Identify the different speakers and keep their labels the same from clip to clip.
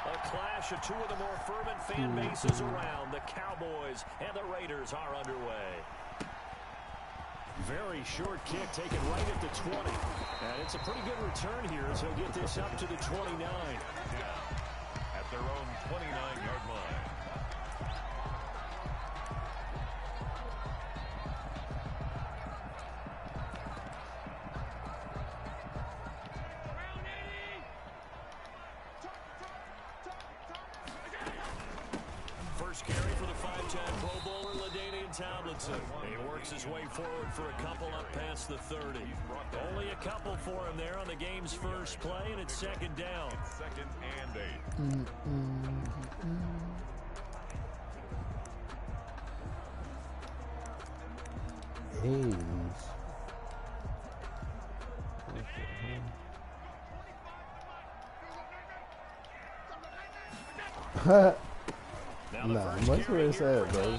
Speaker 1: A clash of two of the more fervent fan bases around. The Cowboys and the Raiders are underway. Very short kick taken right at the 20. And it's a pretty good return here as he'll get this up to the 29.
Speaker 2: At their own 29-yard line.
Speaker 1: First carry for the 5'10" Pro Bowler, LaDainian Tomlinson. He works his way forward for a couple up past the 30. Only a couple for him there on the game's first play, and it's second down.
Speaker 2: Second and 8.
Speaker 3: Nah, much where it's at, bro.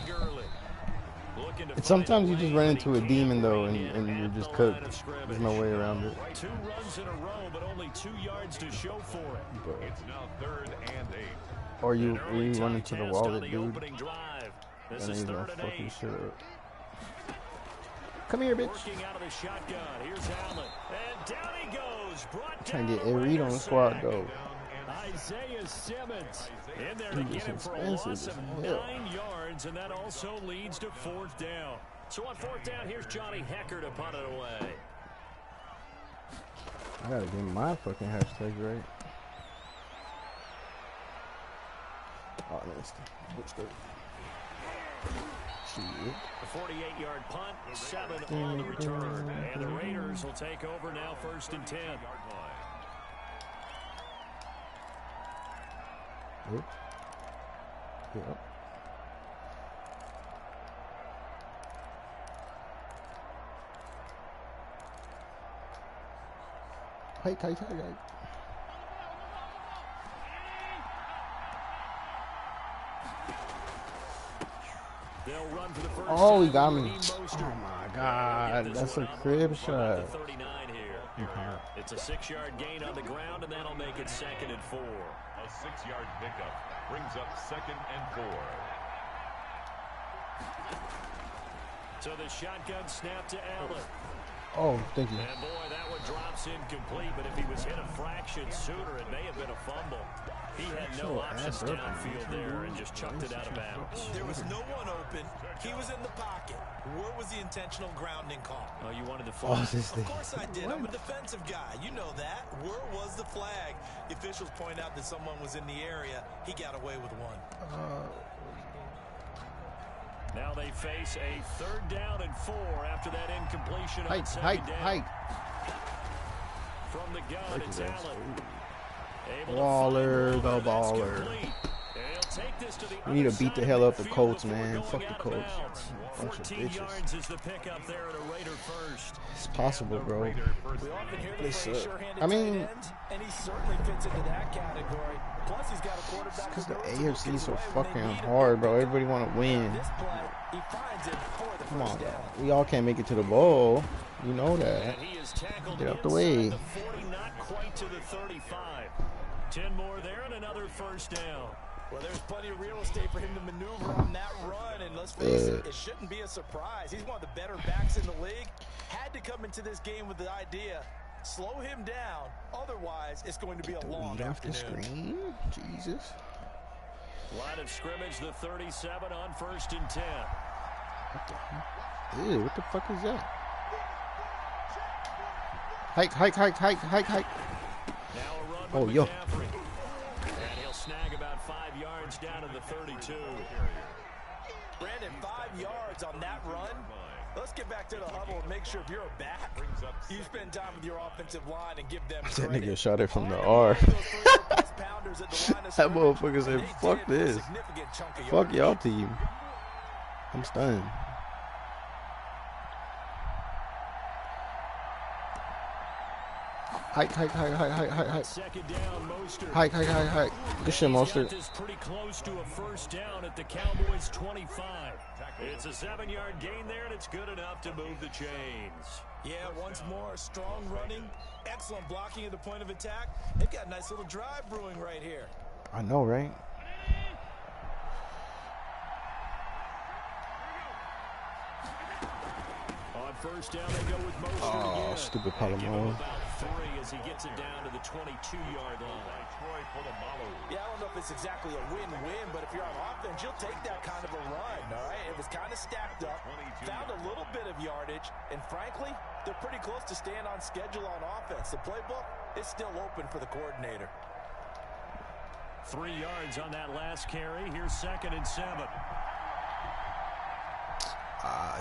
Speaker 3: And sometimes you just run into a demon, though, and you're just cooked. There's no way around it.
Speaker 1: 2 runs in a row, but only 2 yards to show for it.
Speaker 3: But,
Speaker 2: It's now third and 8.
Speaker 3: or you run into the wallet, dude,
Speaker 1: opening drive. This
Speaker 3: and
Speaker 1: is
Speaker 3: he's gonna
Speaker 1: third and
Speaker 3: fuck your
Speaker 1: 8.
Speaker 3: shit up. Come here, bitch.
Speaker 1: Working out of the shotgun. Here's Allen. And down he goes. Brought
Speaker 3: Trying
Speaker 1: down
Speaker 3: to get a read on the squad, though.
Speaker 1: Isaiah Simmons in there to
Speaker 3: Dude,
Speaker 1: get him
Speaker 3: it's
Speaker 1: for a loss
Speaker 3: expensive
Speaker 1: of
Speaker 3: as hell.
Speaker 1: 9 yards, and that also leads to 4th down. So on 4th down, here's Johnny Hekker to punt it away.
Speaker 3: I gotta get my fucking hashtag right. Oh, that's the shit.
Speaker 1: The 48-yard punt, 7 on the return. And the Raiders will take over now, 1st and 10.
Speaker 3: Yep. Yep. Hike.
Speaker 1: They'll run for the first
Speaker 3: Oh, he got
Speaker 1: time.
Speaker 3: me. Oh my God, that's a crib shot.
Speaker 1: 39 here. It's a 6-yard gain on the ground, and that'll make it 2nd and 4.
Speaker 2: A 6-yard pickup brings up 2nd and 4.
Speaker 1: So the shotgun snap to Allen.
Speaker 3: Oh, thank you.
Speaker 1: And boy, that one drops incomplete, but if he was hit a fraction sooner, it may have been a fumble. He had no options downfield there and just chucked it out of bounds.
Speaker 4: There was no one open. He was in the pocket. Where was the intentional grounding call?
Speaker 1: Oh, you wanted the flag?
Speaker 4: Of course I did. I'm a defensive guy. You know that. Where was the flag? The officials point out that someone was in the area. He got away with one.
Speaker 1: Now they face a 3rd down and 4 after that incompletion on second down.
Speaker 3: Hike.
Speaker 1: From the gun, it's Allen.
Speaker 3: Baller, the baller. We need to beat the hell up the Colts, man. Fuck the Colts. Bunch of
Speaker 1: 14
Speaker 3: bitches.
Speaker 1: yards is the pickup there at a Raider first.
Speaker 3: It's possible, bro.
Speaker 4: We often hear the phrase sure-handed
Speaker 3: I mean,
Speaker 4: tight end, and he certainly fits into that category. Plus, he's got a quarterback.
Speaker 3: because the AFC is so fucking hard, bro. Everybody want to win.
Speaker 4: This play, he finds it for the
Speaker 3: Come on,
Speaker 4: first
Speaker 3: bro.
Speaker 4: down.
Speaker 3: We all can't make it to the bowl. You know that.
Speaker 1: And he is tackled
Speaker 3: Get out the
Speaker 1: inside
Speaker 3: way.
Speaker 1: the 40, not quite to the 35. 10 more there and another first down.
Speaker 4: Well, there's plenty of real estate for him to maneuver on that run, and let's face it, it shouldn't be a surprise. He's one of the better backs in the league. Had to come into this game with the idea, slow him down, otherwise it's going to be a long
Speaker 3: Off the
Speaker 4: afternoon.
Speaker 3: screen? Jesus.
Speaker 1: Line of scrimmage, the 37 on 1st and 10.
Speaker 3: Ew, what the fuck is that? Hike.
Speaker 1: Now a run
Speaker 3: Oh,
Speaker 1: with
Speaker 3: yo.
Speaker 1: McCaffrey. And he'll snag about 5 yards down to the 32.
Speaker 4: Brandon, 5 yards on that run. Let's get back to the huddle and make sure if you're a back, you spend time with your offensive line and give them
Speaker 3: That
Speaker 4: credit.
Speaker 3: nigga shot it from the R. That motherfucker said, fuck this. Fuck y'all team. I'm stunned. Hike.
Speaker 1: Second down, Mostert.
Speaker 3: Hike. Good shit, Mostert.
Speaker 1: Is pretty close to a first down at the Cowboys' 25. It's a 7-yard gain there, and it's good enough to move the chains.
Speaker 4: Yeah, once more, strong running, excellent blocking at the point of attack. They've got a nice little drive brewing right here.
Speaker 3: I know, right?
Speaker 1: On first down, they go with motion
Speaker 3: Oh,
Speaker 1: again.
Speaker 3: stupid
Speaker 1: They give him
Speaker 3: Palomalu.
Speaker 1: about 3 as he gets it down to the 22-yard line.
Speaker 2: Troy Polamalu.
Speaker 4: Yeah, I don't know if it's exactly a win-win, but if you're on offense, you'll take that kind of a run, all right? It was kind of stacked up, found a little bit of yardage, and frankly, they're pretty close to staying on schedule on offense. The playbook is still open for the coordinator.
Speaker 1: 3 yards on that last carry. Here's 2nd and 7.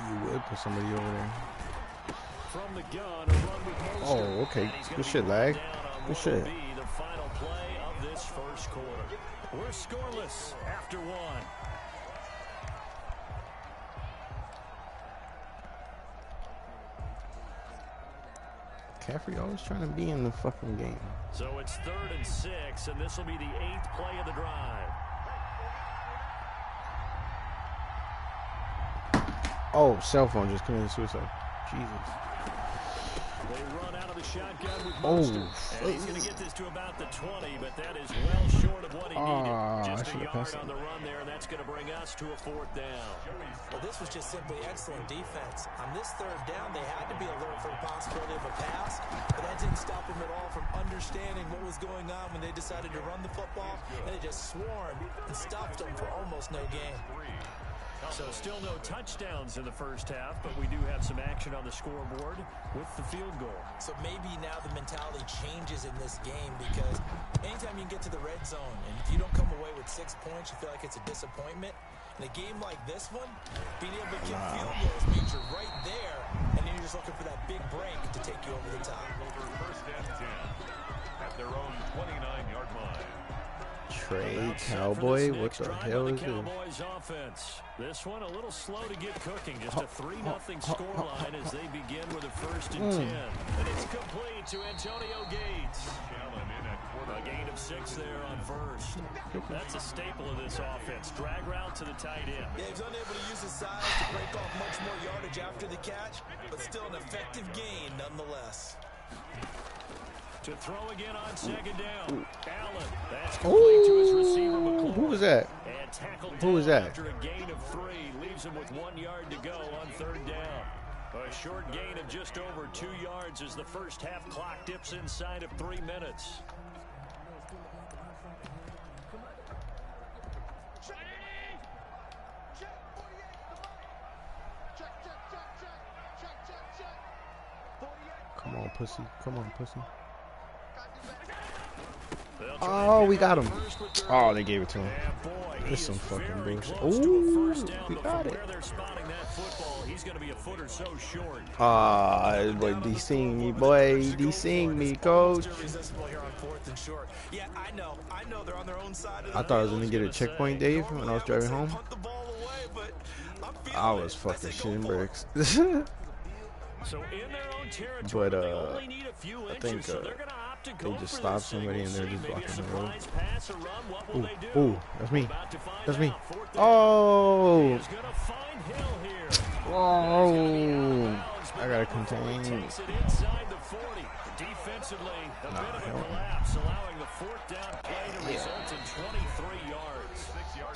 Speaker 3: You would put somebody over there.
Speaker 1: From the gun, a run with motion.
Speaker 3: Oh, okay.
Speaker 1: And he's gonna
Speaker 3: Good
Speaker 1: be
Speaker 3: shit,
Speaker 1: brought
Speaker 3: lag.
Speaker 1: down on
Speaker 3: Good
Speaker 1: what
Speaker 3: shit.
Speaker 1: will be the final play of this first quarter. We're scoreless after 1.
Speaker 3: McCaffrey always trying to be in the fucking game.
Speaker 1: So it's 3rd and 6, and this will be the 8th play of the drive.
Speaker 3: Oh, cell phone just committed suicide. Jesus.
Speaker 1: They run out of the shotgun with
Speaker 3: Oh,
Speaker 1: Mostert. And he's going to get this to about the 20, but that is well short of what he needed. Just a yard on the run there, and that's going to bring us to a 4th down.
Speaker 4: Well, this was just simply excellent defense. On this 3rd down, they had to be alert for the possibility of a pass, but that didn't stop them at all from understanding what was going on when they decided to run the football, and they just swarmed and stopped them for almost no gain.
Speaker 1: So still no touchdowns in the first half, but we do have some action on the scoreboard with the field goal.
Speaker 4: So maybe now the mentality changes in this game, because anytime you can get to the red zone, and if you don't come away with 6 points, you feel like it's a disappointment. In a game like this one, being able to kick field goals means you're right there, and then you're just looking for that big break to take you over the top.
Speaker 2: Over 1st and 10 at their own 29-yard line.
Speaker 3: Trey Cowboy, what the hell is this?
Speaker 1: Cowboys offense. This one a little slow to get cooking. Just a 3-0 scoreline as they begin with a 1st and 10. And it's complete to Antonio Gates.
Speaker 2: Allen in at
Speaker 1: A
Speaker 2: quarterback.
Speaker 1: gain of 6 there on 1st. That's a staple of this offense. Drag route to the tight end.
Speaker 4: Yeah, he's unable to use his size to break off much more yardage after the catch, but still an effective gain nonetheless.
Speaker 1: To throw again on 2nd down. Allen. That's complete to his receiver, McClure.
Speaker 3: Who was that?
Speaker 1: And tackled
Speaker 3: Who was
Speaker 1: down
Speaker 3: that?
Speaker 1: after a gain of 3. Leaves him with 1 yard to go on 3rd down. A short gain of just over 2 yards as the first half clock dips inside of 3 minutes.
Speaker 3: Come on, pussy. Come on, pussy.
Speaker 1: They'll try
Speaker 3: Oh,
Speaker 1: and
Speaker 3: we
Speaker 1: pick
Speaker 3: got
Speaker 1: up
Speaker 3: him.
Speaker 1: first with their
Speaker 3: Oh,
Speaker 1: own.
Speaker 3: they gave it to him.
Speaker 1: And boy, he
Speaker 3: This
Speaker 1: is
Speaker 3: some fucking
Speaker 1: very
Speaker 3: bullshit.
Speaker 1: close to a
Speaker 3: Ooh,
Speaker 1: first down,
Speaker 3: we
Speaker 1: but
Speaker 3: got
Speaker 1: from
Speaker 3: it.
Speaker 1: where they're spotting that football, he's going to be a foot or so short.
Speaker 3: Boy, de-sing me, boy. De-sing me, coach.
Speaker 4: Irresistible here on 4th and short. Yeah, I know they're on their own side of the
Speaker 3: I thought I was gonna get a checkpoint, Dave, when I was driving home.
Speaker 4: punt the ball away, but I'm feeling
Speaker 3: I was
Speaker 4: it.
Speaker 3: fucking
Speaker 4: say go
Speaker 3: shitting
Speaker 4: for it.
Speaker 3: bricks.
Speaker 1: So in their own territory,
Speaker 3: But,
Speaker 1: they only need a few
Speaker 3: I
Speaker 1: inches,
Speaker 3: think,
Speaker 1: so they're going to opt to
Speaker 3: they
Speaker 1: go
Speaker 3: just
Speaker 1: for
Speaker 3: stopped
Speaker 1: this thing.
Speaker 3: somebody and they're
Speaker 1: We'll
Speaker 3: just
Speaker 1: see. Maybe
Speaker 3: blocking
Speaker 1: a
Speaker 3: the road.
Speaker 1: surprise pass or run. What will they do?
Speaker 3: Ooh, that's me.
Speaker 1: We're about to find
Speaker 3: That's me.
Speaker 1: out. 4th down.
Speaker 3: Oh,
Speaker 1: He's going to find Hill here.
Speaker 3: oh, I gotta contain.
Speaker 1: Takes it inside the 40. Defensively, a bit of a
Speaker 3: hell.
Speaker 1: collapse, allowing the 4th down play to result in 23 yards.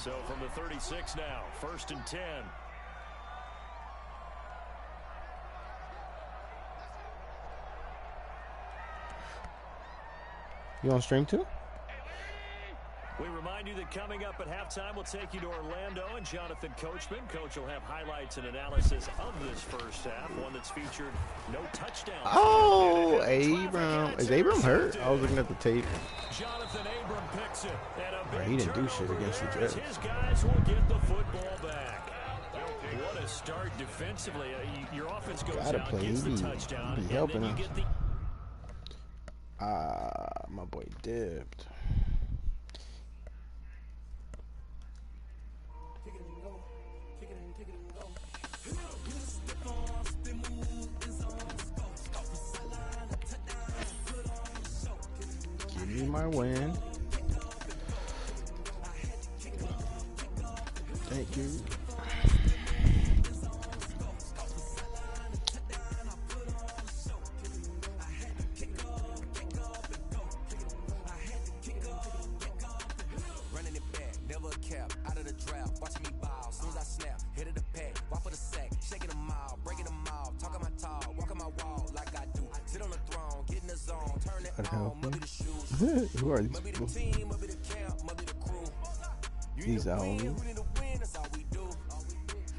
Speaker 1: So from the 36 now, 1st and 10.
Speaker 3: You on stream too?
Speaker 1: We remind you that coming up at halftime, we'll take you to Orlando and Jonathan Coachman. Coach will have highlights and analysis of this first half, one that's featured no touchdowns.
Speaker 3: Oh, Abram. Is Abram hurt? I was looking at the tape.
Speaker 1: Jonathan Abram picks it. And a big
Speaker 3: He didn't do shit
Speaker 1: turnover
Speaker 3: against the
Speaker 1: here as
Speaker 3: Jets.
Speaker 1: his guys will get the football back. What a start defensively. Your offense goes
Speaker 3: Gotta
Speaker 1: out,
Speaker 3: play.
Speaker 1: gets the
Speaker 3: He be
Speaker 1: touchdown, and
Speaker 3: helping
Speaker 1: then you
Speaker 3: us.
Speaker 1: get the
Speaker 3: My boy dipped. Give me my win. Thank you. Unhealthy. Who are these people? These homies.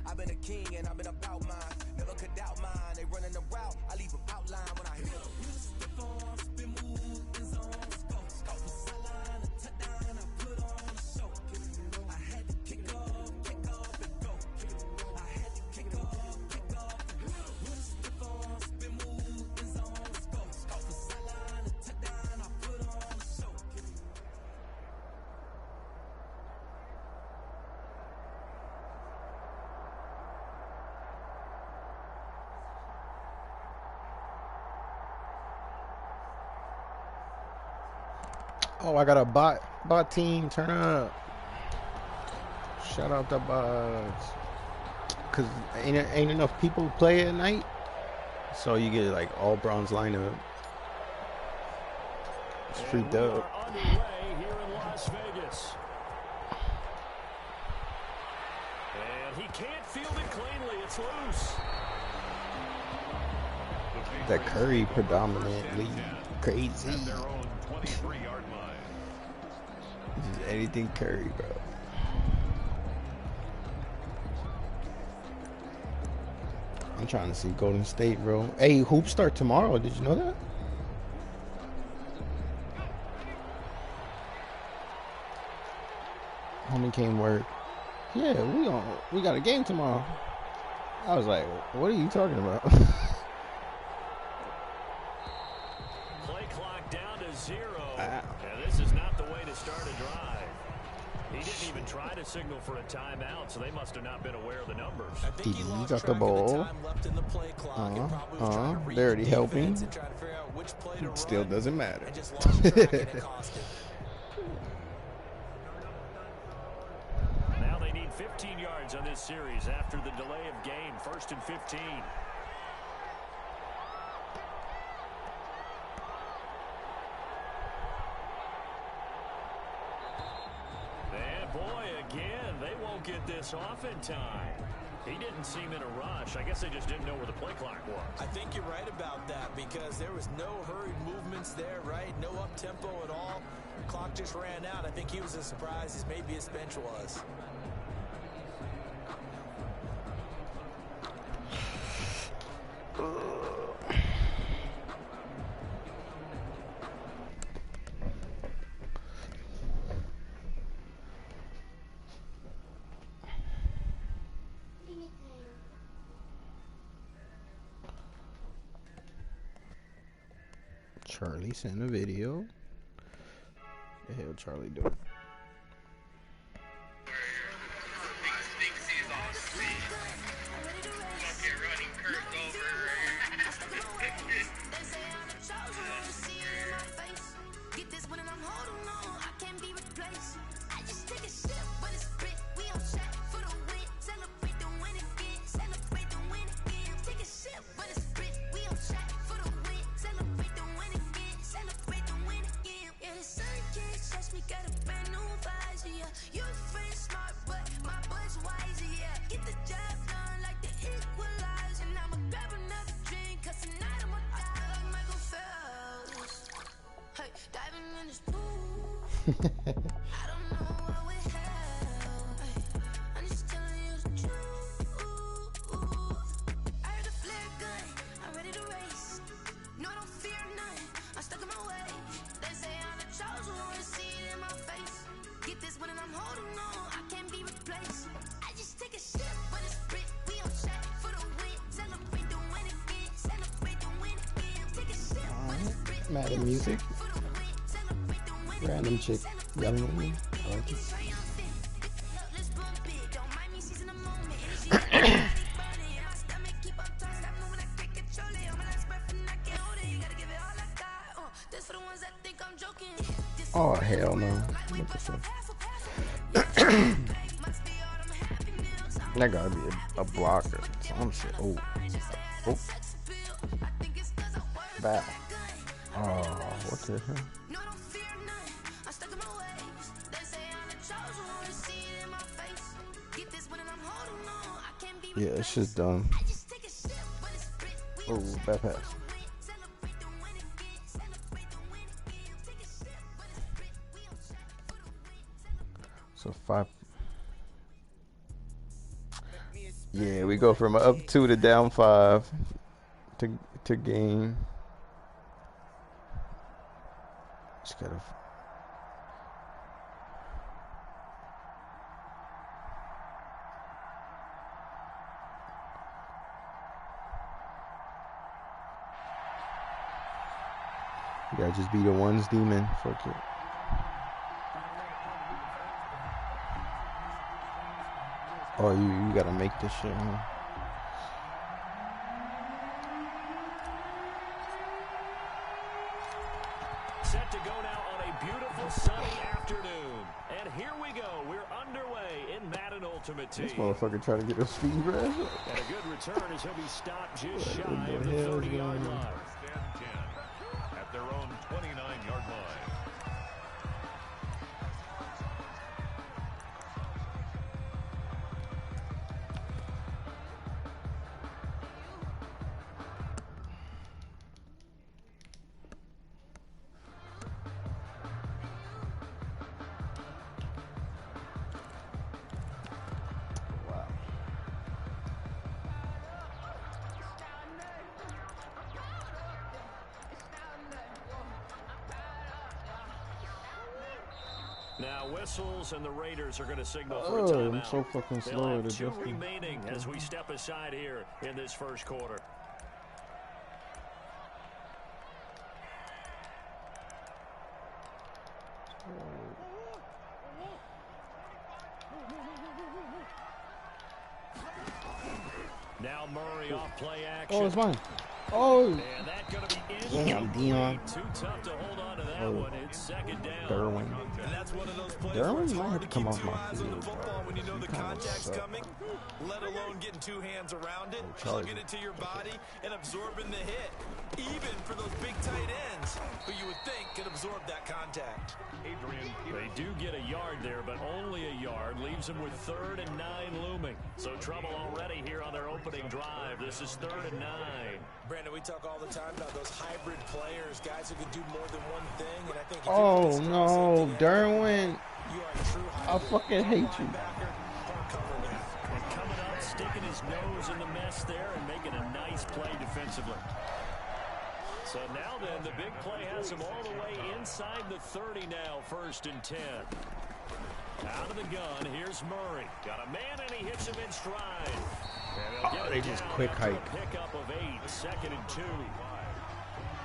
Speaker 3: I've been a king and I've been about mine. Never could doubt mine. They running the route. I leave them outline when I hit them. Oh, I got a bot team. Turn up. Shout out the bots. Cause ain't enough people play at night, so you get like all bronze lineup. It's free dope.
Speaker 1: Here in Las Vegas. And he can't field it cleanly. It's loose.
Speaker 3: That Curry predominantly crazy. Just anything Curry, bro. I'm trying to see Golden State, bro. Hey, hoops start tomorrow. Did you know that? Homie came work. Yeah, we got a game tomorrow. I was like, what are you talking about?
Speaker 1: Play clock down to 0. And this is not the way to start a drive. He didn't even try to signal for a timeout, so they must have not been aware of the numbers.
Speaker 3: He got the ball. They're already helping. It still doesn't matter.
Speaker 1: Now they need 15 yards on this series after the delay of game. 1st and 15. And boy, again, they won't get this off in time. He didn't seem in a rush. I guess they just didn't know where the play clock was.
Speaker 4: I think you're right about that because there was no hurried movements there, right? No up-tempo at all. The clock just ran out. I think he was as surprised as maybe his bench was.
Speaker 3: Charlie sent a video. The hell Charlie doing? Madden music. Random chick yelling at me. I like it. Oh hell no. What the fuck? That gotta be a blocker. Some shit. Oh. Oh. Bad. Oh, what the hell? Yeah, it's just dumb. Oh, bad pass. So 5. Yeah, we go from up 2 to down 5 to gain. Just gotta. You gotta just be the one's demon. Fuck it. Oh, you gotta make this shit, huh?
Speaker 1: Set to go now on a beautiful sunny afternoon. And here we go. We're underway in Madden Ultimate Team.
Speaker 3: This motherfucker trying to get a speed rush.
Speaker 1: And a good return as he'll be stopped just shy of the
Speaker 3: hell
Speaker 1: 30-yard line.
Speaker 2: First and 10 at their own 29-yard line.
Speaker 1: Now whistles and the Raiders are going to signal for a
Speaker 3: Oh,
Speaker 1: timeout.
Speaker 3: I'm so fucking
Speaker 1: They'll
Speaker 3: slow
Speaker 1: have
Speaker 3: at
Speaker 1: 2
Speaker 3: adjusting.
Speaker 1: remaining as we step aside here in this first quarter. Now Murray off play action.
Speaker 3: Oh, it's mine. Oh,
Speaker 1: And that going to be
Speaker 3: damn, Dion.
Speaker 1: too tough to hold on to that one. It's second down.
Speaker 3: Derwin.
Speaker 4: And that's one of those plays
Speaker 3: Derwin
Speaker 4: where it's
Speaker 3: might
Speaker 4: hard
Speaker 3: have
Speaker 4: to
Speaker 3: to come
Speaker 4: keep
Speaker 3: off
Speaker 4: two
Speaker 3: my
Speaker 4: eyes on the
Speaker 3: field,
Speaker 4: football
Speaker 3: bro.
Speaker 4: when you know the
Speaker 3: He kinda
Speaker 4: contact's
Speaker 3: suck.
Speaker 4: coming, let alone getting 2 hands around it,
Speaker 3: Charlie.
Speaker 4: plugging it to your body, and absorbing the hit. Even for those big tight ends, who you would think could absorb that contact.
Speaker 2: Adrian
Speaker 1: They do get a yard there, but only a yard. Leaves them with 3rd and 9 looming. So trouble already here on their opening drive. This is 3rd and 9.
Speaker 4: Brandon, we talk all the time about those hybrid players, guys who can do more than one thing, and I think if
Speaker 3: Oh,
Speaker 4: you put a strong
Speaker 3: no,
Speaker 4: safety together,
Speaker 3: Derwin.
Speaker 4: you are a true
Speaker 3: I
Speaker 4: hybrid.
Speaker 3: fucking hate you.
Speaker 4: Linebacker, hard cover man.
Speaker 1: And coming up, sticking his nose in the mess there and making a nice play defensively. So now then, the big play has him all the way inside the 30 now, 1st and 10. Out of the gun, here's Murray. Got a man, and he hits him in stride. And he'll get
Speaker 3: they
Speaker 1: it
Speaker 3: just
Speaker 1: down
Speaker 3: quick
Speaker 1: after a
Speaker 3: hike.
Speaker 1: pickup of 8, 2nd and 2.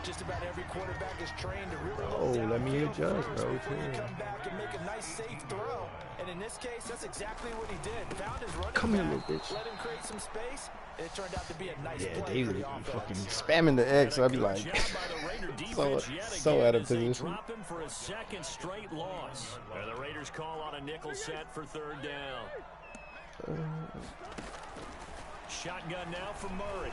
Speaker 4: Just about every quarterback is trained to really
Speaker 3: Oh,
Speaker 4: look
Speaker 3: let me
Speaker 4: downfield
Speaker 3: adjust,
Speaker 4: first
Speaker 3: bro,
Speaker 4: before you
Speaker 3: chill.
Speaker 4: come back and make a nice safe throw. And in this case, that's exactly what he did. Found his running
Speaker 3: Come here,
Speaker 4: back,
Speaker 3: little bitch.
Speaker 4: let him create some space, and it turned out to be a nice
Speaker 3: Yeah,
Speaker 4: play
Speaker 3: they
Speaker 4: for
Speaker 3: be
Speaker 4: the offense.
Speaker 3: fucking spamming the X. I'd be
Speaker 1: Good
Speaker 3: like,
Speaker 1: job by the Raider defense yet
Speaker 3: so
Speaker 1: again
Speaker 3: out of
Speaker 1: as they
Speaker 3: position.
Speaker 1: drop him for a 2nd straight loss. And the Raiders call on a nickel set for 3rd down. Shotgun now for Murray.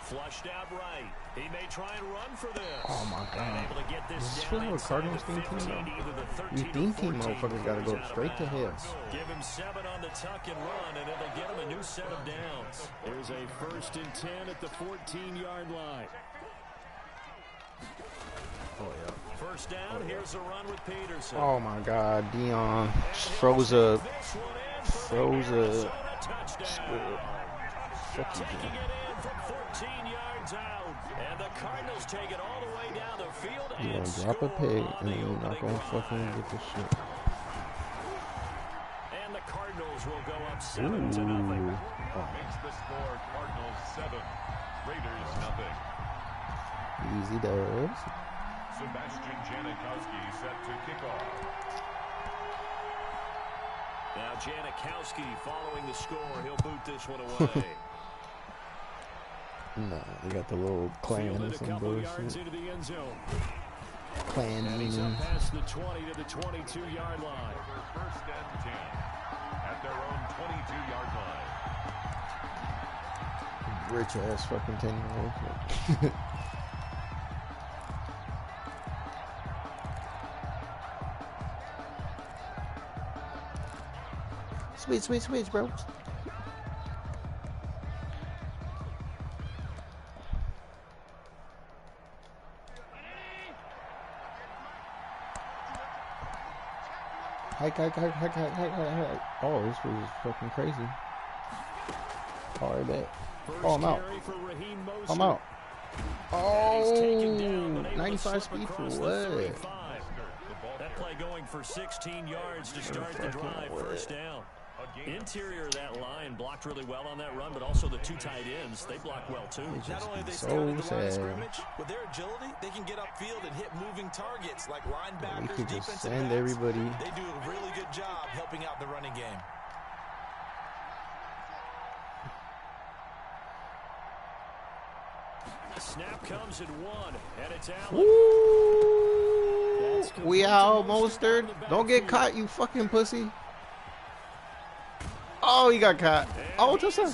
Speaker 1: Flushed out right. He may try and run for this.
Speaker 3: Oh my
Speaker 1: And
Speaker 3: god.
Speaker 1: able to get this
Speaker 3: Is this
Speaker 1: down
Speaker 3: really a
Speaker 1: inside
Speaker 3: Cardinals
Speaker 1: the
Speaker 3: theme team,
Speaker 1: 15,
Speaker 3: though?
Speaker 1: either the 13
Speaker 3: You
Speaker 1: or
Speaker 3: theme team
Speaker 1: 14
Speaker 3: motherfuckers gotta
Speaker 1: before
Speaker 3: go
Speaker 1: he's out of
Speaker 3: straight to hell.
Speaker 1: bounds. Give him 7 on the tuck and run, and it'll get him a new set of downs. There's a 1st and 10 at the 14-yard line.
Speaker 3: Oh yeah.
Speaker 1: 1st down, here's a run with Peterson.
Speaker 3: Oh my god, Dion froze up. Froze up. Fuck you,
Speaker 1: Taking
Speaker 3: Dion.
Speaker 1: it in from 14 yards out. And the Cardinals take it all the way down the field
Speaker 3: You
Speaker 1: and
Speaker 3: gonna drop a
Speaker 1: score
Speaker 3: pig
Speaker 1: on
Speaker 3: and
Speaker 1: the
Speaker 3: you're not
Speaker 1: opening
Speaker 3: gonna
Speaker 1: drive.
Speaker 3: fucking get this shit.
Speaker 1: And the Cardinals will go up
Speaker 3: Ooh.
Speaker 1: 7-0.
Speaker 3: Oh,
Speaker 2: makes the score Cardinals 7, Raiders nothing.
Speaker 3: easy does.
Speaker 2: Sebastian Janikowski set to kick off.
Speaker 1: Now Janikowski following the score. He'll boot this one away.
Speaker 3: Nah, they got the little clan or
Speaker 1: Fielded a
Speaker 3: some
Speaker 1: couple yards
Speaker 3: bullshit.
Speaker 1: into the end zone.
Speaker 3: Clan
Speaker 1: And he's
Speaker 3: demon.
Speaker 1: up past the 20 to the 22-yard line.
Speaker 2: For 1st and 10 at their own 22-yard line.
Speaker 3: Rich ass fucking 10-year-old. Switch, bro. Hike. Oh, this was fucking crazy. Oh, I bet. Oh, I'm out. I'm out. Oh, 95 speed for what?
Speaker 1: That play going for 16 yards to start the drive. First down. Interior of that line blocked really well on that run, but also the two tight ends, they block well too.
Speaker 4: Not only they scouted the line of scrimmage, with their agility, they can get upfield and hit moving targets like linebackers, defensive backs.
Speaker 3: Everybody.
Speaker 4: They do a really good job helping out the running game.
Speaker 1: Snap comes at 1, and it's Allen.
Speaker 3: Woo! We almost there. Don't get caught, you fucking pussy. Oh, he got caught. Oh, touchdown.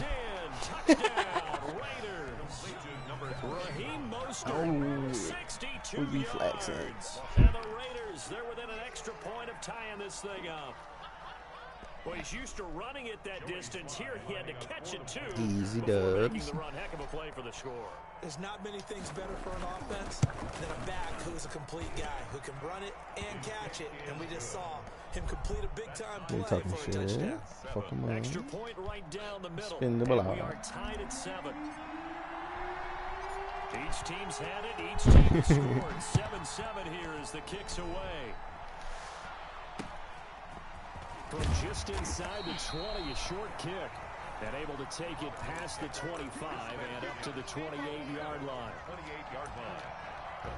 Speaker 1: Raheem Mostert,
Speaker 3: Oh,
Speaker 1: 62
Speaker 3: we be flexing.
Speaker 1: yards. And the Raiders, they're within an extra point of tying this thing up. Well, he's used to running it that distance. Here he had to catch it too.
Speaker 3: Easy
Speaker 1: before
Speaker 3: dubs.
Speaker 1: making the run. Heck of a play for the score.
Speaker 4: There's not many things better for an offense than a back who is a complete guy who can run it and catch it. And we just saw him complete a big-time play
Speaker 3: talking
Speaker 4: for a
Speaker 3: shit.
Speaker 4: touchdown.
Speaker 3: Fuck him
Speaker 1: Extra
Speaker 3: on.
Speaker 1: point right down the middle.
Speaker 3: Spin the
Speaker 1: And
Speaker 3: ball
Speaker 1: we
Speaker 3: out.
Speaker 1: are tied at 7. Each team's had it. Each team has scored. 7-7 here as the kick's away. From just inside the 20, a short kick. And able to take it past the 25 and up to the 28-yard line.
Speaker 2: 28-yard line.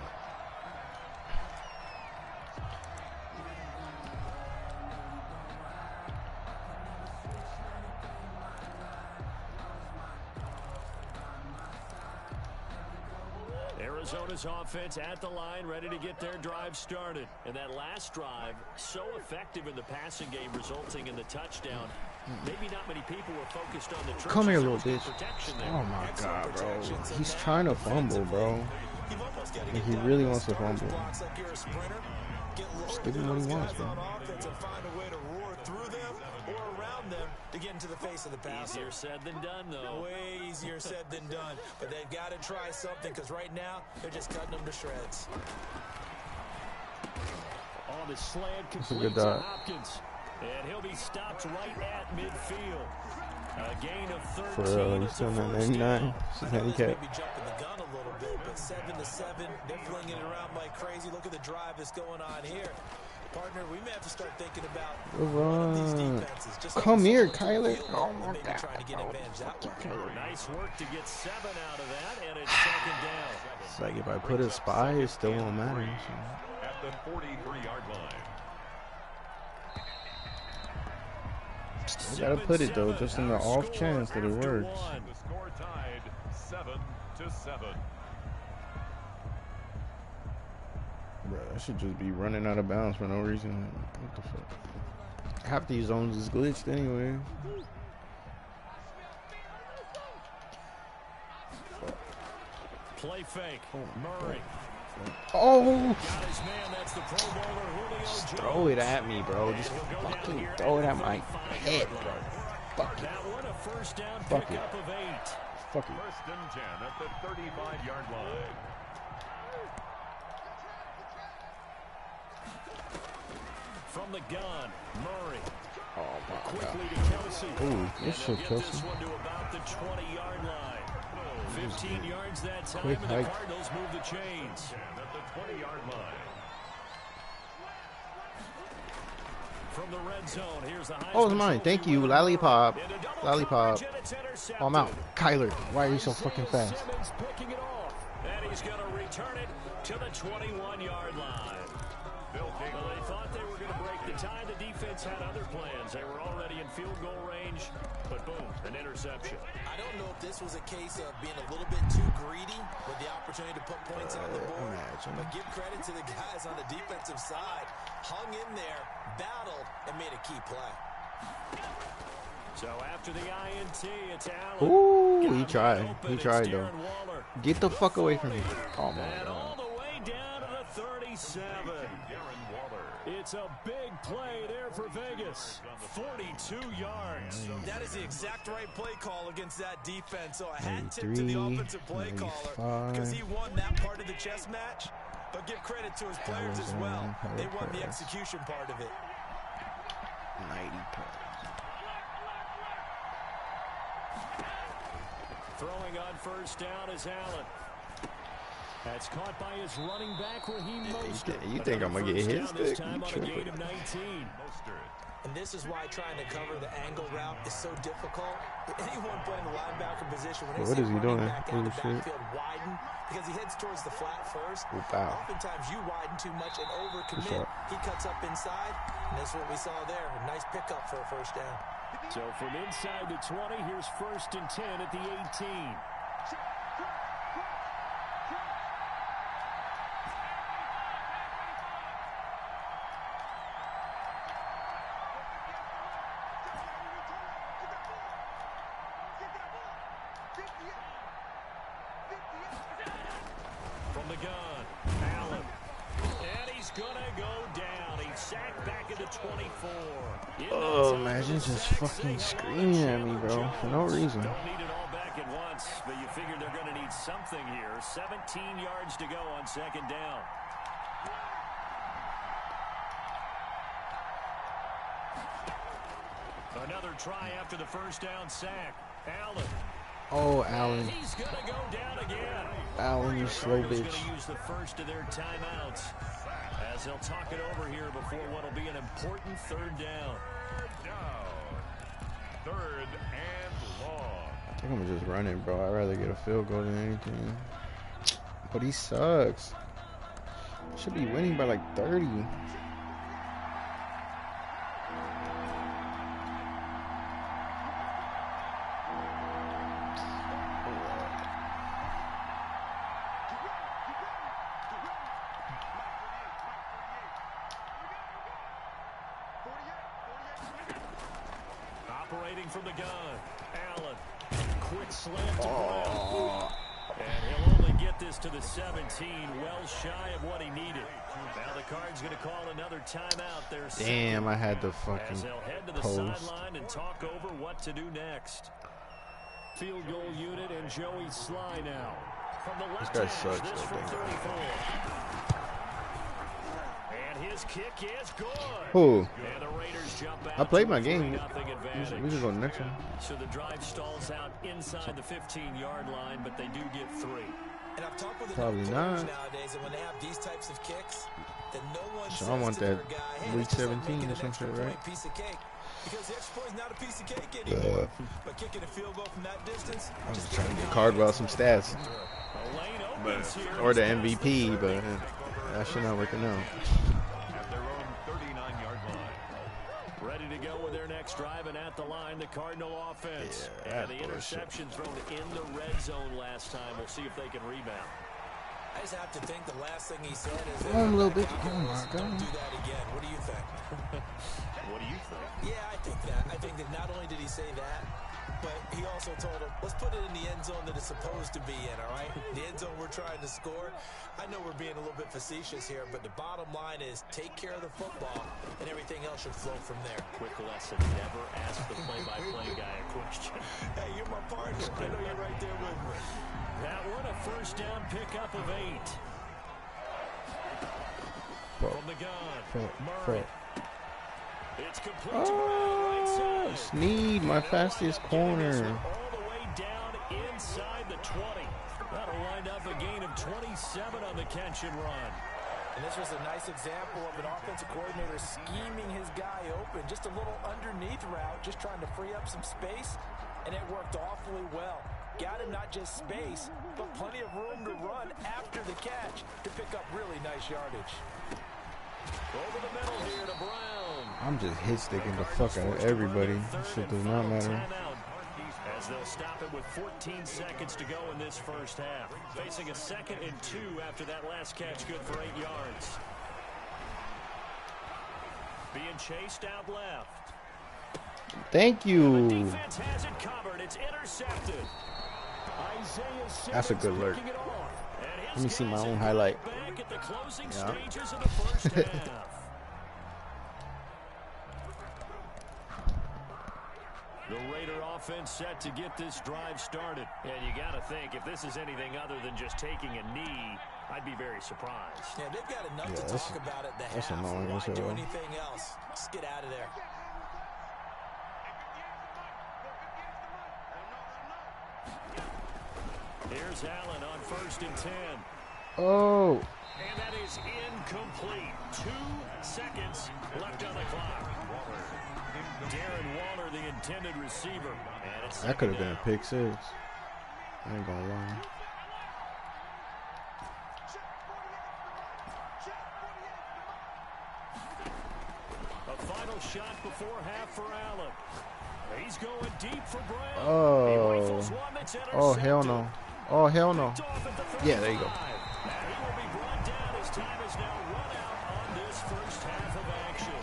Speaker 1: Arizona's offense at the line, ready to get their drive started. And that last drive, so effective in the passing game, resulting in the touchdown. Maybe not many people were focused on the trenches.
Speaker 3: Come here, little bitch.
Speaker 1: Protection there.
Speaker 3: Oh my god, bro. He's trying to fumble, bro. Like, he really wants to fumble. Just give him what he wants, bro.
Speaker 4: To get into the face of the pass.
Speaker 1: Easier said than done, though.
Speaker 4: Way easier said than done. But they've got to try something because right now they're just cutting them to shreds.
Speaker 1: On the slant,
Speaker 3: That's a
Speaker 1: complete
Speaker 3: good
Speaker 1: to
Speaker 3: dot.
Speaker 1: Hopkins. And he'll be stopped right at midfield. A gain of 13.
Speaker 3: For real, he's
Speaker 1: It's a
Speaker 3: still
Speaker 1: first
Speaker 3: 99.
Speaker 1: down.
Speaker 3: She's handicap.
Speaker 4: Maybe jumping the gun a little bit, but 7-7, they're flinging it around like crazy. Look at the drive that's going on here. Partner, we may have to start thinking about one of these defenses. Just
Speaker 3: Come
Speaker 4: like
Speaker 3: here,
Speaker 4: the
Speaker 3: Kyler.
Speaker 4: field,
Speaker 3: Oh
Speaker 4: and
Speaker 3: my
Speaker 4: maybe
Speaker 3: god.
Speaker 4: trying to get advantage that way.
Speaker 1: Nice work to get 7 out of that, and it's second down.
Speaker 3: It's like if I put a spy, it still won't matter.
Speaker 2: At the 43-yard line.
Speaker 3: You gotta put it though, just in the off chance that it works.
Speaker 2: The score tied 7-7.
Speaker 3: Bro, I should just be running out of bounds for no reason. What the fuck? Half these zones is glitched anyway.
Speaker 1: Play fake. Murray.
Speaker 3: Oh!
Speaker 1: Got his man. That's the Pro Bowler, Julio
Speaker 3: Just
Speaker 1: Jones.
Speaker 3: throw it at me, bro. Just fucking throw it at my head, bro. Fuck it.
Speaker 1: That one a first down
Speaker 3: Fuck
Speaker 1: pickup
Speaker 3: it.
Speaker 1: of 8.
Speaker 3: Fuck it.
Speaker 2: First and 10 at the 35-yard line.
Speaker 1: From the gun, Murray.
Speaker 3: Oh my god.
Speaker 1: Quickly to Kelsey.
Speaker 3: Ooh, this
Speaker 1: And
Speaker 3: should
Speaker 1: they'll
Speaker 3: kill
Speaker 1: get this
Speaker 3: some.
Speaker 1: one to about the 20-yard line. 15 yards that time,
Speaker 3: Quick
Speaker 1: and the
Speaker 3: hike.
Speaker 1: Cardinals move the chains.
Speaker 2: At the 20-yard line.
Speaker 1: From the red zone, here's the
Speaker 3: Oh, it's
Speaker 1: Heisman
Speaker 3: mine.
Speaker 1: Trophy
Speaker 3: Thank you,
Speaker 1: winner.
Speaker 3: Lollipop.
Speaker 1: Into double
Speaker 3: Lollipop.
Speaker 1: coverage, and it's intercepted.
Speaker 3: Oh, I'm out. Kyler, why are you so fucking fast?
Speaker 1: Simmons picking it off, and he's going to return it to the 21-yard line. Well, they thought they were going to break the tie. The defense had other plans. They were already in field goal range, but boom, an interception.
Speaker 4: I don't know if this was a case of being a little bit too greedy with the opportunity to put points on the board.
Speaker 3: Imagine.
Speaker 4: But give credit to the guys on the defensive side. Hung in there, battled, and made a key play.
Speaker 1: So after the INT, it's Allen.
Speaker 3: Ooh, he
Speaker 1: Got
Speaker 3: tried.
Speaker 1: wide open.
Speaker 3: He
Speaker 1: It's
Speaker 3: tried though.
Speaker 1: Darren Waller.
Speaker 3: Get the fuck away from me. Oh my
Speaker 1: And all
Speaker 3: god.
Speaker 1: the way down to the 37.
Speaker 2: Darren Waller.
Speaker 1: It's a big play there for Vegas. 42 yards.
Speaker 4: That is the exact right play call against that defense. So a hat tip to the
Speaker 3: 93,
Speaker 4: offensive play caller
Speaker 3: 95.
Speaker 4: because he won that part of the chess match. But give credit to his players as well. They won the execution part of it.
Speaker 3: 90 points.
Speaker 1: Throwing on first down is Allen. That's caught by his running back, Raheem Mostert.
Speaker 3: You think I'm going to get his stick?
Speaker 1: This time on a gain of 19.
Speaker 4: And this is why trying to cover the angle route is so difficult. Anyone playing the linebacker position, when
Speaker 3: what is he doing?
Speaker 4: Back out the backfield widen, because he heads towards the flat first.
Speaker 3: Wow.
Speaker 4: Oftentimes you widen too much and overcommit. He cuts up inside, and that's what we saw there. A nice pickup for a first down.
Speaker 1: So from inside the 20, here's 1st and 10 at the 18. From the gun, Allen. And he's going to go down. He's sacked back at the 24.
Speaker 3: Oh, imagine just fucking screaming at me, bro, for no reason.
Speaker 1: Don't need it all back at once, but you figure they're going to need something here. 17 yards to go on 2nd down. Another try after the first down sack. Allen.
Speaker 3: Oh, Allen.
Speaker 1: He's going to go down again.
Speaker 3: Allen, you slow bitch.
Speaker 1: Going to use the first of their timeouts as they'll talk it over here before what will be an important 3rd down.
Speaker 2: 3rd and long.
Speaker 3: I think I'm just running, bro. I'd rather get a field goal than anything. But he sucks. Should be winning by like 30.
Speaker 1: Operating from the gun, Allen. Quick slant to Brown. And he'll only get this to the 17, well shy of what he needed. Now the Cards going to call another timeout.
Speaker 3: Damn, I had to fucking
Speaker 1: as they'll head to the sideline and talk over what to do next. Field goal unit and Joey Sly now. From the left
Speaker 3: this guy sucks.
Speaker 1: this from 34. And his kick is good.
Speaker 3: Who?
Speaker 1: And the Raiders jump out.
Speaker 3: I played my game.
Speaker 1: We
Speaker 3: can go next one.
Speaker 1: So the drive stalls out inside the 15-yard line, but they do get 3.
Speaker 4: And I've talked with
Speaker 3: Probably not.
Speaker 4: Nowadays, and when they have these types of kicks, then no one
Speaker 3: So
Speaker 4: says
Speaker 3: I want
Speaker 4: to
Speaker 3: that
Speaker 4: their guy, hey,
Speaker 3: week
Speaker 4: that's just like
Speaker 3: 17
Speaker 4: making
Speaker 3: or
Speaker 4: an
Speaker 3: some
Speaker 4: extra
Speaker 3: shit,
Speaker 4: point
Speaker 3: right?
Speaker 4: piece of cake. Because the extra point is not a piece of cake anymore. But kicking a field goal from that distance,
Speaker 3: I was trying to card well some stats. Or the MVP, but that shit not working out.
Speaker 2: At their own 39-yard line.
Speaker 1: Ready to go with their next drive, and at the line, the Cardinal offense.
Speaker 3: Yeah,
Speaker 1: and the interception thrown in the red zone last time. We'll see if they can rebound.
Speaker 4: I just have to think the last thing he said is
Speaker 3: Come on, little bitch. Oh, my
Speaker 4: don't
Speaker 3: God.
Speaker 4: do that again. What do you think?
Speaker 1: What do you think?
Speaker 4: Yeah, I think that. I think that not only did he say that, but he also told him, let's put it in the end zone that it's supposed to be in, all right? The end zone we're trying to score. I know we're being a little bit facetious here, but the bottom line is take care of the football, and everything else should flow from there.
Speaker 1: Quick lesson, never ask the play-by-play guy a question.
Speaker 4: Hey, you're my partner. I know you're right there with me.
Speaker 1: That one, a first down pickup of 8. From the gun, Murray. It's complete to Brown, right side.
Speaker 3: Sneed, my fastest corner.
Speaker 1: All the way down inside the 20. That'll wind up a gain of 27 on the catch and run.
Speaker 4: And this was a nice example of an offensive coordinator scheming his guy open. Just a little underneath route, just trying to free up some space, and it worked awfully well. Got him not just space, but plenty of room to run after the catch to pick up really nice yardage.
Speaker 1: Over the middle here to Brown.
Speaker 3: I'm just hit sticking the fuck out of everybody. This shit does not matter.
Speaker 1: As they'll stop it with 14 seconds to go in this first half. Facing a 2nd and 2 after that last catch, good for 8 yards. Being chased out left.
Speaker 3: Thank you.
Speaker 1: The defense has it covered. It's intercepted.
Speaker 3: That's a good alert. Let me see my own highlight.
Speaker 1: Back at the closing stages of the first half. The Raider offense set to get this drive started. And you got to think, if this is anything other than just taking a knee, I'd be very surprised.
Speaker 4: Yeah, they've got enough to talk about at the half.
Speaker 3: annoying.
Speaker 4: Why do anything else? Just get out of there.
Speaker 1: Here's Allen on 1st and 10.
Speaker 3: Oh.
Speaker 1: And that is incomplete. 2 seconds left on the clock. Darren Waller, the intended receiver. And it's
Speaker 3: That could have been a pick 6. I ain't gonna lie.
Speaker 1: A final shot before half for Allen. He's going deep for Brown.
Speaker 3: Oh. Oh, hell no. Oh, hell no. Yeah, there you go.
Speaker 1: And he will be brought down. His time is now run out on this first half of action.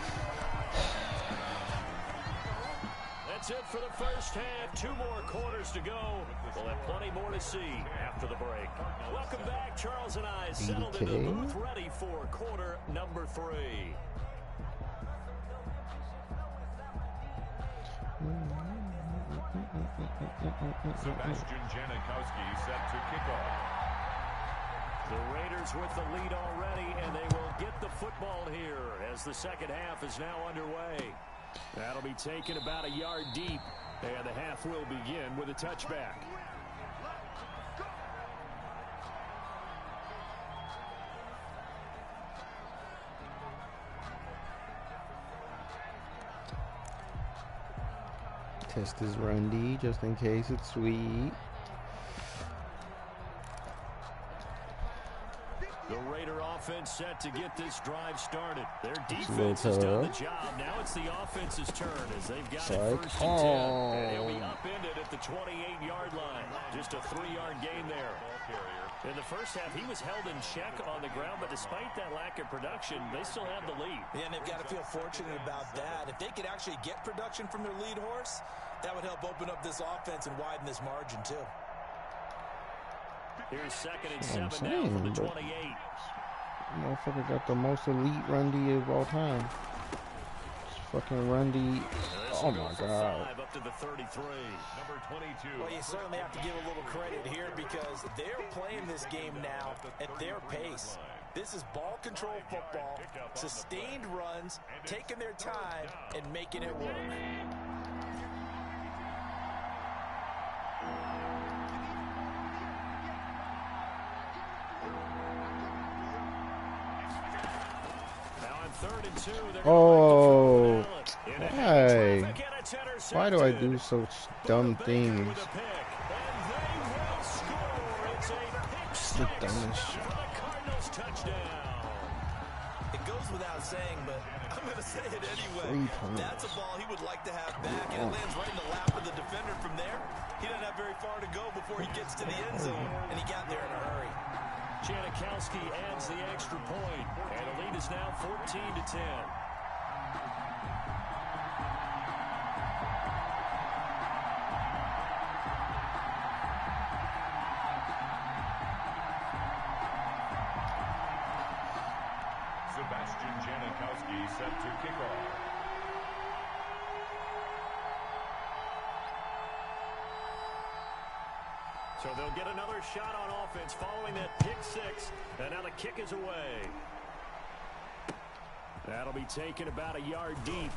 Speaker 1: That's it for the first half. 2 more quarters to go. We'll have plenty more to see after the break. Welcome back. Charles and I settled into the booth, ready for quarter number 3.
Speaker 2: Sebastian Janikowski set to kick off.
Speaker 1: The Raiders with the lead already, and they will get the football here as the second half is now underway. That'll be taken about a yard deep, and the half will begin with a touchback.
Speaker 3: Test his run D just in case it's sweet.
Speaker 1: The Raider offense set to get this drive started. Their defense has done the job. Now it's the offense's turn as they've got it 1st and 10. And he'll be upended at the 28-yard line. Just a 3-yard gain there. In the first half, he was held in check on the ground, but despite that lack of production, they still have the lead.
Speaker 4: Yeah, and they've got to feel fortunate about that. If they could actually get production from their lead horse, that would help open up this offense and widen this margin, too.
Speaker 1: Here's 2nd and 7 now from the 28.
Speaker 3: Motherfucker got the most elite run D of all time. Fucking run D. Oh my God.
Speaker 1: Up to the 33.
Speaker 2: Number 22.
Speaker 4: Well, you certainly have to give a little credit here because they're playing this game now at their pace. This is ball control football, sustained runs, taking their time, and making it work.
Speaker 3: Oh, hey. Why do I do such dumb things? It's the dumbest shit.
Speaker 4: It goes without saying, but I'm going to say it anyway. That's a ball he would like to have back, and it lands right in the lap of the defender from there. He doesn't have very far to go before he gets to the end zone, and he got there in a hurry.
Speaker 1: Janikowski adds the extra point, and the lead is now 14-10.
Speaker 2: Sebastian Janikowski set to kick off.
Speaker 1: So they'll get another shot on offense following that pick 6, and now the kick is away. That'll be taken about a yard deep.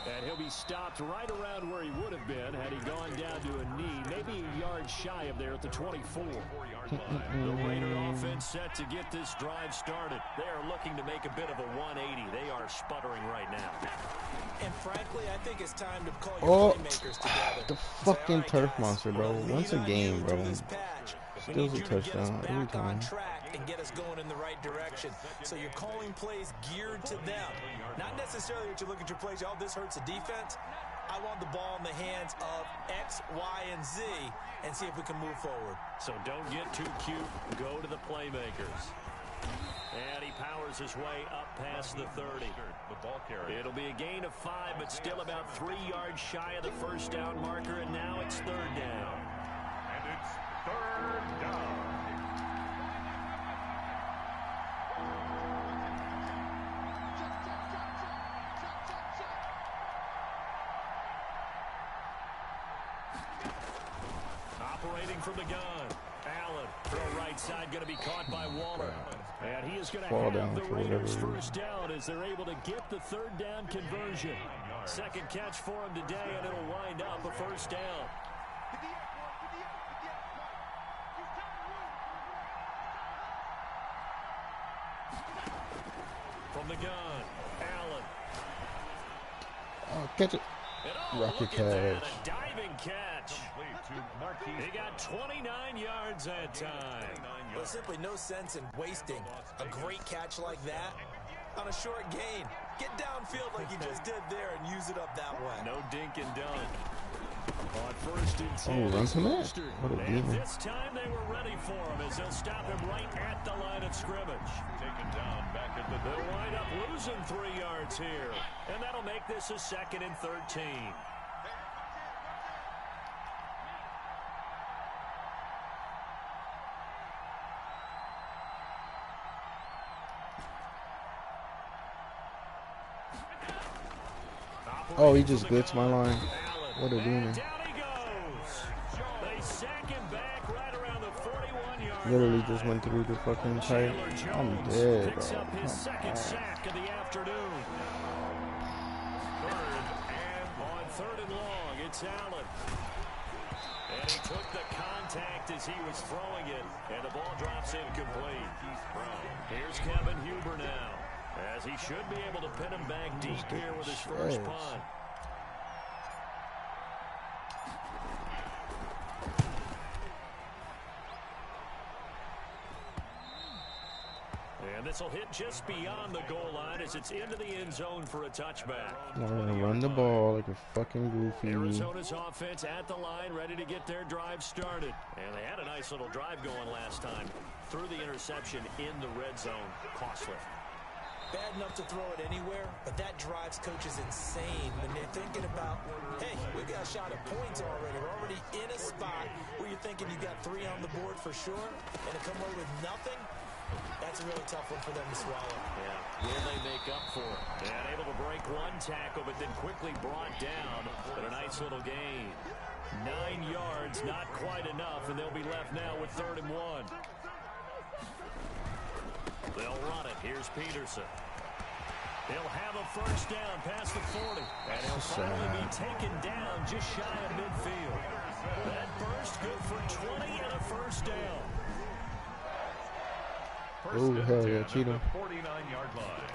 Speaker 1: And he'll be stopped right around where he would have been had he gone down to a knee, maybe a yard shy of there at the 24. The Raider offense set to get this drive started. They are looking to make a bit of a 180. They are sputtering right now.
Speaker 4: And frankly, I think it's time to call your playmakers together.
Speaker 3: The fucking turf monster, bro. Once a game, bro. Still a touchdown every time.
Speaker 4: And get us going in the right direction. So you're calling plays geared to them. Not necessarily that you look at your plays, oh, this hurts the defense. I want the ball in the hands of X, Y, and Z and see if we can move forward.
Speaker 1: So don't get too cute. Go to the playmakers. And he powers his way up past the 30.
Speaker 2: The ball carrier.
Speaker 1: It'll be a gain of 5, but still about 3 yards shy of the first down marker, and now it's 3rd down.
Speaker 2: And it's 3rd down.
Speaker 1: Operating from the gun. Allen, throw right side, going to be caught by Waller. And he is going to have the Raiders first down as they're able to get the 3rd down conversion. Second catch for him today, and it'll wind up a first down. the gun, Allen.
Speaker 3: Oh, catch it. Rocket catch.
Speaker 1: A diving catch. He got 29 yards that time.
Speaker 4: There's simply no sense in wasting a great catch like that on a short gain. Get downfield like you just did there and use it up that way.
Speaker 1: No dink and dunk. On first and 10.
Speaker 3: Oh, run from that. What a
Speaker 1: And
Speaker 3: demon.
Speaker 1: this time they were ready for him as they'll stop him right at the line of scrimmage.
Speaker 2: Taken down back at the
Speaker 1: They'll wind up losing 3 yards here. And that'll make this a 2nd and 13.
Speaker 3: Oh, he just blitzed my line. What a demon.
Speaker 1: Down he goes. They sack him back right around the 41-yard
Speaker 3: Literally just went through the fucking tight. I'm dead,
Speaker 1: picks
Speaker 3: bro.
Speaker 1: up his second sack of the afternoon. On third and long, it's Allen. And he took the contact as he was throwing it, and the ball drops incomplete. Here's Kevin Huber now, as he should be able to pin him back deep here with his first punt. And this will hit just beyond the goal line as it's into the end zone for a touchback.
Speaker 3: I'm gonna run the ball like a fucking goofy.
Speaker 1: Arizona's offense at the line, ready to get their drive started. And they had a nice little drive going last time. Threw the interception in the red zone. Costly.
Speaker 4: Bad enough to throw it anywhere, but that drives coaches insane when they're thinking about, hey, we got a shot at points already. We're already in a spot where you're thinking you got 3 on the board for sure, and to come away with nothing, that's a really tough one for them to swallow.
Speaker 1: Yeah, will they make up for it? And able to break one tackle, but then quickly brought down. But a nice little gain. 9 yards, not quite enough, and they'll be left now with 3rd and 1. They'll run it. Here's Peterson. He'll have a first down past the 40. And he'll finally be taken down just shy of midfield. That burst good for 20 and a first down.
Speaker 3: Oh, hell yeah, Cheetah.
Speaker 2: 49-yard line.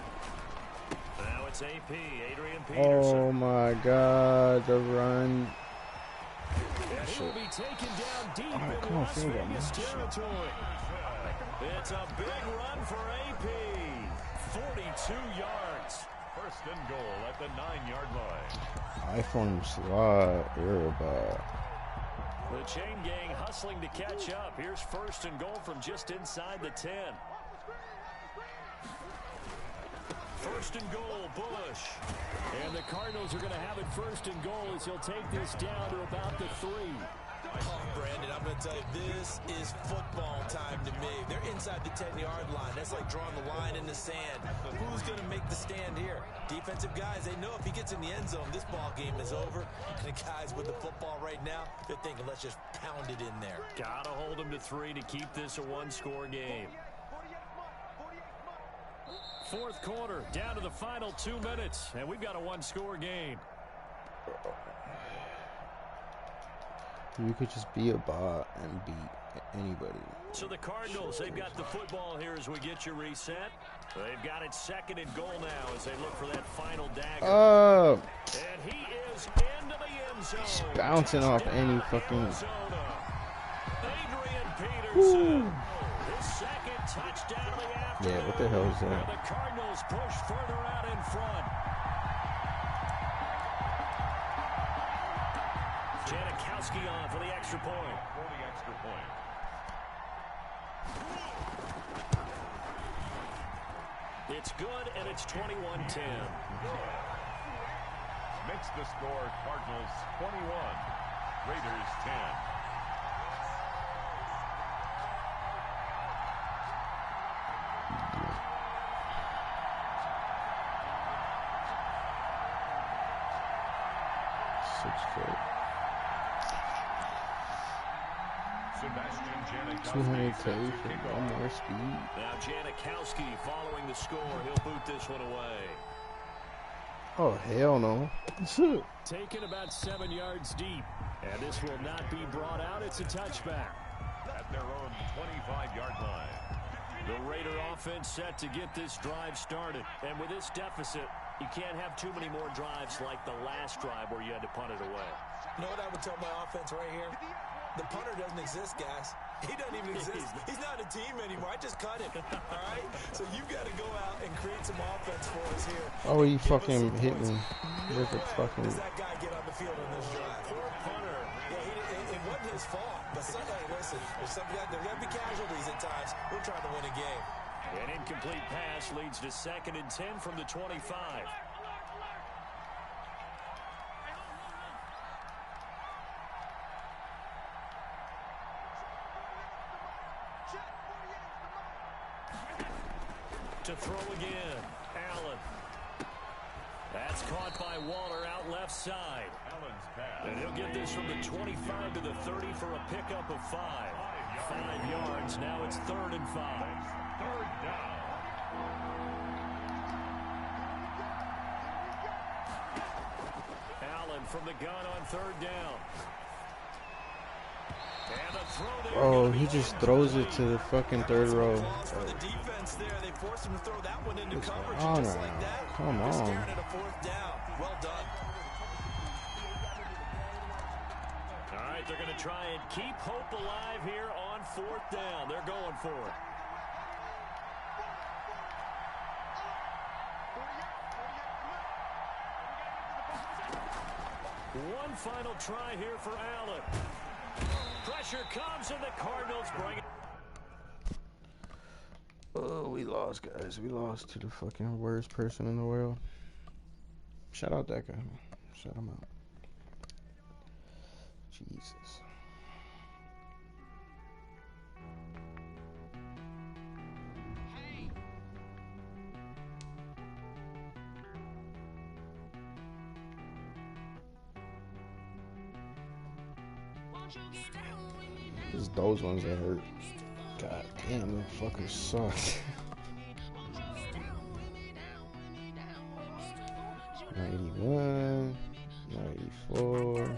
Speaker 1: Now it's AP, Adrian Peterson.
Speaker 3: Oh my God, the run.
Speaker 1: And he will be taken down deep
Speaker 3: Alright,
Speaker 1: in
Speaker 3: come on,
Speaker 1: Las
Speaker 3: field goal,
Speaker 1: Vegas
Speaker 3: man.
Speaker 1: territory. It's a big run for AP. 42 yards.
Speaker 2: First and goal at the 9-yard line.
Speaker 3: iPhone slot, everybody.
Speaker 1: The chain gang hustling to catch up. Here's first and goal from just inside the 10. First and goal, Bush. And the Cardinals are going to have it first and goal as he'll take this down to about the 3.
Speaker 4: Oh, Brandon, I'm going to tell you, this is football time to me. They're inside the 10-yard line. That's like drawing the line in the sand. Who's going to make the stand here? Defensive guys, they know if he gets in the end zone, this ball game is over. And the guys with the football right now, they're thinking, let's just pound it in there.
Speaker 1: Got to hold him to 3 to keep this a one-score game. Fourth quarter, down to the final 2 minutes, and we've got a one-score game.
Speaker 3: You could just be a bot and beat anybody.
Speaker 1: So the Cardinals, they've got the football here as we get you reset. They've got it second and goal now as they look for that final dagger. And he is into the end zone.
Speaker 3: He's bouncing off any fucking...
Speaker 1: Adrian Peterson. His second touchdown of the afternoon.
Speaker 3: Yeah, what the hell is that?
Speaker 1: And the Cardinals push further out in front. Janikowski on for the extra point.
Speaker 2: For the extra point.
Speaker 1: It's good, and it's 21-10.
Speaker 2: Makes the score Cardinals 21, Raiders 10. Sebastian Janikowski
Speaker 3: 200K
Speaker 2: set to
Speaker 3: for
Speaker 2: kick
Speaker 3: one
Speaker 2: off.
Speaker 3: more speed.
Speaker 1: Now Janikowski following the score. He'll boot this one away.
Speaker 3: Oh, hell no.
Speaker 1: Taken about 7 yards deep. And this will not be brought out. It's a touchback.
Speaker 2: At their own 25-yard line.
Speaker 1: The Raider offense set to get this drive started. And with this deficit, you can't have too many more drives like the last drive where you had to punt it away.
Speaker 4: You know what I would tell my offense right here? The punter doesn't exist, guys. He doesn't even exist. He's not a team anymore. I just cut him. All right? So you've got to go out and create some offense for us here.
Speaker 3: Oh, he fucking hit me. With a fucking...
Speaker 4: Does that guy get on the field on this drive? Poor punter. Yeah, it wasn't his fault. But hey, listen, there's got to be casualties at times. We're trying to win a game.
Speaker 1: An incomplete pass leads to 2nd and 10 from the 25. To throw again, Allen. That's caught by Waller out left side.
Speaker 2: Allen's pass.
Speaker 1: And he'll get this from the 25 to the 30 for a pickup of 5. 5 yards. Now it's 3rd and 5.
Speaker 2: 3rd down.
Speaker 1: Allen from the gun on 3rd down. And the throw there.
Speaker 3: Oh, he just throws it to the fucking 3rd row.
Speaker 4: For the defense there, they forced him to throw that one into coverage
Speaker 3: on
Speaker 4: just
Speaker 3: now.
Speaker 4: like that.
Speaker 3: Come
Speaker 4: They're
Speaker 3: on.
Speaker 4: staring at a 4th down. Well done.
Speaker 1: All right, they're going to try and keep hope alive here on 4th down. They're going for it. One final try here for Allen. Pressure comes and the Cardinals bring it.
Speaker 3: Oh, we lost, guys. We lost to the fucking worst person in the world. Shout out that guy. Shout him out. Jesus. It's those ones that hurt. God damn, that fucker sucks. 91, 94.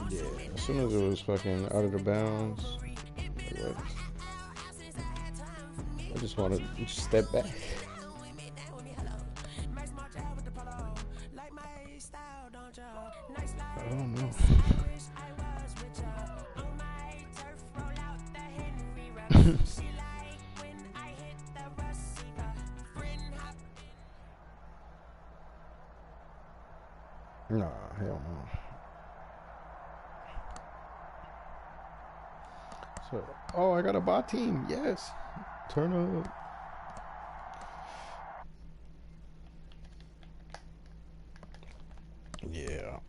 Speaker 3: Yeah, as soon as it was fucking out of the bounds, I just want to step back. I don't know. Nah, hell no. So, oh, I got a bot team. Yes. Turn up. Yeah.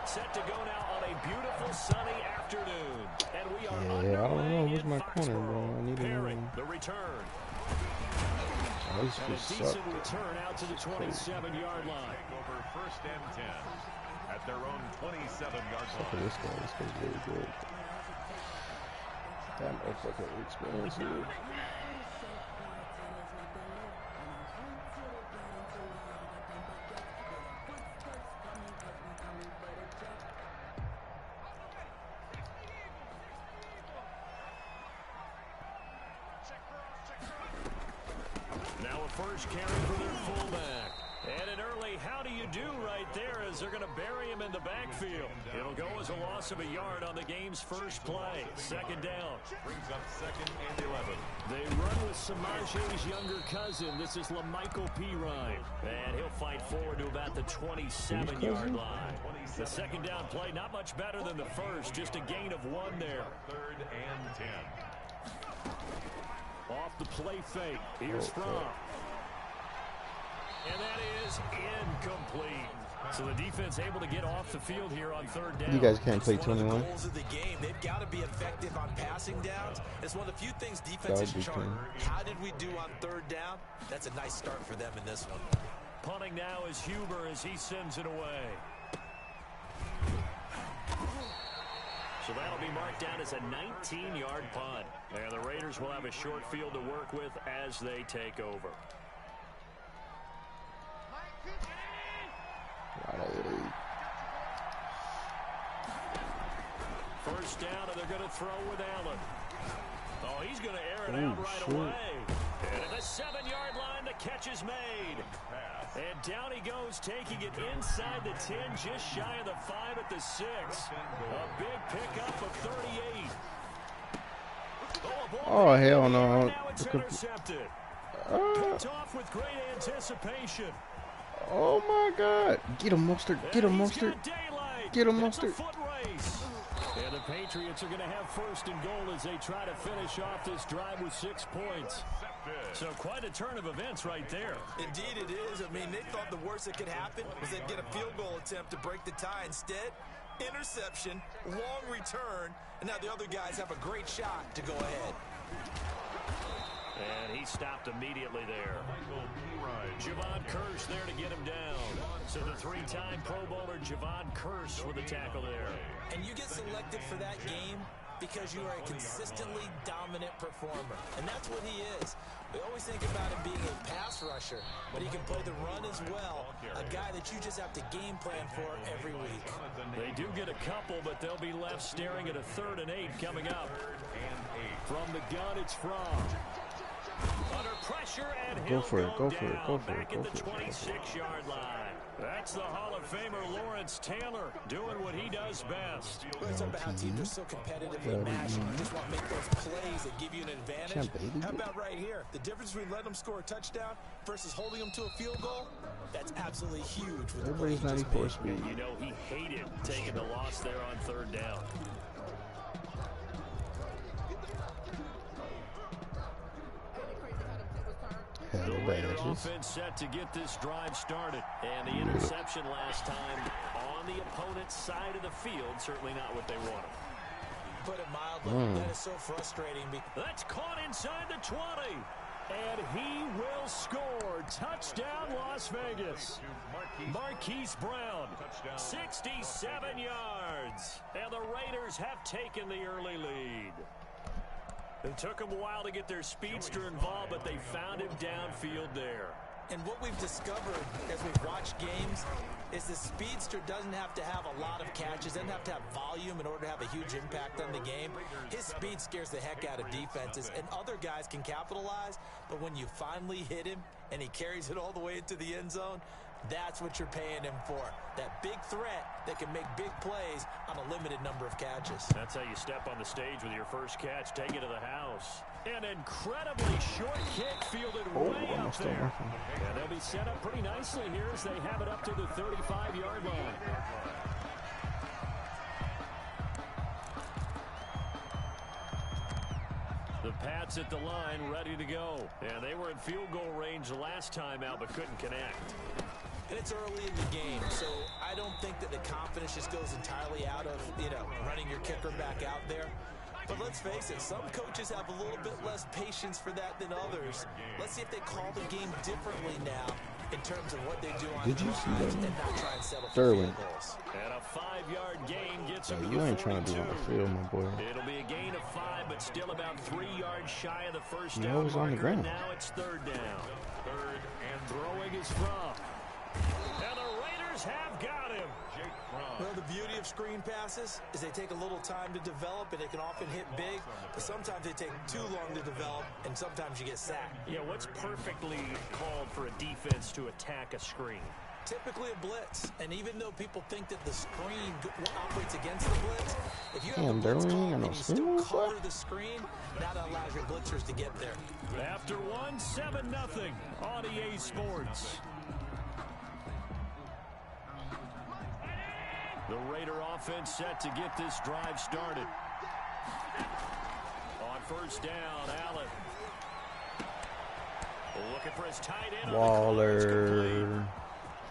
Speaker 1: Set to go now on a beautiful sunny afternoon. And we are
Speaker 3: Yeah, I don't know. Where's
Speaker 1: in
Speaker 3: my corner, bro?
Speaker 1: Foxborough.
Speaker 3: I need to
Speaker 1: Perry,
Speaker 3: know.
Speaker 1: the return.
Speaker 3: Oh, this
Speaker 1: And a
Speaker 3: just
Speaker 1: decent
Speaker 3: sucked.
Speaker 1: return out to the 27-yard line.
Speaker 2: Take over 1st and 10 at their own 27-yard
Speaker 3: Look at
Speaker 2: line.
Speaker 3: this guy. This guy's really good. That motherfucker expensive.
Speaker 1: Now a first carry for their fullback. And an early how do you do right there as they're going to bury him in the backfield. It'll go as a loss of a yard on the game's first play. 2nd down.
Speaker 2: Brings up 2nd and 11.
Speaker 1: They run with Samaje's younger cousin. This is LaMichael Pirine. And he'll fight forward to about the 27-yard line. The 2nd down play, not much better than the first. Just a gain of 1 there.
Speaker 2: 3rd and 10.
Speaker 1: Off the play fake. Here's Fromm. And that is incomplete. So the defense able to get off the field here on 3rd down.
Speaker 3: You guys can't play
Speaker 4: It's one of
Speaker 3: 21.
Speaker 4: the goals of the game. They've got to be effective on passing downs. It's one of the few things defenses
Speaker 3: That would be
Speaker 4: chart.
Speaker 3: cool.
Speaker 4: How did we do on 3rd down? That's a nice start for them in this one.
Speaker 1: Punting now is Huber as he sends it away. So that'll be marked down as a 19-yard punt. And the Raiders will have a short field to work with as they take over. First down, and they're going to throw with Allen. Oh, he's going to air it out right away. And at the 7-yard line, the catch is made. And down he goes, taking it inside the 10, just shy of the 5 at the 6. A big pickup of 38.
Speaker 3: Oh, hell no.
Speaker 1: Now it's intercepted. Picked off with great anticipation.
Speaker 3: Oh, my God. Get him, Mostert. Get him, Mostert. Get him, Mostert.
Speaker 1: And the Patriots are going to have first and goal as they try to finish off this drive with 6 points. So quite a turn of events right there.
Speaker 4: Indeed it is. I mean, they thought the worst that could happen was they'd get a field goal attempt to break the tie. Instead, interception, long return, and now the other guys have a great shot to go ahead.
Speaker 1: And he stopped immediately there. Javon Kearse there to get him down. So the 3-time Pro Bowler Javon Kearse with a tackle there.
Speaker 4: And you get selected for that game because you are a consistently dominant performer. And that's what he is. We always think about him being a pass rusher, but he can play the run as well. A guy that you just have to game plan for every week.
Speaker 1: They do get a couple, but they'll be left staring at a 3rd and 8 coming up. From the gun, it's Fromm. Under pressure, and he'll go for it. Go for it. Go for it. Back at the 26-yard line. That's the Hall of Famer Lawrence Taylor doing what he does best.
Speaker 4: Let's talk about how teams are so competitively matched. You just want to make those plays that give you an advantage. How about right here? The difference between letting them score a touchdown versus holding them to a field goal, that's absolutely huge.
Speaker 3: Everybody's 94 speed.
Speaker 1: You know, he hated taking the loss there on 3rd down. The Raider offense set to get this drive started. And the interception last time on the opponent's side of the field, certainly not what they wanted.
Speaker 4: Put it mildly, that is so frustrating.
Speaker 1: That's caught inside the 20. And he will score. Touchdown, Las Vegas. Marquise Brown, 67 yards. And the Raiders have taken the early lead. It took them a while to get their speedster involved, but they found him downfield there.
Speaker 4: And what we've discovered as we've watched games is the speedster doesn't have to have a lot of catches, doesn't have to have volume in order to have a huge impact on the game. His speed scares the heck out of defenses, and other guys can capitalize, but when you finally hit him and he carries it all the way into the end zone, that's what you're paying him for. That big threat that can make big plays on a limited number of catches.
Speaker 1: That's how you step on the stage with your first catch. Take it to the house. An incredibly short kick fielded way up there. And they'll be set up pretty nicely here as they have it up to the 35-yard line. The Pats at the line, ready to go. And they were in field goal range the last time out, but couldn't connect.
Speaker 4: And it's early in the game, so I don't think that the confidence just goes entirely out of, running your kicker back out there. But let's face it, some coaches have a little bit less patience for that than others. Let's see if they call the game differently now in terms of what they do on drives and not try and settle for field goals.
Speaker 1: And a 5-yard gain gets him to
Speaker 3: you
Speaker 1: the
Speaker 3: ain't trying to be on the field, my boy.
Speaker 1: It'll be a gain of 5, but still about 3 yards shy of the first down.
Speaker 3: He was on the ground.
Speaker 1: Now it's 3rd down. 3rd and throwing is Fromm. And the Raiders have got him.
Speaker 4: Well, the beauty of screen passes is they take a little time to develop, and they can often hit big, but sometimes they take too long to develop, and sometimes you get sacked.
Speaker 1: Yeah, what's perfectly called for a defense to attack a screen?
Speaker 4: Typically a blitz, and even though people think that the screen operates against the blitz, if you have a blitz call and you still cover the screen, that allows your blitzers to get there.
Speaker 1: After 7-0 on EA Sports. The Raider offense set to get this drive started. On first down, Allen. Looking for his tight end.
Speaker 3: Waller.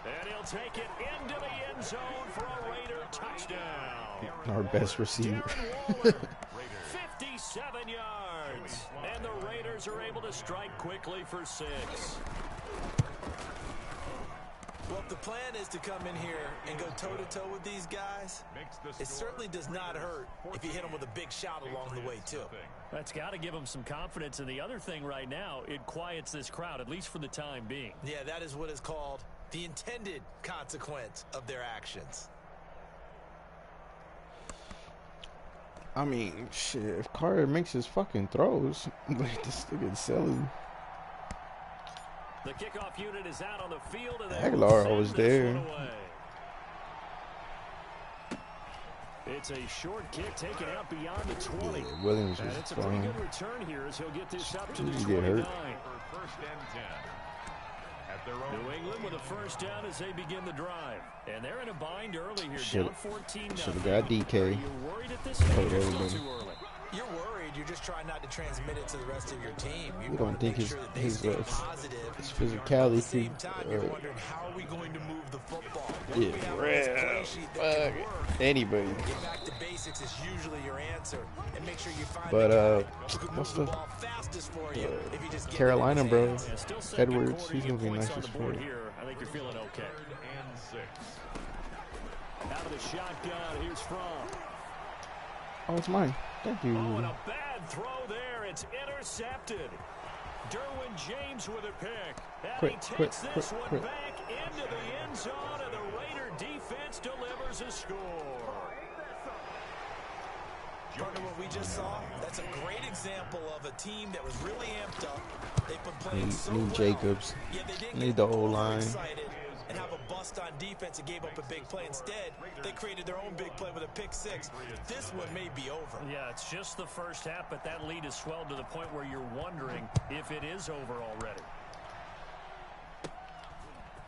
Speaker 1: And he'll take it into the end zone for a Raider touchdown.
Speaker 3: Our best receiver.
Speaker 1: 57 yards. And the Raiders are able to strike quickly for 6.
Speaker 4: Well, if the plan is to come in here and go toe-to-toe with these guys, it certainly does not hurt if you hit them with a big shot along the way, too.
Speaker 1: That's got to give them some confidence. And the other thing right now, it quiets this crowd, at least for the time being.
Speaker 4: Yeah, that is what is called the intended consequence of their actions.
Speaker 3: I mean, shit, if Carter makes his fucking throws, like, this nigga's silly.
Speaker 1: The kickoff unit is out on the field. And
Speaker 3: Aguilar was there.
Speaker 1: It's a short kick taken out beyond the 20.
Speaker 3: Yeah, Williams was
Speaker 1: it's a pretty good return here as he'll get this up to the 29.
Speaker 2: First and 10. At their own.
Speaker 1: New England with a first down as they begin the drive. And they're in a bind early here, down 14-0.
Speaker 3: Should have got DK.
Speaker 1: Are you worried at this stage or still too early?
Speaker 4: You're worried. You're just trying not to transmit it to the rest of your team. You
Speaker 3: We don't think his
Speaker 4: positive.
Speaker 3: his physicality
Speaker 4: Same time, you're wondering how are we going to move the football?
Speaker 3: Anybody.
Speaker 4: Get back to basics is usually your answer, and make sure you find
Speaker 3: what's the
Speaker 4: ball fastest for you if you just get
Speaker 3: Carolina, bro?
Speaker 1: Yeah,
Speaker 3: Edwards, he's gonna be nice
Speaker 1: on
Speaker 3: as
Speaker 1: the board
Speaker 3: fuck.
Speaker 1: here. I think you're feeling okay.
Speaker 2: And 6.
Speaker 1: Out of the shotgun, here's Fromm.
Speaker 3: Oh, it's mine. Thank you.
Speaker 1: Oh, and a bad throw there. It's intercepted. Derwin James with a pick. And he takes this one back into the end zone, and the Raider defense delivers a score.
Speaker 4: Partner, what we just saw, that's a great example of a team that was really amped up. They've been playing so well.
Speaker 3: Jacobs.
Speaker 4: Yeah, they didn't
Speaker 3: Need
Speaker 4: get
Speaker 3: the O-line.
Speaker 4: excited and have a bust on defense and gave up a big play. Instead, they created their own big play with a pick six. This one may be over.
Speaker 1: Yeah, it's just the first half, but that lead has swelled to the point where you're wondering if it is over already.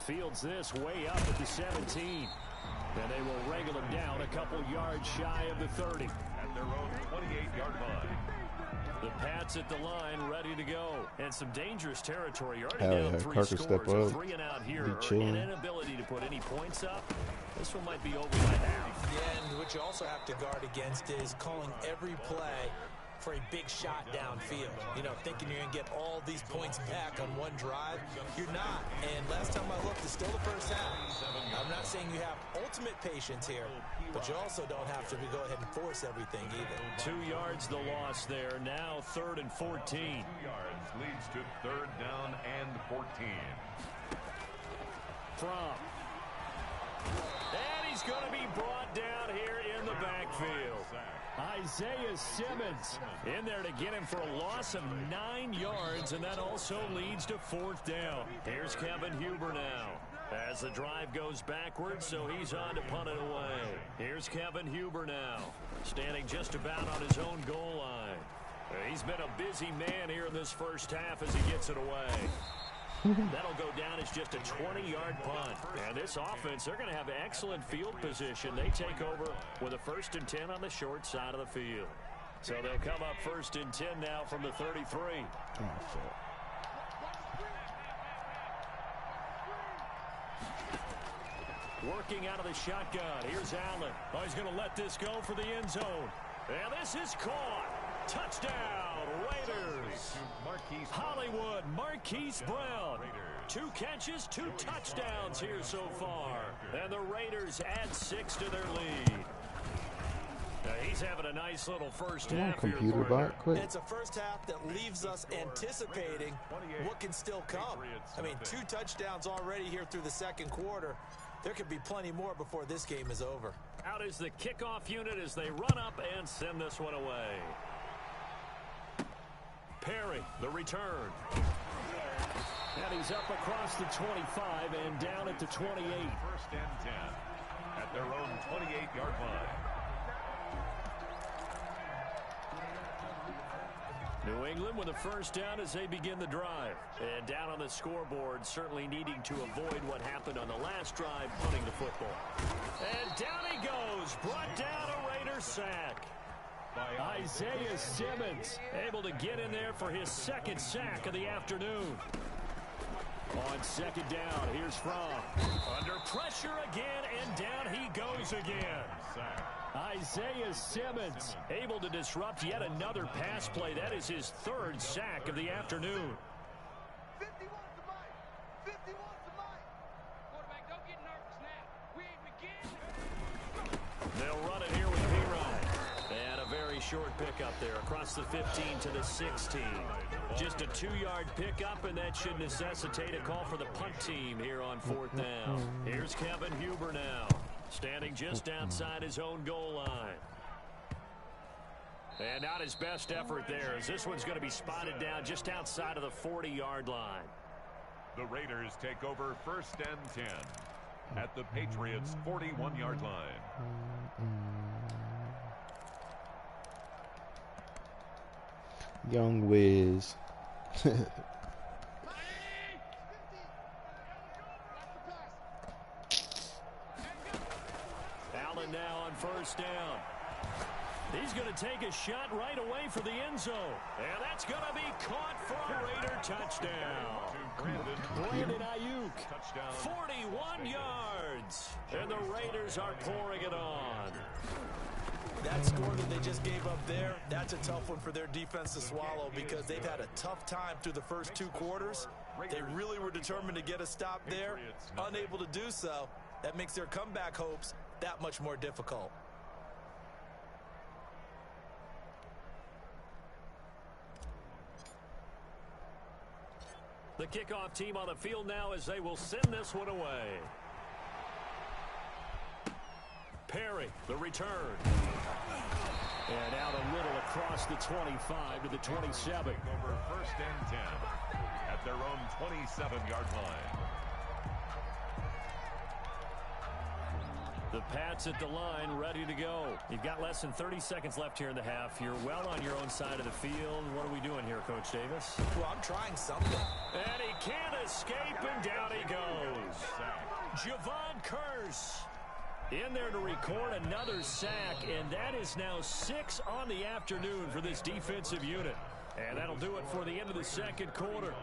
Speaker 1: Fields this way up at the 17. And they will wrangle him down a couple yards shy of the 30.
Speaker 2: At their own 28-yard line.
Speaker 1: The Pats at the line, ready to go. And some dangerous territory. You're already
Speaker 3: Hell
Speaker 1: down
Speaker 3: yeah,
Speaker 1: 3
Speaker 3: Carter
Speaker 1: scores.
Speaker 3: step
Speaker 1: A
Speaker 3: up.
Speaker 1: 3 and out here.
Speaker 3: Be chilling.
Speaker 1: An inability to put any points up. This one might be over by half.
Speaker 4: Yeah, and what you also have to guard against is calling every play for a big shot downfield. You know, thinking you're going to get all these points back on one drive. You're not. And last time I looked, it's still the first half. I'm not saying you have ultimate patience here, but you also don't have to go ahead and force everything either.
Speaker 1: 2 yards the loss there. Now 3rd and 14.
Speaker 2: 2 yards leads to 3rd down and 14.
Speaker 1: Fromm. And he's going to be brought down here in the backfield. Isaiah Simmons in there to get him for a loss of 9 yards, and that also leads to 4th down. Here's Kevin Huber now as the drive goes backwards, so he's on to punt it away. Here's Kevin Huber now, standing just about on his own goal line. He's been a busy man here in this first half as he gets it away. That'll go down as just a 20-yard punt. And this offense, they're going to have excellent field position. They take over with a 1st and 10 on the short side of the field. So they'll come up 1st and 10 now from the 33. Working out of the shotgun. Here's Allen. Oh, he's going to let this go for the end zone. And this is caught. Touchdown, Raiders. Hollywood, Marquise Brown. 2 catches, 2 touchdowns here so far. And the Raiders add 6 to their lead. Now he's having a nice little first half here.
Speaker 3: Computer bot, quick.
Speaker 4: It's a first half that leaves us anticipating what can still come. I mean, 2 touchdowns already here through the second quarter. There could be plenty more before this game is over.
Speaker 1: Out is the kickoff unit as they run up and send this one away. Perry, the return. And he's up across the 25 and down at the 28.
Speaker 2: 1st and 10 at their own 28-yard line.
Speaker 1: New England with a first down as they begin the drive. And down on the scoreboard, certainly needing to avoid what happened on the last drive, punting the football. And down he goes, brought down a Raider sack. Isaiah Simmons able to get in there for his 2nd sack of the afternoon. On 2nd down, here's Fromm. Under pressure again, and down he goes again. Isaiah Simmons able to disrupt yet another pass play. That is his 3rd sack of the afternoon.
Speaker 5: 50 wants the mic. 50 wants the mic. Quarterback, don't get nervous.
Speaker 1: They'll run it here with P-Ryan. And a very short pickup there across the 15 to the 16. Just a 2-yard pickup, and that should necessitate a call for the punt team here on 4th down. Here's Kevin Huber now, standing just outside his own goal line. And not his best effort there, as this one's going to be spotted down just outside of the 40-yard line.
Speaker 2: The Raiders take over 1st and 10 at the Patriots' 41-yard line.
Speaker 3: Young Wiz.
Speaker 1: Allen now on 1st down. He's going to take a shot right away for the end zone. And that's going to be caught for a Raider touchdown. Brandon Ayuk, 41 yards. And the Raiders are pouring it on.
Speaker 4: That score that they just gave up there, that's a tough one for their defense to swallow because they've had a tough time through the first 2 quarters. They really were determined to get a stop there, unable to do so. That makes their comeback hopes that much more difficult.
Speaker 1: The kickoff team on the field now as they will send this one away. Perry, the return. And out a little across the 25 to the 27.
Speaker 2: Over 1st and 10 at their own 27-yard line.
Speaker 1: The Pats at the line, ready to go. You've got less than 30 seconds left here in the half. You're well on your own side of the field. What are we doing here, Coach Davis?
Speaker 4: Well, I'm trying something.
Speaker 1: And he can't escape, and down he goes. Javon Curse in there to record another sack, and that is now 6 on the afternoon for this defensive unit. And that'll do it for the end of the second quarter.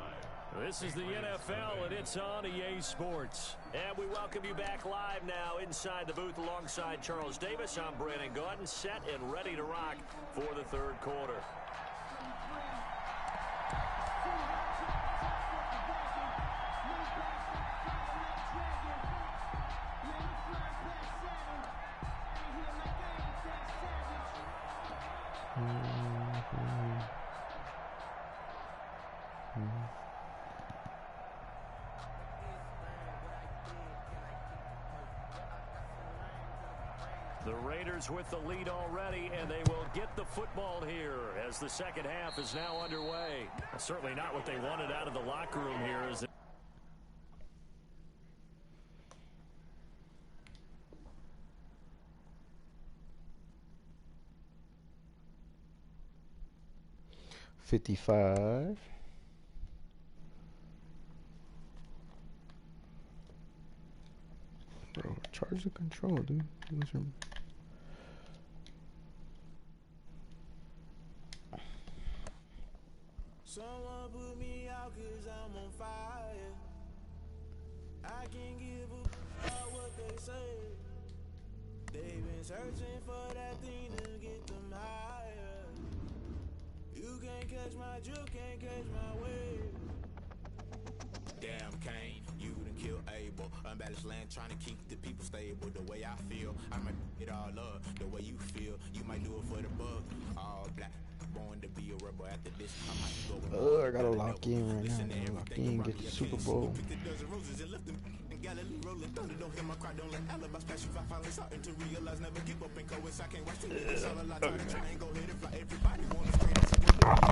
Speaker 1: This is the NFL, and it's on EA Sports. And we welcome you back live now inside the booth alongside Charles Davis. I'm Brandon Gaudin, set and ready to rock for the third quarter. The Raiders with the lead already, and they will get the football here as the second half is now underway. Certainly not what they wanted out of the locker room here. As
Speaker 3: 55. Bro, charge the control, dude.
Speaker 5: Someone put me out 'cause I'm on fire. I can't give a about what they say. They've been searching for that thing to get them higher. You can't catch my drill, can't catch my wave. Damn Kane, you done killed Abel. Unbalanced land trying to keep the people stable. The way I feel, I might it all up. The way you feel, you might do it for the bug. All black, born to be a rebel. After this, I might go.
Speaker 3: I gotta lock in right now. I gotta lock in, get the Super Bowl.
Speaker 5: Galilee rolling thunder, don't hear my cry, don't let alibis pass you. I finally starting to realize, never give up and coincide. I can't watch TV, it's all a lot. Try to triangle, hit it, fly. Everybody want to straight.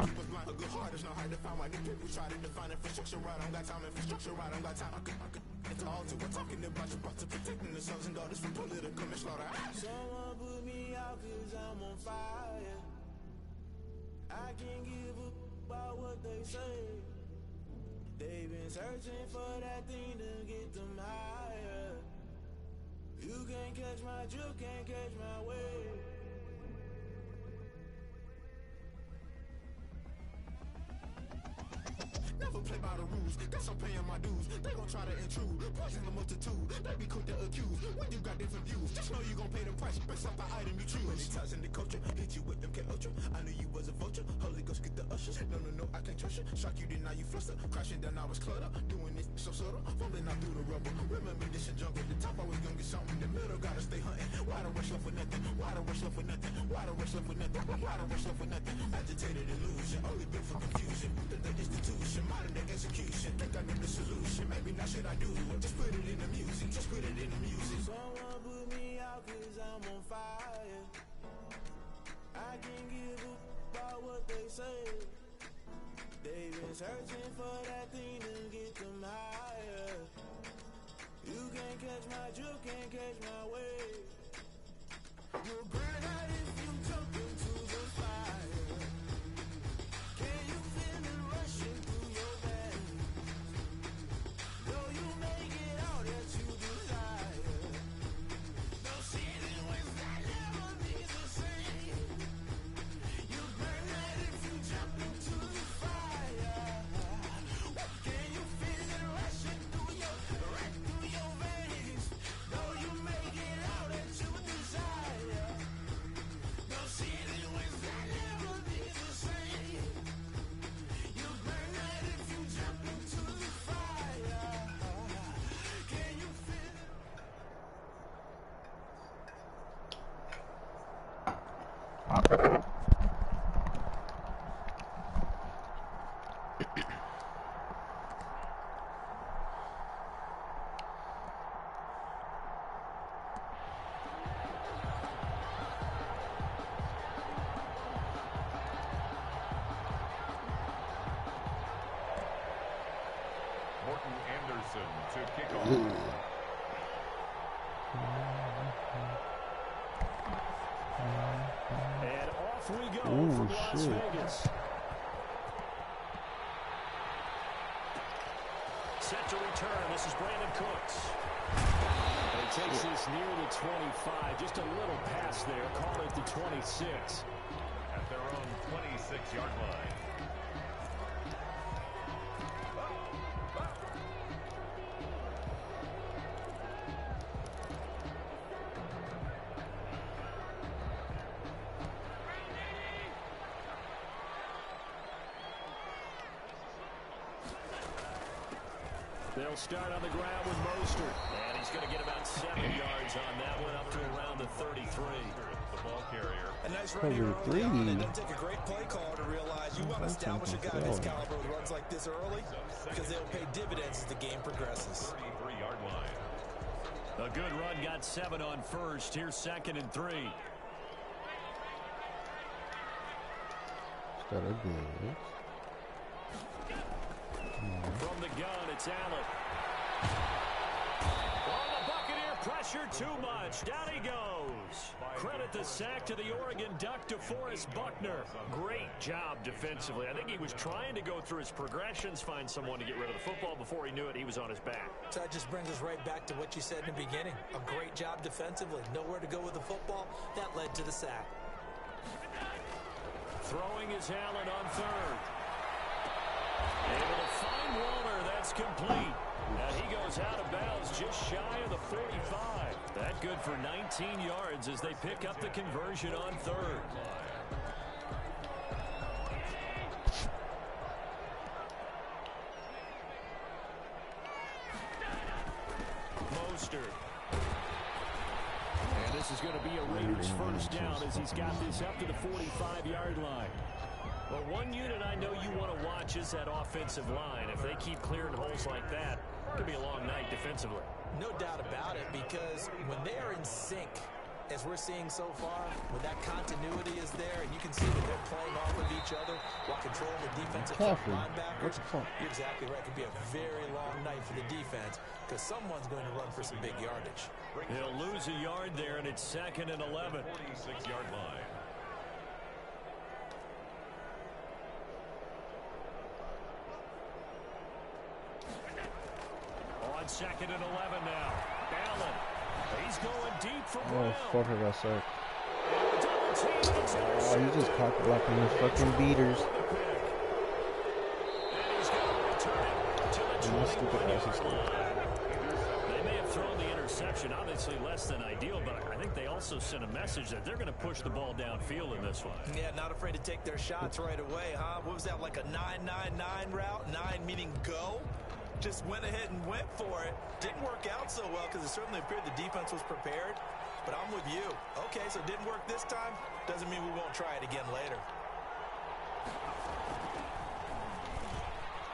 Speaker 5: Keep us blind, a good heart is not hard to find. Why the people try to define infrastructure right? I don't got time, infrastructure right? I don't got time. I could it's all to we're talking about your to protecting the sons and daughters from political slaughter. Someone put me out 'cause I'm on fire. I can't give a about what they say. They've been searching for that thing to get them higher. You can't catch my drill, can't catch my wave. Never play by the rules, guess I'm paying my dues. They gon' try to intrude, poison the multitude. They be quick to accuse, when you got different views. Just know you gon' pay the price, based off the item you choose. When it ties in the culture, hit you with MK Ultra. I knew you was a vulture, Holy Ghost get the ushers. No, I can't trust you. Shock you, then now you fluster. Crashing down, I was cluttered. Doing this so subtle, fumbling out through the rubble. Remember this a jungle, the top always gonna get something. The middle gotta stay hunting. Why the rush left with nothing? Why the rush left with nothing? Why the rush left with nothing? Why the rush left with nothing? Agitated illusion, only built for confusion. The institution, modern day execution. Think I know the solution. Maybe now should I do it? Just put it in the music. Just put it in the music. Someone put me out 'cause I'm on fire. I can't give a about what they say. They've been searching for that thing to get them higher. You can't catch my drift, can't catch my wave. You'll burn out if you jump into the fire. Can you feel it rushing through your veins? Though you make it out that you desire. No season when that never be the same. You burn out if you jump into the fire. Can you feel it rushing through your veins? Though you make it out that you desire. No season when that never be the same. You burn out if you jump into the fire. Can you feel it?
Speaker 2: Morton Anderson to kick off.
Speaker 1: And off we go
Speaker 3: Ooh,
Speaker 1: from Las
Speaker 3: shit.
Speaker 1: Vegas. Set to return. This is Brandon Cooks. And he takes this near the 25. Just a little pass there. Call it the 26.
Speaker 2: At their own 26-yard line.
Speaker 1: They'll start on the ground with Mostert. And he's going to get about 7 yards on that one, up to around the 33.
Speaker 2: The ball carrier.
Speaker 4: A nice run here early on. It doesn't take a great play caller to realize you want to establish a guy of his caliber who runs like this early because they'll pay dividends as the game progresses.
Speaker 2: 33-yard line.
Speaker 1: A good run, got 7 on first. Here's 2nd and 3.
Speaker 3: Got a good.
Speaker 1: From the gun, it's Allen. On the Buccaneer, pressure too much. Down he goes. Credit the sack to the Oregon Duck, DeForest Buckner. Great job defensively. I think he was trying to go through his progressions, find someone to get rid of the football. Before he knew it, he was on his back.
Speaker 4: So that just brings us right back to what you said in the beginning. A great job defensively. Nowhere to go with the football. That led to the sack.
Speaker 1: Throwing is Allen on 3rd. Able to find Waller. That's complete. And he goes out of bounds just shy of the 45. That good for 19 yards as they pick up the conversion on 3rd. Mostert. And this is going to be a Raiders first down as he's got this up to the 45-yard line. Well, one unit I know you want to watch is that offensive line. If they keep clearing holes like that, it could be a long night defensively.
Speaker 4: No doubt about it, because when they are in sync, as we're seeing so far, when that continuity is there, and you can see that they're playing off of each other while controlling the defensive linebackers, you're exactly right. It could be a very long night for the defense because someone's going to run for some big yardage.
Speaker 1: They'll lose a yard there, and it's 2nd and 11.
Speaker 2: 46-yard line.
Speaker 1: On 2nd and 11 now. Allen. He's going deep for Brown.
Speaker 3: Oh, fuck, I got sacked. Oh, you just cock blocking the fucking beaters.
Speaker 1: They may have thrown the interception, obviously less than ideal, but I think they also sent a message that they're going to push the ball downfield in this one.
Speaker 4: Yeah, not afraid to take their shots right away, huh? What was that, like a 9-9-9 route? 9 meaning go? Just went ahead and went for it. Didn't work out so well because it certainly appeared the defense was prepared. but I'm with you. Okay, so it didn't work this time. Doesn't mean we won't try it again later.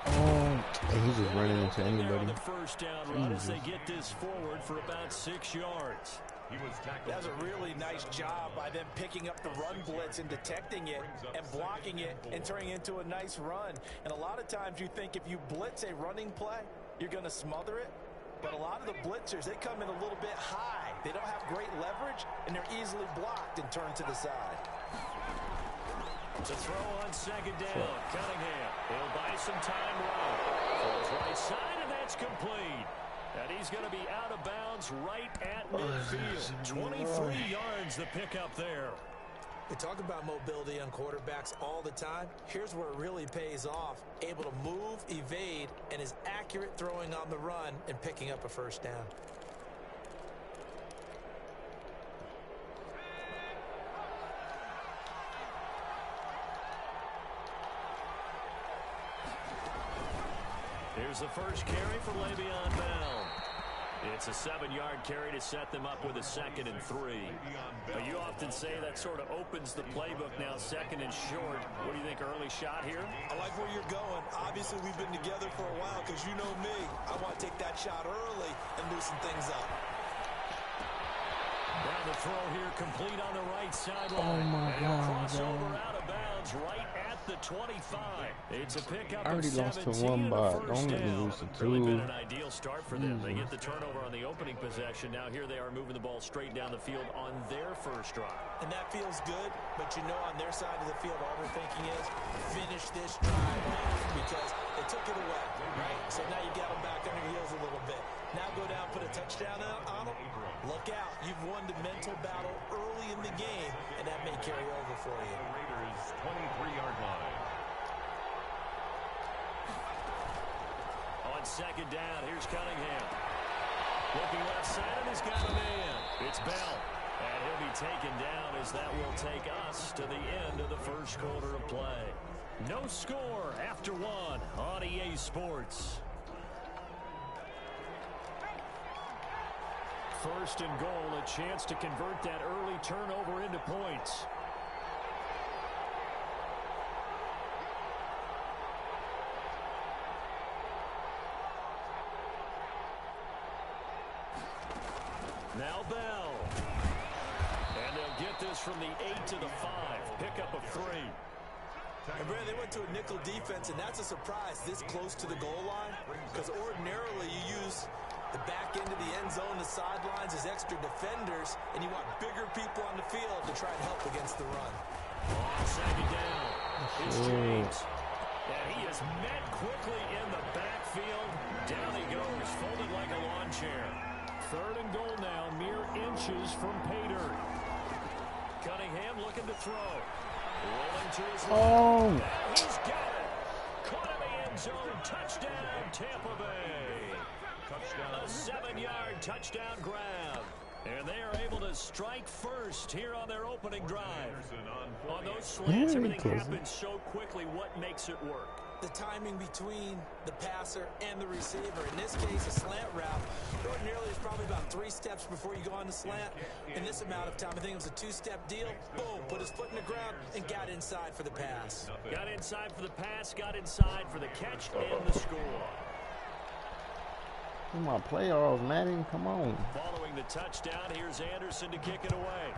Speaker 3: And he's just running into anybody.
Speaker 1: The first down run as they get this forward for about 6 yards.
Speaker 2: He was tackled.
Speaker 4: That was a really nice job by them picking up the run blitz and detecting it and blocking it and turning it into a nice run. And a lot of times you think if you blitz a running play, you're going to smother it. But a lot of the blitzers, they come in a little bit high. They don't have great leverage, and they're easily blocked and turned to the side.
Speaker 1: To throw on second down, Cunningham. He'll buy some time running. Throws right side, and that's complete. And he's going to be out of bounds right at midfield. 23 yards the pickup there.
Speaker 4: We talk about mobility on quarterbacks all the time. Here's where it really pays off. Able to move, evade, and is accurate throwing on the run and picking up a first down.
Speaker 1: Here's the first carry for Le'Veon Bell. It's a 7-yard carry to set them up with a 2nd and 3. But you often say that sort of opens the playbook now, 2nd and short. What do you think, early shot here?
Speaker 4: I like where you're going. Obviously, we've been together for a while because you know me. I want to take that shot early and loosen things up.
Speaker 1: Now the throw here complete on the right sideline.
Speaker 3: Oh, my God,
Speaker 1: Crossover
Speaker 3: bro.
Speaker 1: out of bounds right at the 25. It's a pickup
Speaker 3: I already
Speaker 1: of
Speaker 3: lost to
Speaker 1: 17
Speaker 3: one
Speaker 1: and a
Speaker 3: bot.
Speaker 1: first
Speaker 3: Don't let me
Speaker 1: down.
Speaker 3: lose to
Speaker 1: Really been
Speaker 3: 2.
Speaker 1: an ideal start for them. They get the turnover on the opening possession. Now here they are moving the ball straight down the field on their first drive.
Speaker 4: And that feels good, but you know on their side of the field, all they're thinking is finish this drive off because they took it away, right? So now you got them back on your heels a little bit. Now go down, put a touchdown on them. Look out. You've won the mental battle early in the game, and that may carry over for you.
Speaker 2: Raiders 23-yard line.
Speaker 1: On second down, here's Cunningham. Looking left side, and he's got a man. It's Bell. And he'll be taken down as that will take us to the end of the first quarter of play. No score after 1 on EA Sports. First and goal, a chance to convert that early turnover into points. Now Bell. And they'll get this from the 8 to the 5. Pickup of 3.
Speaker 4: And Brad, they went to a nickel defense, and that's a surprise this close to the goal line because ordinarily you use the back end of the end zone, the sidelines as extra defenders, and you want bigger people on the field to try and help against the run.
Speaker 1: On second down, it's James. And he is met quickly in the backfield. Down he goes, folded like a lawn chair. 3rd and goal now, mere inches from Pater. Cunningham looking to throw. Rolling to his left.
Speaker 3: Oh.
Speaker 1: And he's got it. Caught in the end zone. Touchdown, Tampa Bay. A 7-yard touchdown grab. And they are able to strike first here on their opening drive. On those slants, everything happens so quickly. What makes it work?
Speaker 4: The timing between the passer and the receiver. In this case, a slant route. Ordinarily, it's probably about 3 steps before you go on the slant. In this amount of time, I think it was a 2-step deal. Boom, put his foot in the ground and got inside for the pass.
Speaker 1: Got inside for the pass, got inside for the catch and the score.
Speaker 3: In my playoffs, Madden, come on.
Speaker 1: Following the touchdown, here's Anderson to kick it away.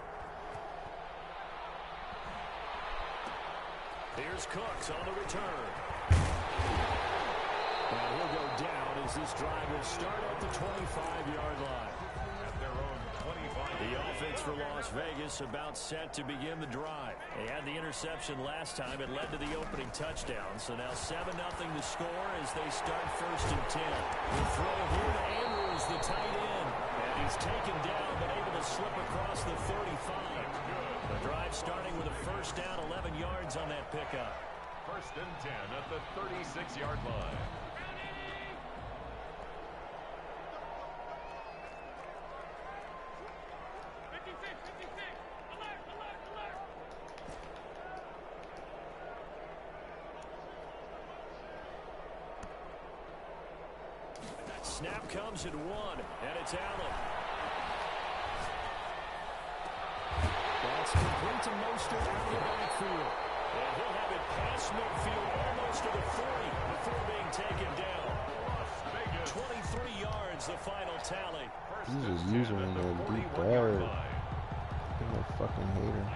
Speaker 1: Here's Cooks on the return. And he'll go down as this drive will start at the 25-yard line.
Speaker 2: At their own 25.
Speaker 1: The offense for Las Vegas about set to begin the drive. They had the interception last time. It led to the opening touchdown. So now 7-0 to score as they start 1st and 10. The throw here to Andrews, the tight end. And he's taken down but able to slip across the 35. The drive starting with a first down, 11 yards on that pickup.
Speaker 2: 1st and 10 at the 36-yard line.
Speaker 1: Snap comes at 1, and it's Allen. pass complete to Mostert out of the backfield. And he'll have it past midfield almost to the 40 before being taken down. 23 yards, the final tally.
Speaker 3: He's just using a deep ball. I'm a fucking hater.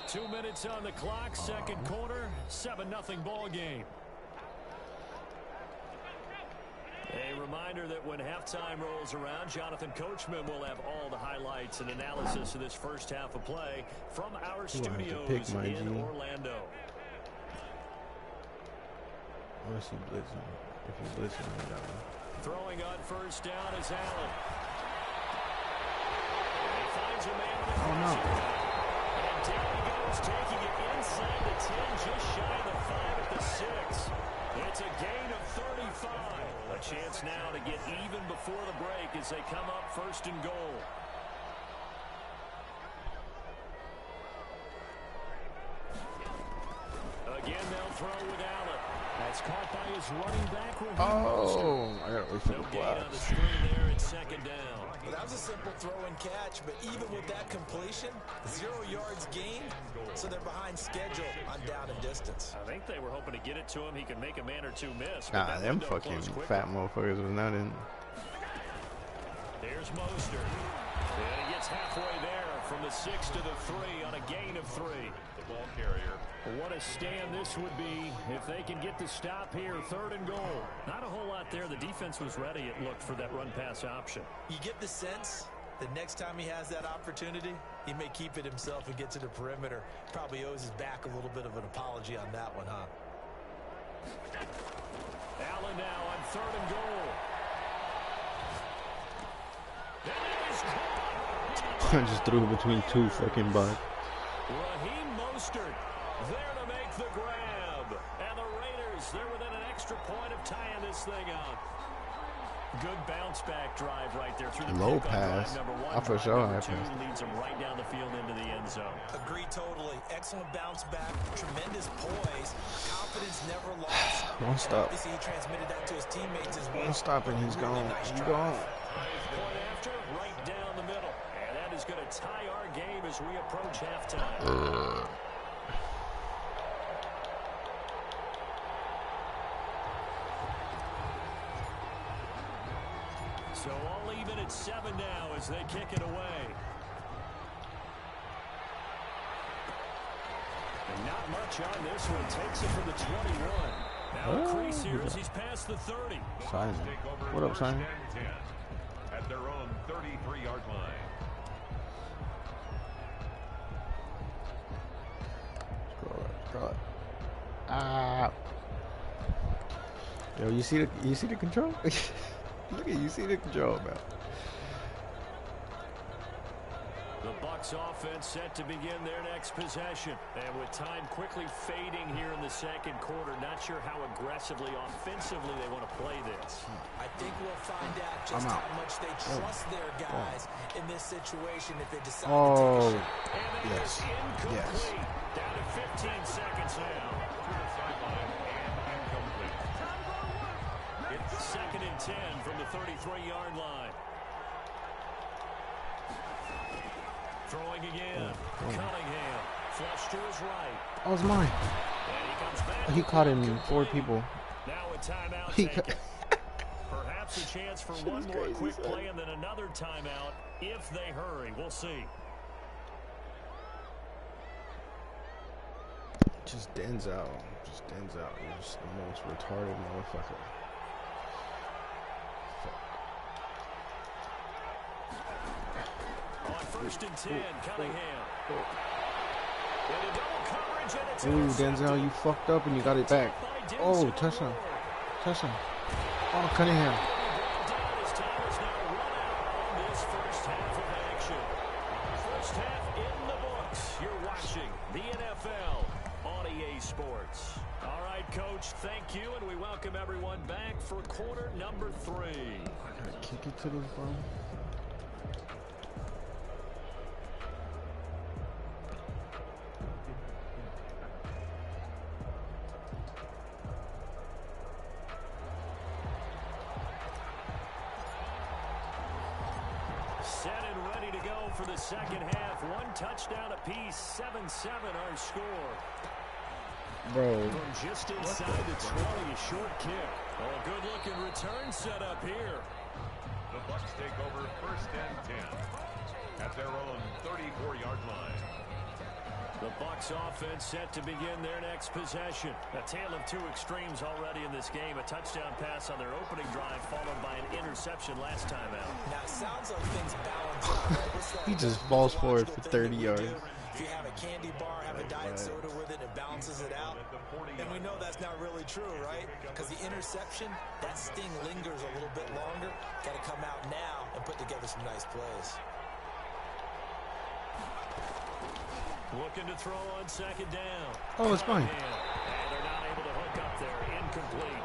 Speaker 1: 2 minutes on the clock, second quarter, 7-0 ball game. A reminder that when halftime rolls around, Jonathan Coachman will have all the highlights and analysis of this first half of play from our studios in Orlando.
Speaker 3: Unless he blitzing. If he's blitzing, whatever.
Speaker 1: Throwing on first down is Allen. He finds a man with
Speaker 3: Oh no.
Speaker 1: And down he goes, taking it inside the 10, just shy of the 5 at the 6. It's a gain of 35. A chance now to get even before the break as they come up first and goal. Again, they'll throw with Allen. That's caught by his running back.
Speaker 3: Oh, I gotta wait for the
Speaker 1: gain on the
Speaker 3: blocks.
Speaker 1: screen there at second down.
Speaker 4: Well, that was a simple throw and catch, but even with that completion, 0 yards gain, so they're behind schedule on down and distance.
Speaker 1: I think they were hoping to get it to him. He could make a man or two miss.
Speaker 3: Nah, them fucking fat motherfuckers was not in.
Speaker 1: There's Mostert. And he gets halfway there from the 6 to the 3 on a gain of 3.
Speaker 2: The ball carrier.
Speaker 1: What a stand this would be if they can get the stop here, third and goal. Not a whole lot there. The defense was ready, it looked, for that run-pass option.
Speaker 4: You get the sense that next time he has that opportunity, he may keep it himself and get to the perimeter. Probably owes his back a little bit of an apology on that one, huh?
Speaker 1: Allen now on third and goal. That is caught.
Speaker 3: I just threw it between two fucking bucks.
Speaker 1: Raheem Mostert there to make the grab. And the Raiders, they're within an extra point of tying this thing up. Good bounce back drive right there through the
Speaker 3: low
Speaker 1: pick on drive
Speaker 3: pass.
Speaker 1: number 1.
Speaker 3: I for
Speaker 1: Drive
Speaker 3: sure
Speaker 1: number
Speaker 3: had
Speaker 1: 2
Speaker 3: passed.
Speaker 1: leads them right down the field into the end zone.
Speaker 4: Agree totally. Excellent bounce back. Tremendous poise. Confidence never lost.
Speaker 3: One stop.
Speaker 4: Obviously, he transmitted that to his teammates as well.
Speaker 3: One stop and he's gone.
Speaker 4: Nice
Speaker 3: He's
Speaker 4: drive.
Speaker 3: gone.
Speaker 1: Point after, right down the middle. And that is going to tie our game as we approach halftime. So all even at 7 now as they kick it away. And not much on this one. Takes it from the 21. Now a crease here as he's past the 30.
Speaker 3: Simon.
Speaker 2: Take over
Speaker 3: What up,
Speaker 2: first
Speaker 3: Simon?
Speaker 2: and 10 at their own 33-yard line.
Speaker 3: Scroll up. Ah. Yo, you see the control? Look at you see the control, man.
Speaker 1: The Bucs offense set to begin their next possession. And with time quickly fading here in the second quarter, not sure how aggressively, offensively they want to play this.
Speaker 4: I think we'll find out just
Speaker 3: I'm out.
Speaker 4: how much they trust their guys in this situation if they decide to
Speaker 3: Oh,
Speaker 4: take a shot.
Speaker 1: And it
Speaker 3: yes.
Speaker 1: is incomplete.
Speaker 3: Yes.
Speaker 1: Down to 15 seconds now.
Speaker 2: To the sideline and incomplete.
Speaker 1: It's second and 10 from the 33-yard line. Throwing again. Cunningham. Flush to his right.
Speaker 3: that was mine.
Speaker 1: And he comes back.
Speaker 3: He caught in 4 people.
Speaker 1: Now a timeout
Speaker 3: He
Speaker 1: taken. Perhaps a chance for one more
Speaker 3: crazy,
Speaker 1: quick
Speaker 3: son.
Speaker 1: play and then another timeout if they hurry. We'll see.
Speaker 3: Just Denzel. Just Denzel. He's just the most retarded motherfucker.
Speaker 1: On first and 10, Cunningham. With a double coverage and it's
Speaker 3: Ooh,
Speaker 1: intercepted.
Speaker 3: Denzel, you fucked up and you got it back.
Speaker 1: By
Speaker 3: Oh,
Speaker 1: Denzel
Speaker 3: touchdown.
Speaker 1: Ward.
Speaker 3: Touchdown. Oh, Cunningham.
Speaker 1: Brought down as time is now run out on this first half of action. First half in the books. You're watching the NFL on EA Sports. All right, Coach, thank you, and we welcome everyone back for quarter number 3.
Speaker 3: I gotta kick it to the phone.
Speaker 1: for the second half. One touchdown apiece, 7-7 our score.
Speaker 3: Bro.
Speaker 1: From just inside the 20, a short kick. Oh, good-looking return set up here.
Speaker 2: The Bucs take over first and 10 at their own 34-yard line.
Speaker 1: The Bucs offense set to begin their next possession. A tale of two extremes already in this game. A touchdown pass on their opening drive, followed by an interception last time out.
Speaker 4: Now, it sounds like things balance out.
Speaker 3: He just falls forward for 30 yards.
Speaker 4: If you have a candy bar, have a diet soda with it, it balances it out. And we know that's not really true, right? Because the interception, that sting lingers a little bit longer. Got to come out now and put together some nice plays.
Speaker 1: Looking to throw on second down.
Speaker 3: Oh, it's fine.
Speaker 1: And they're not able to hook up there. Incomplete.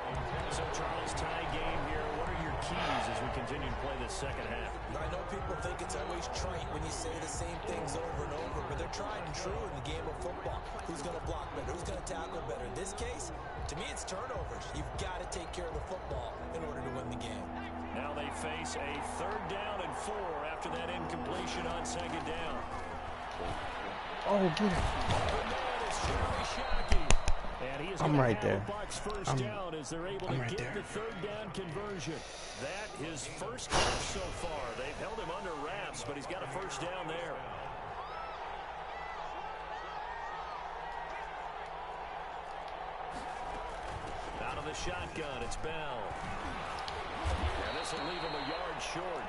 Speaker 1: So, Charles, tie game here. What are your keys as we continue to play this second half?
Speaker 4: I know people think it's always trite when you say the same things over and over, but they're tried and true in the game of football. Who's going to block better? Who's going to tackle better? In this case, to me, it's turnovers. You've got to take care of the football in order to win the game.
Speaker 1: Now they face a 3rd down and 4 after that incompletion on second down.
Speaker 3: Oh, get it. I'm right there. I'm right there.
Speaker 1: The 3rd down conversion. That his first catch so far. They've held him under wraps, but he's got a first down there. Out of the shotgun, it's Bell. And this will leave him a yard short.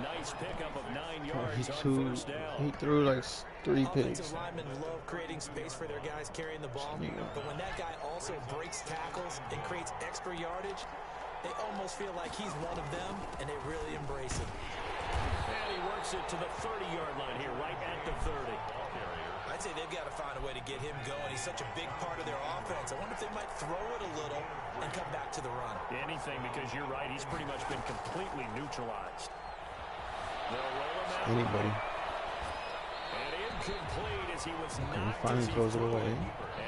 Speaker 1: Nice pickup of 9 yards on first down.
Speaker 3: He threw like 3 picks.
Speaker 4: Offensive linemen love creating space for their guys carrying the ball, but when that guy also breaks tackles and creates extra yardage, they almost feel like he's one of them, and they really embrace him.
Speaker 1: And he works it to the 30-yard line here, right at the 30.
Speaker 4: I'd say they've got to find a way to get him going. He's such a big part of their offense. I wonder if they might throw it a little and come back to the run.
Speaker 1: Anything, because you're right, he's pretty much been completely neutralized.
Speaker 3: Anybody.
Speaker 1: And incomplete as he was knocked.
Speaker 3: Finally throws it away.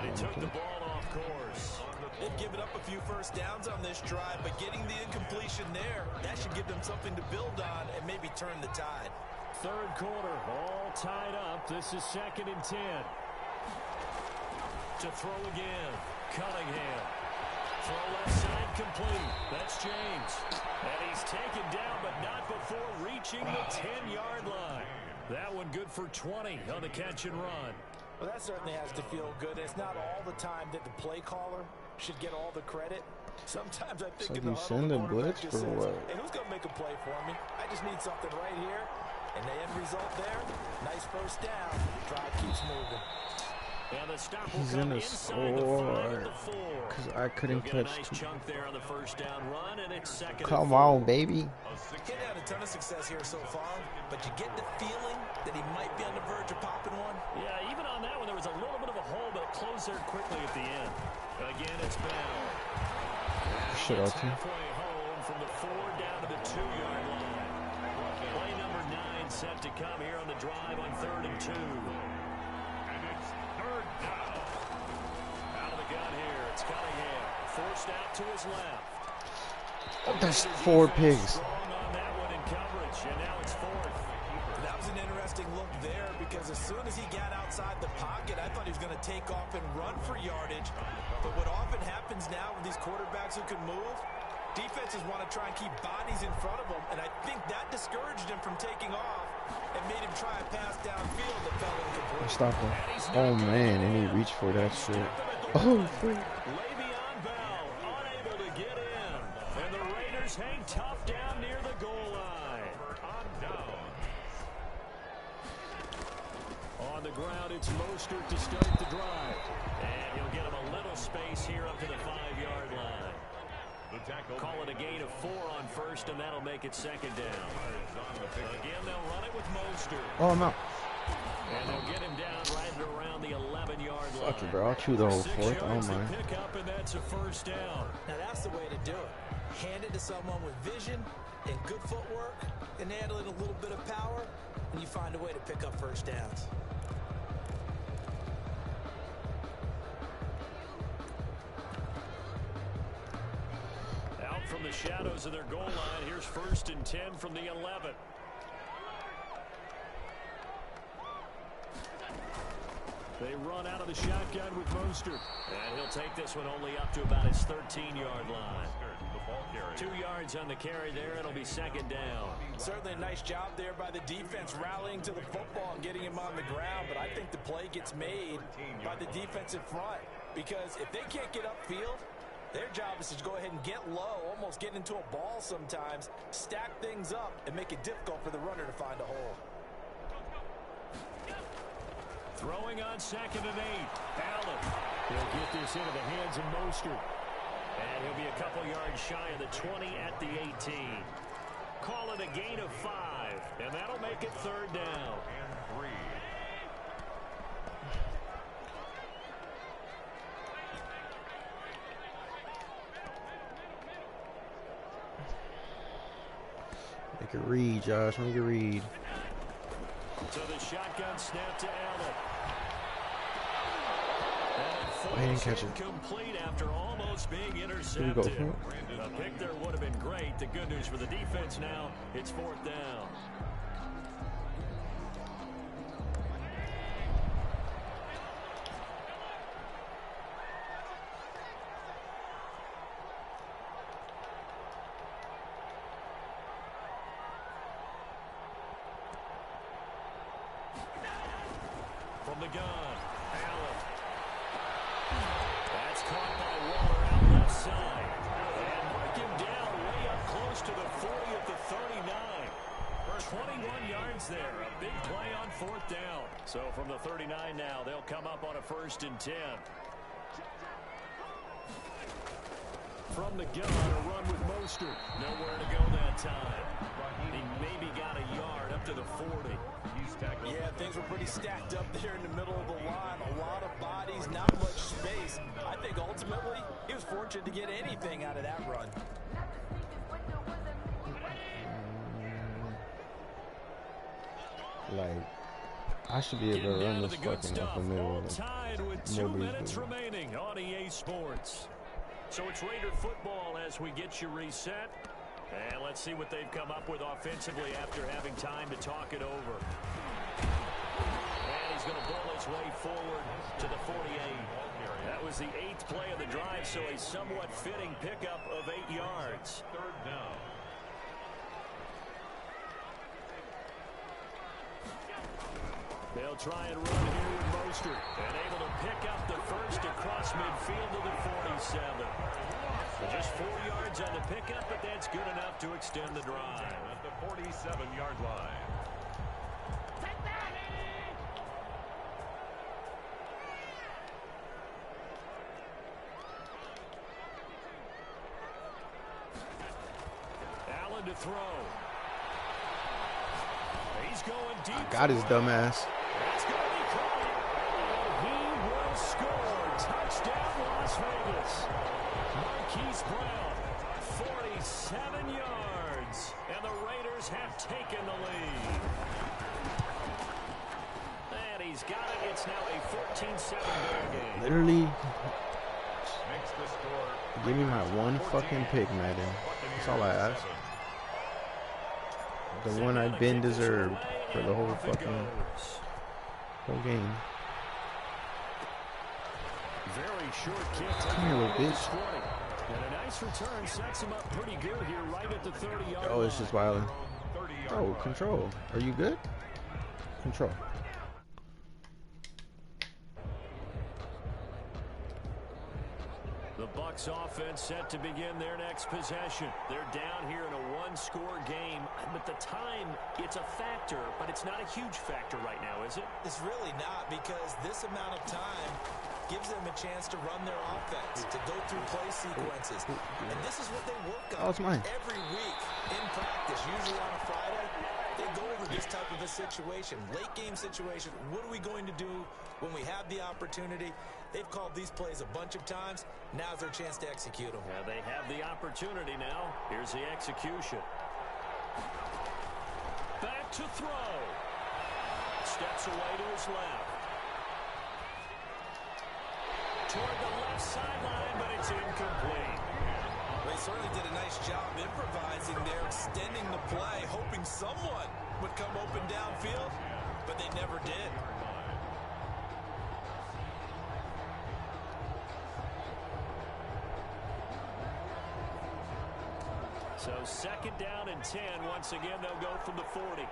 Speaker 1: And he took the ball off course.
Speaker 4: They've given up a few first downs on this drive, but getting the incompletion there, that should give them something to build on and maybe turn the tide.
Speaker 1: 3rd quarter, all tied up. This is 2nd and 10. To throw again, Cunningham. Throw left side complete. That's James. And he's taken down, but not before reaching the 10-yard line. That one good for 20 on the catch and run.
Speaker 4: Well, that certainly has to feel good. It's not all the time that the play caller should get all the credit. Sometimes I think
Speaker 3: So
Speaker 4: in the
Speaker 3: you
Speaker 4: huddle,
Speaker 3: send
Speaker 4: the
Speaker 3: a
Speaker 4: quarterback
Speaker 3: blitz
Speaker 4: just
Speaker 3: for
Speaker 4: says,
Speaker 3: what?
Speaker 4: hey, who's going to make a play for me? I just need something right here. And the end result there, nice first down. Drive keeps moving.
Speaker 1: And the stop will
Speaker 3: He's
Speaker 1: come
Speaker 3: in the
Speaker 1: inside
Speaker 3: score
Speaker 1: the 4.
Speaker 3: because I couldn't
Speaker 1: He'll get
Speaker 3: touch.
Speaker 1: a nice chunk there on the first down run, and it's 2nd and 4.
Speaker 3: Come on, baby.
Speaker 4: He's had a ton of success here so far, but you get the feeling that he might be on the verge of popping one.
Speaker 1: Yeah, even on that one, there was a little bit of a hole, but it closed there quickly at the end. Again, it's Bell.
Speaker 3: Shut up, team.
Speaker 1: Halfway home from the 4 down to the 2-yard line. Play number 9 set to come here on the drive on 3rd and 2.
Speaker 2: And it's 3rd down.
Speaker 1: Out of the gun here, it's Cunningham. Forced out to his left.
Speaker 3: That's 4 pigs.
Speaker 1: Strong on that one in coverage, and now it's 4th.
Speaker 4: That was an interesting look there because as soon as he got outside the pocket, I thought he was going to take off and run for yardage. But what often happens now with these quarterbacks who can move, defenses want to try and keep bodies in front of them, and I think that discouraged him from taking off and made him try a pass downfield that fell incomplete.
Speaker 3: Stop him. Oh, man. And he reached for that shit. Oh, freak.
Speaker 1: Le'Veon Bell unable to get in, and the Raiders hang tough down near the goal line.
Speaker 2: On down.
Speaker 1: On the ground, it's Mostert to start the drive, and he'll get him a little space here up to the 5-yard line. Call it a gain of 4 on first, and that'll make it 2nd down. Again, they'll run it with Mostert.
Speaker 3: Oh, I'm out.
Speaker 1: And they'll get him down right around the 11-yard line.
Speaker 3: Fuck it, bro. I'll chew the whole 4th. I don't mind.
Speaker 1: Pick up, and that's a first down.
Speaker 4: Now that's the way to do it. Hand it to someone with vision and good footwork and handle it a little bit of power, and you find a way to pick up first downs.
Speaker 1: Out from the shadows of their goal line, here's 1st and 10 from the 11. They run out of the shotgun with Mostert. And he'll take this one only up to about his 13-yard line. 2 yards on the carry there. It'll be second down.
Speaker 4: Certainly a nice job there by the defense rallying to the football and getting him on the ground. But I think the play gets made by the defensive front. Because if they can't get upfield, their job is to go ahead and get low, almost get into a ball sometimes, stack things up, and make it difficult for the runner to find a hole.
Speaker 1: Throwing on 2nd and 8. Allen. He'll get this into the hands of Mostert. And he'll be a couple yards shy of the 20 at the 18. Call it a gain of 5. And that'll make it 3rd down.
Speaker 2: And 3.
Speaker 3: Make it read, Josh. Make it read.
Speaker 1: So the shotgun snap to Allen.
Speaker 3: Oh, he didn't catch it.
Speaker 1: Complete after almost being intercepted. A pick there would have been great. The good news for the defense now, it's 4th down. From the gun, Allen. That's caught by Waller out left side. And mark him down way up close to the 40 at the 39. 21 yards there. A big play on 4th down. So from the 39 now, they'll come up on a 1st and 10. From the gun, a run with Mostert. Nowhere to go that time. He maybe got a yard up to the 40.
Speaker 4: Yeah, things were pretty stacked up there in the middle of the line. A lot of bodies, not much space. I think ultimately he was fortunate to get anything out of that run.
Speaker 3: Like, I should be able to run this fucking up the middle.
Speaker 1: Tied with 2 minutes remaining on EA Sports. So it's Raider football as we get you reset. And let's see what they've come up with offensively after having time to talk it over. And he's going to ball his way forward to the 48. That was the 8th play of the drive, so a somewhat fitting pickup of 8 yards.
Speaker 2: 3rd down.
Speaker 1: They'll try and run here with Mostert. And able to pick up the first across midfield to the 47. Just 4 yards on the pickup, but that's good enough to extend the drive.
Speaker 2: At the 47-yard line.
Speaker 1: Allen to throw. He's going deep.
Speaker 3: I got his dumb ass.
Speaker 1: That's going to be caught. He will score. Touchdown, Las Vegas. Marquise Brown, 47 yards. And the Raiders have taken the lead. And he's got it. It's now a 14-7 ball game.
Speaker 3: Literally,
Speaker 2: Makes the score.
Speaker 3: give me my one fucking pick, Madden. That's all I ask. The one I've been deserved for the whole fucking whole game.
Speaker 1: Very short kick.
Speaker 3: Come here, little bitch.
Speaker 1: And a nice return sets him up pretty good here right at the 30-yard
Speaker 3: Oh, it's just wilding. Oh, control. Are you good? Control.
Speaker 1: The Bucs offense set to begin their next possession. They're down here in a one-score game. But the time, it's a factor, but it's not a huge factor right now, is it?
Speaker 4: It's really not, because this amount of time gives them a chance to run their offense, to go through play sequences. And this is what they work on every week in practice, usually on a Friday. They go over this type of a situation, late game situation. What are we going to do when we have the opportunity? They've called these plays a bunch of times. Now's their chance to execute them.
Speaker 1: Yeah, they have the opportunity now. Here's the execution. Back to throw. Steps away to his left. Toward the left sideline, but it's incomplete.
Speaker 4: They certainly did a nice job improvising there, extending the play, hoping someone would come open downfield, but they never did.
Speaker 1: So 2nd down and 10. Once again, they'll go from the 40.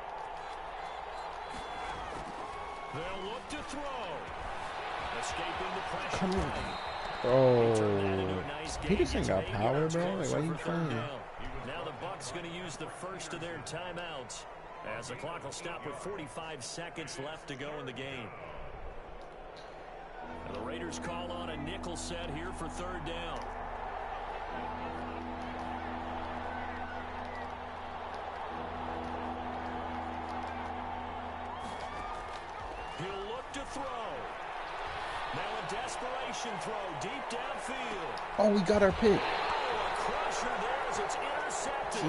Speaker 1: They'll look to throw. Escaping the pressure.
Speaker 3: Oh, Peterson got power, bro. Like, why you trying?
Speaker 1: Now the Bucs going to use the first of their timeouts as the clock will stop with 45 seconds left to go in the game. And the Raiders call on a nickel set here for 3rd down. He'll look to throw. Now a desperation throw deep downfield.
Speaker 3: Oh, we got our pick.
Speaker 1: Oh, a crusher there as it's intercepted.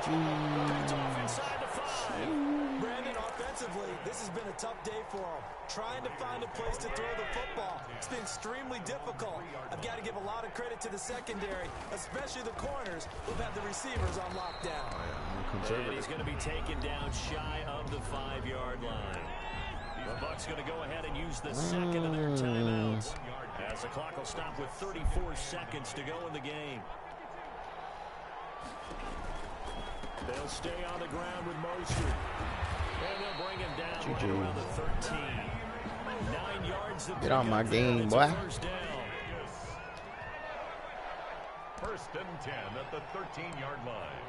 Speaker 1: Picked off inside the 5.
Speaker 4: Brandon, offensively, this has been a tough day for him. Trying to find a place to throw the football. It's been extremely difficult. I've got to give a lot of credit to the secondary, especially the corners who've had the receivers on lockdown.
Speaker 1: And he's going to be taken down shy of the 5-yard line. The Bucs going to go ahead and use the 2nd of their timeouts as the clock will stop with 34 seconds to go in the game. They'll stay on the ground with Mostert. And they'll bring him down right around the 13. 9 yards.
Speaker 3: Get on my game, boy.
Speaker 2: First and 10 at the 13-yard line.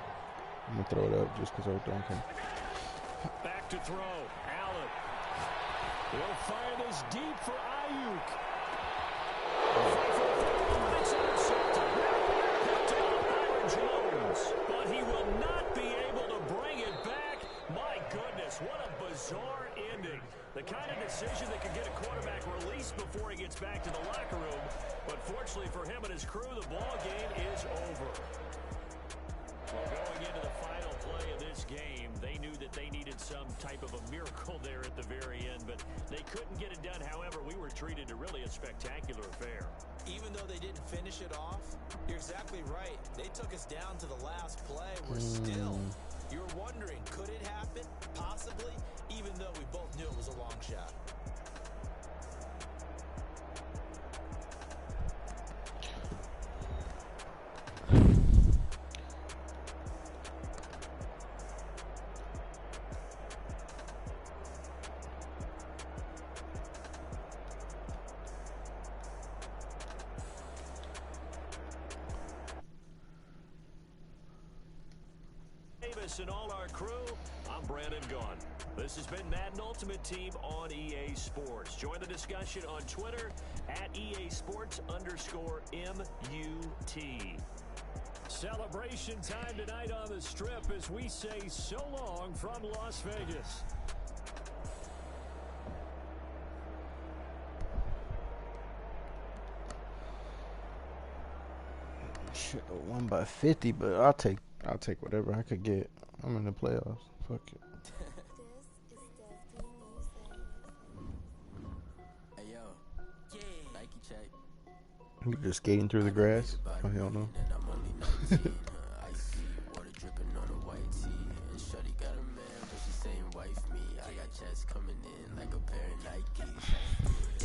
Speaker 3: I'm going to throw it up just because I was dunking.
Speaker 1: Back to throw. Allen. He'll fire this deep for Ayuk. It's intercepted. Picked off by Jones. But he will not be able to bring it back. My goodness, what a bizarre ending. The kind of decision that could get a quarterback released before he gets back to the locker room. But fortunately for him and his crew, the ball game is over. Well, going into the final play of this game, they knew that they needed some type of a miracle there at the very end, but they couldn't get it done. However, we were treated to really a spectacular affair.
Speaker 4: Even though they didn't finish it off, you're exactly right. They took us down to the last play. We're still. You were wondering, could it happen? Possibly, even though we both knew it was a long shot.
Speaker 1: And all our crew, I'm Brandon Gaughan. This has been Madden Ultimate Team on EA Sports. Join the discussion on Twitter at EA Sports_MUT. Celebration time tonight on the Strip as we say so long from Las Vegas.
Speaker 3: Shit, won by 50, but I'll take whatever I could get. I'm in the playoffs. Fuck it.
Speaker 6: Hey yo, Nike check.
Speaker 3: You just skating through the grass? Oh hell no.
Speaker 6: Water dripping on a white tee, and shorty got a man, but she saying wife me. I got checks coming in like a pair of Nikes.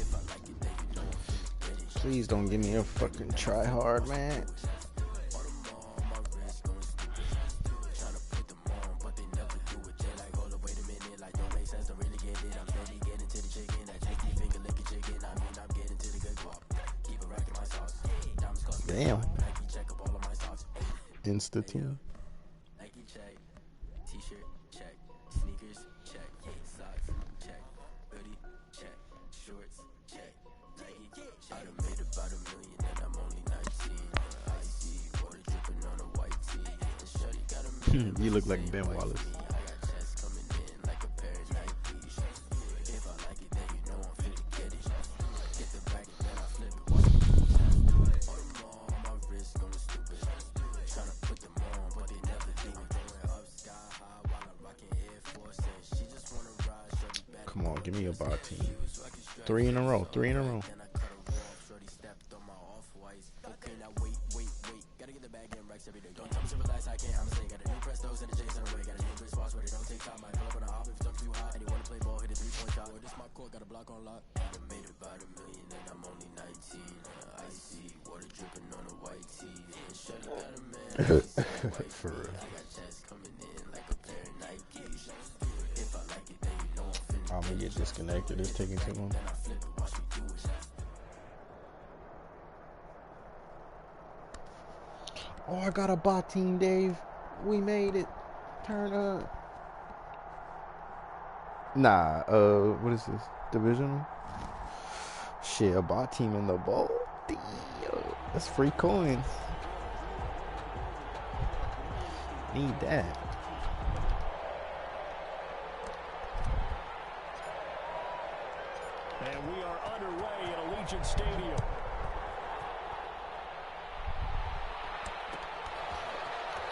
Speaker 6: If I like it, then you know I'm finna get it.
Speaker 3: Please don't give me a fucking try hard, man. Damn. Insta team.
Speaker 6: Nike check, t-shirt check, sneakers check, socks check, hoodie check, shorts check, Nike check. I done made about $1 million and I'm only 19. Icy water dripping on a white tee. And shorty got a man.
Speaker 3: You look like Ben Wallace. Come on, give me a bot team. 3 in a row. 3 in a row.
Speaker 6: icy, water dripping on a white tee. And Shorty got a man,
Speaker 3: For real.
Speaker 6: I got checks coming in like a pair of Nikes. If I like it, then you know I'm finna.
Speaker 3: I'm gonna get disconnected. It's taking too long.
Speaker 6: Then I flip it, watch me do it.
Speaker 3: Oh, I got a bot team, Dave. We made it. Turn up. Nah, what is this? Divisional? Shit, a bot team in the bowl? Damn. That's free coins. Need that.
Speaker 1: And we are underway at Allegiant Stadium.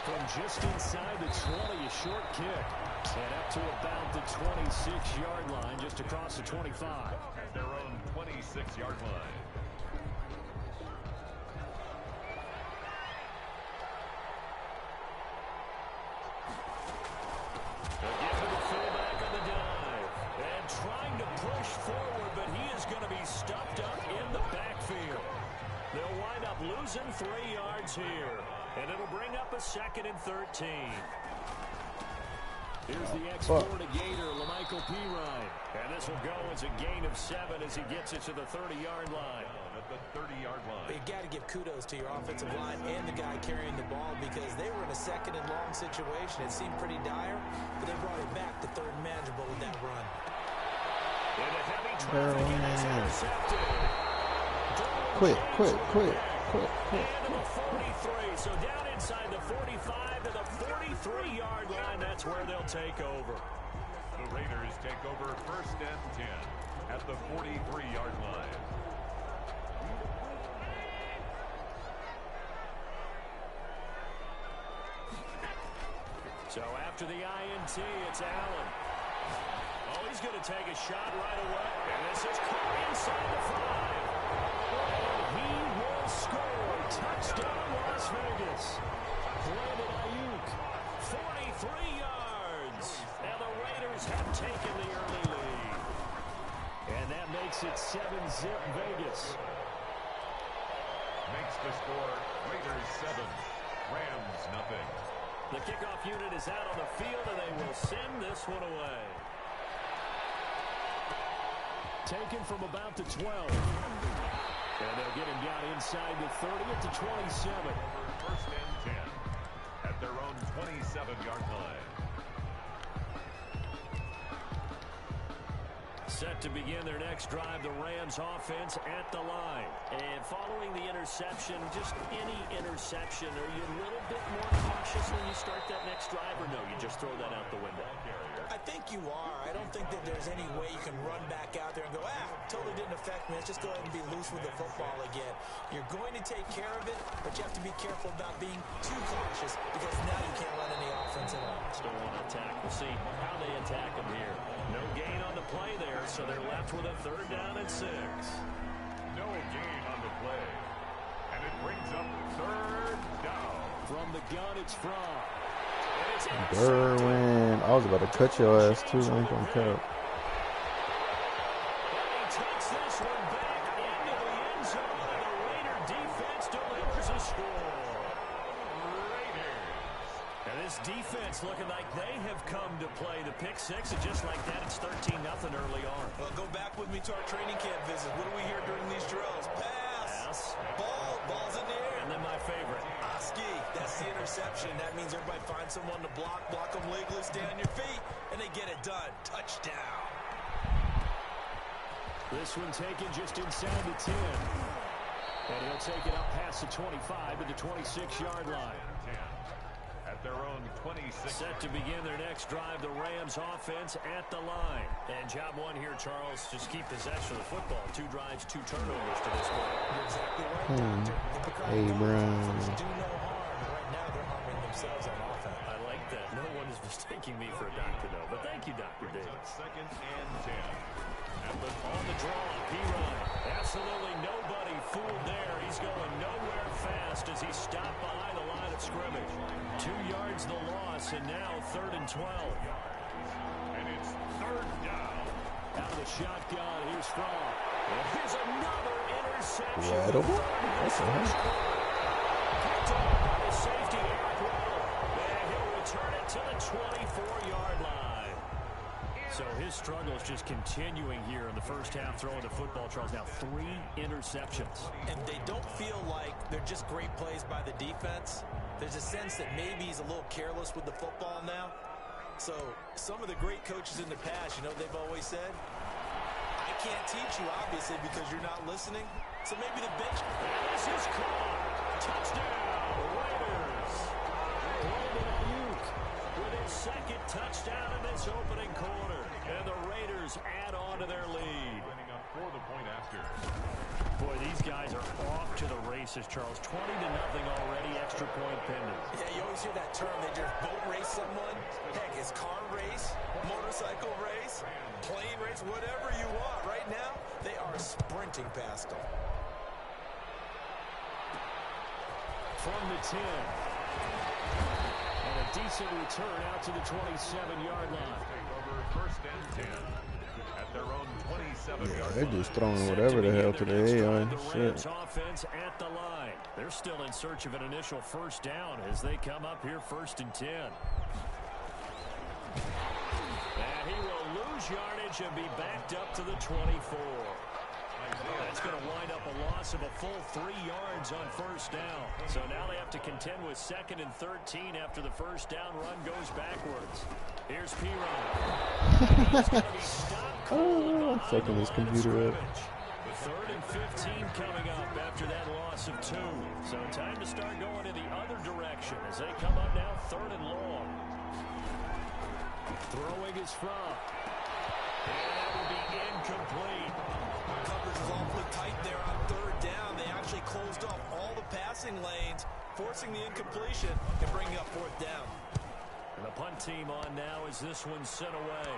Speaker 1: From just inside the 20, a short kick. And up to about the 26-yard line, just across the 25.
Speaker 2: At their own 26-yard line.
Speaker 1: Again to the fullback on the dive. And trying to push forward, but he is going to be stuffed up in the backfield. They'll wind up losing 3 yards here. And it'll bring up a 2nd and 13. Here's the X-Florida Gator, LaMichael Pirine. And this will go as a gain of 7 as he gets it to the 30-yard line.
Speaker 2: At the 30-yard line.
Speaker 4: But you got to give kudos to your offensive line and the guy carrying the ball because they were in a 2nd and long situation. It seemed pretty dire, but they brought it back to 3rd and manageable with that run.
Speaker 1: Into heavy traffic and it's intercepted.
Speaker 3: Quick.
Speaker 1: And the 43. So down inside the 45 to the 43-yard line. That's where they'll take over.
Speaker 2: The Raiders take over 1st and 10 at the 43-yard line.
Speaker 1: So after the INT, it's Allen. Oh, he's going to take a shot right away. And this is caught inside the 5. And he will score. Touchdown, Las Vegas. Brandon Ayuk, 43 yards. And the Raiders have taken the early lead. And that makes it 7-zip Vegas.
Speaker 2: Makes the score Raiders 7, Rams nothing.
Speaker 1: The kickoff unit is out on the field, and they will send this one away. Taken from about the 12. And they'll get him down inside the 30 at the 27.
Speaker 2: 1st and 10 at their own 27-yard line.
Speaker 1: Set to begin their next drive, the Rams offense at the line. And following the interception, just any interception, are you a little bit more cautious when you start that next drive, or no, you just throw that out the window?
Speaker 4: I think you are. I don't think that there's any way you can run back out there and go, totally didn't affect me. Let's just go ahead and be loose with the football again. You're going to take care of it, but you have to be careful about being too cautious because now you can't run any offense at all.
Speaker 1: Still want to attack. We'll see how they attack him here. No gain on the play there, so they're left with a 3rd down and 6.
Speaker 2: No gain on the play. And it brings up 3rd down.
Speaker 1: From the gun, it's Fromm.
Speaker 3: Derwin. I was about to cut your ass too. I ain't gonna cut.
Speaker 1: He takes this one back into the end zone, and the Raider defense delivers a score.
Speaker 2: Raiders.
Speaker 1: And this defense looking like they have come to play. The pick 6, and just like that, it's 13-0 early on.
Speaker 4: Well, go back with me to our training camp visit. What do we hear during these drills? Pass. Ball's in the air.
Speaker 1: And then my favorite.
Speaker 4: Oski, that's the interception. That means everybody finds someone to block them legally, stay on your feet, and they get it done. Touchdown.
Speaker 1: This one taken just inside the 10. And he'll take it up past the 25 to the 26-yard line.
Speaker 2: 10 at their own 26.
Speaker 1: Set to begin their next drive, the Rams offense at the line. And job one here, Charles, just keep possession of the football. 2 drives, 2 turnovers to this point.
Speaker 4: You're exactly right, Doctor.
Speaker 3: Abrams.
Speaker 4: Do no harm. Right now they're harming themselves on offense.
Speaker 1: I like that. No one is mistaking me for a doctor, though. But thank you, Dr. Davis.
Speaker 2: 2nd and 10.
Speaker 1: On the draw, Pirine. Absolutely nobody fooled there. He's going nowhere fast as he stopped behind the line of scrimmage. 2 yards the loss, and now 3rd and 12.
Speaker 2: And it's 3rd down.
Speaker 1: Out of the shotgun, here's Fromm. Here's another interception.
Speaker 3: Incredible. What the hell?
Speaker 1: Picked up by the safety, Eric Weddle. And he'll return it to the 24-yard line. So his struggle is just continuing here in the first half, throwing the football. Charles, now 3 interceptions.
Speaker 4: And they don't feel like they're just great plays by the defense. There's a sense that maybe he's a little careless with the football now. So some of the great coaches in the past, you know, they've always said, I can't teach you, obviously, because you're not listening. So maybe the bench.
Speaker 1: This is caught. Touchdown, Raiders. Brandon Ayuk with his second touchdown in this opening quarter. And the Raiders add on to their lead.
Speaker 2: For the point after.
Speaker 1: Boy, these guys are off to the races, Charles. 20-0 already, extra point pending.
Speaker 4: Yeah, you always hear that term. They just boat race someone. Heck, it's car race, motorcycle race, plane race, whatever you want. Right now, they are sprinting past them.
Speaker 1: From the 10. And a decent return out to the 27-yard line.
Speaker 2: Take over first and 10 at their own 27-yard
Speaker 3: Yeah,
Speaker 2: line.
Speaker 3: they're just throwing whatever the hell to the AI.
Speaker 1: The
Speaker 3: Shit.
Speaker 1: Rams offense at the line. They're still in search of an initial first down as they come up here first and 10. And he will lose yardage and be backed up to the 24. That's going to wind up a loss of a full 3 yards on first down. So now they have to contend with 2nd and 13 after the first down run goes backwards. Here's P-Ryan. He's going to be stopped cold
Speaker 3: Fucking this computer up.
Speaker 1: The 3rd and 15 coming up after that loss of 2. So time to start going in the other direction as they come up now 3rd and long. Throwing is from. And that will be incomplete.
Speaker 4: Coverage was awfully tight there on 3rd down. They actually closed off all the passing lanes, forcing the incompletion and bringing up 4th down.
Speaker 1: And the punt team on now as this one's sent away.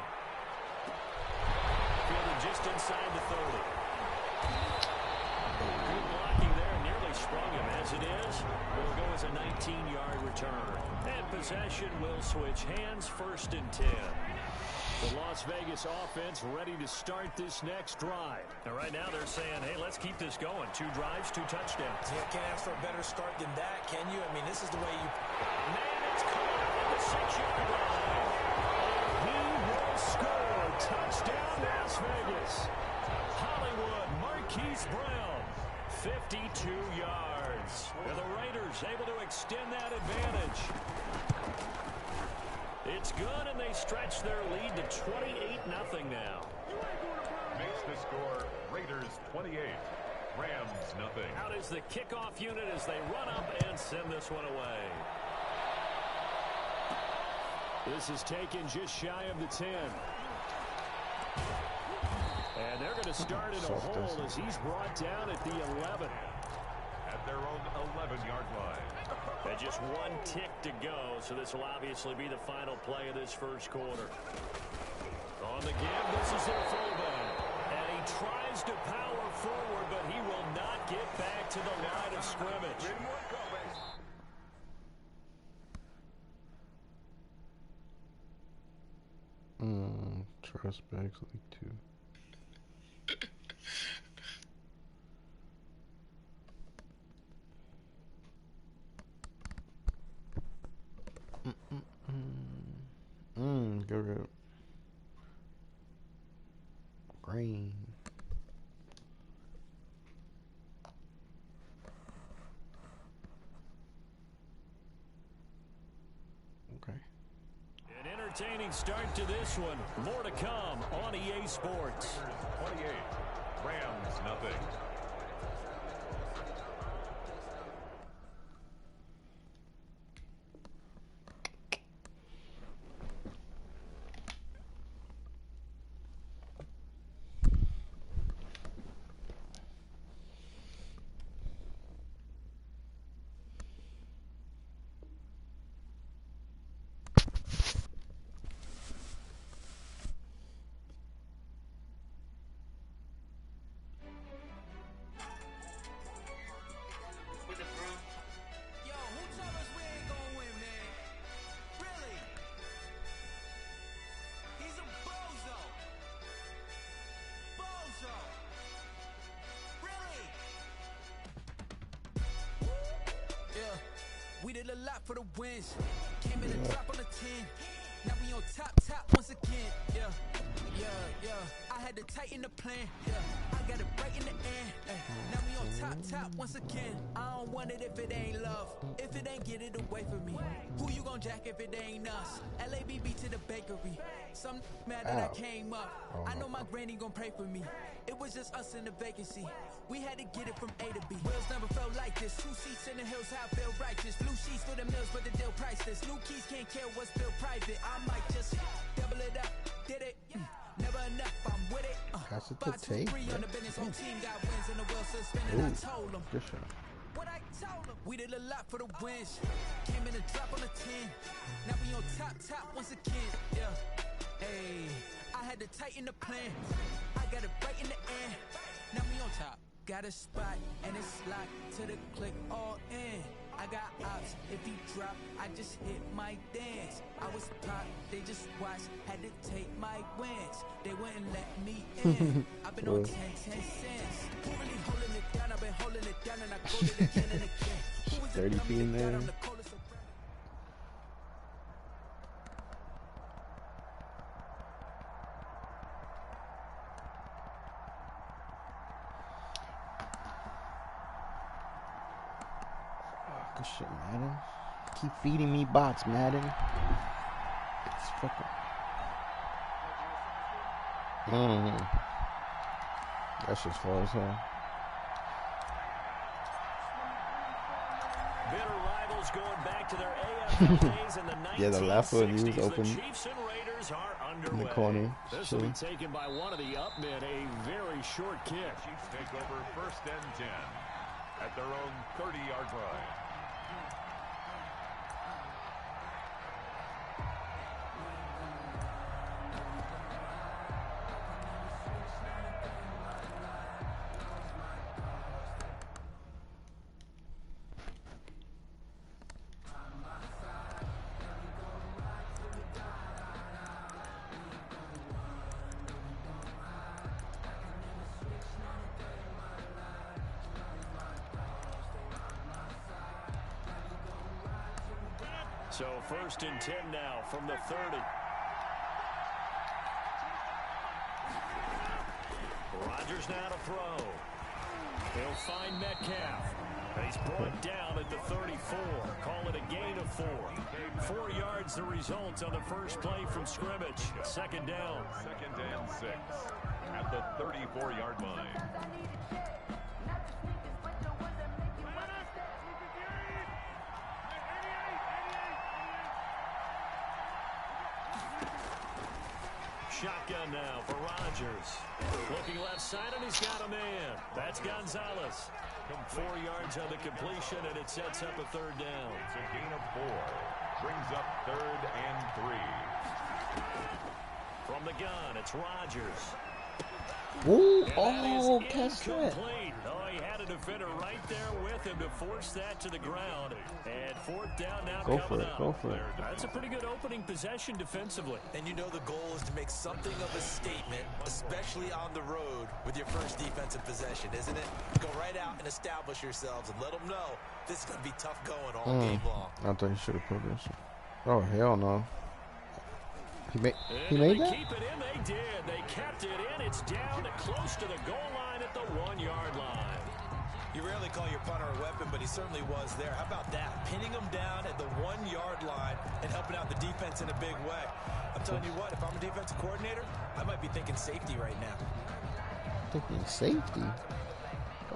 Speaker 1: Fielded just inside the 30. Good blocking there, nearly sprung him. As it is, will go as a 19-yard return. And possession will switch hands, 1st and 10. The Las Vegas offense ready to start this next drive. And right now they're saying, hey, let's keep this going. 2 drives, 2 touchdowns.
Speaker 4: Yeah, can't ask for a better start than that, can you? I mean, this is the way you...
Speaker 1: Man, it's caught at the 6-yard line. He will score. Touchdown, Las Vegas. Hollywood, Marquise Brown, 52 yards. And the Raiders able to extend that advantage. It's good, and they stretch their lead to 28-0 now.
Speaker 2: Makes the score Raiders 28, Rams nothing.
Speaker 1: Out is the kickoff unit as they run up and send this one away. This is taken just shy of the 10. And they're going to start in a hole as he's brought down at the 11.
Speaker 2: At their own 11-yard line.
Speaker 1: And just 1 tick to go, so this will obviously be the final play of this first quarter. On the give, this is their fullback. And he tries to power forward, but he will not get back to the line of scrimmage.
Speaker 3: Trust Bags League 2. Go red. Green. Okay.
Speaker 1: An entertaining start to this one. More to come on EA Sports.
Speaker 2: 28, Rams nothing.
Speaker 6: did a lot for the wins. Came in a drop on the 10. Now we on top once again. Yeah. I had to tighten the plan. Yeah. I got it right in the end. Now we on top once again. I don't want it if it ain't love. If it ain't, get it away from me. Who you gon' jack if it ain't us? LABB to the bakery. Some mad that I came up. I know my granny gon' pray for me. It was just us in the vacancy. We had to get it from A to B. Wheels never felt like this. 2 seats in the hills, how I feel righteous. Blue sheets for the mills, but the deal priceless. New keys can't care what's built private. I might just double it up. Did it? Never enough. I'm with it.
Speaker 3: That's a good take.
Speaker 6: On the business, whole team got wins and the world suspended. I told them.
Speaker 3: Good shot.
Speaker 6: What I told them. We did a lot for the wins. Came in a drop on the 10. Now we on top once again. Yeah. Hey, I had to tighten the plan. I got it right in the end. Now we on top. Got a spot and it's locked to the click all in. I got ops, if he drop, I just hit my dance. I was pop, they just watched, had to take my wins. They wouldn't let me in. I've been on 10 cents. Who really holding it down? I've been holding it down and I go to the again and again. Who is
Speaker 3: 30 feet in there. Good shit, Madden. Keep feeding me bots, Madden. It's fucking. That's just far as hell.
Speaker 1: Bitter rivals going back to their AFL days in the 1960s.
Speaker 3: Yeah, the left foot he was open.
Speaker 1: The Chiefs and Raiders are underway.
Speaker 3: In the corner.
Speaker 1: This will be taken by one of the up men, a very short kick.
Speaker 2: Chiefs take over 1st and 10 at their own 30-yard line.
Speaker 1: So 1st and 10 now from the 30. Rodgers now to throw. He'll find Metcalf. And he's brought down at the 34. Call it a gain of 4. 4 yards the result on the first play from scrimmage. 2nd down.
Speaker 2: 2nd and 6 at the 34-yard line.
Speaker 1: Shotgun now for Rodgers. Looking left side, and he's got a man. That's Gonzalez. 4 yards on the completion, and it sets up a 3rd down.
Speaker 2: It's a gain of 4. Brings up 3rd and 3.
Speaker 1: From the gun, it's Rodgers.
Speaker 3: Ooh,
Speaker 1: Oh,
Speaker 3: catch that.
Speaker 1: Oh, he had a defender right there with him to force that to the ground. And 4th down now coming up.
Speaker 3: Go for it.
Speaker 1: That's a pretty good opening possession defensively.
Speaker 4: And you know the goal is to make something of a statement, especially on the road with your first defensive possession, isn't it? Go right out and establish yourselves and let them know this is going to be tough going all game long.
Speaker 3: I thought he should have put this. Oh, hell no. He made that?
Speaker 1: Keep it in, they did. They kept it in. It's down close to the goal line at the 1-yard line.
Speaker 4: You rarely call your punter a weapon, but he certainly was there. How about that? Pinning him down at the 1-yard line and helping out the defense in a big way. I'm telling you what, if I'm a defensive coordinator, I might be thinking safety right now.
Speaker 3: Thinking safety?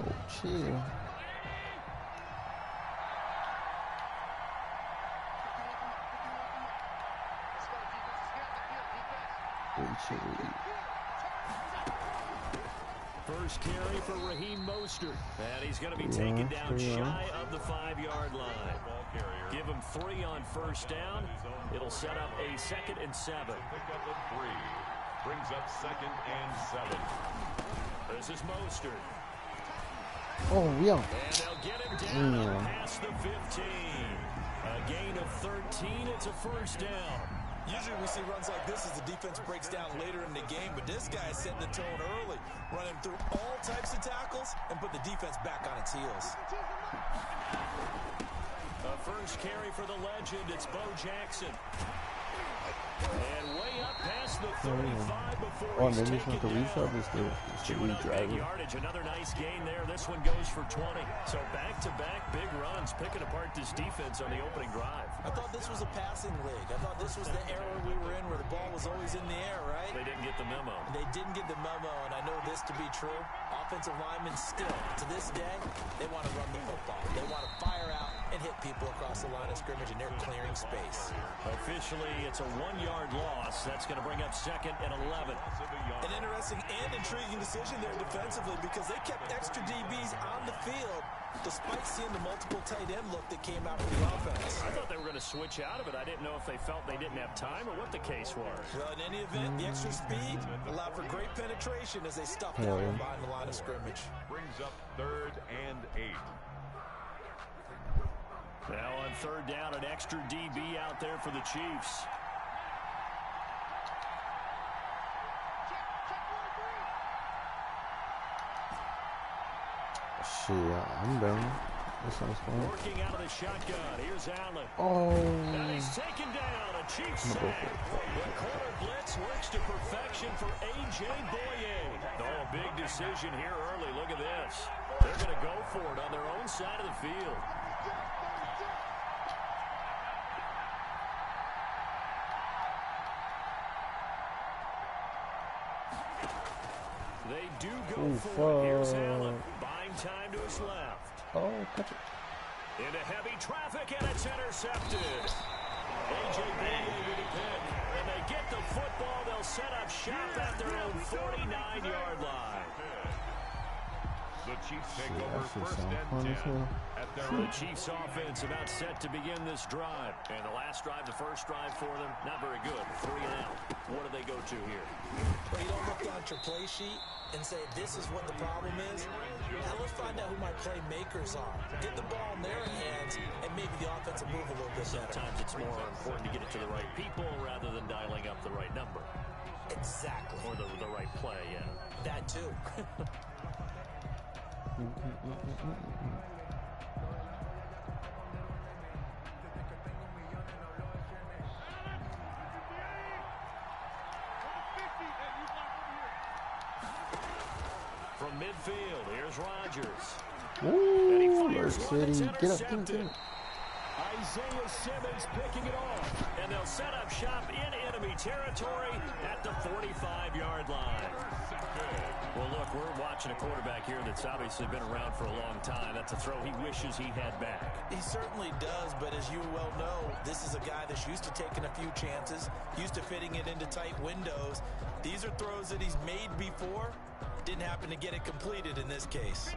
Speaker 3: Oh, chill.
Speaker 1: First carry for Raheem Mostert. And he's going to be taken down shy of the 5-yard line. Give him 3 on 1st down. It'll set up a 2nd and 7.
Speaker 2: Pick up a 3. Brings up 2nd and 7.
Speaker 1: This is Mostert.
Speaker 3: Oh, yeah.
Speaker 1: And they'll get him down past the 15. A gain of 13. It's a 1st down.
Speaker 4: Usually we see runs like this as the defense breaks down later in the game, but this guy is setting the tone early, running through all types of tackles and put the defense back on its heels.
Speaker 1: A first carry for the legend. It's Bo Jackson. And way up past the 35 before he's
Speaker 3: maybe it's
Speaker 1: taken
Speaker 3: not the
Speaker 1: down.
Speaker 3: resub, it's the
Speaker 1: Chewing up big
Speaker 3: redriver.
Speaker 1: yardage. Another nice gain there. This one goes for 20. So back-to-back big runs, picking apart this defense on the opening drive.
Speaker 4: I thought this was a passing league. I thought this was the era we were in where the ball was always in the air, right?
Speaker 1: They didn't get the memo.
Speaker 4: They didn't get the memo, and I know this to be true. Offensive linemen still, to this day, they want to run the football. They want to fire out and hit people across the line of scrimmage, and they're clearing space.
Speaker 1: Officially, it's a 1-yard loss. That's going to bring up 2nd and 11.
Speaker 4: An interesting and intriguing decision there defensively because they kept extra DBs on the field despite seeing the multiple tight end look that came out from the offense.
Speaker 1: I thought they were going to switch out of it. I didn't know if they felt they didn't have time or what the case was.
Speaker 4: Well, in any event, the extra speed allowed for great penetration as they stuffed out from behind the line of scrimmage.
Speaker 2: Brings up 3rd and 8.
Speaker 1: Now on 3rd down, an extra DB out there for the Chiefs.
Speaker 3: Shit, I'm done. That sounds fun.
Speaker 1: Working out of the shotgun. Here's Allen.
Speaker 3: Oh.
Speaker 1: And he's taken down. A Chiefs sack. The corner blitz works to perfection for A.J. Boye. Oh, a big decision here early. Look at this. They're going to go for it on their own side of the field. They do go for it. Here's Allen. Buying time to his left.
Speaker 3: Oh, catch it.
Speaker 1: Into heavy traffic, and it's intercepted. A.J. Boye with a pick. And they get the football. They'll set up shop at their own 49-yard line.
Speaker 2: The Chiefs take over 1st and 10 at their
Speaker 1: The Chiefs offense about set to begin this drive. And the last drive, the first drive for them, not very good. 3 and out. What do they go to here?
Speaker 4: Well, you don't look down at your play sheet and say, this is what the problem is. Now let's find out who my playmakers are. Get the ball in their hands, and maybe the offense will move a little bit better.
Speaker 1: Sometimes it's more important to get it to the right people rather than dialing up the right number.
Speaker 4: Exactly.
Speaker 1: Or the right play, yeah.
Speaker 4: That too.
Speaker 1: From midfield, here's Rodgers.
Speaker 3: Ooh,
Speaker 1: And he
Speaker 3: Lurk
Speaker 1: fires one that's
Speaker 3: City. Get up, get up,
Speaker 1: intercepted.
Speaker 3: get up.
Speaker 1: Isaiah Simmons picking it off. And they'll set up shop in enemy territory at the 45-yard line. Well, look, we're watching a quarterback here that's obviously been around for a long time. That's a throw he wishes he had back.
Speaker 4: He certainly does, but as you well know, this is a guy that's used to taking a few chances, used to fitting it into tight windows. These are throws that he's made before. Didn't happen to get it completed in this case.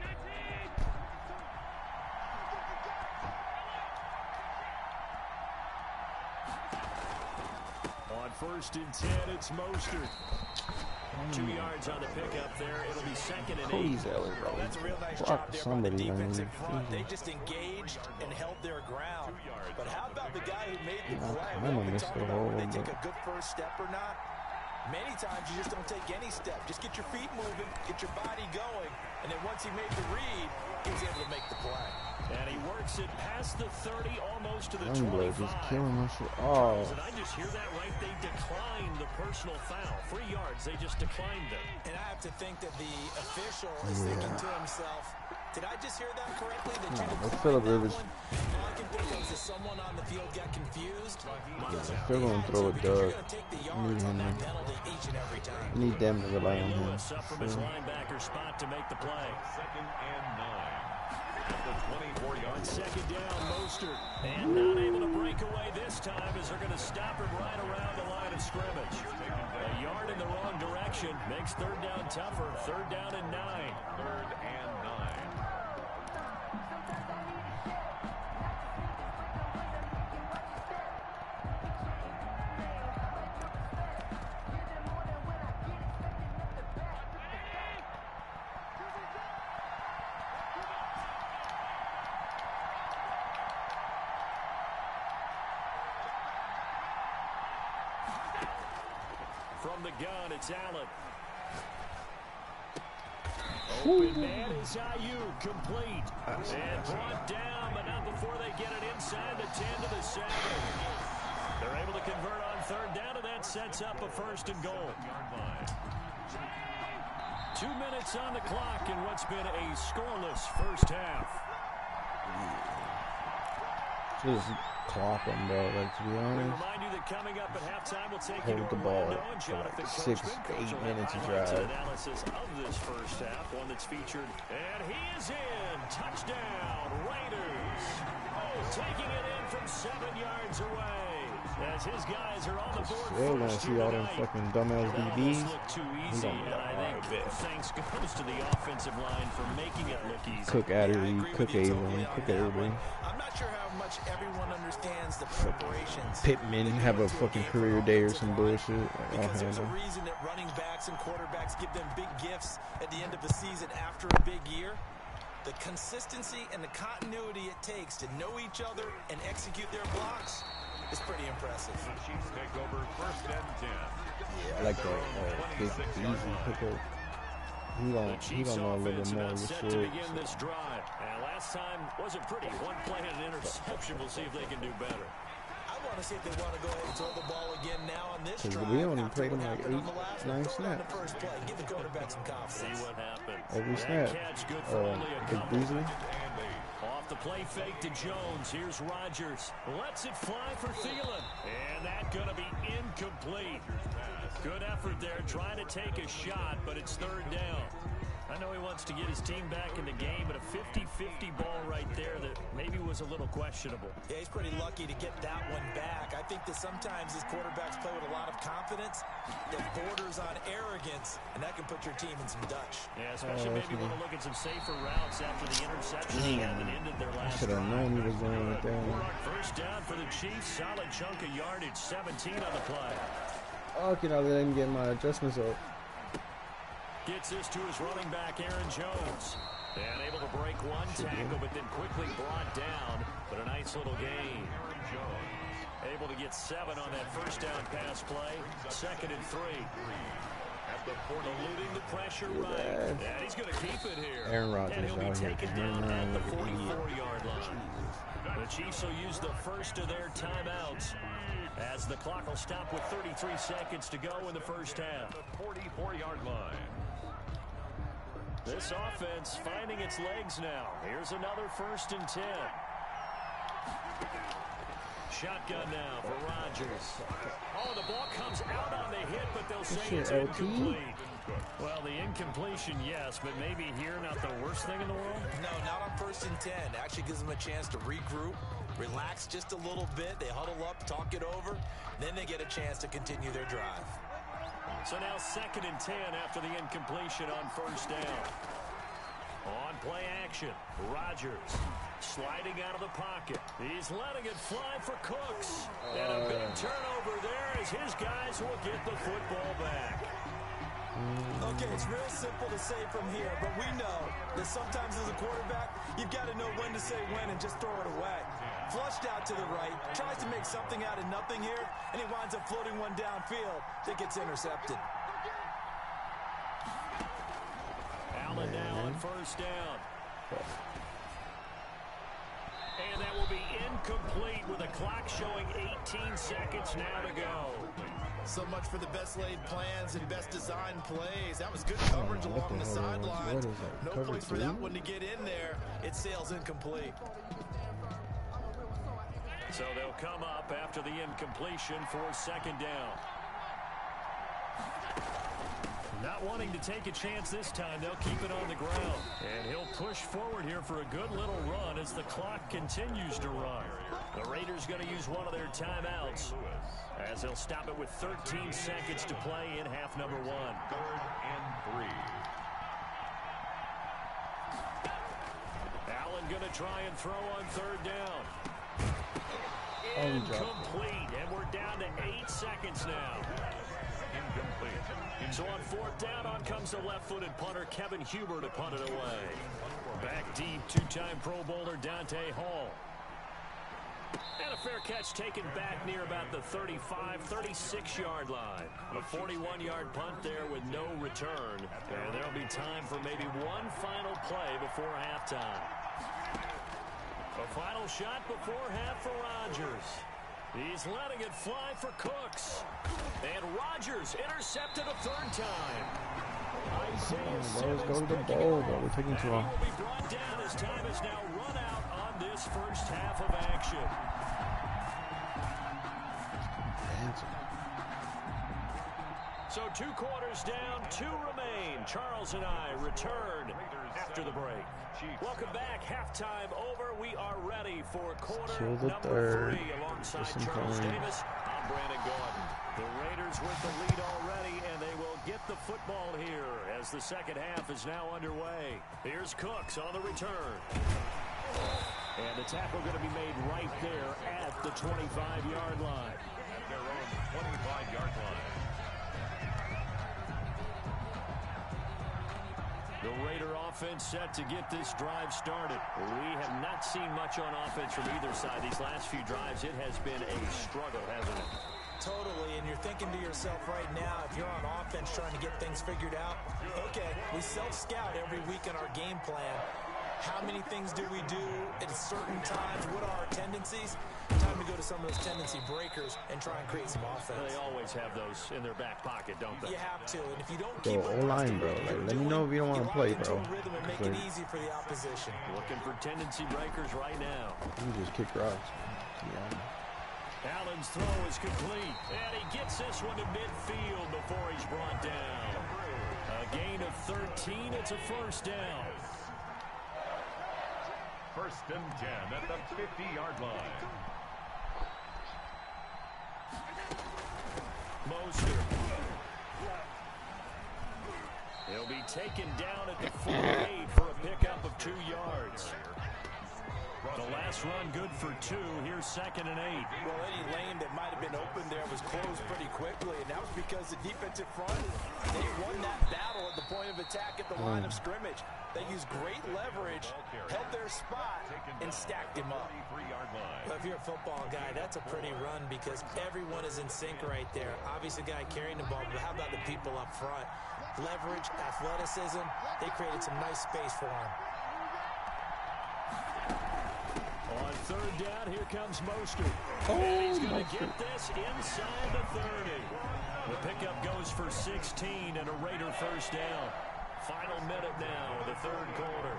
Speaker 1: On 1st and 10, it's Mostert. 2 yards on the pickup there. It'll be 2nd and 8.
Speaker 3: Cody's Allen, bro.
Speaker 4: That's a real nice
Speaker 3: Block
Speaker 4: job there by the
Speaker 3: somebody, man.
Speaker 4: defensive front. They just engaged and held their ground. But how about the guy who made the play?
Speaker 3: I'm
Speaker 4: We
Speaker 3: gonna
Speaker 4: often
Speaker 3: miss
Speaker 4: talk
Speaker 3: the
Speaker 4: about
Speaker 3: whole
Speaker 4: whether they
Speaker 3: one,
Speaker 4: take
Speaker 3: but-
Speaker 4: a good first step or not. Many times you just don't take any step. Just get your feet moving, get your body going, and then once he made the read, he was able to make the play.
Speaker 1: And he works it past the 30, almost to the
Speaker 3: Youngblood
Speaker 1: 25.
Speaker 3: just killing my shit. Oh,
Speaker 1: Did I just hear that right? They declined the personal foul. 3 yards, they just declined them.
Speaker 4: And I have to think that the official is thinking to himself, did I just hear that correctly? That you
Speaker 3: let's
Speaker 4: declined
Speaker 3: Phillip
Speaker 4: that
Speaker 3: Rivers.
Speaker 4: one? All I can think of is that someone on the field got confused. Because
Speaker 3: still
Speaker 4: they
Speaker 3: gonna
Speaker 4: had
Speaker 3: throw
Speaker 4: to,
Speaker 3: it,
Speaker 4: because you're
Speaker 3: Doug.
Speaker 4: going to take the
Speaker 3: Need
Speaker 4: yards on
Speaker 3: him,
Speaker 4: that
Speaker 3: man.
Speaker 4: penalty each and every time.
Speaker 3: I need them to rely on him.
Speaker 1: Lewis up from his linebacker spot to make the play.
Speaker 2: 2nd and 9 at the 24-yard
Speaker 1: On 2nd down, Mostert. And not able to break away this time as they're going to stop him right around the line of scrimmage. A yard in the wrong direction makes 3rd down tougher. 3rd down and 9.
Speaker 2: 3rd and 9.
Speaker 1: From the gun, it's Allen. open man is Ayuk, complete. And brought down, but not before they get it inside the 10 to the 7. They're able to convert on third down, and that sets up a 1st and goal. 2 minutes on the clock in what's been a scoreless first half.
Speaker 3: Just clock them, bro. Like, to be honest,
Speaker 1: Remind you that coming up at halftime, we'll take
Speaker 3: hold
Speaker 1: you to
Speaker 3: the ball
Speaker 1: Orlando and
Speaker 3: for
Speaker 1: Jonathan
Speaker 3: like 6 to
Speaker 1: Coachman.
Speaker 3: 8 minutes of
Speaker 1: Highlights
Speaker 3: drive.
Speaker 1: and analysis of this first half, one that's featured. And he is in. Touchdown, Raiders. Taking it in from 7 yards away. As his guys are on the board
Speaker 3: Still gonna
Speaker 1: first
Speaker 3: see all them
Speaker 1: tonight.
Speaker 3: fucking dumbass
Speaker 1: That almost
Speaker 3: DBs.
Speaker 1: looked too easy,
Speaker 3: gonna be
Speaker 1: and I
Speaker 3: like,
Speaker 1: think thanks goes to the offensive line for making it look easy.
Speaker 3: Cook Adderley, Cook Avon, Cook everybody.
Speaker 4: I'm not sure how much everyone understands the preparations.
Speaker 3: Pittman have a fucking career day or some bullshit.
Speaker 4: Because there's a reason that running backs and quarterbacks give them big gifts at the end of the season after a big year. The consistency and the continuity it takes to know each other and execute their blocks is pretty impressive.
Speaker 2: The Chiefs take over 1st and 10.
Speaker 3: Yeah, I like that. Big, easy pickup. He gonna know a little bit more of the
Speaker 1: set
Speaker 3: shit.
Speaker 1: to begin this drive. And last time wasn't pretty. One play and an interception. We'll see if they can do better.
Speaker 4: I want to see if they want to go ahead and throw the ball again now on this drive.
Speaker 3: We only
Speaker 4: after
Speaker 3: played
Speaker 4: what
Speaker 3: him like
Speaker 4: happened on the last
Speaker 3: 8, 9
Speaker 4: one. Throw it on
Speaker 3: snaps.
Speaker 4: the first play. Give the quarterback some confidence.
Speaker 1: See what happens.
Speaker 3: Every
Speaker 1: That
Speaker 3: snap.
Speaker 1: catch good for only a
Speaker 3: Big
Speaker 1: couple.
Speaker 3: Beasley.
Speaker 1: Off the play fake to Jones. Here's Rodgers. Lets it fly for Thielen. And that going to be incomplete. Good effort there trying to take a shot, but it's third down. I know he wants to get his team back in the game, but a 50-50 ball right there that maybe was a little questionable.
Speaker 4: Yeah, he's pretty lucky to get that one back. I think that sometimes these quarterbacks play with a lot of confidence that borders on arrogance, and that can put your team in some Dutch.
Speaker 1: Yeah, especially maybe want to look at some safer routes after the interception they had that ended their last
Speaker 3: Should have known he was going with that one.
Speaker 1: First down for the Chiefs. Solid chunk of yardage. 17 on the play.
Speaker 3: Oh, can I let him get my adjustments up?
Speaker 1: Gets this to his running back, Aaron Jones. And able to break one tackle, but then quickly brought down. But a nice little gain. Able to get 7 on that first down pass play. 2nd and 3. Eluding the pressure right. And he's going to keep it here.
Speaker 3: Aaron Rodgers
Speaker 1: and he'll be
Speaker 3: out here
Speaker 1: taken
Speaker 3: running
Speaker 1: down
Speaker 3: around
Speaker 1: at the
Speaker 3: like an idiot.
Speaker 1: 44-yard line. The Chiefs will use the first of their timeouts as the clock will stop with 33 seconds to go in the first half.
Speaker 2: The 44-yard line.
Speaker 1: This offense finding its legs now. Here's another 1st and 10. Shotgun now for Rodgers. Oh, the ball comes out on the hit, but they'll say it's incomplete. Well, the incompletion, yes, but maybe here not the worst thing in the world?
Speaker 4: No, not on 1st and 10. Actually gives them a chance to regroup, relax just a little bit. They huddle up, talk it over. Then they get a chance to continue their drive.
Speaker 1: So now 2nd and 10 after the incompletion on first down. On play action, Rodgers sliding out of the pocket. He's letting it fly for Cooks. And a big turnover there as his guys will get the football back.
Speaker 4: Okay, it's real simple to say from here, but we know that sometimes as a quarterback, you've got to know when to say when and just throw it away. Flushed out to the right, tries to make something out of nothing here, and he winds up floating one downfield that gets intercepted.
Speaker 1: Allen now on first down. And that will be incomplete with the clock showing 18 seconds now to go.
Speaker 4: So much for the best laid plans and best designed plays. That was good coverage along the sidelines. No place for that one to get in there. It sails incomplete.
Speaker 1: So they'll come up after the incompletion for 2nd down. Not wanting to take a chance this time, they'll keep it on the ground. And he'll push forward here for a good little run as the clock continues to run. The Raiders going to use one of their timeouts as they'll stop it with 13 seconds to play in half number 1.
Speaker 2: 3rd and 3.
Speaker 1: Allen going to try and throw on 3rd down. Incomplete, and we're down to 8 seconds now.
Speaker 2: Incomplete.
Speaker 1: So on 4th down, on comes the left-footed punter, Kevin Huber, to punt it away. Back deep, 2-time Pro Bowler Dante Hall. And a fair catch taken back near about the 35, 36-yard line. A 41-yard punt there with no return. And there'll be time for maybe one final play before halftime. A final shot before half for Rodgers. He's letting it fly for Cooks. And Rodgers intercepted a third time. Isaiah Simmons
Speaker 3: go to the bowl, but we're taking too long.
Speaker 1: will be brought down as time is now run out on this first half of action. So 2 quarters down, 2 remain. Charles and I return after the break. Welcome back. Halftime over. We are ready for quarter number 3 alongside Charles Davis. I'm Brandon Gordon. The Raiders with the lead already, and they will get the football here as the second half is now underway. Here's Cooks on the return. And the tackle going to be made right there at the 25-yard line.
Speaker 2: At their own 25-yard line.
Speaker 1: The Raider offense set to get this drive started. We have not seen much on offense from either side these last few drives. It has been a struggle, hasn't it?
Speaker 4: Totally, and you're thinking to yourself right now, if you're on offense trying to get things figured out, okay, we self-scout every week in our game plan. How many things do we do at certain times? What are our tendencies? Time to go to some of those tendency breakers and try and create some offense.
Speaker 1: They always have those in their back pocket, don't they?
Speaker 4: You have to, and if you don't keep
Speaker 3: Go O-line, bro. Like, let me know if you don't want to play, bro.
Speaker 4: Rhythm and make it easy for the opposition.
Speaker 1: Looking for tendency breakers right now.
Speaker 3: You just kick rocks. Yeah.
Speaker 1: Allen's throw is complete, and he gets this one to midfield before he's brought down. A gain of 13. It's a first down.
Speaker 2: First and 10 at the 50-yard line.
Speaker 1: Mostert. He'll be taken down at the 48 for a pickup of 2 yards. The last run good for 2. Here's 2nd and 8.
Speaker 4: Well, any lane that might have been open there was closed pretty quickly, and that was because the defensive front, they won that battle at the point of attack at the line of scrimmage. They used great leverage, held their spot, and stacked him up. Well, if you're a football guy, that's a pretty run because everyone is in sync right there. Obviously, the guy carrying the ball, but how about the people up front? Leverage, athleticism, they created some nice space for him.
Speaker 1: On third down, here comes Mostert. And he's going to get this inside the 30. The pickup goes for 16 and a Raider first down. Final minute now of the third quarter.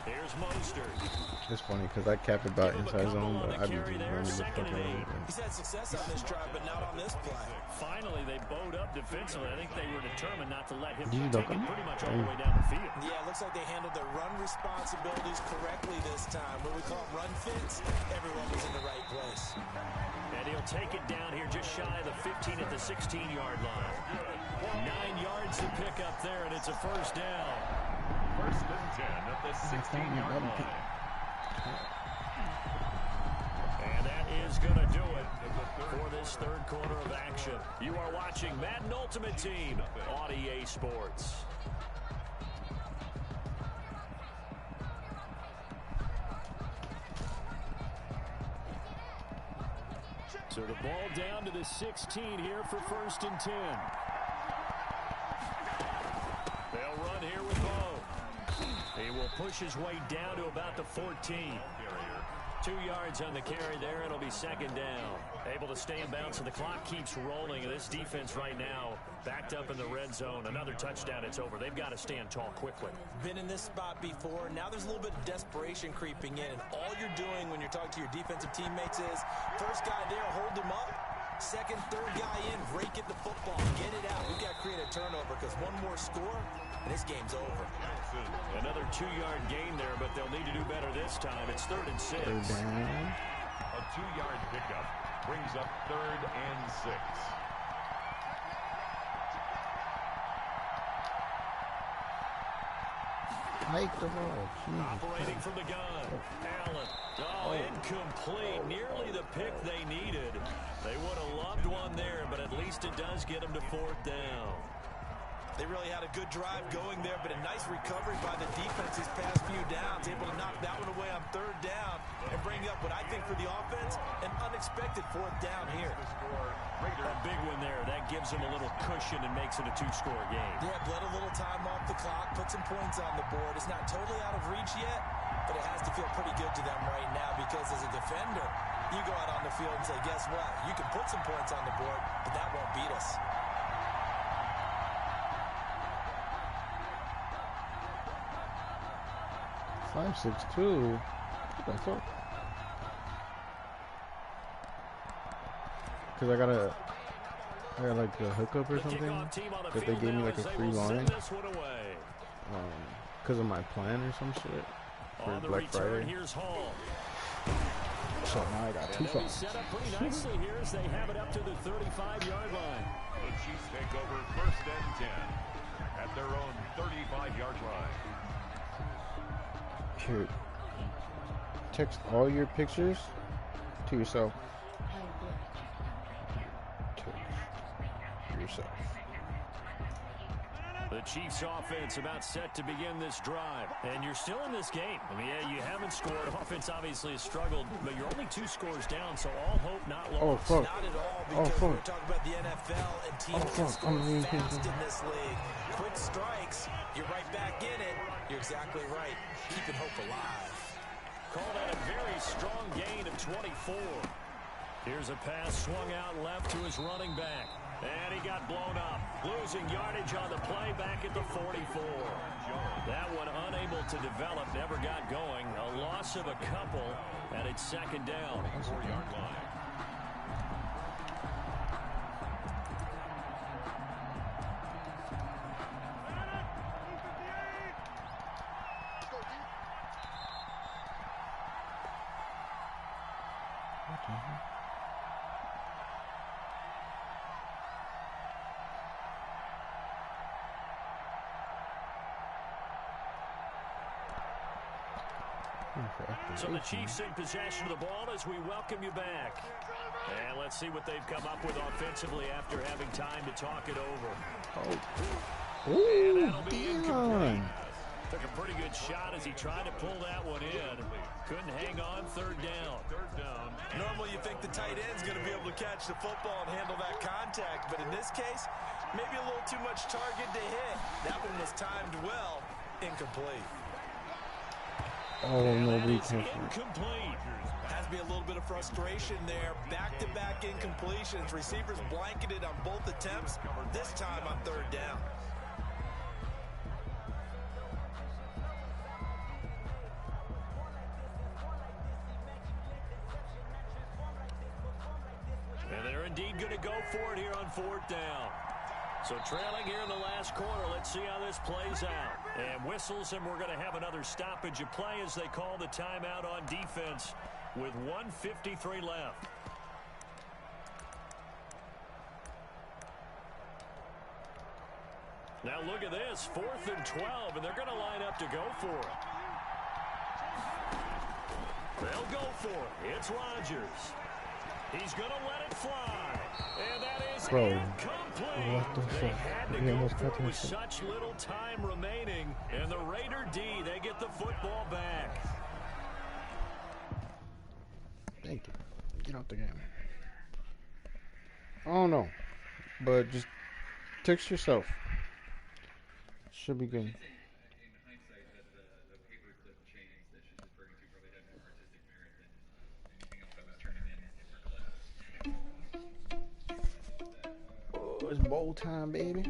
Speaker 1: Here's Mostert.
Speaker 3: It's funny because I capped about inside zone, but I be just running the fuck out of it.
Speaker 4: He's had success on this drive, but not on this play.
Speaker 1: Finally, they bowed up defensively. I think they were determined not to let him
Speaker 3: Did you
Speaker 1: take
Speaker 3: duck
Speaker 1: it
Speaker 3: him?
Speaker 1: pretty much all the way down the field.
Speaker 4: Yeah, it looks like they handled their run responsibilities correctly this time. What we call run fits, everyone was in the right place.
Speaker 1: And he'll take it down here just shy of the 15 at the 16-yard line. 9 yards to pick up there, and it's a first down.
Speaker 2: First and 10 at the 16-yard line.
Speaker 1: And that is going to do it for this third quarter of action. You are watching Madden Ultimate Team on EA Sports. So the ball down to the 16 here for first and 10. They'll run here with Bo. He will push his way down to about the 14. 2 yards on the carry there. It'll be second down. Able to stay in bounds, and the clock keeps rolling. This defense right now backed up in the red zone. Another touchdown, it's over. They've got to stand tall quickly.
Speaker 4: Been in this spot before. Now there's a little bit of desperation creeping in. And all you're doing when you're talking to your defensive teammates is first guy there, hold him up. Second, third guy in, rake at the football. Get it out. We've got to create a turnover because one more score, and this game's over.
Speaker 1: Another 2-yard gain there, but they'll need to do better this time. It's 3rd and 6.
Speaker 2: A 2-yard pickup brings up 3rd and 6.
Speaker 3: Hike the ball.
Speaker 1: Operating from the gun. Allen. Oh, incomplete. Nearly the pick they needed. They would have loved one there, but at least it does get them to 4th down.
Speaker 4: They really had a good drive going there, but a nice recovery by the defense these past few downs, able to knock that one away on third down and bring up what I think for the offense, an unexpected fourth down here.
Speaker 1: A big one there. That gives them a little cushion and makes it a 2-score game.
Speaker 4: Yeah, bled a little time off the clock, put some points on the board. It's not totally out of reach yet, but it has to feel pretty good to them right now because as a defender, you go out on the field and say, guess what? You can put some points on the board, but that won't beat us.
Speaker 3: Five, 6'2". What the fuck? Cause I got like the hookup or something that they gave me like a free line. Cause of my plan or some shit for Black Friday. So now I got 2 fouls.
Speaker 1: Set up pretty nicely here as they have it up to the 35-yard line.
Speaker 2: The Chiefs take over 1st and 10 at their own 35-yard line.
Speaker 3: Here, text all your pictures to yourself.
Speaker 1: The Chiefs offense about set to begin this drive. And you're still in this game. I mean, yeah, you haven't scored. Offense obviously has struggled, but you're only 2 scores down, so all hope not lost.
Speaker 3: Oh, fuck.
Speaker 4: Not at all, because we're talking about the NFL and teams can score fast in this league. Quick strikes, you're right back in it. You're exactly right. Keeping hope alive.
Speaker 1: Call that a very strong gain of 24. Here's a pass swung out left to his running back. And he got blown up. Losing yardage on the play back at the 44. That one unable to develop, never got going. A loss of a couple, and it's 2nd down.
Speaker 2: 4-yard line.
Speaker 1: So the Chiefs in possession of the ball as we welcome you back. And let's see what they've come up with offensively after having time to talk it over.
Speaker 3: Oh. Ooh, damn.
Speaker 1: Took a pretty good shot as he tried to pull that one in. Couldn't hang on. 3rd down.
Speaker 4: Normally you think the tight end's going to be able to catch the football and handle that contact, but in this case, maybe a little too much target to hit. That one was timed well. Incomplete.
Speaker 3: Oh, nobody
Speaker 1: incomplete.
Speaker 4: Has to be a little bit of frustration there. Back-to-back incompletions. Receivers blanketed on both attempts, this time on 3rd down.
Speaker 1: And they're indeed going to go for it here on 4th down. So trailing here in the last quarter. Let's see how this plays out. And whistles, and we're going to have another stoppage of play as they call the timeout on defense with 1:53 left. Now look at this, 4th and 12, and they're going to line up to go for it. They'll go for it. It's Rodgers. He's going to let it fly. And that is incomplete.
Speaker 3: What the fuck?
Speaker 1: They had to go for it with such little time remaining. And the Raider D, they get the football back.
Speaker 3: Thank you. Get out the game. I don't know. But just text yourself. Should be good. It's bowl time, baby.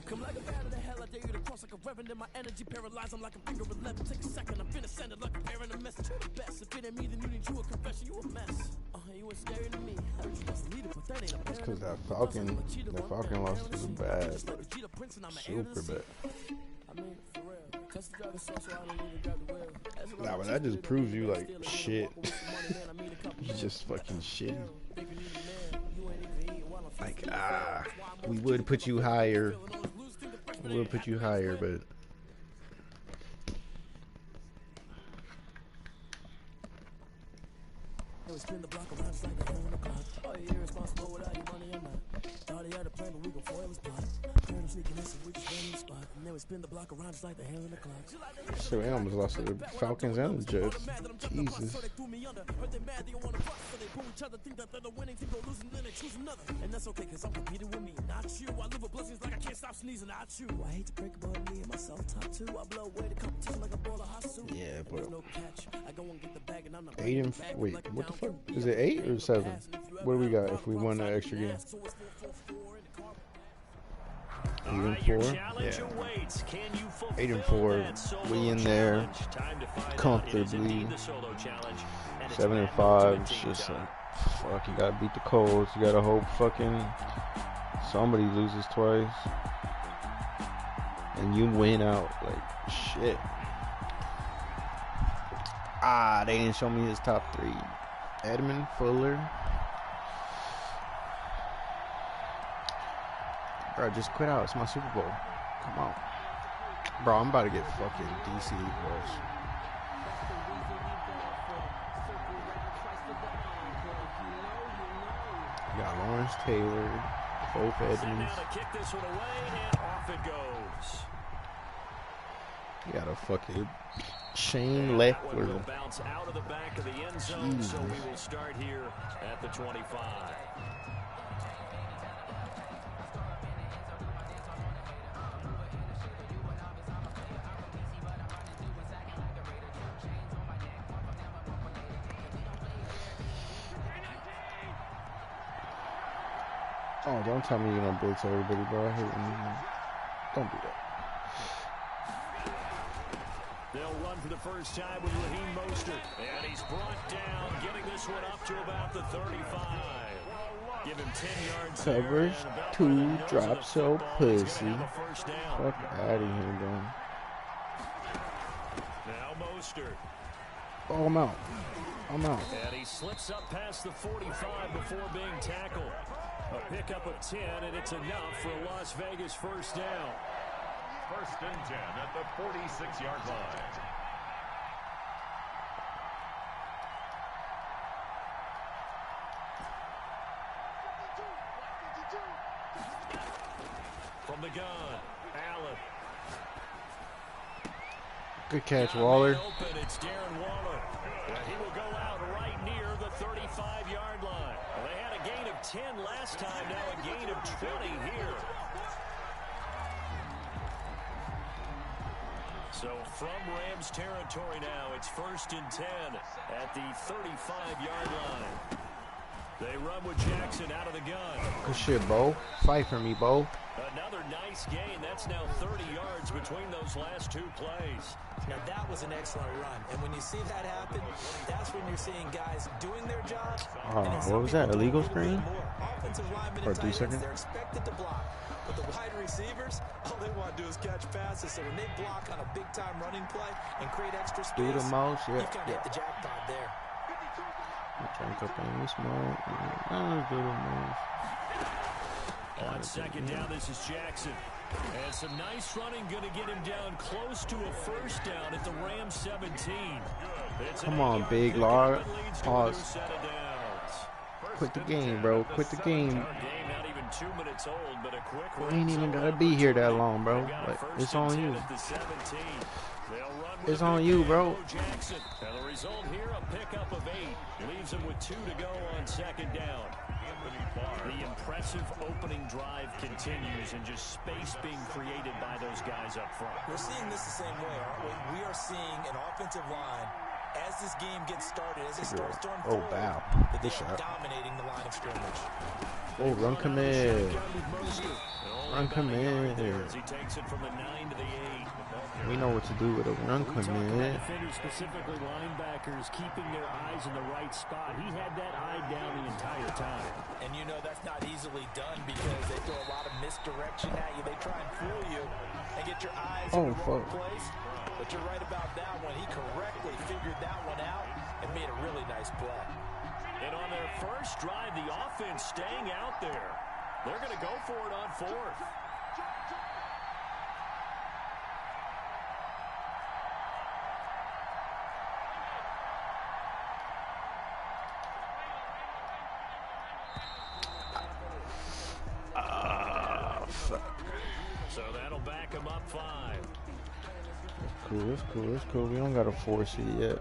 Speaker 7: Come like a bat of the hell, I dare you to cross like a reverend in my energy, paralyzed, I'm like a finger 11, take a second, I'm finna send it like a parent, a message, you're the best, if it ain't me, then you need you a confession, you a mess, you ain't scary to me, I heard you just lead it, but that ain't a
Speaker 3: That's because that Falcon loss was bad, super bad.
Speaker 7: I mean, for real,
Speaker 3: Nah, but that just proves you like shit. You just fucking shit. Like, we would put you higher. We would put you higher, but.
Speaker 7: Spin the block around just like the hell in the clock. Oh, you're irresponsible without your money, I'm not. Thought he had a plan, but we gon' foil his plot. Heard him sneaking in, so we just ran in the spot. And then we spin the block around just like the hell in the clock.
Speaker 3: So we almost lost to the Falcons and the Jets. Jesus.
Speaker 7: And that's okay, cause I'm competing with me, not you. I live with blessings like I can't stop sneezing at you. I hate to break about me and myself top two. I blow away the competition like a ball of hot soup.
Speaker 3: Yeah, but
Speaker 7: No catch. I go and get the bag and I'm not
Speaker 3: 8 and wait, what the fuck? Is it 8 or 7? What do we got if we won that extra game? 8 and 4. Yeah. 8 and 4. We in there comfortably. 7 and 5. It's just like, fuck. You gotta beat the Colts. You gotta hope fucking somebody loses twice, and you win out. Like shit. They didn't show me his top 3. Edmund Fuller. Bro, just quit out. It's my Super Bowl. Come on. Bro, I'm about to get fucking DC, bro. You got Lawrence Taylor, Hope Edmonds.
Speaker 1: Kick this one away, and off it goes.
Speaker 3: You got a fucking Shane Leffler.
Speaker 1: Will bounce out of the back of the end zone, so we will start here at the 25.
Speaker 3: Oh, don't tell me you're gonna blitz everybody, bro. I hate when you don't do that.
Speaker 1: They'll run for the first time with Raheem Mostert. And he's brought down, getting this one up to about the 35. Give him 10 yards.
Speaker 3: Coverage 2, drop so pussy. Fuck out of here, bro.
Speaker 1: Now Mostert.
Speaker 3: Oh, I'm out. I'm out.
Speaker 1: And he slips up past the 45 before being tackled. A pickup of 10, and it's enough for a Las Vegas first down.
Speaker 2: First and 10 at the 46-yard line.
Speaker 1: From the gun, Allen.
Speaker 3: Good catch, Waller.
Speaker 1: Open, it's Darren Waller. He will go out right near the 35-yard line. They had a gain of 10 last time, now a gain of 20 here. So from Rams territory now, it's first and 10 at the 35-yard line. They run with Jackson out of the gun.
Speaker 3: Good shit, Bo. Fight for me, Bo.
Speaker 1: Another nice gain. That's now 30 yards between those last 2 plays.
Speaker 4: Now that was an excellent run, and when you see that happen, that's when you're seeing guys doing their job.
Speaker 3: What was that? Illegal screen?
Speaker 4: Offensive linemen
Speaker 3: Or
Speaker 4: and
Speaker 3: 2
Speaker 4: tight ends,
Speaker 3: seconds?
Speaker 4: they're expected to block. But the wide receivers, all they want to do is catch passes. So when they block on a big-time running play and create extra space,
Speaker 3: Do the most, yeah.
Speaker 4: you've kind of hit the jackpot there.
Speaker 3: Drink up in this smoke. Do the most.
Speaker 1: On second down, this is Jackson. And some nice running, going to get him down close to a first down at the Rams 17.
Speaker 3: Come on, big lord. Pause. Quit the game, bro. Quit the game.
Speaker 1: Game not even 2 minutes old, but a quick
Speaker 3: We ain't even gotta be here that long, bro. Like, it's on you. It's on you, bro.
Speaker 1: Jackson. And the result here, a pickup of 8. Leaves him with 2 to go on second down. The impressive opening drive continues, and just space being created by those guys up front.
Speaker 4: We're seeing this the same way, aren't we? We are seeing an offensive line, as this game gets started, as it starts to unfold,
Speaker 3: wow.
Speaker 4: that they are dominating the line of scrimmage.
Speaker 3: Oh, run command. Run command.
Speaker 1: He takes it from the 9 to the 8.
Speaker 3: We know what to do with a run command.
Speaker 1: Defenders, specifically linebackers, keeping their eyes in the right spot. He had that eye down the entire time.
Speaker 4: And you know that's not easily done because they throw a lot of misdirection at you. They try and fool you and get your eyes in the wrong place. But you're right about that one. He correctly figured that one out and made a really nice play.
Speaker 1: And on their first drive, the offense staying out there. They're going to go for it on fourth. So that'll back him up 5.
Speaker 3: It's cool. We don't got to force it yet.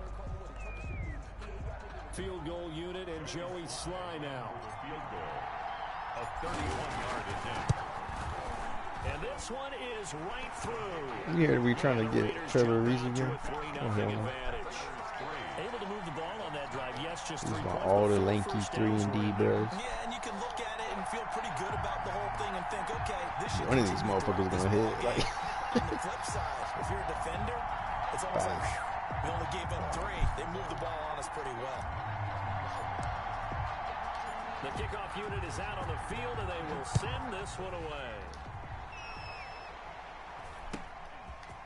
Speaker 1: Field goal unit and Joey Sly now.
Speaker 2: Field goal. A 31-yard attempt.
Speaker 1: And this one is right through.
Speaker 3: You hear we trying to get Trevor Reese again?
Speaker 1: Oh, hell no. Able to move the ball on that drive. Yes, just 3
Speaker 3: points. All the lanky 3-and-D birds.
Speaker 4: Yeah, and you can look at it and feel pretty good about the whole thing and think, okay, this should
Speaker 3: one of these motherfuckers gonna hit. Like
Speaker 4: on the flip side, if you're a defender, it's almost like we only gave up 3. They moved the ball on us pretty well.
Speaker 1: The kickoff unit is out on the field, and they will send this one away.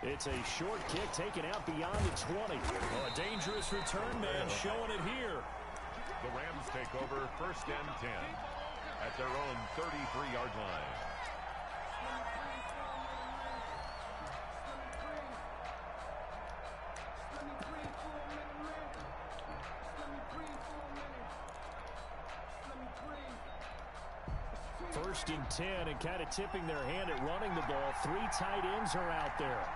Speaker 1: It's a short kick taken out beyond the 20. Oh, a dangerous return man showing it here.
Speaker 2: The Rams take over 1st and 10 at their own 33-yard line.
Speaker 1: First and 10, and kind of tipping their hand at running the ball. 3 tight ends are out there.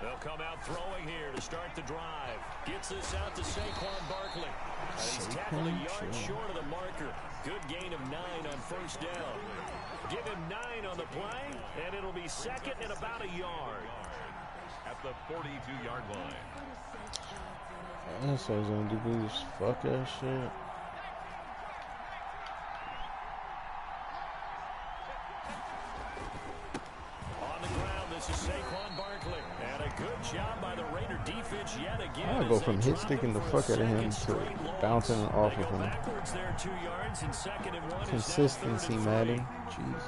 Speaker 1: They'll come out throwing here to start the drive. Gets this out to Saquon Barkley. He's tackled a yard short of the marker. Good gain of 9 on first down. Give him 9 on the play, and it'll be 2nd and about a yard.
Speaker 2: At the 42-yard line.
Speaker 3: That's what I was gonna do. Just fuck that shit.
Speaker 1: This is Saquon Barkley, and a good job by the Raider defense yet again.
Speaker 3: I'm gonna go from hit sticking the fuck out of him to bouncing off of him.
Speaker 1: There, 2 yards, and 2nd and 1.
Speaker 3: Consistency, Madden. Jesus.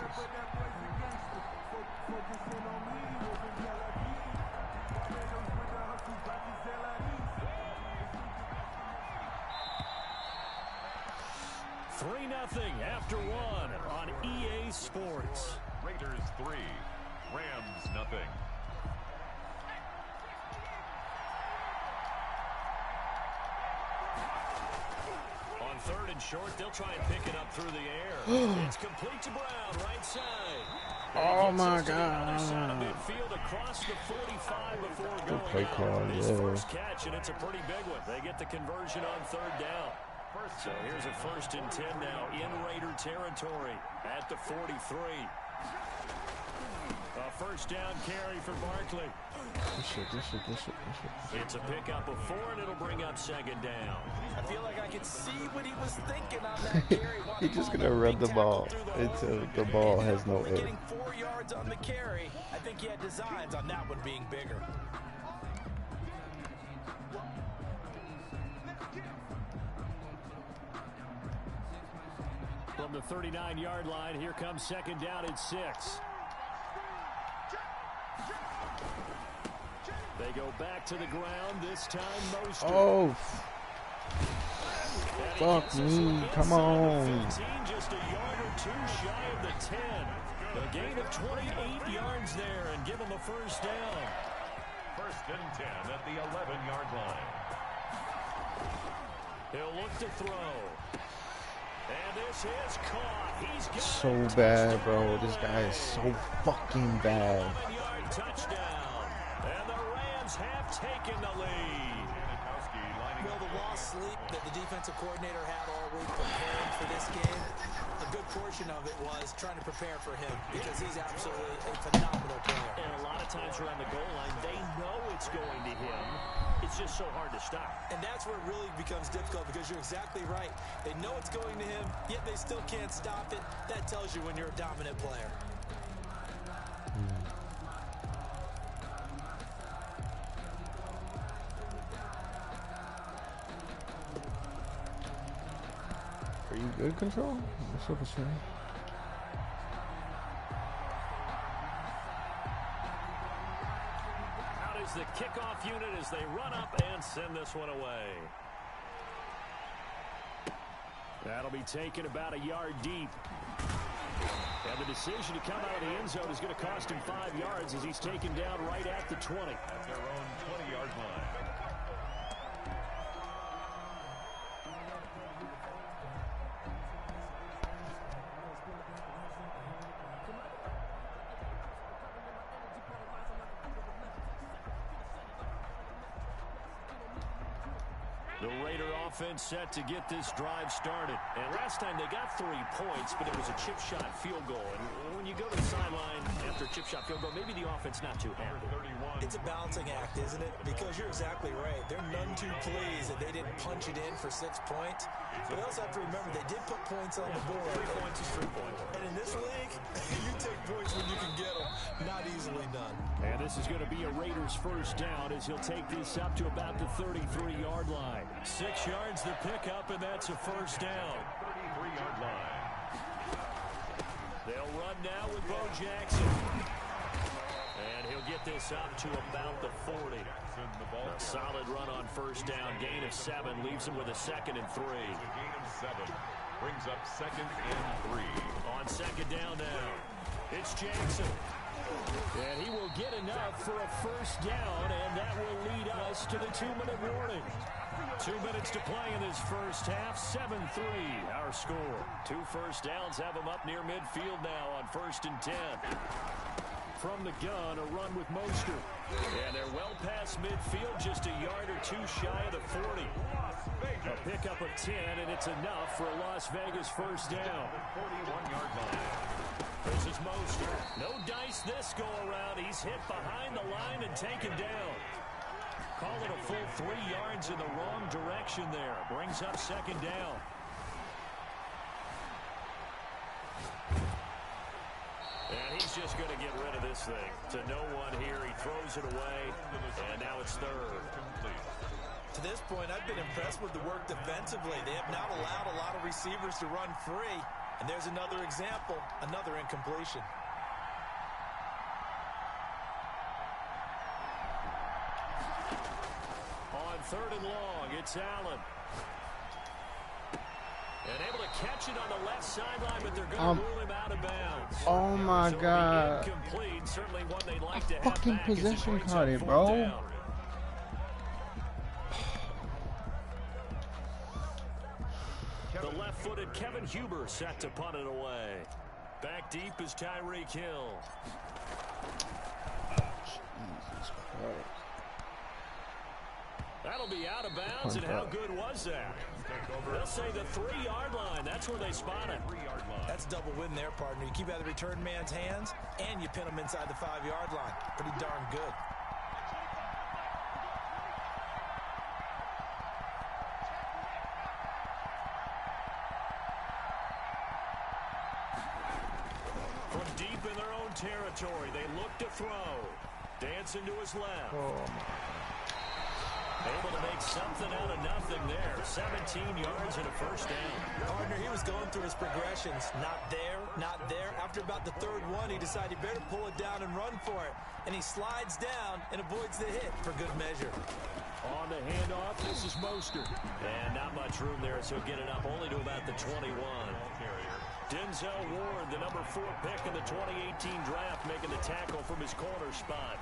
Speaker 1: After 1 on EA Sports.
Speaker 2: Raiders 3, Rams nothing.
Speaker 1: On 3rd and short, they'll try and pick it up through the air. It's complete to Brown, right side.
Speaker 3: Oh my God!
Speaker 1: Midfield across the 45 before going
Speaker 3: play call,
Speaker 1: This
Speaker 3: yeah.
Speaker 1: first catch, and it's a pretty big one. They get the conversion on 3rd down. So here's a 1st and 10 now in Raider territory at the 43. A 1st down carry for Barkley.
Speaker 3: This shit.
Speaker 1: It's a pickup of 4, and it'll bring up 2nd down.
Speaker 4: I feel like I could see what he was thinking on that carry.
Speaker 3: He's just gonna run the ball until the ball has no air.
Speaker 4: Getting 4 yards on the carry. I think he had designs on that one being bigger.
Speaker 1: From the 39-yard line, here comes 2nd down at 6. They go back to the ground, this time Mostert.
Speaker 3: Oh, fuck me, come on.
Speaker 1: 15, just a yard or 2 shy of the 10. A gain of 28 yards there, and give them a 1st down.
Speaker 2: 1st and 10 at the 11-yard line.
Speaker 1: He'll look to throw. And this is caught. He's got
Speaker 3: So bad, bro. This guy is so fucking bad.
Speaker 1: 11-yard touchdown. And the Rams have taken the lead.
Speaker 4: Well, the lost sleep that the defensive coordinator had all week preparing for this game, a good portion of it was trying to prepare for him because he's absolutely a phenomenal player.
Speaker 1: And a lot of times around the goal line, they know it's going to him. It's just so hard to stop.
Speaker 4: And that's where it really becomes difficult because you're exactly right. They know it's going to him, yet they still can't stop it. That tells you when you're a dominant player.
Speaker 3: Are you good, Control? What's up with you?
Speaker 1: kickoff unit as they run up and send this one away. That'll be taken about a yard deep. And the decision to come out of the end zone is going to cost him 5 yards as he's taken down right at the 20.
Speaker 2: At their own 20-yard line.
Speaker 1: The Raider offense set to get this drive started. And last time they got 3 points, but it was a chip shot field goal. And when you go to the sideline after a chip shot field goal, maybe the offense not too happy.
Speaker 4: It's a balancing act, isn't it? Because you're exactly right. They're none too pleased that they didn't punch it in for 6 points. But also have to remember they did put points on the board.
Speaker 1: 3 points is 3 points.
Speaker 4: And in this league, you take points when you can get them. Not easily done.
Speaker 1: And this is going to be a Raiders first down as he'll take this up to about the 33-yard line. 6 yards to pick up, and that's a first down.
Speaker 2: 33-yard line.
Speaker 1: They'll run now with Bo Jackson. And he'll get this up to about the 40. A solid run on first down. Gain of 7 leaves him with a 2nd and 3.
Speaker 2: A gain of 7 brings up 2nd and 3.
Speaker 1: On 2nd down now, it's Jackson. And he will get enough for a first down, and that will lead us to the 2-minute warning. 2 minutes to play in this first half. 7-3 our score. 2 first downs have them up near midfield now on 1st and 10. From the gun, a run with Mostert. And they're well past midfield, just a yard or 2 shy of the 40. A pickup of 10, and it's enough for a Las Vegas first down.
Speaker 2: 41-yard line.
Speaker 1: This is Mostert. No dice this go-around. He's hit behind the line and taken down. Call it a full 3 yards in the wrong direction there. Brings up 2nd down. And he's just going to get rid of this thing. To no one here. He throws it away, and now it's 3rd.
Speaker 4: To this point, I've been impressed with the work defensively. They have not allowed a lot of receivers to run free. And there's another example, another incompletion.
Speaker 1: On 3rd and long, it's Allen. And able to catch it on the left sideline, but they're going to rule him out of bounds.
Speaker 3: Oh my God.
Speaker 1: Incomplete. Certainly one they'd like to have
Speaker 3: Fucking
Speaker 1: back as it
Speaker 3: possession
Speaker 1: brings
Speaker 3: card
Speaker 1: up
Speaker 3: it,
Speaker 1: 4th
Speaker 3: bro.
Speaker 1: down. The left-footed Kevin Huber set to punt it away. Back deep is Tyreek Hill.
Speaker 3: Jesus Christ.
Speaker 1: That'll be out of bounds, and how good was that? They'll say the 3-yard line. That's where they spot it.
Speaker 2: 3-yard line.
Speaker 4: That's a double win there, partner. You keep out of the return man's hands, and you pin him inside the 5-yard line. Pretty darn good.
Speaker 1: From deep in their own territory, they look to throw. Dancing to his left. Able to make something out of nothing there. 17 yards and a first down.
Speaker 4: Partner, he was going through his progressions. Not there, not there. After about the 3rd one, he decided he better pull it down and run for it. And he slides down and avoids the hit for good measure.
Speaker 1: On the handoff, this is Mostert. And not much room there, so he'll get it up only to about the 21. Denzel Ward, the number 4 pick in the 2018 draft, making the tackle from his corner spot.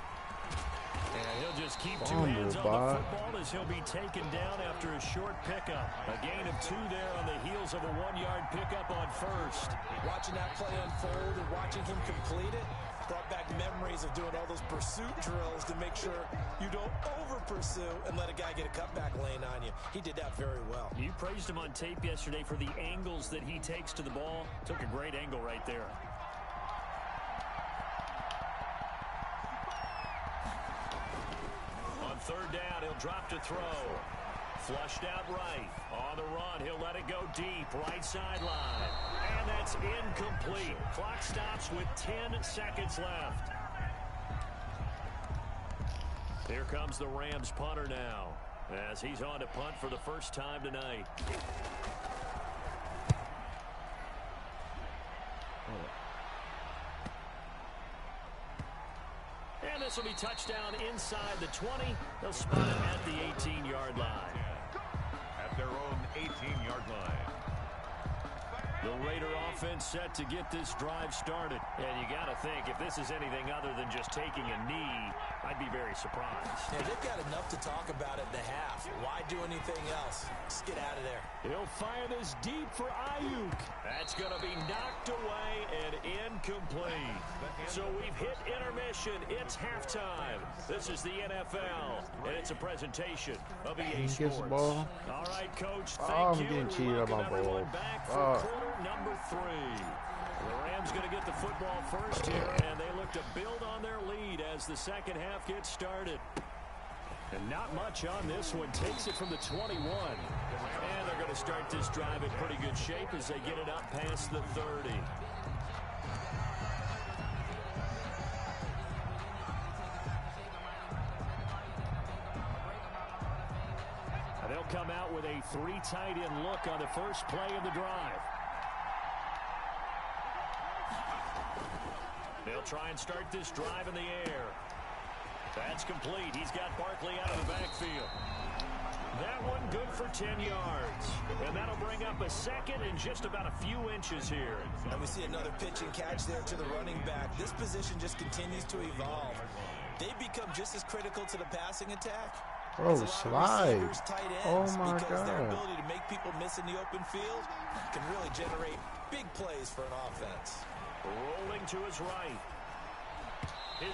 Speaker 1: And he'll just keep 2 hands on the football as he'll be taken down after a short pickup. A gain of 2 there on the heels of a 1-yard pickup on 1st.
Speaker 4: Watching that play unfold and watching him complete it brought back memories of doing all those pursuit drills to make sure you don't over-pursue and let a guy get a cutback lane on you. He did that very well.
Speaker 1: You praised him on tape yesterday for the angles that he takes to the ball. Took a great angle right there. On 3rd down, he'll drop to throw. Flushed out right. On the run, he'll let it go deep. Right sideline. And that's incomplete. Clock stops with 10 seconds left. Here comes the Rams punter now, as he's on to punt for the first time tonight. And this will be touchdown inside the 20. They'll spot it at the 18-yard line.
Speaker 2: At their own 18-yard line.
Speaker 1: The Raider offense set to get this drive started. And you got to think, if this is anything other than just taking a knee, I'd be very surprised.
Speaker 4: Yeah, they've got enough to talk about at the half. Why do anything else? Just get out of there.
Speaker 1: He'll fire this deep for Ayuk. That's going to be knocked away and incomplete. So we've hit intermission. It's halftime. This is the NFL, and it's a presentation of EA Sports.
Speaker 3: Ball.
Speaker 1: All right, Coach,
Speaker 3: Oh,
Speaker 1: thank
Speaker 3: I'm
Speaker 1: you.
Speaker 3: getting cheated on my ball.
Speaker 1: Back for quarter number 3. The Rams going to get the football first here, and they look to build on their lead as the second half gets started. And not much on this one. Takes it from the 21. And they're going to start this drive in pretty good shape as they get it up past the 30. And they'll come out with a 3 tight end look on the first play of the drive. They'll try and start this drive in the air. That's complete. He's got Barkley out of the backfield. That one good for 10 yards. And that'll bring up a second and just about a few inches here.
Speaker 4: And we see another pitch and catch there to the running back. This position just continues to evolve. They become just as critical to the passing attack.
Speaker 3: Bro, slide. Oh my
Speaker 4: because their
Speaker 3: God.
Speaker 4: ability to make people miss in the open field can really generate big plays for an offense.
Speaker 1: Rolling to his right.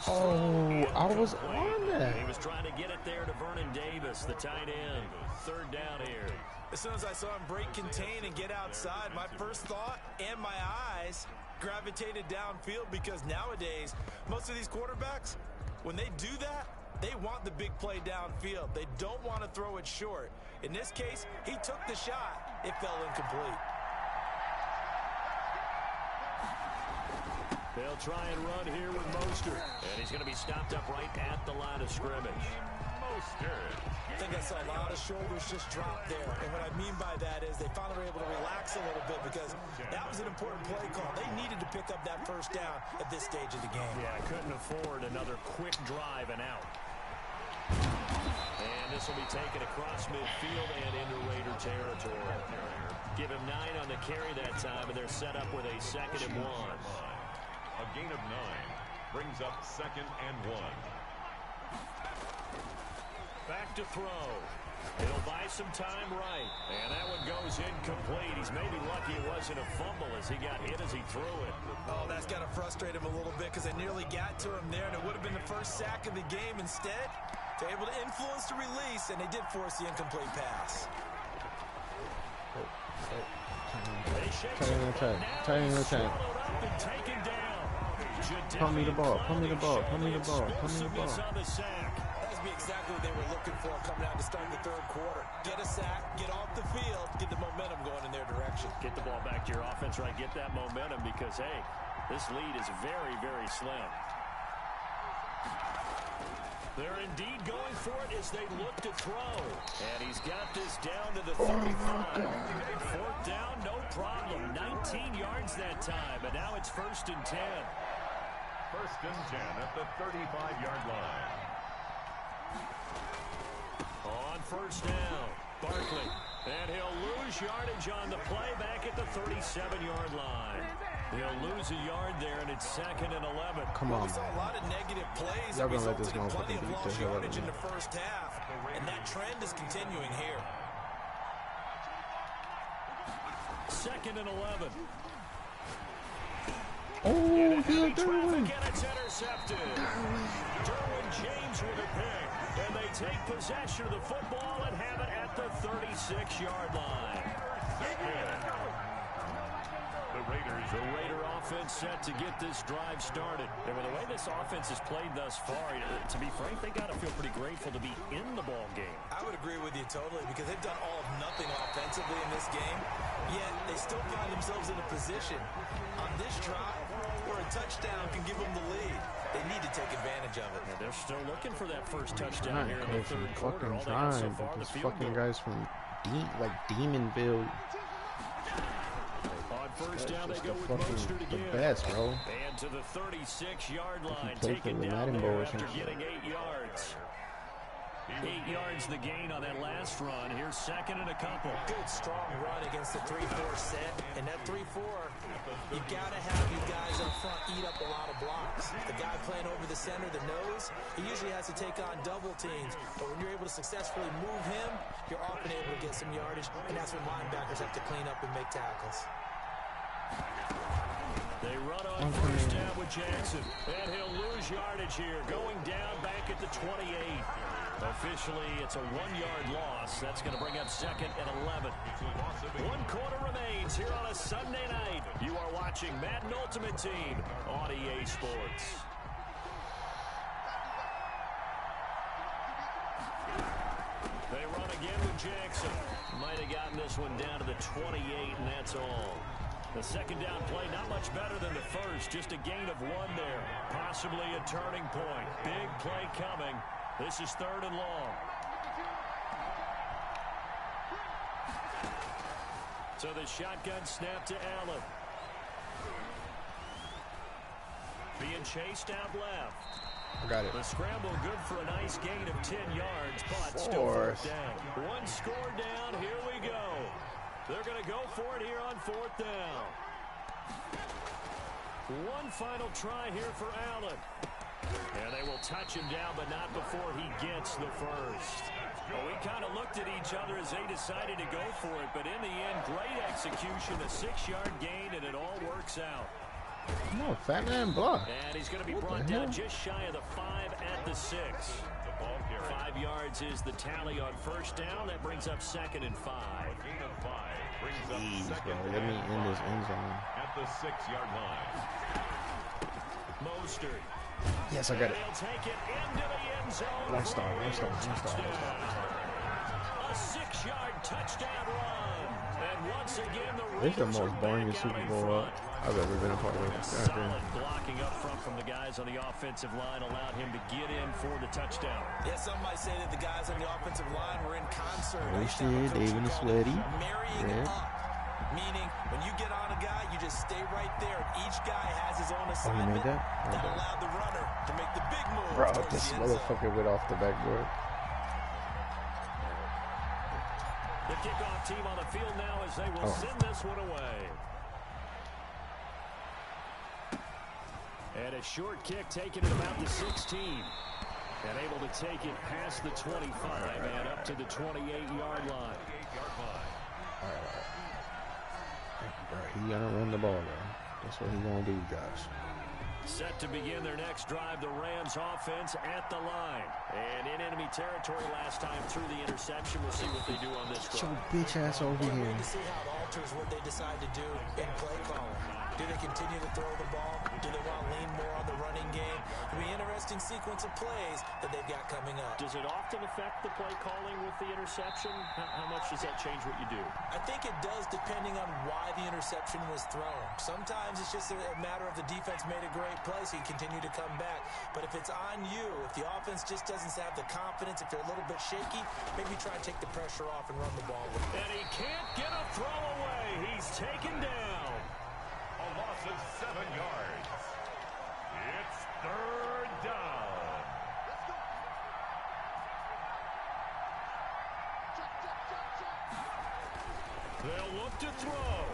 Speaker 3: Oh, I was on that.
Speaker 1: He was trying to get it there to Vernon Davis, the tight end. Third down here.
Speaker 4: As soon as I saw him break contain and get outside, my first thought and my eyes gravitated downfield, because nowadays, most of these quarterbacks, when they do that, they want the big play downfield. They don't want to throw it short. In this case, he took the shot. It fell incomplete.
Speaker 1: They'll try and run here with Mostert. And he's going to be stopped up right at the line of scrimmage.
Speaker 2: Mostert.
Speaker 4: I think I saw a lot of shoulders just drop there. And what I mean by that is they finally were able to relax a little bit, because that was an important play call. They needed to pick up that first down at this stage of the game.
Speaker 1: Yeah, couldn't afford another quick drive and out. And this will be taken across midfield and into Raider territory. Give him 9 on the carry that time, and they're set up with a 2nd and 1.
Speaker 2: A gain of 9 brings up 2nd and 1.
Speaker 1: Back to throw. It'll buy some time right. And that one goes incomplete. He's maybe lucky it wasn't a fumble as he got hit as he threw it.
Speaker 4: Oh, that's got to frustrate him a little bit, because they nearly got to him there, and it would have been the first sack of the game. Instead, they're able to influence the release, and they did force the incomplete pass.
Speaker 3: Tight end attack. Pump me the ball. Pump me the ball. Pump me the ball. Pump me the ball.
Speaker 4: That's exactly what they were looking for coming out to start the third quarter. Get a sack, get off the field, get the momentum going in their direction.
Speaker 1: Get the ball back to your offense, right? Get that momentum, because, hey, this lead is very, very slim. They're indeed going for it as they look to throw. And he's got this down to the 35. Fourth down, no problem. 19 yards that time, and now it's 1st and 10.
Speaker 2: 1st and 10 at the 35-yard line.
Speaker 1: On 1st down, Barkley. And he'll lose yardage on the play back at the 37-yard line. He'll lose a yard there, and it's 2nd and 11.
Speaker 3: Come on,
Speaker 4: We saw a lot of negative plays that
Speaker 3: Y'all gonna let
Speaker 4: resulted
Speaker 3: this
Speaker 4: in plenty
Speaker 3: motherfucker
Speaker 4: of
Speaker 3: beat the
Speaker 4: lost
Speaker 3: hell out of
Speaker 4: yardage in
Speaker 3: me.
Speaker 4: the first half, and that trend is continuing here.
Speaker 1: 2nd and 11.
Speaker 3: Oh,
Speaker 1: Heavy
Speaker 3: good
Speaker 1: traffic, and it's intercepted. Derwin James with a pick, and they take possession of the football and have it at the 36-yard line. The Raider offense set to get this drive started. And with the way this offense has played thus far, to be frank, they got to feel pretty grateful to be in the ball game.
Speaker 4: I would agree with you totally, because they've done all of nothing offensively in this game, yet they still find themselves in a position on this drive where a touchdown can give them the lead. They need to take advantage of it.
Speaker 1: And they're still looking for that first touchdown here in the third quarter.
Speaker 3: Fucking
Speaker 1: All they got so
Speaker 3: time.
Speaker 1: far, the
Speaker 3: These
Speaker 1: field
Speaker 3: fucking
Speaker 1: goal.
Speaker 3: guys from Demonville.
Speaker 1: On first down, they
Speaker 3: That's
Speaker 1: go
Speaker 3: the
Speaker 1: with
Speaker 3: fucking
Speaker 1: Mostert
Speaker 3: the
Speaker 1: again.
Speaker 3: best, bro.
Speaker 1: And to the 36-yard line,
Speaker 3: play for
Speaker 1: taken
Speaker 3: the
Speaker 1: down
Speaker 3: Madden
Speaker 1: there
Speaker 3: Bowl or
Speaker 1: after
Speaker 3: something.
Speaker 1: getting 8 yards. 8 yards the gain on that last run. Here's second and a couple.
Speaker 4: Good, strong run against the 3-4 set. And that 3-4, you got to have you guys up front eat up a lot of blocks. The guy playing over the center, the nose, he usually has to take on double teams. But when you're able to successfully move him, you're often able to get some yardage. And that's when linebackers have to clean up and make tackles.
Speaker 1: They run on first down with Jackson. And he'll lose yardage here. Going down back at the 28. Officially, it's a 1-yard loss. That's going to bring up second and 11. 1 quarter remains here on a Sunday night. You are watching Madden Ultimate Team on EA Sports. They run again with Jackson. Might have gotten this one down to the 28, and that's all. The second down play, not much better than the first. Just a gain of 1 there. Possibly a turning point. Big play coming. This is 3rd and long. So the shotgun snap to Allen. Being chased out left.
Speaker 3: I got it.
Speaker 1: The scramble good for a nice gain of 10 yards, but still 4th down. 1 score down. Here we go. They're going to go for it here on 4th down. 1 final try here for Allen. And they will touch him down, but not before he gets the first. Well, we kind of looked at each other as they decided to go for it, but in the end, great execution, a 6-yard gain, and it all works out.
Speaker 3: No, fat man block.
Speaker 1: And he's going to be brought down just shy of the 5 at the 6. 5 yards is the tally on first down. That brings up second and 5.
Speaker 3: Jeez, bro. Let me in this end zone.
Speaker 2: At the 6-yard line.
Speaker 1: Mostert.
Speaker 3: Yes, I got it.
Speaker 1: They'll take it into the end zone.
Speaker 3: One star.
Speaker 1: A 6-yard touchdown run. And once again,
Speaker 3: this is the most boring Super Bowl I've ever been a part of.
Speaker 1: Solid blocking up front from the guys on the offensive line allowed him to get in for the touchdown.
Speaker 4: Yeah, some might say that the guys on the offensive line were in concert.
Speaker 3: Oh shit, David is sweaty.
Speaker 4: Marrying up. Meaning, when you get on a guy, you just stay right there. Each guy has his own assignment.
Speaker 3: That
Speaker 4: allowed the runner to make the big move.
Speaker 3: Bro, this motherfucker went off the backboard.
Speaker 1: The kickoff team on the field now as they will send this one away. And a short kick taken at about the 16. And able to take it past the 25 and up to the 28-yard line.
Speaker 3: He gonna run the ball, though. That's what he gonna do, guys.
Speaker 1: Set to begin their next drive, the Rams offense at the line. And in enemy territory last time through the interception. We'll see what they do on this
Speaker 3: Get your
Speaker 1: drive.
Speaker 3: bitch ass over here.
Speaker 4: To see how it alters what they decide to do in play calling. Do they continue to throw the ball? Do they want to lean more on the running game? It'll be an interesting sequence of plays that they've got coming up.
Speaker 1: Does it often affect the play calling with the interception? How much does that change what you do?
Speaker 4: I think it does depending on why the interception was thrown. Sometimes it's just a matter of the defense made a great play, so you continue to come back. But if it's on you, if the offense just doesn't have the confidence, if they're a little bit shaky, maybe try and take the pressure off and run the ball.
Speaker 1: And he can't get a throw away. He's taken down.
Speaker 2: A loss of 7 yards. It's 3rd down.
Speaker 1: They'll look to throw.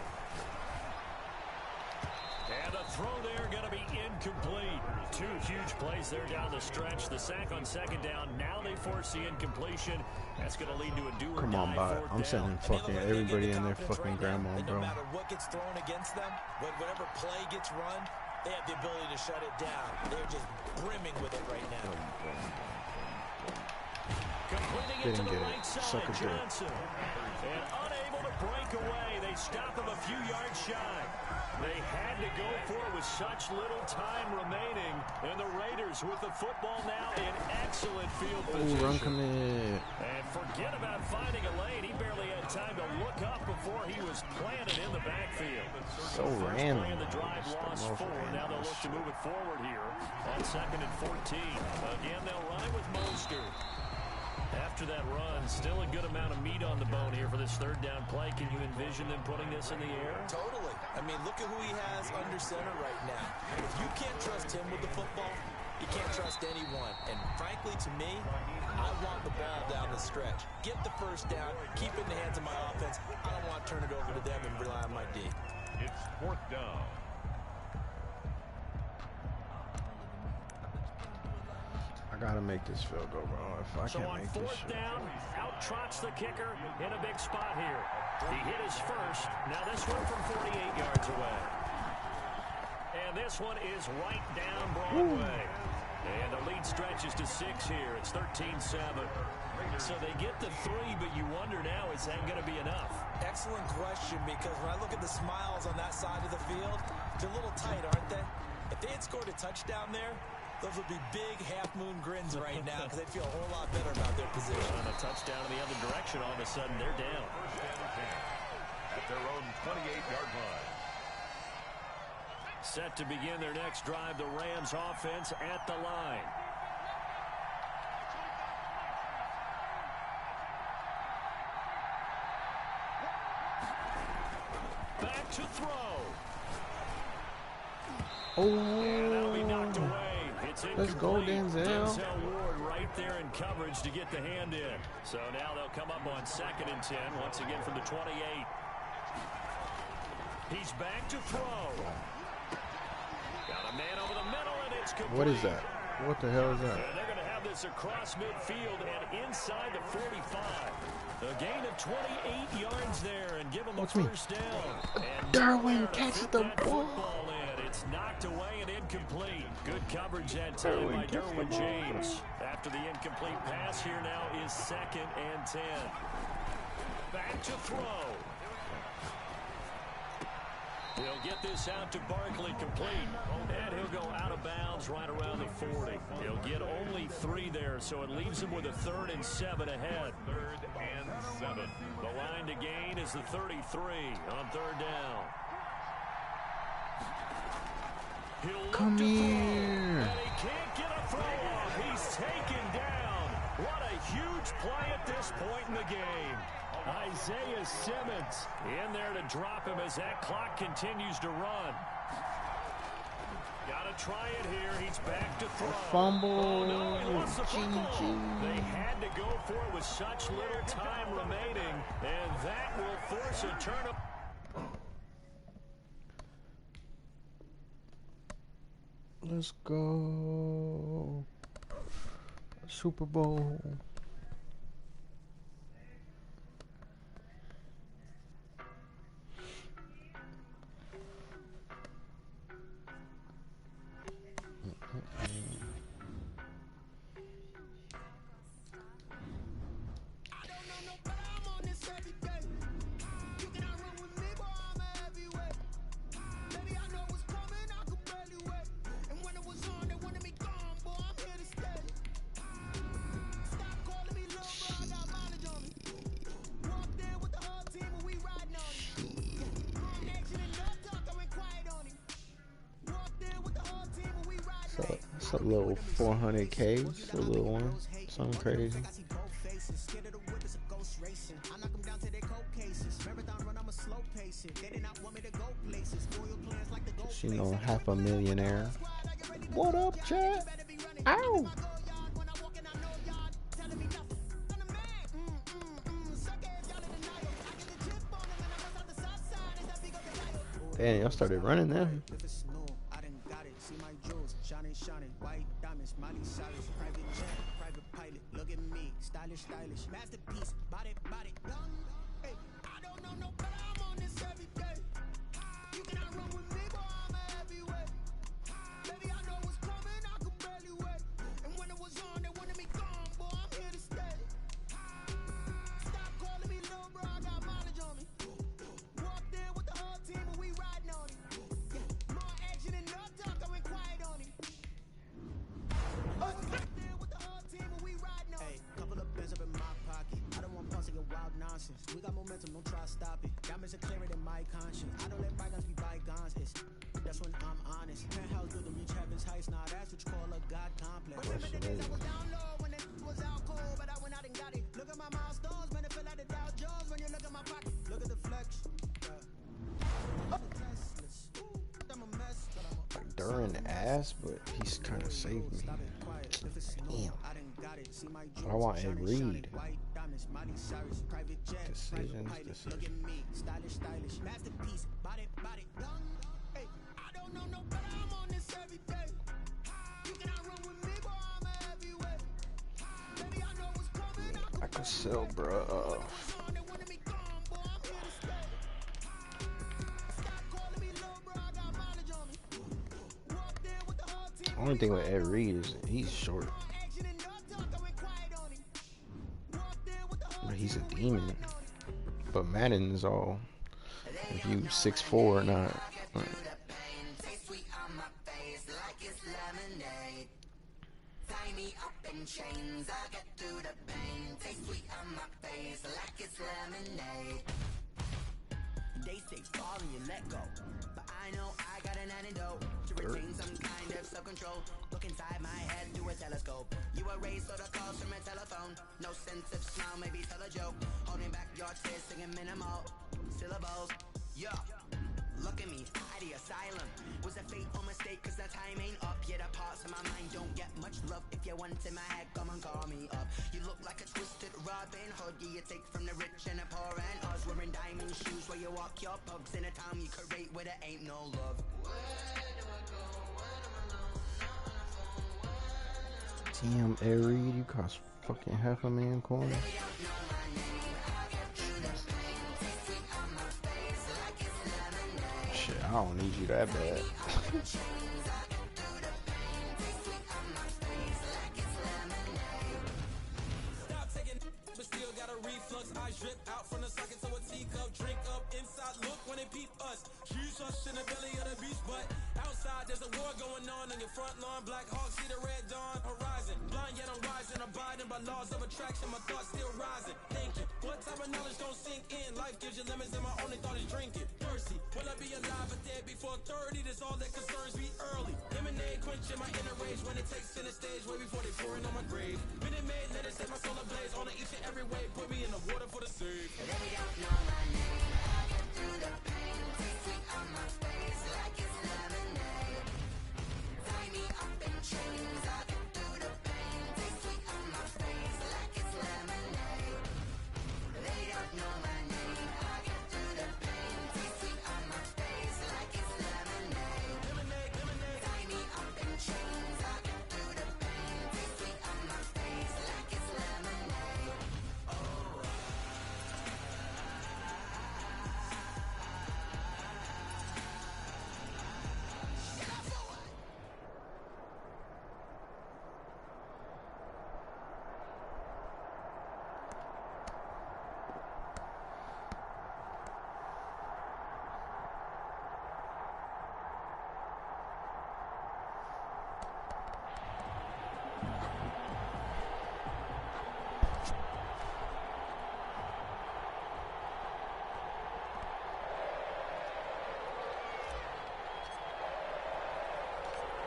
Speaker 1: And the throw there going to be incomplete. 2 huge plays there down the stretch. The sack on second down. Now they force the incompletion. That's going to lead to a do or
Speaker 3: Come on, bot. I'm sending fucking everybody in their fucking grandma,
Speaker 4: and
Speaker 3: bro.
Speaker 4: no matter what gets thrown against them, whatever play gets run, they have the ability to shut it down. They're just brimming with it right now.
Speaker 1: Completing it to the right side, Johnson. And unable to break away. They stop him a few yards shy. They had to go for it with such little time remaining. And the Raiders with the football now in excellent field position.
Speaker 3: Run commit.
Speaker 1: And forget about finding a lane. He barely had time to look up before he was planted in the backfield.
Speaker 3: So random.
Speaker 1: Play in the drive lost 4. Now they'll look to move it forward here on 2nd and 14. Again, they'll run it with Mostert. After after that run. Still a good amount of meat on the bone here for this third down play. Can you envision them putting this in the air?
Speaker 4: Totally. I mean, look at who he has under center right now. If you can't trust him with the football, you can't trust anyone. And frankly, to me, I want the ball down the stretch. Get the first down, keep it in the hands of my offense. I don't want to turn it over to them and rely on my D.
Speaker 2: It's 4th down.
Speaker 3: I gotta make this field goal, bro. If I
Speaker 1: So
Speaker 3: can't
Speaker 1: on
Speaker 3: make this
Speaker 1: 4th
Speaker 3: shit.
Speaker 1: down, out trots the kicker in a big spot here. He hit his first. Now this one from 48 yards away. And this one is right down Broadway. And the lead stretches to 6 here. It's 13-7. So they get the 3, but you wonder now, is that going to be enough?
Speaker 4: Excellent question, because when I look at the smiles on that side of the field, they're a little tight, aren't they? If they had scored a touchdown there, those would be big half-moon grins right now because they'd feel a whole lot better about their position.
Speaker 1: On a touchdown in the other direction, all of a sudden they're down.
Speaker 2: First and 10 at their own 28-yard line.
Speaker 1: Set to begin their next drive, the Rams offense at the line. Back to throw. And that'll be knocked away. It's
Speaker 3: Let's go,
Speaker 1: incomplete.
Speaker 3: Denzel.
Speaker 1: Ward right there in coverage to get the hand in. So now they'll come up on 2nd and 10, once again from the 28. He's back to throw. Got a man over the middle, and it's complete.
Speaker 3: What is that? What the hell is that?
Speaker 1: And they're going to have this across midfield and inside the 45. A gain of 28 yards there, and give them a first down. And
Speaker 3: Darwin catches the ball.
Speaker 1: In. It's knocked away and incomplete. Good coverage that time by Derwin James. After the incomplete pass, here now is 2nd and 10. Back to throw. He'll get this out to Barkley complete. And he'll go out of bounds right around the 40. He'll get only 3 there, so it leaves him with a 3rd and 7 ahead.
Speaker 2: 3rd and 7.
Speaker 1: The line to gain is the 33 on 3rd down. He'll
Speaker 3: Come
Speaker 1: look to throw,
Speaker 3: here.
Speaker 1: and he can't get a throw off. He's taken down. What a huge play at this point in the game. Isaiah Simmons in there to drop him as that clock continues to run. Got to try it here. He's back to throw.
Speaker 3: Fumble.
Speaker 1: Oh, no, he lost the football.
Speaker 3: GG.
Speaker 1: They had to go for it with such little time remaining, and that will force a turn.
Speaker 3: Let's go. Super Bowl. It's a little 400K, just a little one, something crazy. She know half a millionaire. What up, chat? Ow! Damn, y'all started running them.
Speaker 5: Shining, white diamonds, Miley Cyrus, private jet, private pilot. Look at me, stylish, masterpiece, body, young. Hey, I don't know no better, I'm on this every day. You cannot run with me, boy, I'm a heavyweight. Baby, I know what's coming, I could barely wait. And when it was on, they wanted me gone, boy, I'm here to stay. Stop calling me little bro, I got mileage on me. Walked in with the whole team and we riding on it. Yeah, more action and no talk, I went quiet on it. Hey, couple of pins up in my pocket. I don't want punks to get wild nonsense. We got momentum, don't try to stop it. Diamonds are clearer than my conscience. I don't let bygones be bygones. That's when I'm honest. Penthouse built to reach heaven's heights. Now that's what you call a God complex. Remember the days I was down low when it was out cold, but I went out and got it.
Speaker 3: ass, but he's kind of saved me. Damn. But I want Ed Reed. Decisions. I could sell, bro. Only thing with Ed Reed is he's short. But he's a demon. But Madden is all if you 6'4" or not.
Speaker 6: They say fall and you let go, but I know I got an antidote to retain some kind of self-control. Look inside my head through a telescope. You erase all the calls from a telephone. No sense of smile, maybe tell a joke. Holding back your tears, singing minimal syllables. Yo, look at me, at the asylum. Was a fateful mistake, cause the time ain't up. Yet the parts of my mind don't get much love. If you want in my head, come and call me up. You look like a twisted Robin Hood. Yeah, you take from the rich and the poor and us. Wearing diamond shoes where you walk your pugs. In a town you create where there ain't no love.
Speaker 3: Damn, Ed Reed, you cost fucking $500,000 coin. Shit, I don't need you that bad.
Speaker 7: But still got a reflux, eyes drip out from the socket to a teacup, drink up inside, look when they peep us. Jesus in the belly of the beast, but outside there's a war going on in your front lawn. Black Hawk see the red dawn horizon, blind yet I'm rising, abiding by laws of attraction, my thoughts still rising, thinking, what type of knowledge don't sink in? Life gives you limits and my only thought is drinking. Thirsty, will I be alive or dead before 30? That's all that concerns me early. Lemonade quenching my inner rage when it takes center stage way before they pouring on my grave. Minute Maid, let it set my soul ablaze on each and every way, put me in the water for the save.
Speaker 6: They don't know my name, I get through the pain. Taste sweet on my face like it's lemonade. Tie me up in chains, I get through the pain. Taste sweet on my face like it's lemonade. They don't know my name, I get through the pain. Taste sweet on my face like it's lemonade. Tie me up in chains, I get through the pain. Taste sweet on my face like it's lemonade.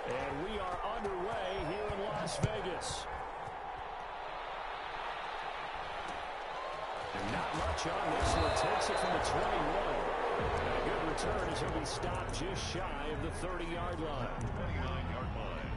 Speaker 1: And we are underway here in Las Vegas. And not much on this one. Takes it from the 21. And a good return as he'll be stopped just shy of the 30-yard line.
Speaker 2: 29-yard line.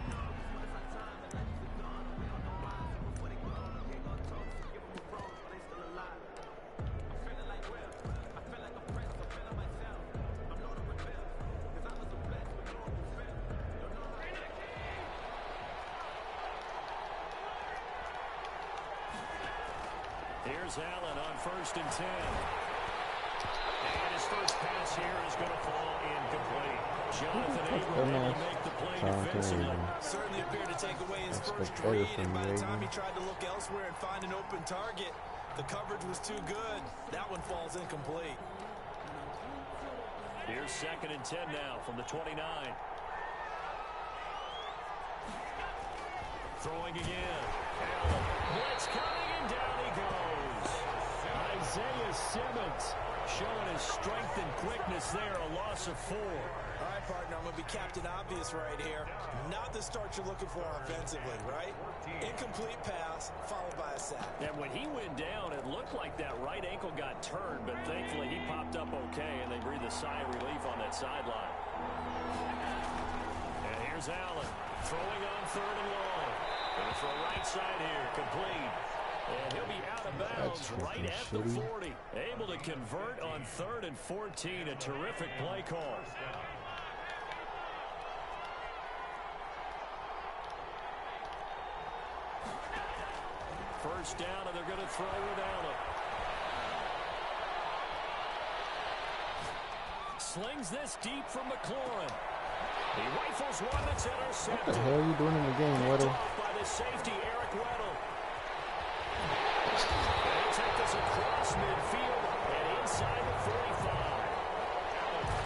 Speaker 1: Here's Allen on 1st and 10. And his first pass here is going to fall incomplete. Jonathan Abram able to make the play defensively.
Speaker 4: Certainly appeared to take away his
Speaker 3: That's
Speaker 4: first
Speaker 3: much better
Speaker 4: read,
Speaker 3: for
Speaker 4: and by
Speaker 3: me,
Speaker 4: the time he
Speaker 3: Aiden.
Speaker 4: tried to look elsewhere and find an open target, the coverage was too good. That one falls incomplete.
Speaker 1: Here's 2nd and 10 now from the 29. Throwing again. Allen. Blitz coming, and down he goes. Isaiah Simmons showing his strength and quickness there. A loss of 4.
Speaker 4: All right, partner, I'm going to be Captain Obvious right here. Not the start you're looking for offensively, right? Incomplete pass, followed by a sack.
Speaker 1: And when he went down, it looked like that right ankle got turned, but thankfully he popped up okay, and they breathed a sigh of relief on that sideline. And Here's Allen throwing on 3rd and long. Going to throw right side here, complete. And he'll be out of bounds right at the 40. Able to convert on 3rd and 14. A terrific play call. First down, and they're going to throw with Allen. Slings this deep from McLaurin. He rifles one that's intercepted.
Speaker 3: What the hell are you doing in the game, Weddle?
Speaker 1: By the safety, Eric Weddle. They'll take this across midfield and inside the 45.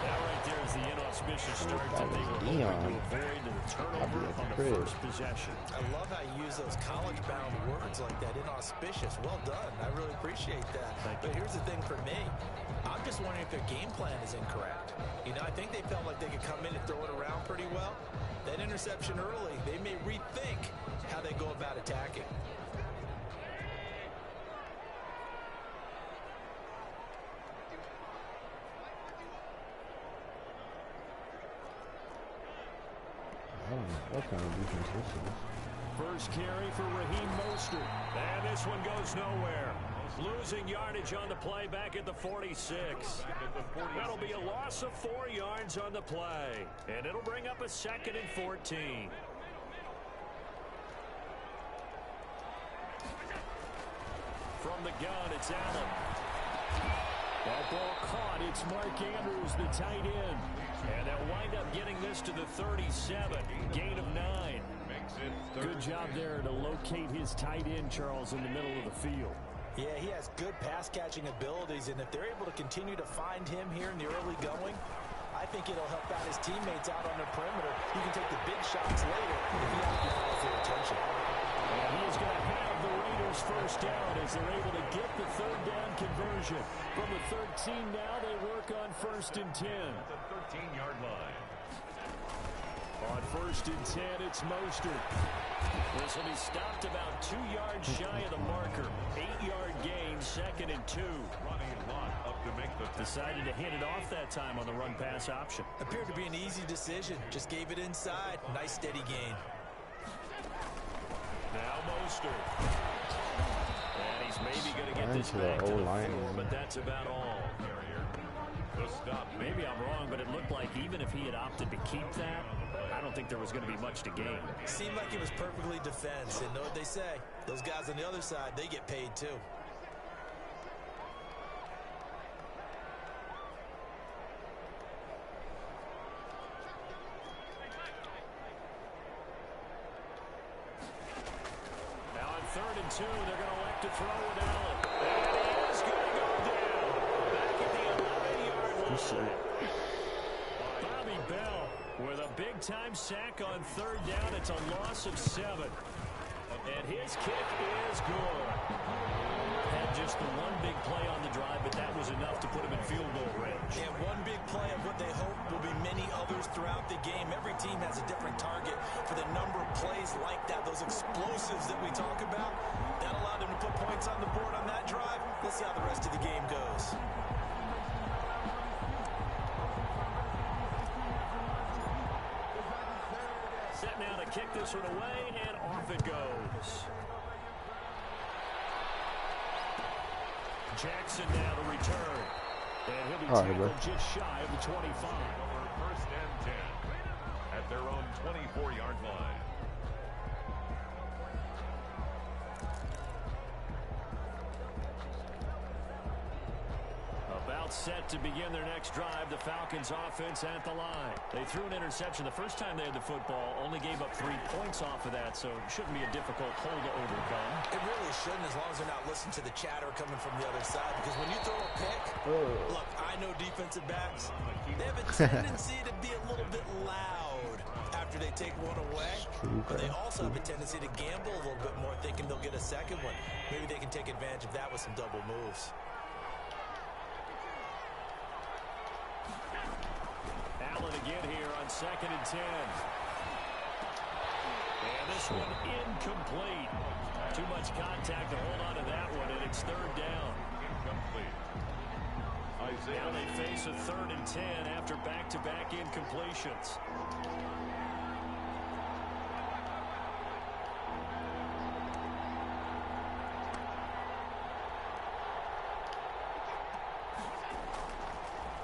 Speaker 1: That right there is the inauspicious start that they were hoping to avoid the turnover on the first possession.
Speaker 4: I love how you use those college-bound words like that, inauspicious. Well done. I really appreciate that. But here's the thing for me. I'm just wondering if their game plan is incorrect. You know, I think they felt like they could come in and throw it around pretty well. That interception early, they may rethink how they go about attacking.
Speaker 3: I don't know what kind of defense this is.
Speaker 1: First carry for Raheem Mostert. And this one goes nowhere. Losing yardage on the play back at the 46. That'll be a loss of 4 yards on the play. And it'll bring up a 2nd and 14. From the gun, it's Allen. That ball caught. It's Mark Andrews, the tight end. And they'll wind up getting this to the 37. Gain of 9. Good job there to locate his tight end, Charles, in the middle of the field.
Speaker 4: Yeah, he has good pass-catching abilities, and if they're able to continue to find him here in the early going, I think it'll help out his teammates out on the perimeter. He can take the big shots later if he occupies their attention.
Speaker 1: And he is going to have the Raiders first down as they're able to get the 3rd down conversion. From the 13 now, they work on 1st and 10.
Speaker 2: At the 13-yard line.
Speaker 1: On 1st and 10, it's Mostert. This will be stopped about 2 yards shy of the marker. 8-yard gain, 2nd and 2.
Speaker 2: Ronnie Lott up to make the
Speaker 1: Decided to hand it off that time on the run-pass option.
Speaker 4: Appeared to be an easy decision. Just gave it inside. Nice steady gain.
Speaker 1: Now Mostert. And he's maybe going to get this back to the 4, but that's about all.
Speaker 2: The stop.
Speaker 1: Maybe I'm wrong, but it looked like even if he had opted to keep that, I don't think there was going to be much to gain.
Speaker 4: Seemed like it was perfectly defense. And know what they say? Those guys on the other side, they get paid too.
Speaker 1: Now on 3rd and 2, they're going to elect to throw with Allen. And he is going to go down. Back at the 11-yard line. Bobby Bell with a big-time sack on 3rd down. It's a loss of 7. And his kick is good. Had just the one big play on the drive, but that was enough to put him in field goal range.
Speaker 4: And one big play of what they hope will be many others throughout the game. Every team has a different target for the number of plays like that, those explosives that we talk about. That allowed them to put points on the board on that drive. Let's see how the rest of the game goes.
Speaker 1: Set now to kick this one away, and off it goes. Jackson now to return. And he'll be tackled just shy of the 25.
Speaker 2: Over 1st and 10 at their own 24-yard line.
Speaker 1: About set to begin their next drive. The Falcons offense at the line. They threw an interception the first time they had the football. Only gave up 3 points off of that, so it shouldn't be a difficult hole to overcome.
Speaker 4: It really shouldn't, as long as they're not listening to the chatter coming from the other side. Because when you throw a pick, look, I know defensive backs, they have a tendency to be a little bit loud after they take one away. But they also have a tendency to gamble a little bit more, thinking they'll get a second one. Maybe they can take advantage of that with some double moves.
Speaker 1: Allen again here on 2nd and 10. And this one incomplete. Too much contact to hold on to that one, and it's 3rd down.
Speaker 2: Incomplete.
Speaker 1: Now they face a 3rd and 10 after back-to-back incompletions.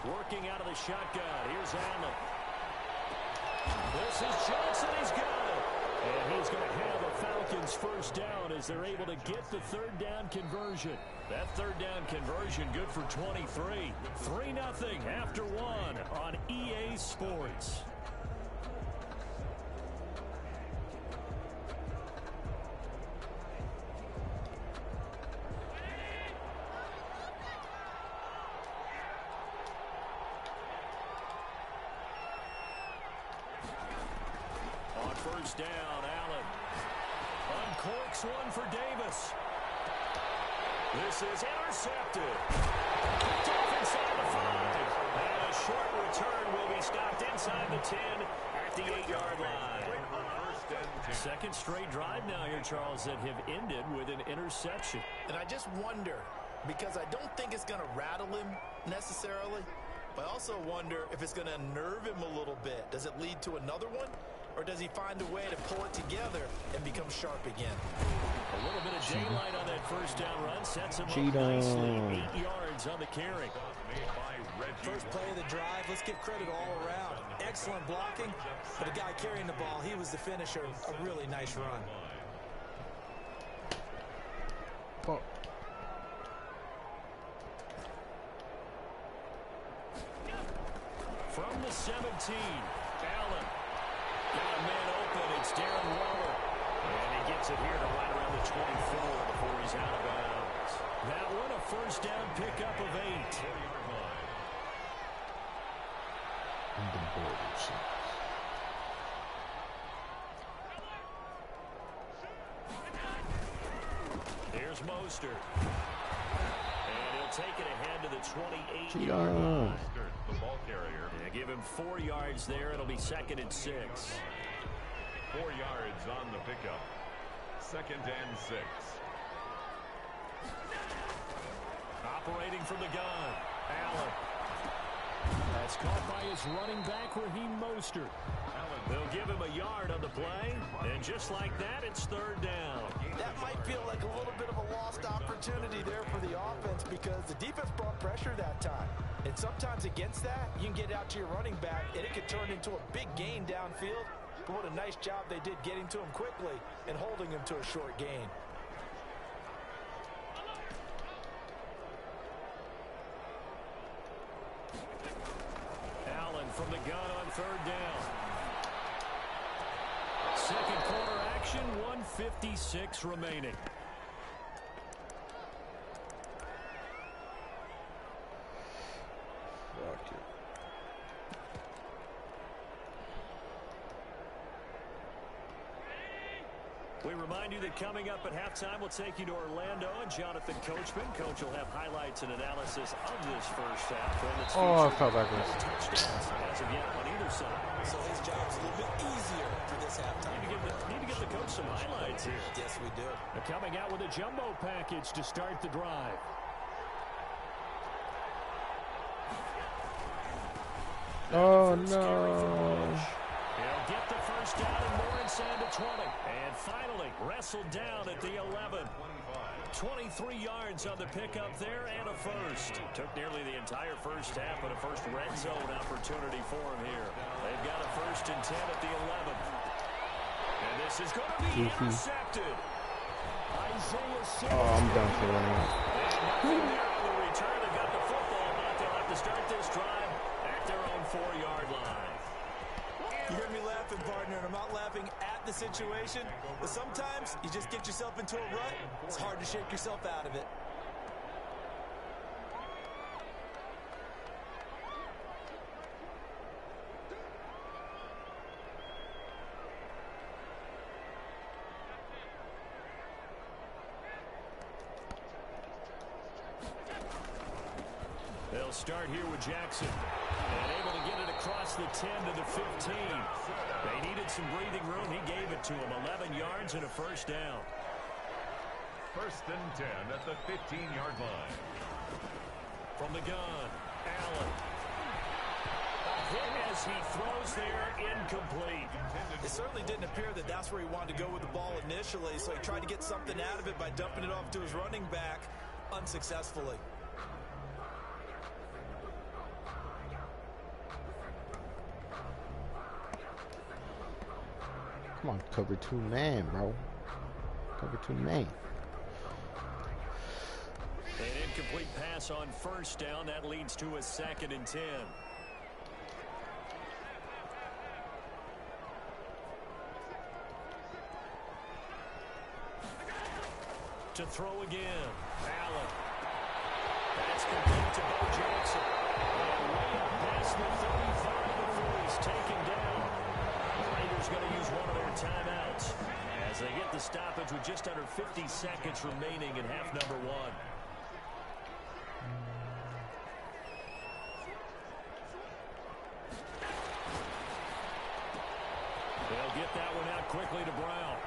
Speaker 1: Working out of the shotgun. Here's Allen. This is Johnson. He's got it. And he's going to have a Falcons first down as they're able to get the third down conversion. That third down conversion good for 23. 3-0 after 1 on EA Sports. First down, Allen. Uncorks one for Davis. This is intercepted. Picked off inside the 5. And a short return will be stopped inside the 10 at the 8-yard line. Second straight drive now here, Charles, that have ended with an interception.
Speaker 4: And I just wonder, because I don't think it's going to rattle him necessarily, but I also wonder if it's going to unnerve him a little bit. Does it lead to another one? Or does he find a way to pull it together and become sharp again?
Speaker 1: A little bit of daylight on that first down run. Sets him up nicely. 8 yards on the carry.
Speaker 4: First play of the drive. Let's give credit all around. Excellent blocking. For the guy carrying the ball, he was the finisher. A really nice run.
Speaker 3: Oh.
Speaker 1: From the 17, Allen. Got a man open. It's Darren Waller. And he gets it here to right around the 24 before he's out of bounds. That one a first down pickup of 8. Here's Mostert. And he'll take it ahead to the 28-yard line.
Speaker 2: The ball carrier.
Speaker 1: Yeah, give him 4 yards there. It'll be 2nd and 6.
Speaker 2: 4 yards on the pickup. 2nd and 6.
Speaker 1: Operating from the gun, Allen. That's caught by his running back, Raheem Mostert. They'll give him a yard on the play, and just like that, it's 3rd down.
Speaker 4: That might feel like a little bit of a lost opportunity there for the offense because the defense brought pressure that time. And sometimes against that, you can get out to your running back, and it could turn into a big gain downfield. But what a nice job they did getting to him quickly and holding him to a short gain.
Speaker 1: Allen from the gun on 3rd down. Second quarter action, 1:56 remaining.
Speaker 3: Fuck it.
Speaker 1: We remind you that coming up at halftime, we'll take you to Orlando and Jonathan Coachman. Coach will have highlights and analysis of this first half.
Speaker 3: Oh, I felt backwards.
Speaker 1: Touchdowns as of yet on either side.
Speaker 4: So his job's a little bit easier for this halftime.
Speaker 1: Need to give the coach some highlights here.
Speaker 4: Yes, we do.
Speaker 1: They're coming out with a jumbo package to start the drive.
Speaker 3: Oh, no.
Speaker 1: He'll get the first down and more inside the 20. And finally wrestled down at the 11. 23 yards on the pickup there and a first. Took nearly the entire first half, but a first red zone opportunity for him here. They've got a 1st and 10 at the 11. And this is going to be intercepted. Isaiah
Speaker 3: Oh, I'm done for that.
Speaker 1: Nothing there on the return. They got the football, but they'll have to start this drive at their own 4-yard line.
Speaker 4: You heard me laughing, partner, and I'm not laughing at the situation, but sometimes you just get yourself into a rut. It's hard to shake yourself out of it.
Speaker 1: They'll start here with Jackson. And able to get it across the 10 to the 15. They needed some breathing room. He gave it to them. 11 yards and a first down.
Speaker 2: 1st and 10 at the 15-yard line.
Speaker 1: From the gun, Allen. A hit as he throws there, incomplete.
Speaker 4: It certainly didn't appear that that's where he wanted to go with the ball initially, so he tried to get something out of it by dumping it off to his running back unsuccessfully.
Speaker 3: Come on, cover 2 man, bro. Cover 2 man.
Speaker 1: An incomplete pass on first down. That leads to a 2nd and 10. To throw again. Allen. That's complete to Bo Jackson. And way up past the 35 before he's taken down. The Raiders going to use one of their timeouts as they get the stoppage with just under 50 seconds remaining in half number 1. They'll get that one out quickly to Brown.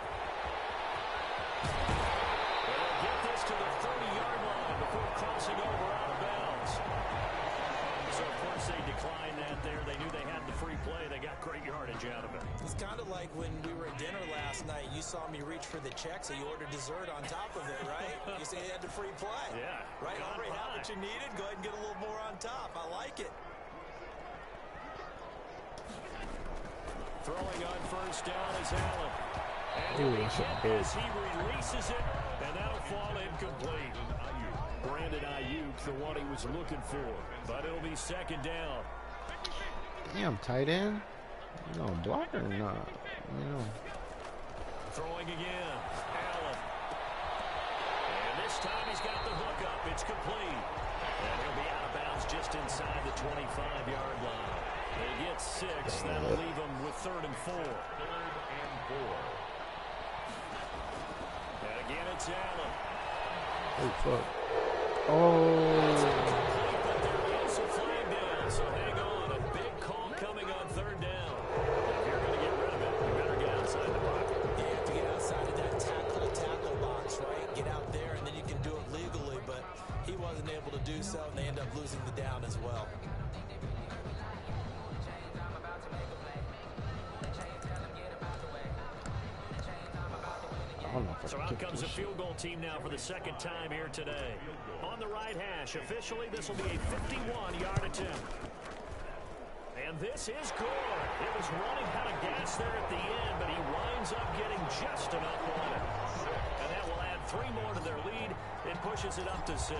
Speaker 1: They'll get this to the 30-yard line before crossing over out of bounds. So, of course, they declined that there. They knew they had the free play. They got great yardage out of it.
Speaker 4: It's kind of like when we were at dinner last night. You saw me reach for the check, so you ordered dessert on top of it, right? You say you had the free play.
Speaker 1: Yeah.
Speaker 4: Right? Already had what you needed. Go ahead and get a little more on top. I like it.
Speaker 1: Throwing on first down is Allen. And
Speaker 3: Ooh, that's a big.
Speaker 1: as he releases it, and that'll fall incomplete. Brandon Ayuk, the one he was looking for, but it'll be 2nd down.
Speaker 3: Damn, tight end. You gonna block or not? You know.
Speaker 1: Throwing again, Allen. And this time he's got the hook up. It's complete. And he'll be out of bounds just inside the 25-yard line. They get 6. That'll leave them with 3rd and 4.
Speaker 2: 3rd and 4.
Speaker 1: And again, it's Allen.
Speaker 3: Oh, fuck. Oh.
Speaker 1: But there is a flag down, so hang on. A big call coming on 3rd down. If you're going to get rid of it, you better get outside the pocket.
Speaker 4: You have to get outside of that tackle box, right? Get out there, and then you can do it legally. But he wasn't able to do so, and they end up losing the down as well.
Speaker 1: So out comes the field goal team now for the 2nd time here today. On the right hash, officially this will be a 51-yard attempt. And this is good. It was running out of gas there at the end, but he winds up getting just enough on it. And that will add 3 more to their lead. It pushes it up to 6.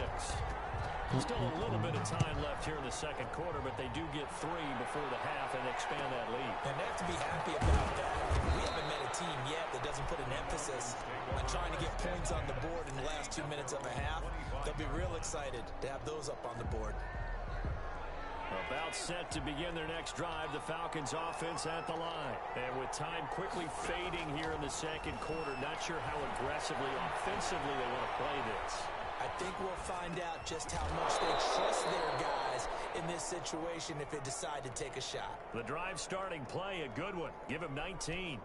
Speaker 1: Still a little bit of time left here in the 2nd quarter, but they do get 3 before the half and expand that lead.
Speaker 4: And they have to be happy about that. We haven't met a team yet that doesn't put an emphasis on trying to get points on the board in the last 2 minutes of a half. They'll be real excited to have those up on the board.
Speaker 1: About set to begin their next drive, the Falcons offense at the line. And with time quickly fading here in the 2nd quarter, not sure how aggressively, offensively they want to play this.
Speaker 4: I think we'll find out just how much they trust their guys in this situation if they decide to take a shot.
Speaker 1: The drive starting play, a good one. Give him 19.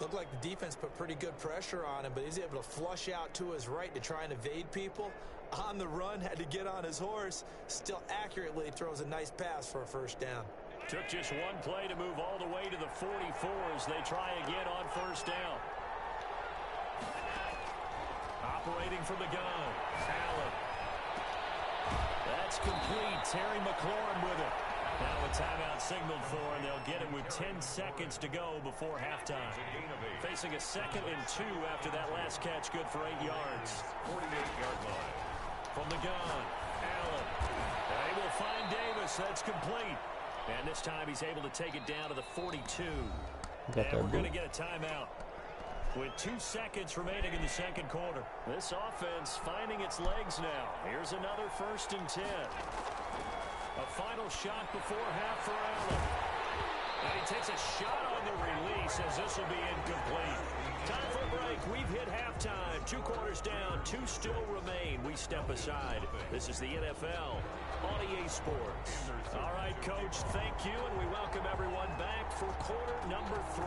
Speaker 4: Looked like the defense put pretty good pressure on him, but he's able to flush out to his right to try and evade people. On the run, had to get on his horse. Still accurately throws a nice pass for a 1st down.
Speaker 1: Took just one play to move all the way to the 44 as they try again on 1st down. Operating from the gun, Allen. That's complete. Terry McLaurin with it. Now a timeout signaled for, and they'll get it with 10 seconds to go before halftime. Facing a 2nd and 2 after that last catch, good for 8 yards.
Speaker 2: 48-yard line.
Speaker 1: From the gun, Allen. They will find Davis. That's complete. And this time he's able to take it down to the 42. And we're going to get a timeout with 2 seconds remaining in the 2nd quarter. This offense finding its legs now. Here's another 1st and 10. A final shot before half for Allen. And he takes a shot on the release as this will be incomplete. Time for a break. We've hit halftime. 2 quarters down. 2 still remain. We step aside. This is the NFL on EA Sports. All right, Coach, thank you, and we welcome everyone back for quarter number 3.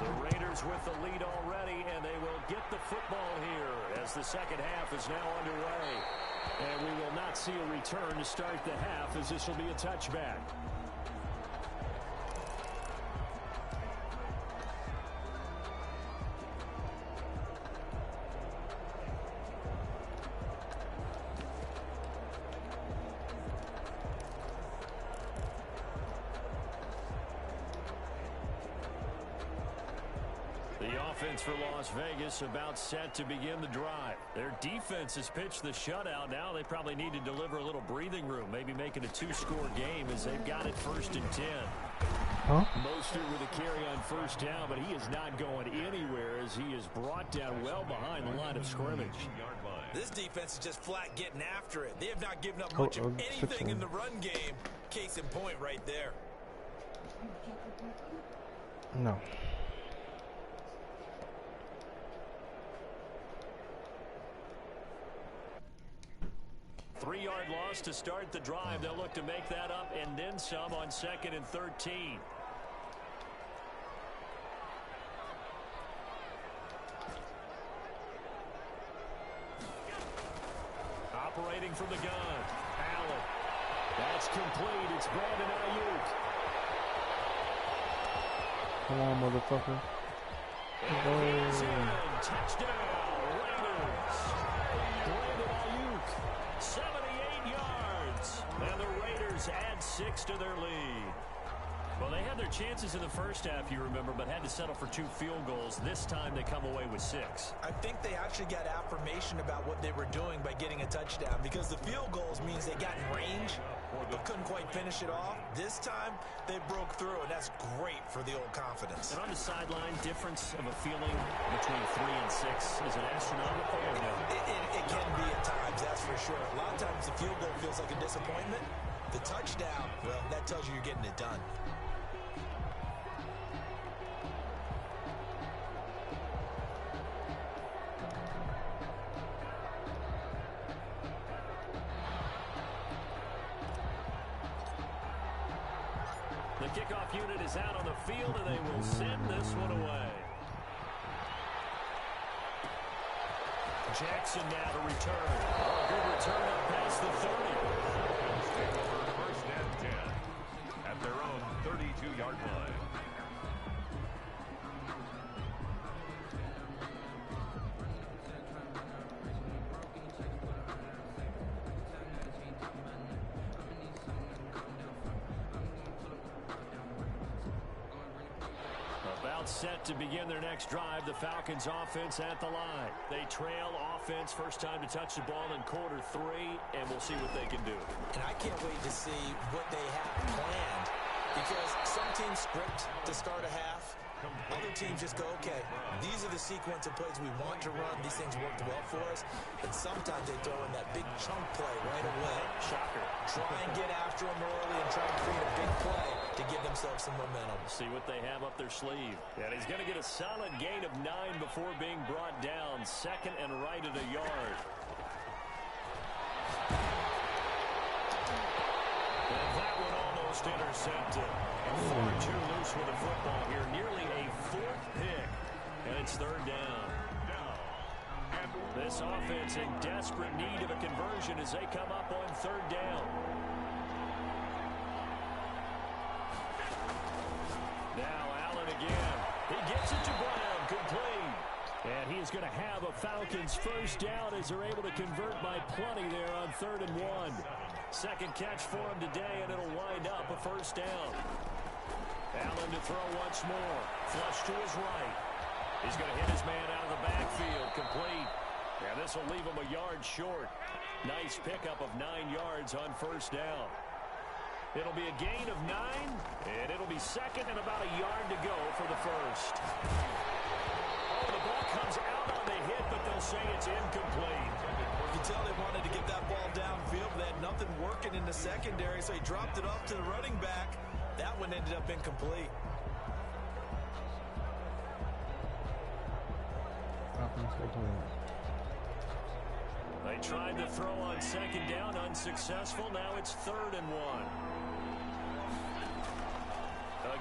Speaker 1: The Raiders with the lead already, and they will get the football here as the 2nd half is now underway. And we will not see a return to start the half as this will be a touchback. offense for Las Vegas about set to begin the drive. Their defense has pitched the shutout. Now they probably need to deliver a little breathing room, maybe make it a 2-score game as they've got it 1st and 10.
Speaker 3: Huh?
Speaker 1: Mostert with a carry on 1st down, but he is not going anywhere as he is brought down well behind the line of scrimmage.
Speaker 4: This defense is just flat getting after it. They have not given up much of anything in the run game. Case in point right there.
Speaker 3: No.
Speaker 1: Three-yard loss to start the drive. They'll look to make that up and then some on 2nd and 13. Operating from the gun. Allen. That's complete. It's Brandon Ayuk.
Speaker 3: Come on, motherfucker.
Speaker 1: Touchdown, Raiders. Brandon Ayuk, 78 yards. And the Raiders add 6 to their lead. Well, they had their chances in the first half, you remember, but had to settle for 2 field goals. This time they come away with 6.
Speaker 4: I think they actually got affirmation about what they were doing by getting a touchdown, because the field goals means they got in range but couldn't quite finish it off. This time they broke through, and that's great for the old confidence.
Speaker 1: And on the sideline, difference of a feeling between 3 and 6 is an astronomical.
Speaker 4: It can be at times, that's for sure. A lot of times the field goal feels like a disappointment. The touchdown, well, that tells you you're getting it done.
Speaker 1: The kickoff unit is out on the field, and they will send this one away. Jackson now to return. A good return up past the 30.
Speaker 2: Take over 1st and 10 at their own 32-yard line.
Speaker 1: Set to begin their next drive. The Falcons offense at the line. They trail offense, first time to touch the ball in quarter 3, and we'll see what they can do.
Speaker 4: And I can't wait to see what they have planned, because some teams script to start a half. Other teams just go, okay, these are the sequence of plays we want to run. These things worked well for us. And sometimes they throw in that big chunk play right away.
Speaker 1: Shocker.
Speaker 4: Try and get after them early and try and create a big play to give themselves some momentum.
Speaker 1: See what they have up their sleeve. And he's going to get a solid gain of 9 before being brought down. 2nd and right at a yard. And that one almost intercepted. Far too loose with the football here. Nearly a 4th pick. And it's 3rd down. This offense in desperate need of a conversion as they come up on 3rd down. Now Allen again. He gets it to Brown. Complete. And he is going to have a Falcons 1st down as they're able to convert by plenty there on 3rd and 1. 2nd catch for him today, and it'll wind up a 1st down. Allen to throw once more. Flush to his right. He's going to hit his man out of the backfield. Complete. And this will leave him a yard short. Nice pickup of 9 yards on 1st down. It'll be a gain of 9, and it'll be 2nd and about a yard to go for the 1st. Oh, the ball comes out on the hit, but they'll say it's incomplete.
Speaker 4: You can tell they wanted to get that ball downfield. They had nothing working in the secondary, so he dropped it off to the running back. That one ended up incomplete.
Speaker 1: They tried to throw on 2nd down, unsuccessful. Now it's 3rd and 1.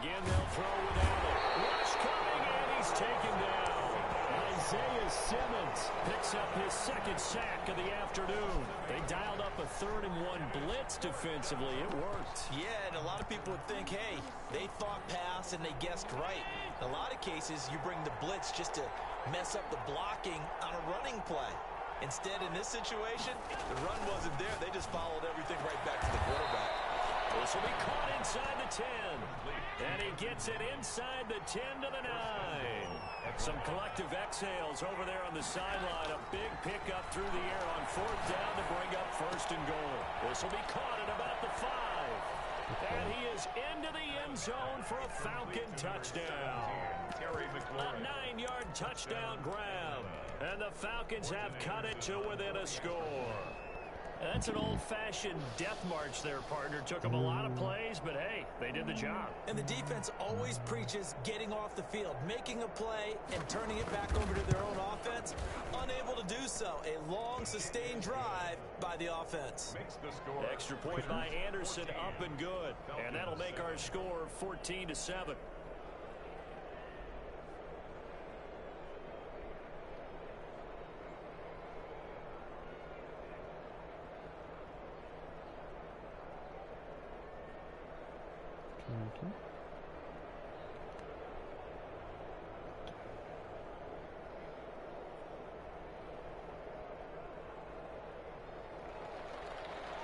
Speaker 1: Again, they'll throw without it. Rush coming, and he's taken down. Isaiah Simmons picks up his 2nd sack of the afternoon. They dialed up a 3rd and 1 blitz defensively. It worked.
Speaker 4: Yeah, and a lot of people would think, hey, they thought pass and they guessed right. In a lot of cases, you bring the blitz just to mess up the blocking on a running play. Instead, in this situation, the run wasn't there. They just followed everything right back to the quarterback.
Speaker 1: This will be caught inside the 10. And he gets it inside the 10 to the 9. Some collective exhales over there on the sideline. A big pickup through the air on 4th down to bring up 1st and goal. This will be caught at about the 5. And he is into the end zone for a Falcon touchdown. A 9-yard touchdown grab. And the Falcons have cut it to within a score. That's an old-fashioned death march there, partner. Took them a lot of plays, but hey, they did the job.
Speaker 4: And the defense always preaches getting off the field, making a play, and turning it back over to their own offense. Unable to do so. A long, sustained drive by the offense.
Speaker 1: Extra point by Anderson, up and good. And that'll make our score 14-7.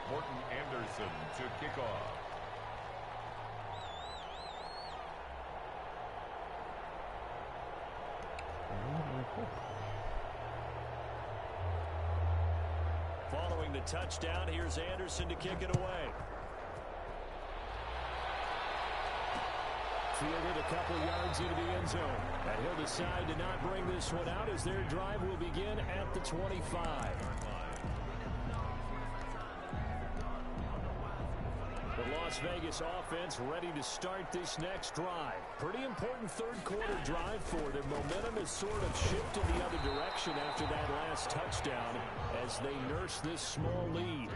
Speaker 2: Morton Anderson to kick off.
Speaker 1: Following the touchdown, here's Anderson to kick it away. Fielded a couple yards into the end zone. And he'll decide to not bring this one out as their drive will begin at the 25. The Las Vegas offense ready to start this next drive. Pretty important third quarter drive for them. Momentum has sort of shifted the other direction after that last touchdown as they nurse this small lead.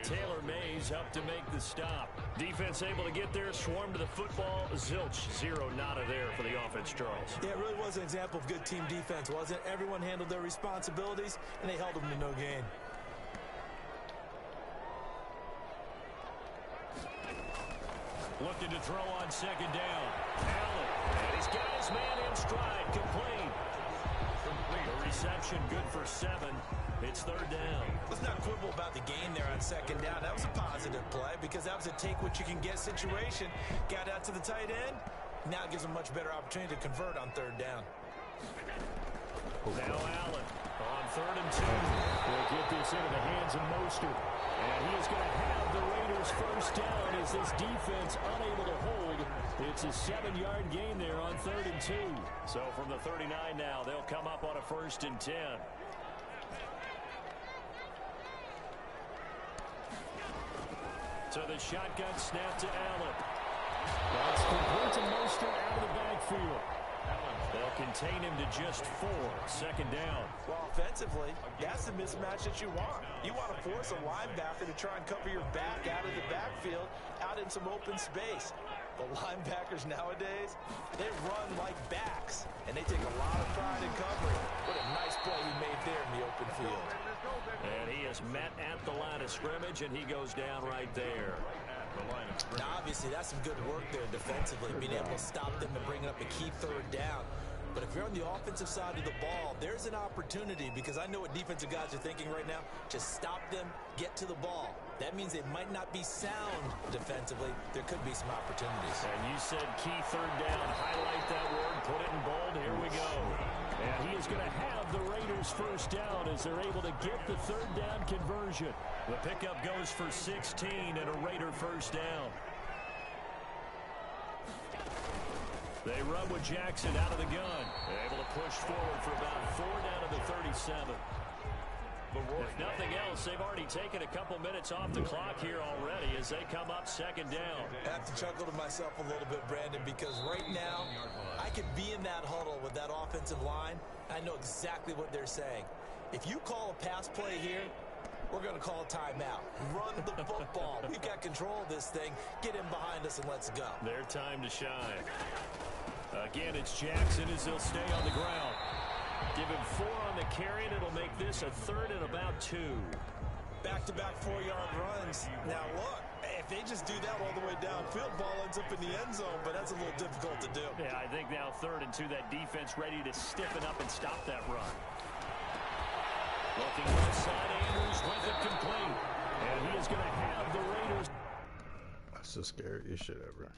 Speaker 1: Taylor Mays up to make the stop. Defense able to get there, swarm to the football. Zilch, 0 nada there for the offense, Charles.
Speaker 4: Yeah, it really was an example of good team defense, wasn't it? Everyone handled their responsibilities, and they held them to no gain.
Speaker 1: Looking to throw on 2nd down. Allen, and he's got his man in stride. Complete. The reception good for 7. It's 3rd down.
Speaker 4: Let's not quibble about the game there on 2nd down. That was a positive play because that was a take-what-you-can-get situation. Got out to the tight end. Now gives them a much better opportunity to convert on 3rd down.
Speaker 1: Now Allen on 3rd and 2. Will get this into the hands of Mostert. And he is going to have the Raiders 1st down as this defense unable to hold. It's a 7-yard gain there on 3rd and 2. So from the 39 now, they'll come up on a 1st and 10. So the shotgun snap to Allen. That's complete to Mostert out of the backfield. They'll contain him to just 4. 2nd down.
Speaker 4: Well, offensively, that's the mismatch that you want. You want to force a linebacker to try and cover your back out of the backfield, out in some open space. The linebackers nowadays, they run like backs, and they take a lot of pride in covering. What a nice play he made there in the open field.
Speaker 1: And he is met at the line of scrimmage, and he goes down right there.
Speaker 4: Now, obviously, that's some good work there defensively, being able to stop them and bring up a key 3rd down. But if you're on the offensive side of the ball, there's an opportunity because I know what defensive guys are thinking right now. Just stop them, get to the ball. That means they might not be sound defensively. There could be some opportunities.
Speaker 1: And you said key 3rd down. Highlight that word. Put it in bold. Here we go. And he is going to have the Raiders 1st down as they're able to get the 3rd down conversion. The pickup goes for 16 and a Raider 1st down. They run with Jackson out of the gun. They're able to push forward for about 4 down to the 37. If nothing else, they've already taken a couple minutes off the clock here already as they come up 2nd down.
Speaker 4: I have to chuckle to myself a little bit, Brandon, because right now I could be in that huddle with that offensive line. I know exactly what they're saying. If you call a pass play here, we're going to call a timeout. Run the football. We've got control of this thing. Get in behind us and let's go.
Speaker 1: Their time to shine. Again, it's Jackson as he'll stay on the ground. Give him 4 on the carry, and it'll make this a 3rd and about 2.
Speaker 4: Back-to-back 4-yard runs. Now, look, if they just do that all the way downfield, ball ends up in the end zone, but that's a little difficult to do.
Speaker 1: Yeah, I think now 3rd and 2, that defense ready to stiffen up and stop that run. Looking left side, Andrews with it complete. And he is going to have the Raiders.
Speaker 3: That's the scariest shit ever.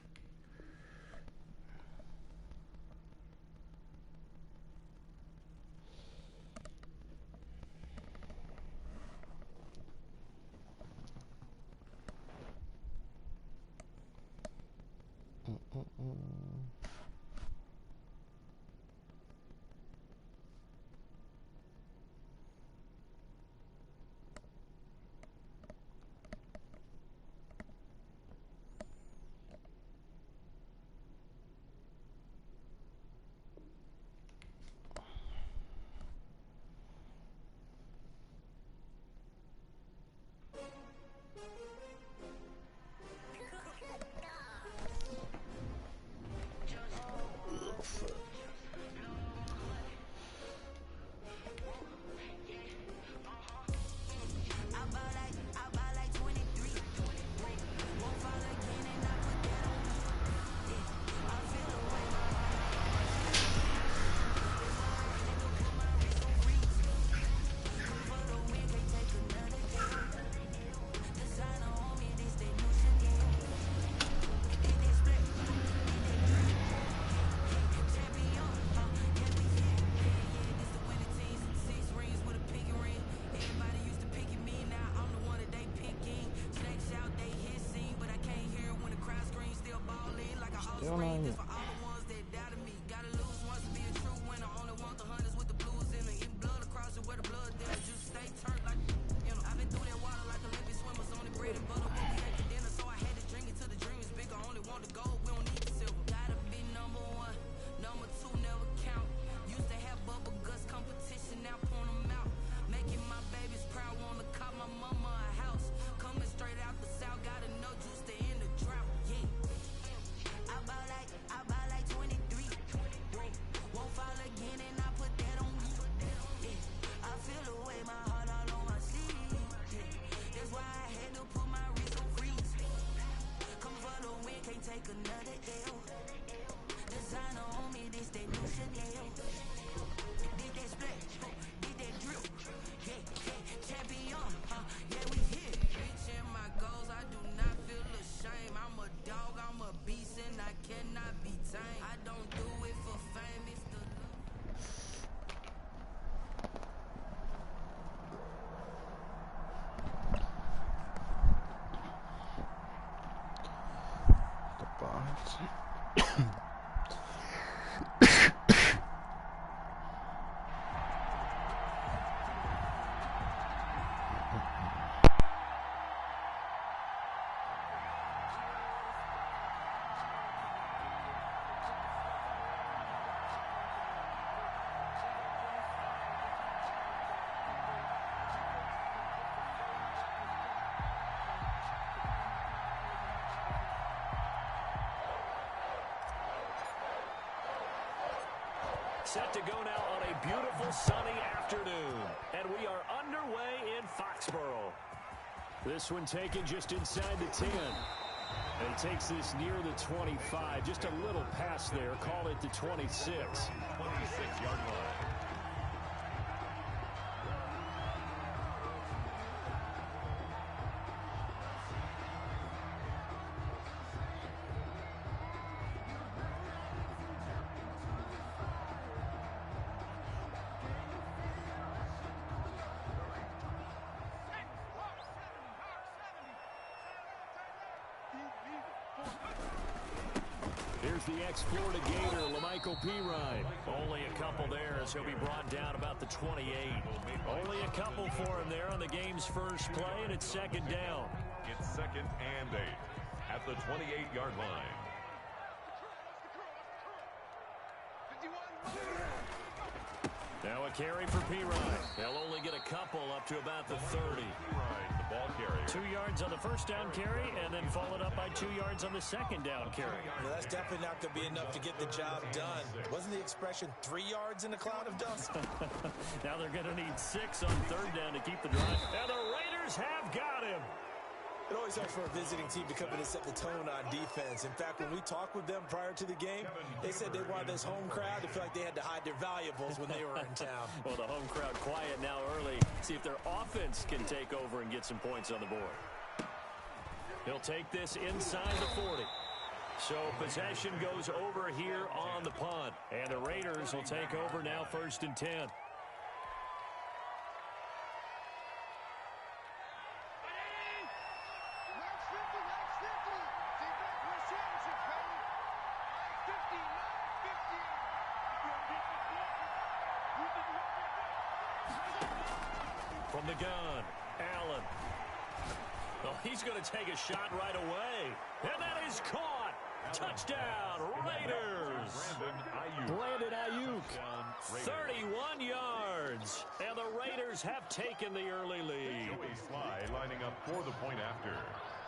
Speaker 1: Set to go now on a beautiful sunny afternoon. And we are underway in Foxborough. This one taken just inside the 10. And it takes this near the 25. Just a little pass there. Call it the 26.
Speaker 2: 26-yard line.
Speaker 1: Here's the ex-Florida Gator, Lamichael Pirine. Only a couple there as he'll be brought down about the 28. Only a couple for him there on the game's first play, and it's second down.
Speaker 2: It's 2nd and 8 at the 28-yard line.
Speaker 1: Now a carry for Pirine. They'll only get a couple up to about the 30.
Speaker 2: Pirine, the ball carrier.
Speaker 1: 2 yards on the first down carry, and then followed up by 2 yards on the second down carry.
Speaker 4: Well, that's definitely not going to be enough to get the job done. Wasn't the expression 3 yards in a cloud of dust?
Speaker 1: Now they're going to need 6 on third down to keep the drive. And the Raiders have got him.
Speaker 4: It always helps for a visiting team to come in and set the tone on defense. In fact, when we talked with them prior to the game, they said they wanted this home crowd to feel like they had to hide their valuables when they were in town.
Speaker 1: Well, the home crowd quiet now early. See if their offense can take over and get some points on the board. He'll take this inside the 40. So possession goes over here on the punt. And the Raiders will take over now, 1st and 10. From the gun, Allen. Oh, he's going to take a shot right away. And that is caught. Touchdown, Raiders. Brandon Ayuk, 31 yards. And the Raiders have taken the early lead.
Speaker 2: Joey Sly lining up for the point after.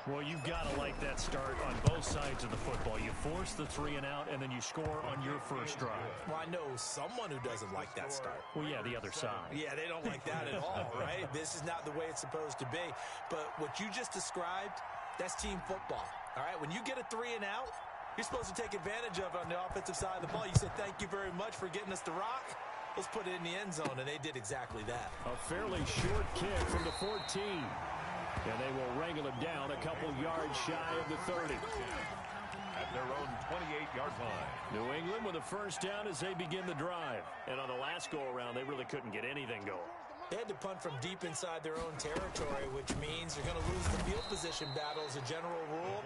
Speaker 1: Well, you've got to like that start on both sides of the football. You force the 3 and out, and then you score on your first drive.
Speaker 4: Well, I know someone who doesn't like that start.
Speaker 1: Well, yeah, the other side.
Speaker 4: Yeah, they don't like that at all, right? This is not the way it's supposed to be. But what you just described, that's team football, all right? When you get a 3 and out, you're supposed to take advantage of it on the offensive side of the ball. You said, thank you very much for getting us the rock. Let's put it in the end zone, and they did exactly that.
Speaker 1: A fairly short kick from the 14. And they will wrangle him down a couple yards shy of the 30.
Speaker 2: At their own 28-yard line.
Speaker 1: New England with a first down as they begin the drive. And on the last go-around, they really couldn't get anything going.
Speaker 4: They had to punt from deep inside their own territory, which means they're going to lose the field position battle as a general rule.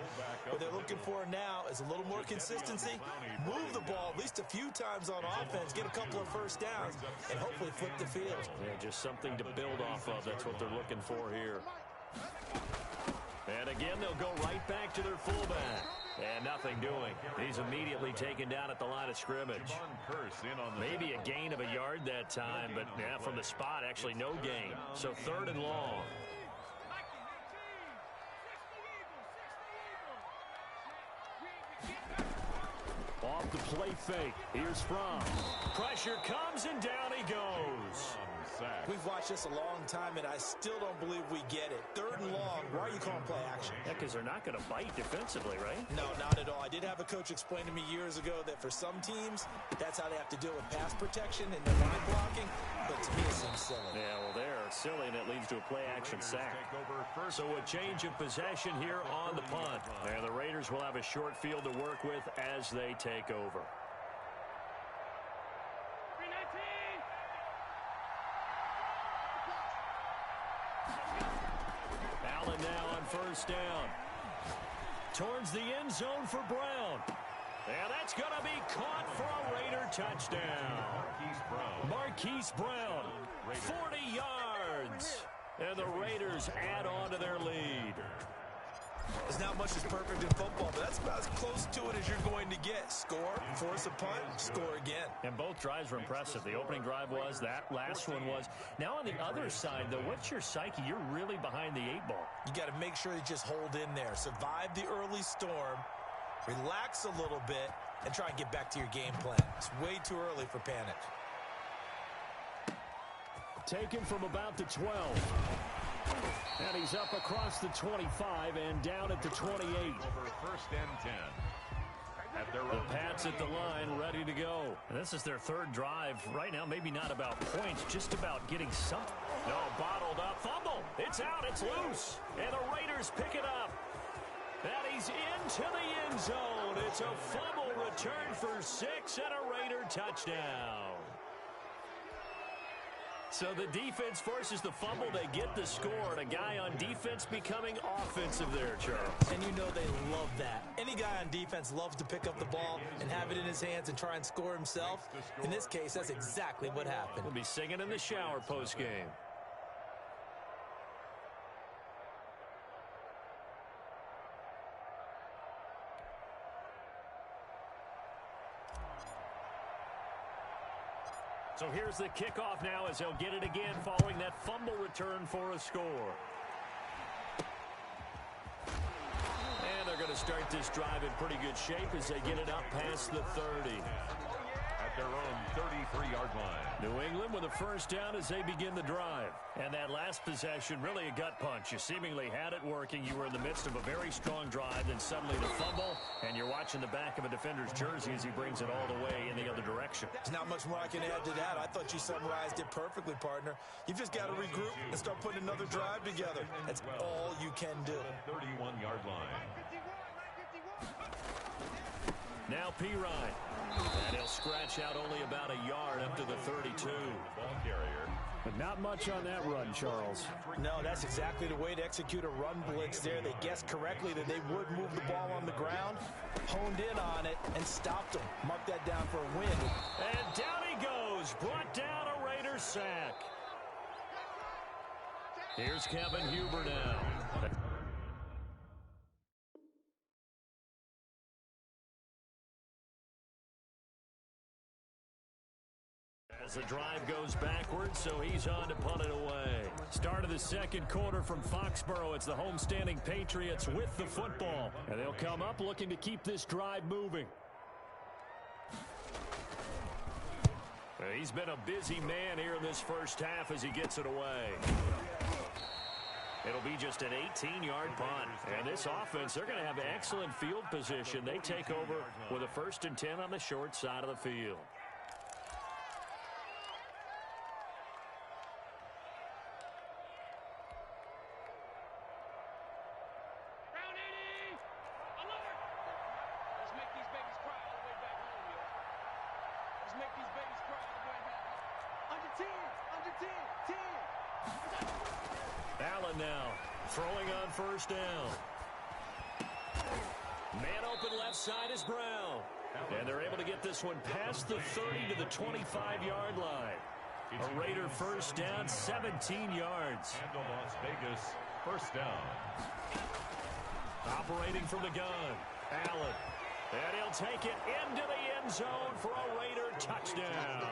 Speaker 4: What they're looking for now is a little more consistency, move the ball at least a few times on offense, get a couple of first downs, and hopefully flip the field.
Speaker 1: Yeah, just something to build off of. That's what they're looking for here. And again, they'll go right back to their fullback. And nothing doing. He's immediately taken down at the line of scrimmage. Maybe a gain of a yard that time, but yeah, from the spot, actually no gain. So 3rd and long. Off the play fake. Here's Fromm. Pressure comes and down he goes.
Speaker 4: We've watched this a long time, and I still don't believe we get it. 3rd and long, why are you calling play action?
Speaker 1: Yeah, because they're not going to bite defensively, right?
Speaker 4: No, not at all. I did have a coach explain to me years ago that for some teams, that's how they have to deal with pass protection and the line blocking, but to me it seems silly.
Speaker 1: Yeah, well, they're silly, and it leads to a play-action sack. So a change of possession here on the punt. And the Raiders will have a short field to work with as they take over. Allen now on first down. Towards the end zone for Brown. And that's going to be caught for a Raider touchdown. Marquise Brown, 40 yards. And the Raiders add on to their lead.
Speaker 4: There's not much that's perfect in football, but that's about as close to it as you're going to get. Score, force a punt, score again.
Speaker 1: And both drives were impressive. The opening drive was, that last one was. Now on the other side, though, what's your psyche? You're really behind the 8-ball.
Speaker 4: You got to make sure you just hold in there. Survive the early storm, relax a little bit, and try and get back to your game plan. It's way too early for panic.
Speaker 1: Taken from about the 12. And he's up across the 25 and down at the 28.
Speaker 2: Over 1st and 10. At their
Speaker 1: the Pats at the line, ready to go. And this is their 3rd drive. Right now, maybe not about points, just about getting something. No, bottled up. Fumble. It's out. It's loose. And the Raiders pick it up. And he's into the end zone. It's a fumble return for 6 and a Raider touchdown. So the defense forces the fumble. They get the score. And a guy on defense becoming offensive there, Charles.
Speaker 4: And you know they love that. Any guy on defense loves to pick up the ball and have it in his hands and try and score himself. In this case, that's exactly what happened.
Speaker 1: We'll be singing in the shower post-game. So here's the kickoff now as they'll get it again following that fumble return for a score. And they're going to start this drive in pretty good shape as they get it up past the 30.
Speaker 2: at their own 33-yard line.
Speaker 1: New England with a first down as they begin the drive. And that last possession, really a gut punch. You seemingly had it working. You were in the midst of a very strong drive, then suddenly the fumble, and you're watching the back of a defender's jersey as he brings it all the way in the other direction.
Speaker 4: There's not much more I can add to that. I thought you summarized it perfectly, partner. You've just got to regroup and start putting another drive together. That's all you can do.
Speaker 2: 31-yard line.
Speaker 1: Now Pirine. And he'll scratch out only about a yard up to the 32.
Speaker 2: Ball carrier.
Speaker 1: But not much on that run, Charles.
Speaker 4: No, that's exactly the way to execute a run blitz there. They guessed correctly that they would move the ball on the ground, honed in on it, and stopped them. Mark that down for a win.
Speaker 1: And down he goes. Brought down a Raiders sack. Here's Kevin Huber now. As the drive goes backwards, so he's on to punt it away. Start of the second quarter from Foxborough. It's the homestanding Patriots with the football. And they'll come up looking to keep this drive moving. He's been a busy man here in this first half as he gets it away. It'll be just an 18-yard punt. And this offense, they're going to have excellent field position. They take over with a 1st and 10 on the short side of the field. Allen now throwing on first down. Man open left side is Brown. And they're able to get this one past the 30 to the 25-yard line. A Raider first down, 17 yards.
Speaker 2: And Las Vegas first down.
Speaker 1: Operating from the gun, Allen. And he'll take it into the end zone for a Raider touchdown.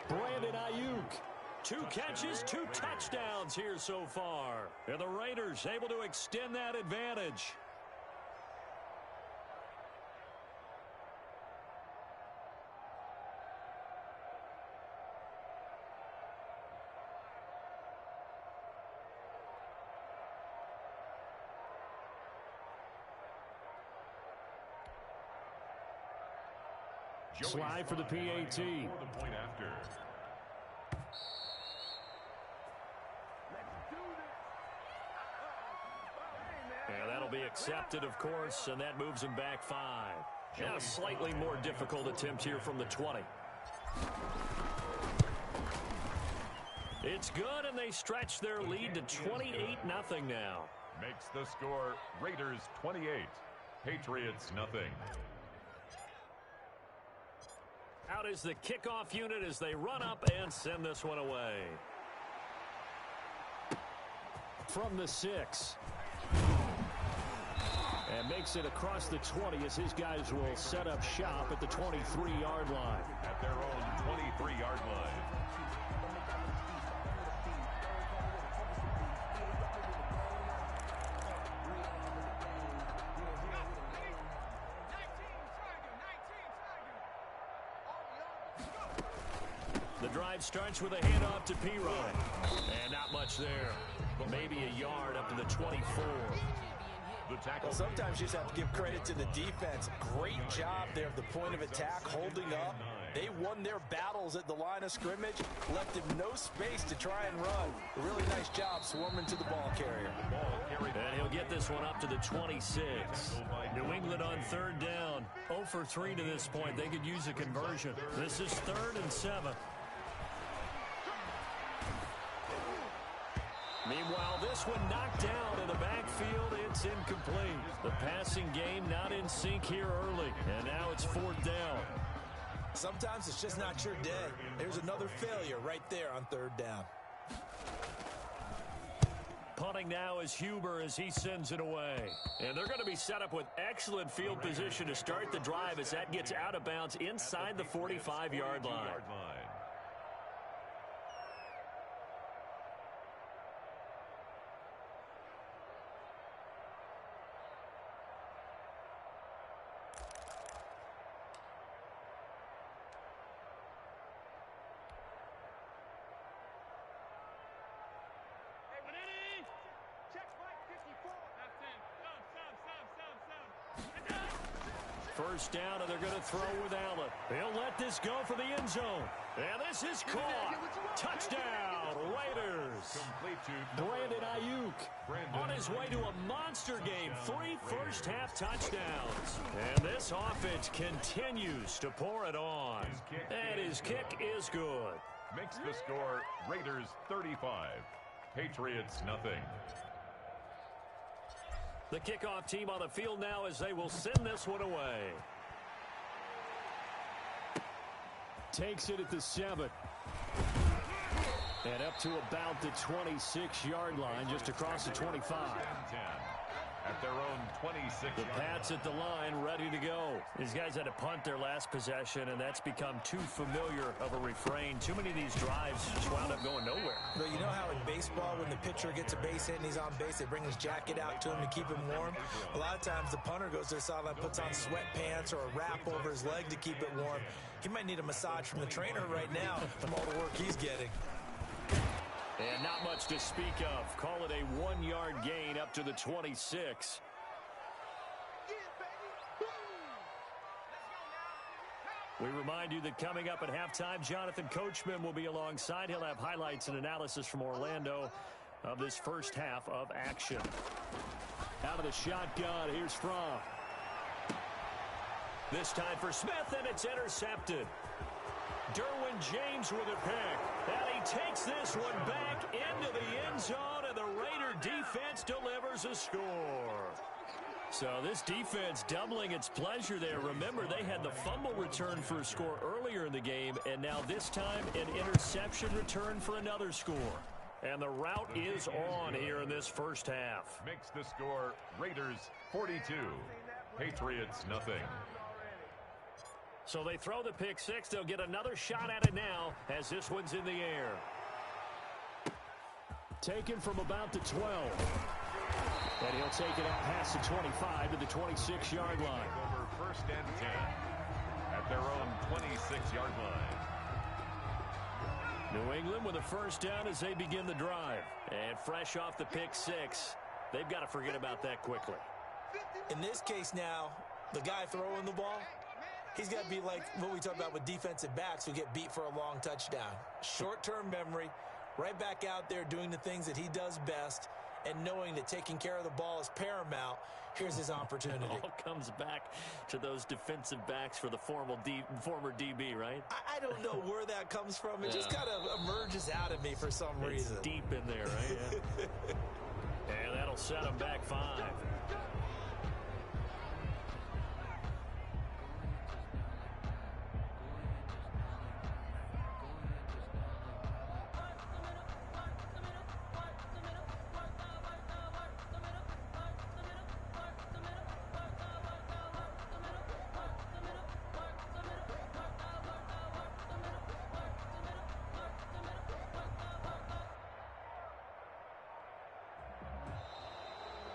Speaker 1: Brandon Ayuk. 2 catches, 2 touchdowns here so far. And the Raiders able to extend that advantage. Slide for the PAT.
Speaker 2: For the point after.
Speaker 1: And that'll be accepted, of course, and that moves him back 5. Now a slightly more difficult attempt here from the 20. It's good, and they stretch their lead to 28-0 now.
Speaker 2: Makes the score Raiders 28, Patriots nothing.
Speaker 1: Out is the kickoff unit as they run up and send this one away. From the 6. And makes it across the 20 as his guys will set up shop at the 23-yard line.
Speaker 2: At their own 23-yard line.
Speaker 1: The drive starts with a handoff to Pirine. And not much there. But maybe a yard up to the 24.
Speaker 2: The tackle.
Speaker 4: Well, sometimes you just have to give credit to the defense. Great job there at the point of attack, holding up. They won their battles at the line of scrimmage, left him no space to try and run. A really nice job swarming to the ball carrier.
Speaker 1: And he'll get this one up to the 26. New England on 3rd down. 0 for 3 to this point. They could use a conversion. This is 3rd and 7. Meanwhile, this one knocked down in the backfield. It's incomplete. The passing game not in sync here early. And now it's 4th down.
Speaker 4: Sometimes it's just not your day. There's another failure right there on 3rd down.
Speaker 1: Punting now is Huber as he sends it away. And they're going to be set up with excellent field position to start the drive as that gets out of bounds inside the 45-yard line. First down, and they're going to throw with Allen. He'll let this go for the end zone. And this is caught. Touchdown, Raiders.
Speaker 2: Complete to
Speaker 1: Brandon Ayuk on his way to a monster game. 3 first-half touchdowns. And this offense continues to pour it on. And his kick is good.
Speaker 2: Makes the score Raiders 35, Patriots nothing.
Speaker 1: The kickoff team on the field now as they will send this one away. Takes it at the 7. And up to about the 26-yard line, just across the 25.
Speaker 2: At their own 26.
Speaker 1: The Pats at the line, ready to go. These guys had to punt their last possession, and that's become too familiar of a refrain. Too many of these drives just wound up going nowhere.
Speaker 4: But you know how in baseball, when the pitcher gets a base hit and he's on base, they bring his jacket out to him to keep him warm? A lot of times the punter goes to the sideline, puts on sweatpants or a wrap over his leg to keep it warm. He might need a massage from the trainer right now from all the work he's getting.
Speaker 1: And not much to speak of. Call it a 1-yard gain up to the 26. We remind you that coming up at halftime, Jonathan Coachman will be alongside. He'll have highlights and analysis from Orlando of this first half of action. Out of the shotgun, here's Fromm. This time for Smith, and it's intercepted. Derwin James with a pick, and he takes this one back into the end zone, and the Raider defense delivers a score. So this defense doubling its pleasure there. Remember, they had the fumble return for a score earlier in the game, and now this time an interception return for another score. And the route is on here in this first half.
Speaker 2: Makes the score Raiders 42, Patriots nothing.
Speaker 1: So they throw the pick six. They'll get another shot at it now as this one's in the air. Taken from about the 12. And he'll take it out past the 25 to the 26-yard line.
Speaker 2: Over first and 10 at their own 26-yard line.
Speaker 1: New England with a first down as they begin the drive. And fresh off the pick six, they've got to forget about that quickly.
Speaker 4: In this case now, the guy throwing the ball, he's got to be like what we talk about with defensive backs who get beat for a long touchdown. Short-term memory, right back out there doing the things that he does best, and knowing that taking care of the ball is paramount. Here's his opportunity.
Speaker 1: It all comes back to those defensive backs for the former DB, right?
Speaker 4: I don't know where that comes from. It just kind of emerges out of me for some reason.
Speaker 1: It's deep in there, right? Yeah. And that'll set him back 5.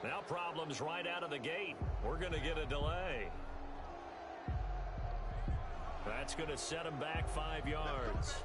Speaker 1: Now problems right out of the gate. We're going to get a delay. That's going to set him back 5 yards.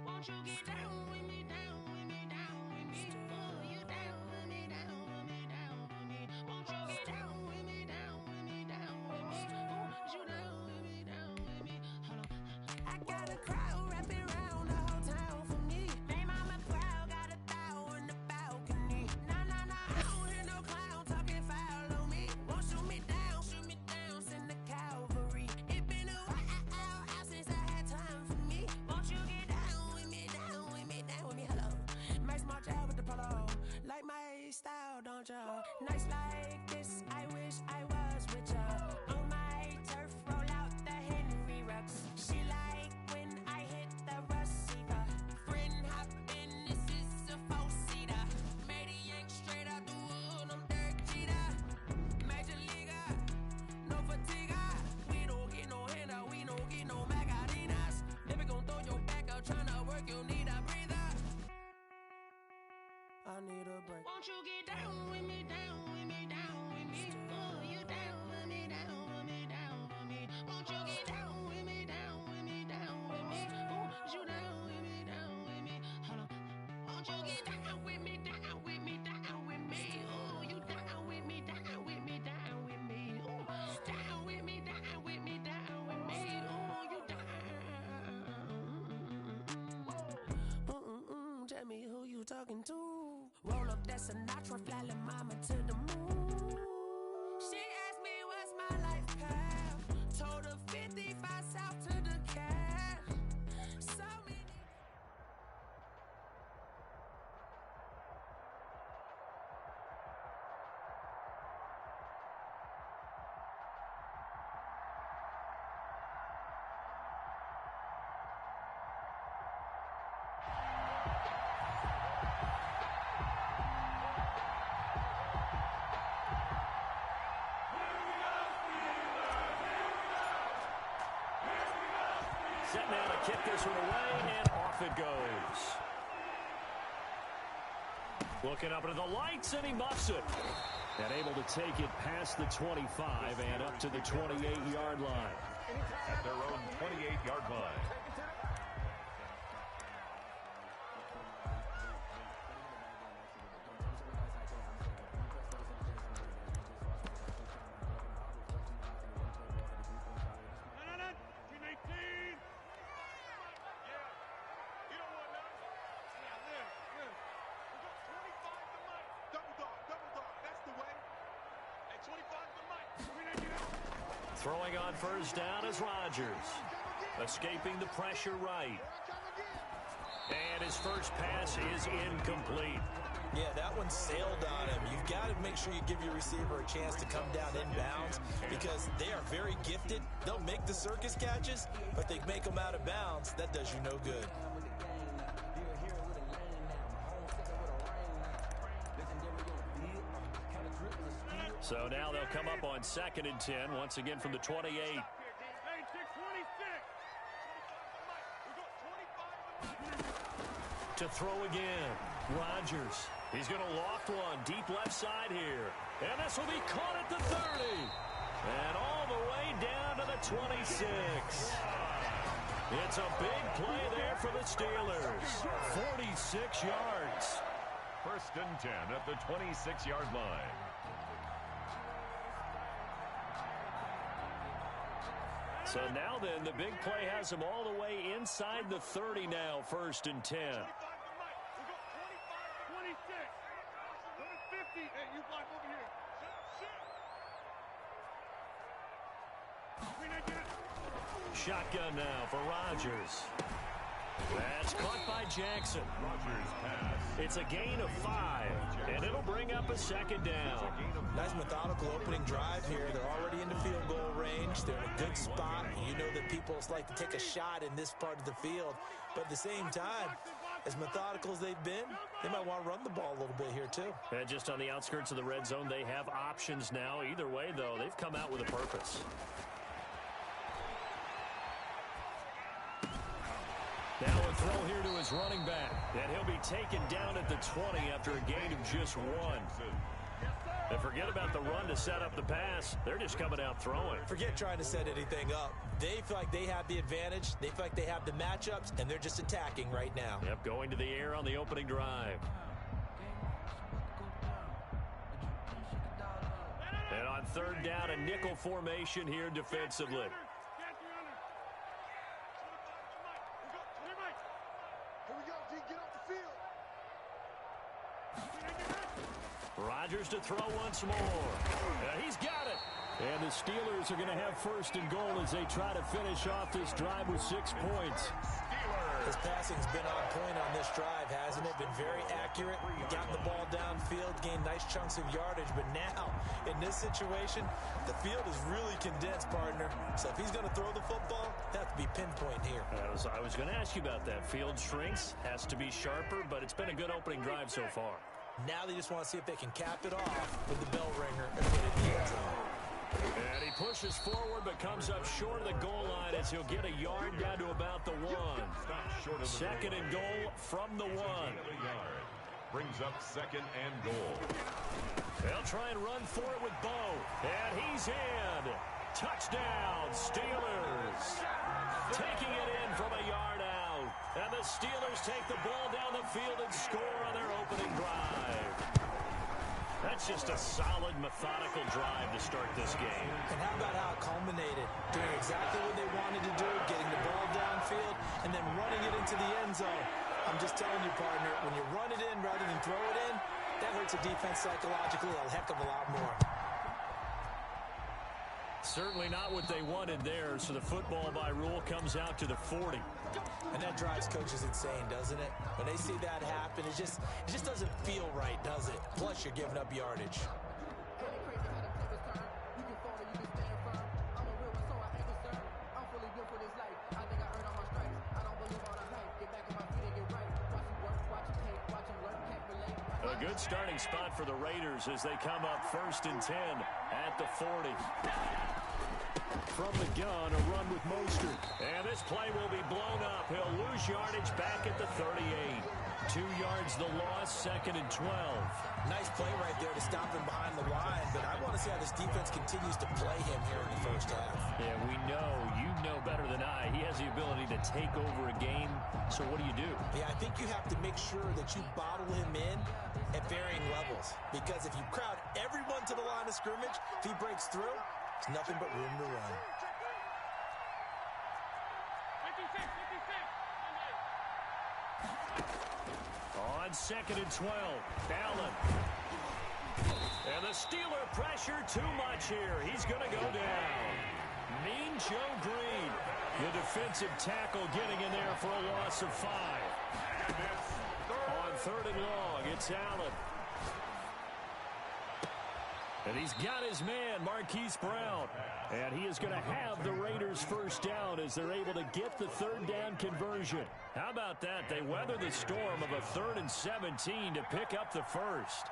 Speaker 8: Won't you get down with me, down with me, down with me? Pull you down with me, down with me, down with me. Won't you get down with me, down with me, down with me? Won't you down with me, down with me? Hold on. I got a crowd wrapping around the whole town for me. Name on my crowd, got a thou in the balcony. Nah, nah, nah, I don't hear no clown talking foul on me. Won't shoot me down, send the cavalry. It been a while since I had time for me. Won't you get down with me, down with me, down with me? Hello.
Speaker 6: out, don't ya? Nights like this, I wish I was with ya. On my turf, roll out the Henry Rux. She like when I hit the receiver. Friend hop in, this is a four-seater. Maniac straight out the wood, I'm Derek Jeter. Major leaguer, no fatigue. We don't get no handout, we don't get no Macarinas. Never gon' throw your back out, tryna work, you need a breather. I need a break.
Speaker 8: Won't you get down with me, down with me, down with me? Oh, you down with me, down with me, down with me. Won't you get down with me, down with me, down with me? Oh, you down with me, down with me? Hold on. Won't you get down with me, down with me, down with me? Oh, you down with me, down with me, down with me? Oh, down with me, down with me, down with me? Oh, you down.
Speaker 6: Tell me who you talking to. Roll up that Sinatra, fly la mama to the moon. She asked me what's my life path. Told her 55 south to the cat. So many.
Speaker 1: Set now to kick this one away, and off it goes. Looking up into the lights, and he muffs it. And able to take it past the 25 and up to the 28-yard line.
Speaker 2: At their own 28-yard line.
Speaker 1: Throwing on first down is Rodgers. Escaping the pressure right. And his first pass is incomplete.
Speaker 4: Yeah, that one sailed on him. You've got to make sure you give your receiver a chance to come down inbounds because they are very gifted. They'll make the circus catches, but they make them out of bounds. That does you no good.
Speaker 1: So now they'll come up on 2nd and 10, once again from the 28. To throw again, Rodgers. He's going to loft one deep left side here. And this will be caught at the 30. And all the way down to the 26. It's a big play there for the Steelers. 46 yards.
Speaker 2: 1st and 10 at the 26-yard line.
Speaker 1: So now then, the big play has him all the way inside the 30 now, 1st and 10.
Speaker 5: 25 to Mike. We got 25, 26. 50. Hey, you block over here.
Speaker 1: Shotgun now for Rodgers. That's caught by Jackson.
Speaker 2: Rodgers pass.
Speaker 1: It's a gain of 5, and it'll bring up a 2nd down.
Speaker 4: Nice methodical opening drive here. They're already in the field goal range. They're in a good spot. You know that people like to take a shot in this part of the field. But at the same time, as methodical as they've been, they might want to run the ball a little bit here too.
Speaker 1: And just on the outskirts of the red zone, they have options now. Either way, though, they've come out with a purpose. Now a throw here to his running back. And he'll be taken down at the 20 after a gain of just 1. And forget about the run to set up the pass. They're just coming out throwing.
Speaker 4: Forget trying to set anything up. They feel like they have the advantage. They feel like they have the matchups, and they're just attacking right now.
Speaker 1: Yep, going to the air on the opening drive. And on 3rd down, a nickel formation here defensively. Rodgers to throw once more. He's got it. And the Steelers are going to have 1st and goal as they try to finish off this drive with 6 points.
Speaker 2: Steelers
Speaker 4: His passing's been on point on this drive, hasn't it? Been very accurate, gotten the ball downfield, gained nice chunks of yardage, but now, in this situation, the field is really condensed, partner. So if he's going to throw the football, it has to be pinpoint here.
Speaker 1: I was going to ask you about that. Field shrinks, has to be sharper, but it's been a good opening drive so far.
Speaker 4: Now they just want to see if they can cap it off with the bell ringer and put it in the end zone.
Speaker 1: And he pushes forward but comes up short of the goal line as he'll get a yard down to about the 1. Second and goal from the 1.
Speaker 2: Brings up second and goal.
Speaker 1: They'll try and run for it with Bo. And he's in. Touchdown, Steelers. Taking it in from a yard out. And the Steelers take the ball down the field and score on their opening drive. That's just a solid, methodical drive to start this game.
Speaker 4: And how about how it culminated? Doing exactly what they wanted to do, getting the ball downfield, and then running it into the end zone. I'm just telling you, partner, when you run it in rather than throw it in, that hurts a defense psychologically a heck of a lot more.
Speaker 1: Certainly not what they wanted there, so the football by rule comes out to the 40.
Speaker 4: And that drives coaches insane, doesn't it? When they see that happen, it just doesn't feel right, does it? Plus, you're giving up yardage.
Speaker 1: A good starting spot for the Raiders as they come up 1st and 10 at the 40. From the gun, a run with Mostert. And this play will be blown up. He'll lose yardage back at the 38. 2 yards the loss, 2nd and 12.
Speaker 4: Nice play right there to stop him behind the line, but I want to see how this defense continues to play him here in the first half.
Speaker 1: Yeah, we know, you know better than I, he has the ability to take over a game, so what do you do?
Speaker 4: Yeah, I think you have to make sure that you bottle him in at varying levels, because if you crowd everyone to the line of scrimmage, if he breaks through, there's nothing but room to run.
Speaker 1: On 2nd and 12, Allen. And the Steeler pressure too much here. He's going to go down. Mean Joe Green, the defensive tackle, getting in there for a loss of 5. On 3rd and long, it's Allen. And he's got his man, Marquise Brown. And he is going to have the Raiders first down as they're able to get the 3rd down conversion. How about that? They weather the storm of a 3rd and 17 to pick up the first.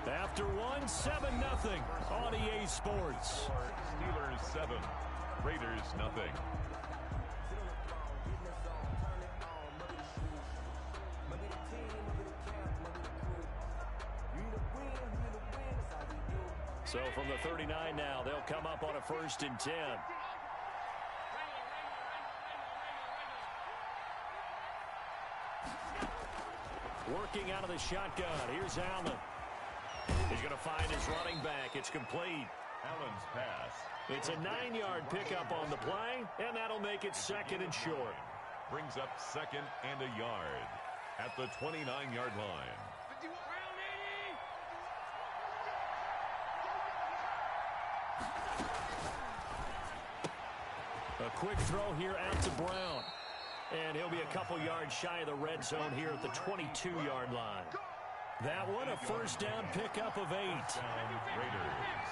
Speaker 1: After 1, 7-0 on EA Sports.
Speaker 2: Steelers 7, Raiders nothing.
Speaker 1: So from the 39 now, they'll come up on a 1st and 10. Working out of the shotgun. Here's Allen. He's going to find his running back. It's complete.
Speaker 2: Allen's pass.
Speaker 1: It's a 9-yard pickup on the play, and that'll make it 2nd and short.
Speaker 2: Brings up 2nd and a yard at the 29-yard line.
Speaker 1: A quick throw here out to Brown. And he'll be a couple yards shy of the red zone here at the 22-yard line. That one, a 1st down pickup of 8.
Speaker 2: Raiders.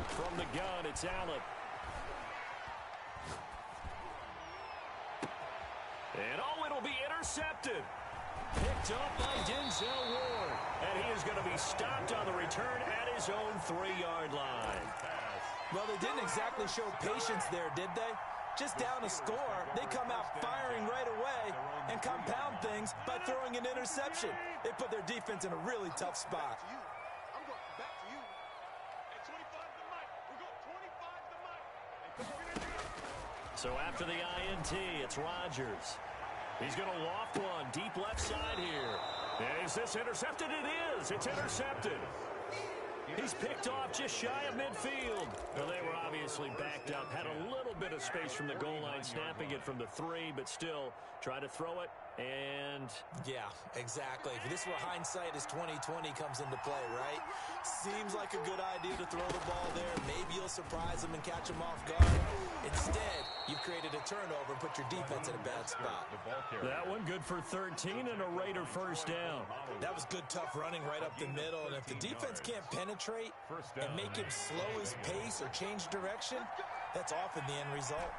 Speaker 1: From the gun, it's Allen. And it'll be intercepted. Picked up by Denzel Ward. And he is going to be stopped on the return at his own 3-yard line.
Speaker 4: Well, they didn't exactly show patience there, did they? Just down a score, they come out firing right away and compound things by throwing an interception. They put their defense in a really tough spot.
Speaker 1: So after the INT, it's Rodgers. He's going to loft one deep left side here. Is this intercepted? It is. It's intercepted. He's picked off just shy of midfield. Well, they were obviously backed up. Had a little bit of space from the goal line, snapping it from the 3, but still try to throw it. And
Speaker 4: yeah, exactly. If this were hindsight as 2020 comes into play, right? Seems like a good idea to throw the ball there. Maybe you'll surprise them and catch them off guard. Instead, you've created a turnover and put your defense in a bad spot.
Speaker 1: that one good for 13 and a Raider first down.
Speaker 4: That was good, tough running right up the middle. And if the defense can't penetrate and make him slow his pace or change direction, that's often the end result.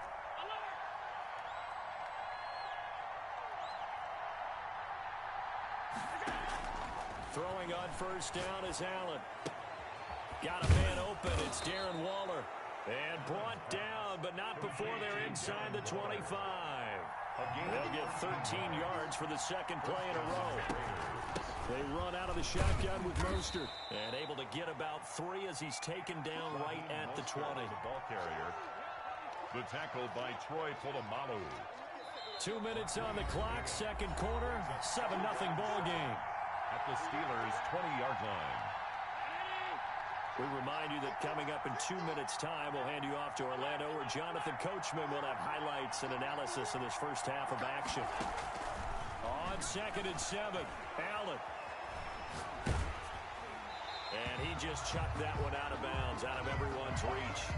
Speaker 1: Throwing on first down is Allen. Got a man open. It's Darren Waller. And brought down, but not before they're inside the 25. They'll get 13 yards for the second play in a row. They run out of the shotgun with Mostert. And able to get about 3 as he's taken down right at the 20.
Speaker 2: The ball carrier. The tackle by Troy Polamalu.
Speaker 1: 2 minutes on the clock, second quarter, 7-0 ball game.
Speaker 2: At the Steelers' 20-yard line.
Speaker 1: We remind you that coming up in 2 minutes' time, we'll hand you off to Orlando, where Jonathan Coachman will have highlights and analysis of this first half of action. On 2nd and 7, Allen. And he just chucked that one out of bounds, out of everyone's reach.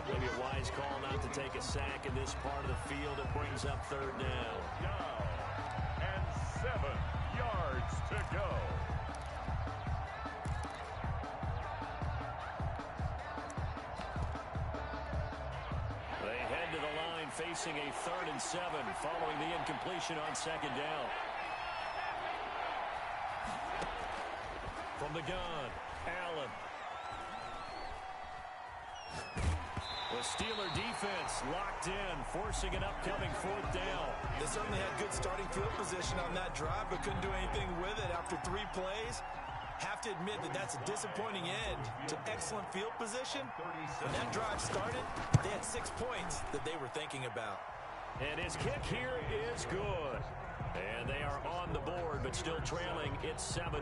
Speaker 1: Maybe a wise call not to take a sack in this part of the field. It brings up third down.
Speaker 2: And 7 yards to go.
Speaker 1: They head to the line facing a 3rd and 7 following the incompletion on second down. From the gun, Allen. The Steeler defense locked in, forcing an upcoming 4th down.
Speaker 4: They certainly had good starting field position on that drive, but couldn't do anything with it after 3 plays. Have to admit that that's a disappointing end to excellent field position. When that drive started, they had 6 points that they were thinking about.
Speaker 1: And his kick here is good. And they are on the board, but still trailing. It's 7-3.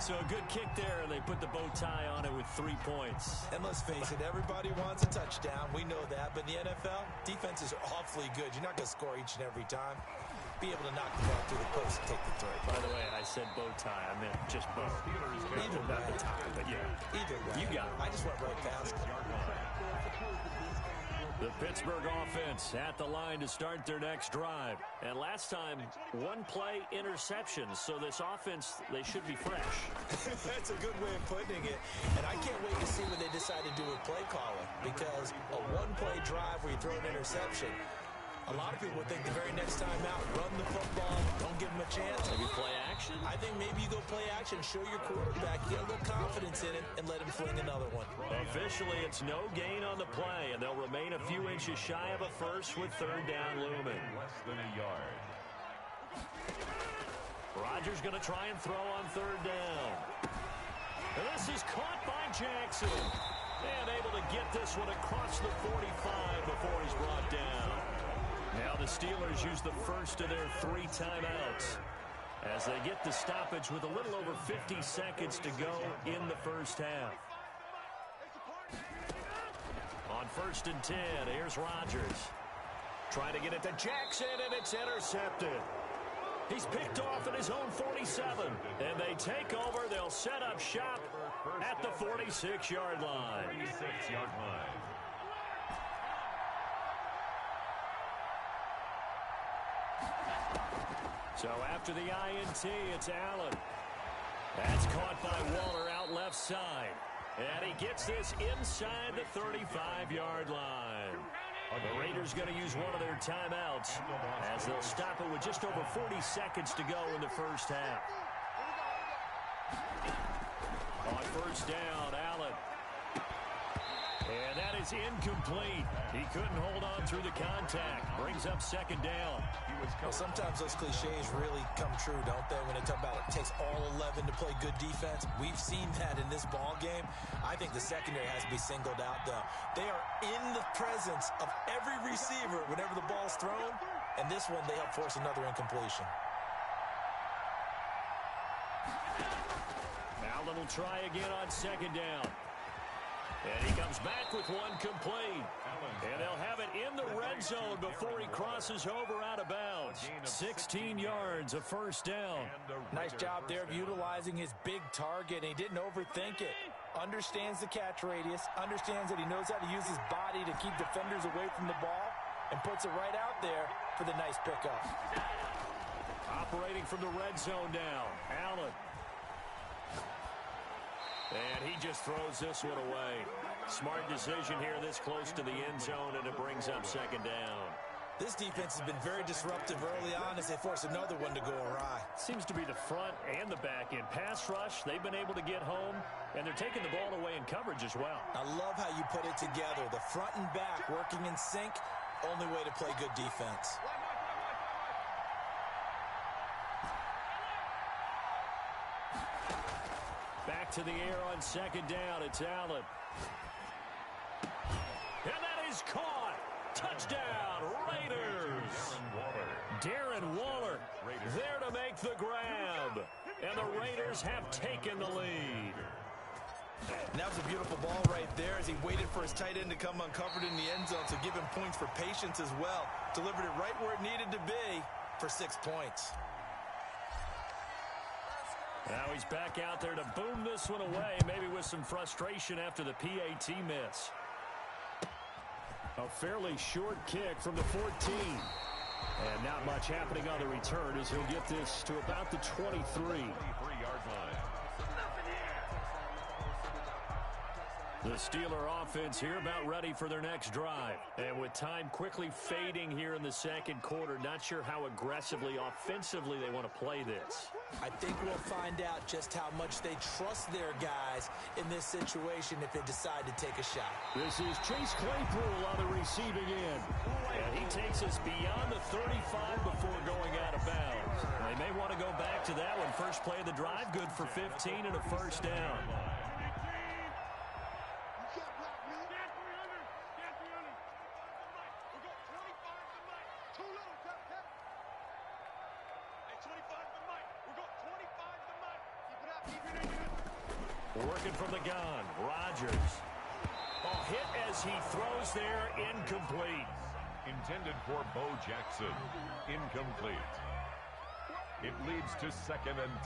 Speaker 1: So a good kick there, and they put the bow tie on it with 3 points.
Speaker 4: And let's face it, everybody wants a touchdown. We know that. But in the NFL, defenses are awfully good. You're not going to score each and every time. Be able to knock the ball through the post and take the throw.
Speaker 1: By the way, I said bow tie. I meant just bow.
Speaker 4: Either
Speaker 1: Not
Speaker 4: way.
Speaker 1: the tie, but yeah.
Speaker 4: Either way.
Speaker 1: You got it.
Speaker 4: I just went right past it.
Speaker 1: The Pittsburgh offense at the line to start their next drive. And last time, 1-play interceptions. So this offense, they should be fresh.
Speaker 4: That's a good way of putting it. And I can't wait to see what they decide to do with play calling. Because a 1-play drive where you throw an interception, a lot of people would think the very next time out, run the football, don't give them a chance.
Speaker 1: Maybe play action?
Speaker 4: I think maybe you go play action, show your quarterback, get a little confidence in it, and let him fling another one.
Speaker 1: Officially, it's no gain on the play, and they'll remain a few inches shy of a first with 3rd down looming.
Speaker 2: Less than a yard.
Speaker 1: Rodgers going to try and throw on 3rd down. And this is caught by Jackson. And able to get this one across the 45 before he's brought down. Now the Steelers use the first of their 3 timeouts as they get the stoppage with a little over 50 seconds to go in the first half. On 1st and 10, here's Rodgers. Trying to get it to Jackson, and it's intercepted. He's picked off at his own 47, and they take over. They'll set up shop at the 46-yard line.
Speaker 2: 46-yard line.
Speaker 1: So after the INT, it's Allen. That's caught by Waller out left side. And he gets this inside the 35-yard line. The Raiders going to use one of their timeouts as they'll stop it with just over 40 seconds to go in the first half. On 1st down, Allen. And that is incomplete. He couldn't hold on through the contact. Brings up 2nd down.
Speaker 4: Well, sometimes those cliches really come true, don't they? When they talk about it takes all 11 to play good defense. We've seen that in this ball game. I think the secondary has to be singled out, though. They are in the presence of every receiver whenever the ball's thrown. And this one, they help force another incompletion.
Speaker 1: Allen will try again on 2nd down. And he comes back with one complete. And they'll have it in the red red zone before he crosses over out of bounds. 16 yards, a first down.
Speaker 4: Nice job there of utilizing his big target. And he didn't overthink it. Understands the catch radius, understands that he knows how to use his body to keep defenders away from the ball, and puts it right out there for the nice pickup.
Speaker 1: Operating from the red zone now, Allen. And he just throws this one away. Smart decision here this close to the end zone, and it brings up second down.
Speaker 4: This defense has been very disruptive early on as they force another one to go awry.
Speaker 1: Seems to be the front and the back end. Pass rush, they've been able to get home, and they're taking the ball away in coverage as well.
Speaker 4: I love how you put it together. The front and back working in sync, only way to play good defense.
Speaker 1: Back to the air on second down. It's Allen. And that is caught. Touchdown, Raiders. Darren Waller there to make the grab. And the Raiders have taken the lead.
Speaker 4: And that was a beautiful ball right there as he waited for his tight end to come uncovered in the end zone, so give him points for patience as well. Delivered it right where it needed to be for 6 points.
Speaker 1: Now he's back out there to boom this one away, maybe with some frustration after the PAT miss. A fairly short kick from the 14. And not much happening on the return as he'll get this to about the 23.
Speaker 2: 23-yard line.
Speaker 1: The Steeler offense here about ready for their next drive. And with time quickly fading here in the second quarter, not sure how aggressively, offensively they want to play this.
Speaker 4: I think we'll find out just how much they trust their guys in this situation if they decide to take a shot.
Speaker 1: This is Chase Claypool on the receiving end. And he takes us beyond the 35 before going out of bounds. They may want to go back to that one. First play of the drive, good for 15 and a first down. Working from the gun, Rodgers. A hit as he throws there, incomplete.
Speaker 2: Intended for Bo Jackson. Incomplete. It leads to 2nd and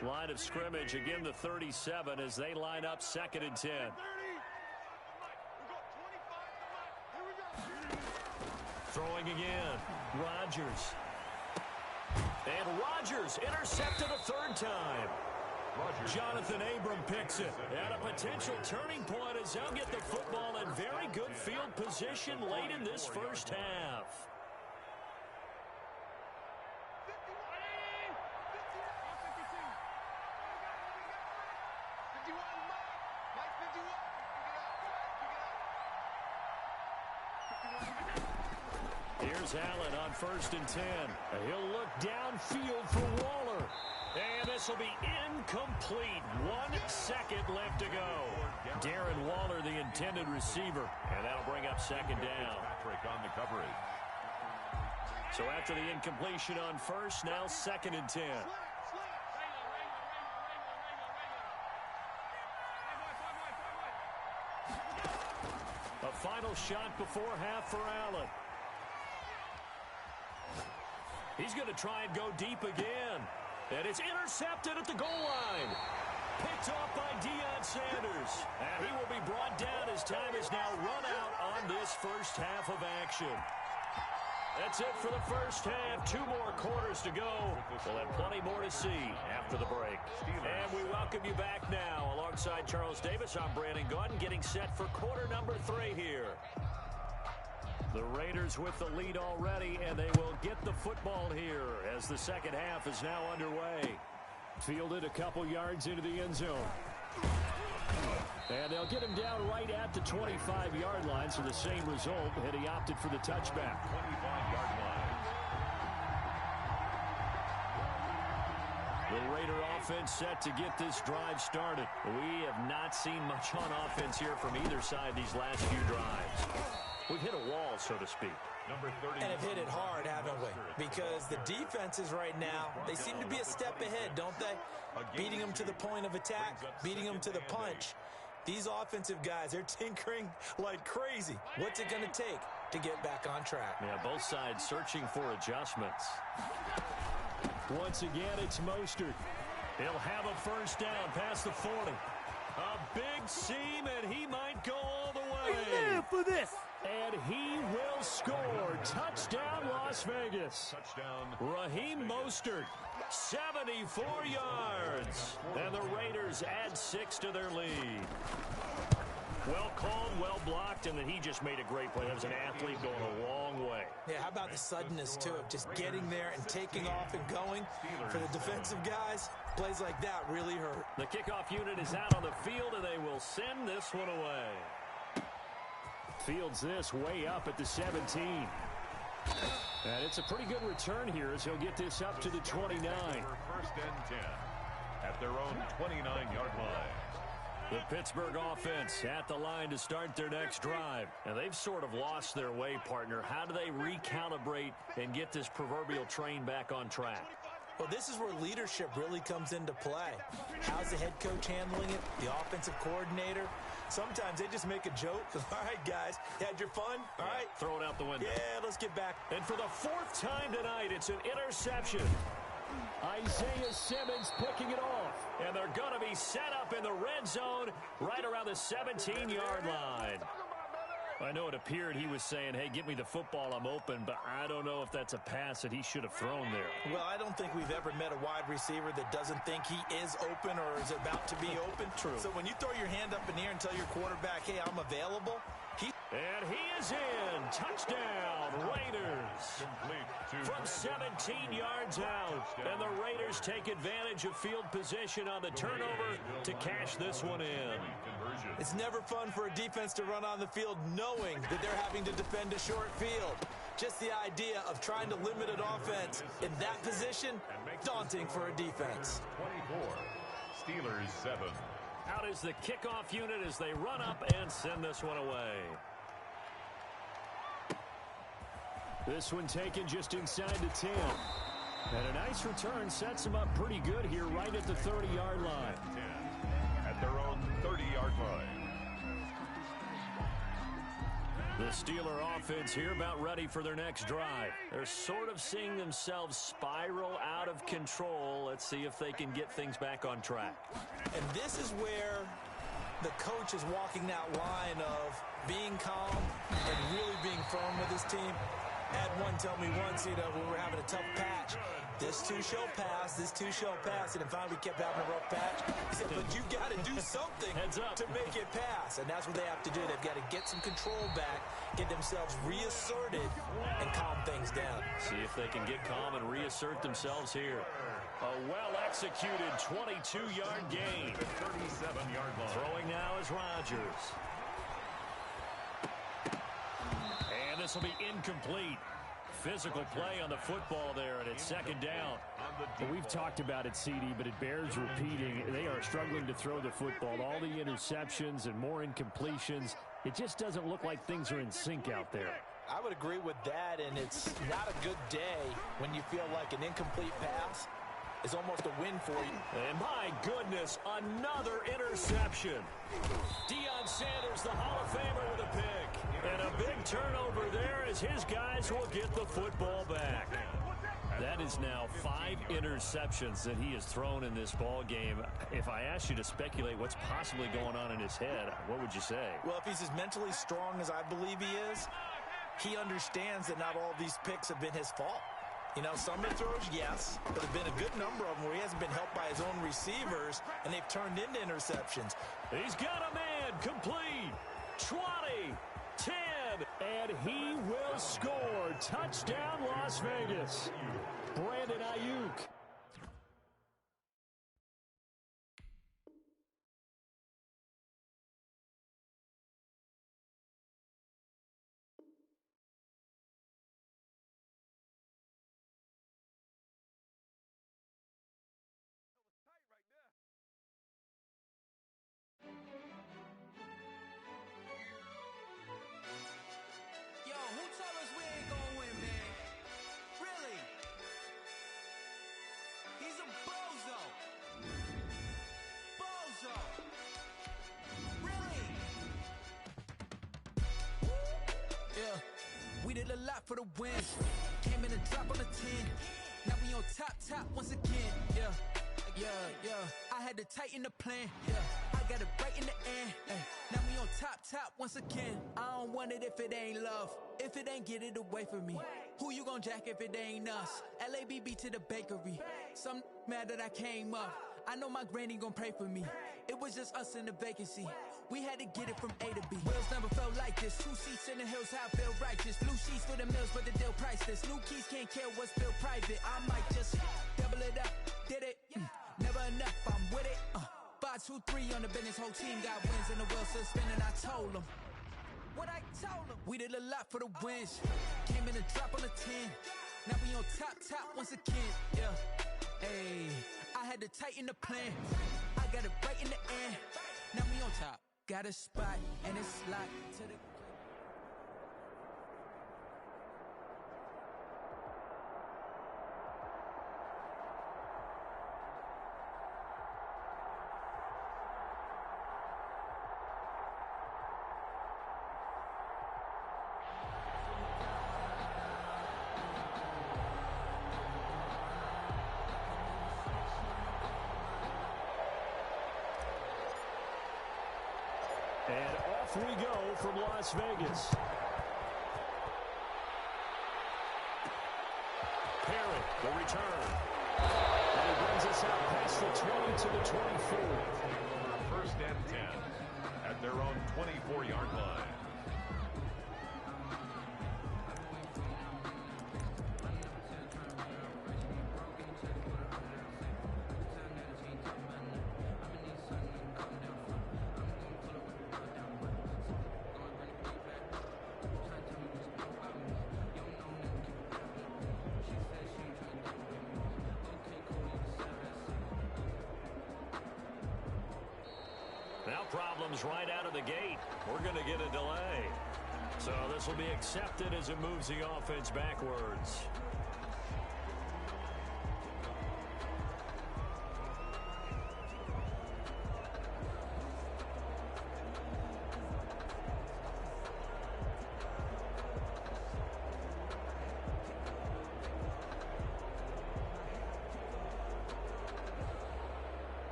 Speaker 2: 10.
Speaker 1: Line of scrimmage, again the 37 as they line up 2nd and 10. Throwing again, Rodgers. And Rodgers intercepted a third time. Jonathan Abram picks it. And a potential turning point as they'll get the football in very good field position late in this first half. Here's Allen on 1st and 10. He'll look downfield for Waller. And this will be incomplete. 1 second left to go. Darren Waller, the intended receiver. And that'll bring up second down.
Speaker 2: Patrick on the coverage.
Speaker 1: So after the incompletion on first, now 2nd and 10. A final shot before half for Allen. He's going to try and go deep again. And it's intercepted at the goal line. Picked off by Deion Sanders. And he will be brought down as time is now run out on this first half of action. That's it for the first half. 2 more quarters to go. We'll have plenty more to see after the break. And we welcome you back now. Alongside Charles Davis, I'm Brandon Gaudin, getting set for quarter number 3 here. The Raiders with the lead already, and they will get the football here as the second half is now underway. Fielded a couple yards into the end zone. And they'll get him down right at the 25-yard line, so the same result, and he opted for the touchback.
Speaker 2: 25-yard line.
Speaker 1: The Raider offense set to get this drive started. We have not seen much on offense here from either side these last few drives. We've hit a wall, so to speak.
Speaker 2: Number 30.
Speaker 4: And have hit it hard, haven't we? Because the defenses right now, they seem to be a step ahead, don't they? Beating them to the point of attack, beating them to the punch. These offensive guys, they're tinkering like crazy. What's it going to take to get back on track?
Speaker 1: Yeah, both sides searching for adjustments. Once again, it's Mostert. He'll have a first down past the 40. A big seam, and he might go all the way.
Speaker 7: Live for this.
Speaker 1: And he will score. Touchdown, Las Vegas.
Speaker 2: Touchdown.
Speaker 1: Raheem Mostert, 74 yards. And the Raiders add 6 to their lead. Well called, well blocked, and then he just made a great play. That was an athlete going a long way.
Speaker 4: Yeah, how about the suddenness, too, of just getting there and taking off and going? For the defensive guys, plays like that really hurt.
Speaker 1: The kickoff unit is out on the field, and they will send this one away. Fields this way up at the 17. And it's a pretty good return here as he'll get this up to the 29.
Speaker 2: First and 10 at their own 29-yard line.
Speaker 1: The Pittsburgh offense at the line to start their next drive. And they've sort of lost their way, partner. How do they recalibrate and get this proverbial train back on track?
Speaker 4: Well, this is where leadership really comes into play. How's the head coach handling it? The offensive coordinator? Sometimes they just make a joke. All right, guys, you had your fun? All right.
Speaker 1: Throw it out the window.
Speaker 4: Yeah, let's get back.
Speaker 1: And for the 4th time tonight, it's an interception. Isaiah Simmons picking it off. And they're going to be set up in the red zone right around the 17-yard line. I know it appeared he was saying, hey, give me the football, I'm open, but I don't know if that's a pass that he should have thrown there.
Speaker 4: Well, I don't think we've ever met a wide receiver that doesn't think he is open or is about to be open.
Speaker 1: True.
Speaker 4: So when you throw your hand up in the air and tell your quarterback, hey, I'm available,
Speaker 1: and he is in. Touchdown, Raiders. From 17 yards out. And the Raiders take advantage of field position on the turnover to cash this one in.
Speaker 4: It's never fun for a defense to run on the field knowing that they're having to defend a short field. Just the idea of trying to limit an offense in that position, daunting for a defense.
Speaker 2: 24, Steelers 7.
Speaker 1: Out is the kickoff unit as they run up and send this one away. This one taken just inside the 10. And a nice return sets them up pretty good here right at the 30-yard line.
Speaker 2: 10 at their own 30-yard line.
Speaker 1: The Steeler offense here about ready for their next drive. They're sort of seeing themselves spiral out of control. Let's see if they can get things back on track.
Speaker 4: And this is where the coach is walking that line of being calm and really being firm with his team. Had one tell me once, when we were having a tough patch, this too shall pass, this too shall pass. And then finally we kept having a rough patch. He said, but you got to do something to make it pass. And that's what they have to do. They've got to get some control back, get themselves reasserted, and calm things down.
Speaker 1: See if they can get calm and reassert themselves here. A well-executed 22-yard gain.
Speaker 2: 37-yard line.
Speaker 1: Throwing now is Rodgers. And this will be incomplete. Physical play on the football there, and it's second down.
Speaker 9: Well, we've talked about it, CD, but it bears repeating. They are struggling to throw the football. All the interceptions and more incompletions. It just doesn't look like things are in sync out there.
Speaker 4: I would agree with that, and it's not a good day when you feel like an incomplete pass is almost a win for you.
Speaker 1: And my goodness, another interception. Deion Sanders, the Hall of Famer, with a pick. And a big turnover there as his guys will get the football back. That is now 5 interceptions that he has thrown in this ball game. If I asked you to speculate what's possibly going on in his head, what would you say?
Speaker 4: Well, if he's as mentally strong as I believe he is, he understands that not all these picks have been his fault. Some of the throws, yes, but there have been a good number of them where he hasn't been helped by his own receivers, and they've turned into interceptions.
Speaker 1: He's got a man complete. 20, 10, and he will score. Touchdown, Las Vegas. Brandon Ayuk.
Speaker 6: Yo, who told us we ain't gonna
Speaker 10: did a lot for the wins. Came in a drop on the 10. Now we on top once again. Yeah. I had to tighten the plan. Yeah. I got it right in the end. Now we on top once again. I don't want it if it ain't love. If it ain't, get it away from me. Who you gon' jack if it ain't us? LABB to the bakery. Some mad that I came up. I know my granny gon' pray for me. It was just us in the vacancy. We had to get it from A to B. Wheels never felt like this. 2 seats in the hills, how I feel righteous. Blue sheets for the mills, but the deal priceless. New keys can't care what's built private. I might just double it up. Did it? Never enough, I'm with it. 5, 2, 3 on the business. Whole team got wins and the wheels still spinning. I told them what I told them. We did a lot for the wins. Came in a drop on the 10. Now we on top once again. Yeah. Hey, I had to tighten the plan. I got it right in the end. Now we on top. Got a spot and it's locked to the.
Speaker 9: And off we go from Las Vegas. Parrott, the return. And he brings us out past the 20 to the 24.
Speaker 2: First and 10 at their own 24-yard line.
Speaker 1: Now problems right out of the gate. We're going to get a delay. So this will be accepted as it moves the offense backwards.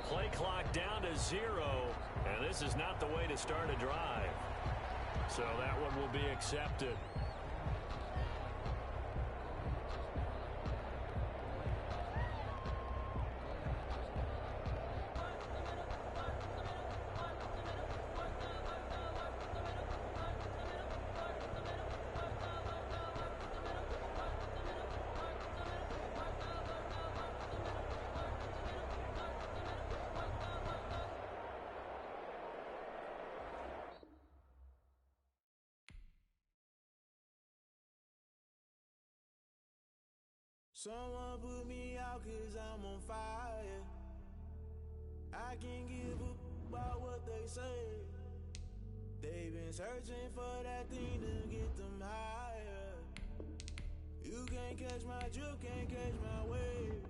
Speaker 1: Play clock down to 0, and this is not the way to start a drive. So that one will be accepted.
Speaker 5: Someone put me out 'cause I'm on fire. I can't give up about what they say. They've been searching for that thing to get them higher. You can't catch my drift, can't catch my wave.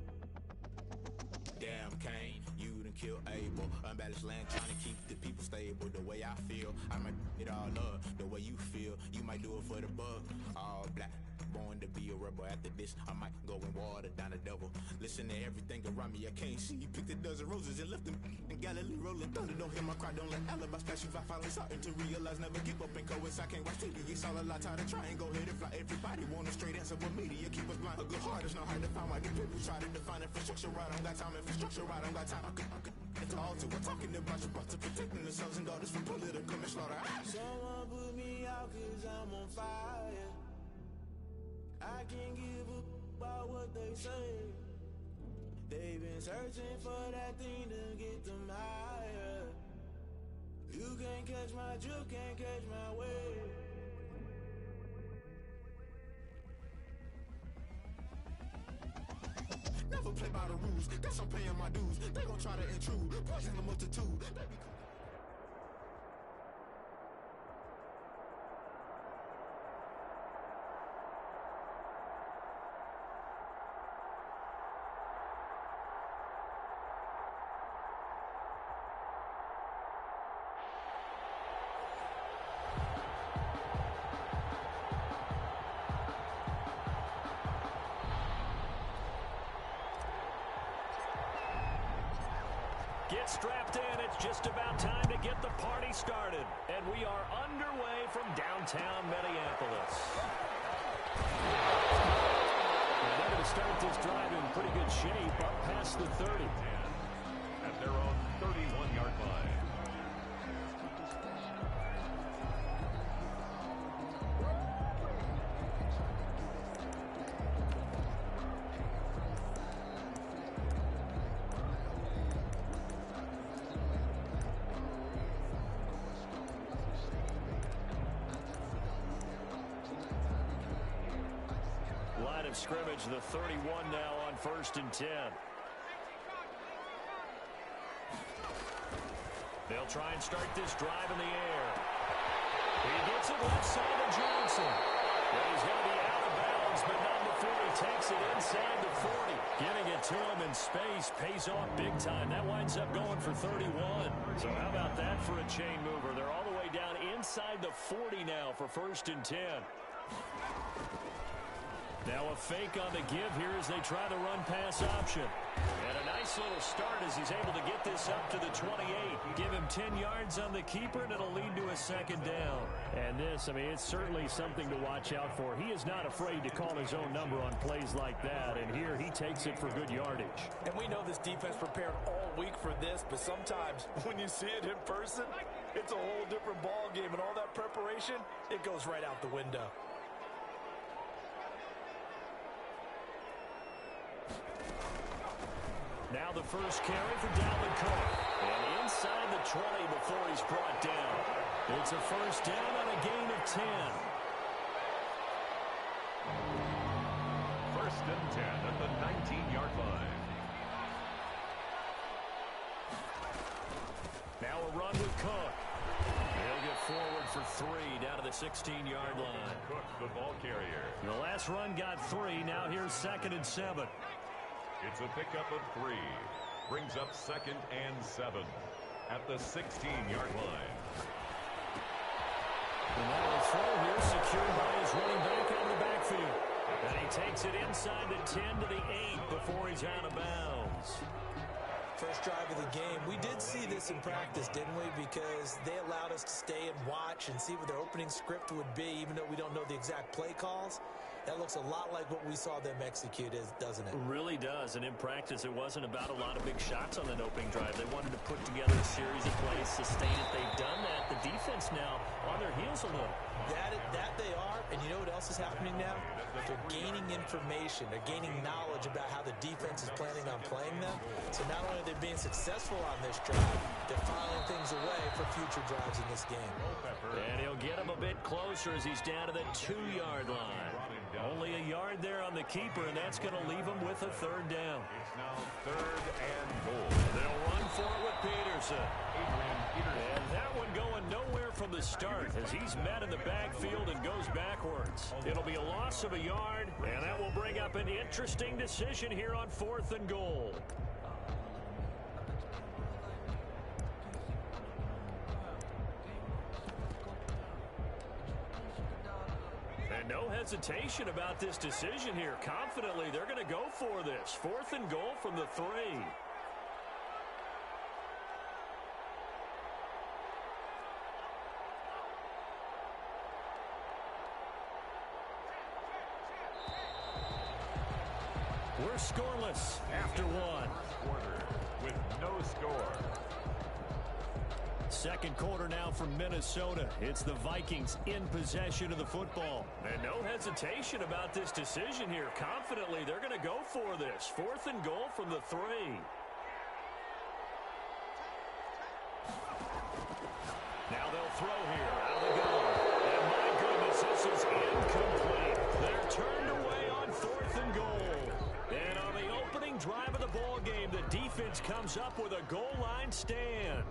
Speaker 5: Damn Kane, you done killed Abel. Unbalanced land trying to keep the people stable. The way I feel, I might it all up. The way you feel, you might do it for the buck. All black. Born to be a rebel. After this, I might go and water down the devil. Listen to everything around me, I can't see. Picked a dozen roses and left them in Galilee rolling thunder. Don't hear my cry, don't let alibis flash. If I finally starting to realize, never give up and coast. I can't watch TV, it's all a lot. Tired of trying, go ahead and fly. Everybody want a straight answer, but media keep us blind. A good heart is not hard to find. Why these people try to define infrastructure right? I don't got time, infrastructure right, I don't got time. I could it's all to we're talking about your to protecting the sons and daughters from political slaughter. Someone put me out 'cause I'm on fire. I can't give up about what they say. They've been searching for that thing to get them higher. You can't catch my drift, can't catch my wave. Never play by the rules, guess I'm paying my dues. They gon' try to intrude, poison the multitude.
Speaker 1: Get strapped in. It's just about time to get the party started. And we are underway from downtown Minneapolis. And they're going to start this drive in pretty good shape up past the 30.
Speaker 2: At their own 31-yard line.
Speaker 1: Line of scrimmage, the 31 now on 1st and 10. They'll try and start this drive in the air. He gets it left side to Johnson. Well, he's going to be out of bounds, but not before he takes it inside the 40. Getting it to him in space pays off big time. That winds up going for 31. So how about that for a chain mover? They're all the way down inside the 40 now for 1st and 10. Now a fake on the give here as they try the run-pass option. And a nice little start as he's able to get this up to the 28. Give him 10 yards on the keeper, and it'll lead to a 2nd down.
Speaker 9: And this, I mean, it's certainly something to watch out for. He is not afraid to call his own number on plays like that, and here he takes it for good yardage.
Speaker 4: And we know this defense prepared all week for this, but sometimes when you see it in person, it's a whole different ball game, and all that preparation, it goes right out the window.
Speaker 1: Now the first carry for Dalvin Cook. And inside the 20 before he's brought down. It's a 1st down on a gain of 10.
Speaker 2: 1st and 10 at the 19-yard line.
Speaker 1: Now a run with Cook. He'll get forward for 3 down to the 16-yard line.
Speaker 2: Cook, the ball carrier.
Speaker 1: The last run got 3. Now here's 2nd and 7.
Speaker 2: It's a pickup of 3. Brings up 2nd and 7 at the 16-yard line.
Speaker 1: And that will throw here, secured by his running back out of the backfield. And he takes it inside the 10 to the 8 before he's out of bounds.
Speaker 4: First drive of the game. We did see this in practice, didn't we? Because they allowed us to stay and watch and see what their opening script would be, even though we don't know the exact play calls. That looks a lot like what we saw them execute, doesn't it?
Speaker 1: It really does. And in practice, it wasn't about a lot of big shots on that opening drive. They wanted to put together a series of plays, sustain it. They've done that. The defense now on their heels a little.
Speaker 4: That they are. And you know what else is happening now? They're gaining information. They're gaining knowledge about how the defense is planning on playing them. So not only are they being successful on this drive, they're filing things away for future drives in this game.
Speaker 1: And he'll get him a bit closer as he's down to the 2-yard line. Only a yard there on the keeper, and that's going to leave him with a 3rd down.
Speaker 2: It's now 3rd and goal.
Speaker 1: They'll run for it with Peterson. And that one going nowhere from the start as he's met in the backfield and goes backwards. It'll be a loss of a yard, and that will bring up an interesting decision here on 4th and goal. And no hesitation about this decision here. Confidently, they're going to go for this. 4th and goal from the 3. We're scoreless after 1.
Speaker 2: Quarter with no score.
Speaker 1: 2nd quarter now from Minnesota. It's the Vikings in possession of the football. And no hesitation about this decision here. Confidently, they're going to go for this. 4th and goal from the 3. Now they'll throw here. Out of the gun. And my goodness, this is incomplete. They're turned away on 4th and goal. And on the opening drive of the ball game, the defense comes up with a goal line stand.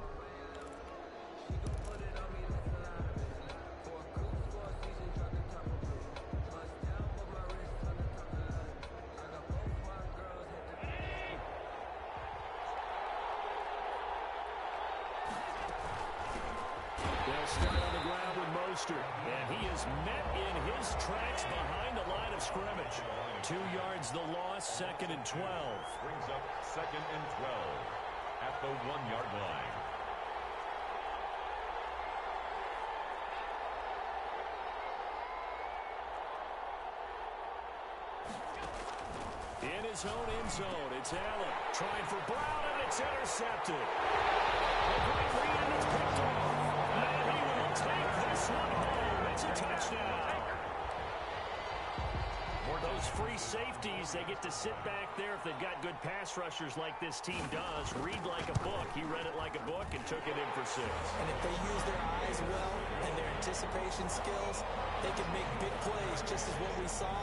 Speaker 1: They'll start on the ground with Mostert, and he is met in his tracks behind the line of scrimmage. 2 yards the loss, 2nd and 12.
Speaker 2: Brings up 2nd and 12. at the 1-yard line.
Speaker 1: In his own end zone, it's Allen. Trying for Brown, and it's intercepted. A great read, and it's picked off. And he will take this one home. It's a touchdown. Those free safeties, they get to sit back there if they've got good pass rushers like this team does. Read like a book. He read it like a book and took it in for 6.
Speaker 4: And if they use their eyes well and their anticipation skills, they can make big plays, just as what we saw.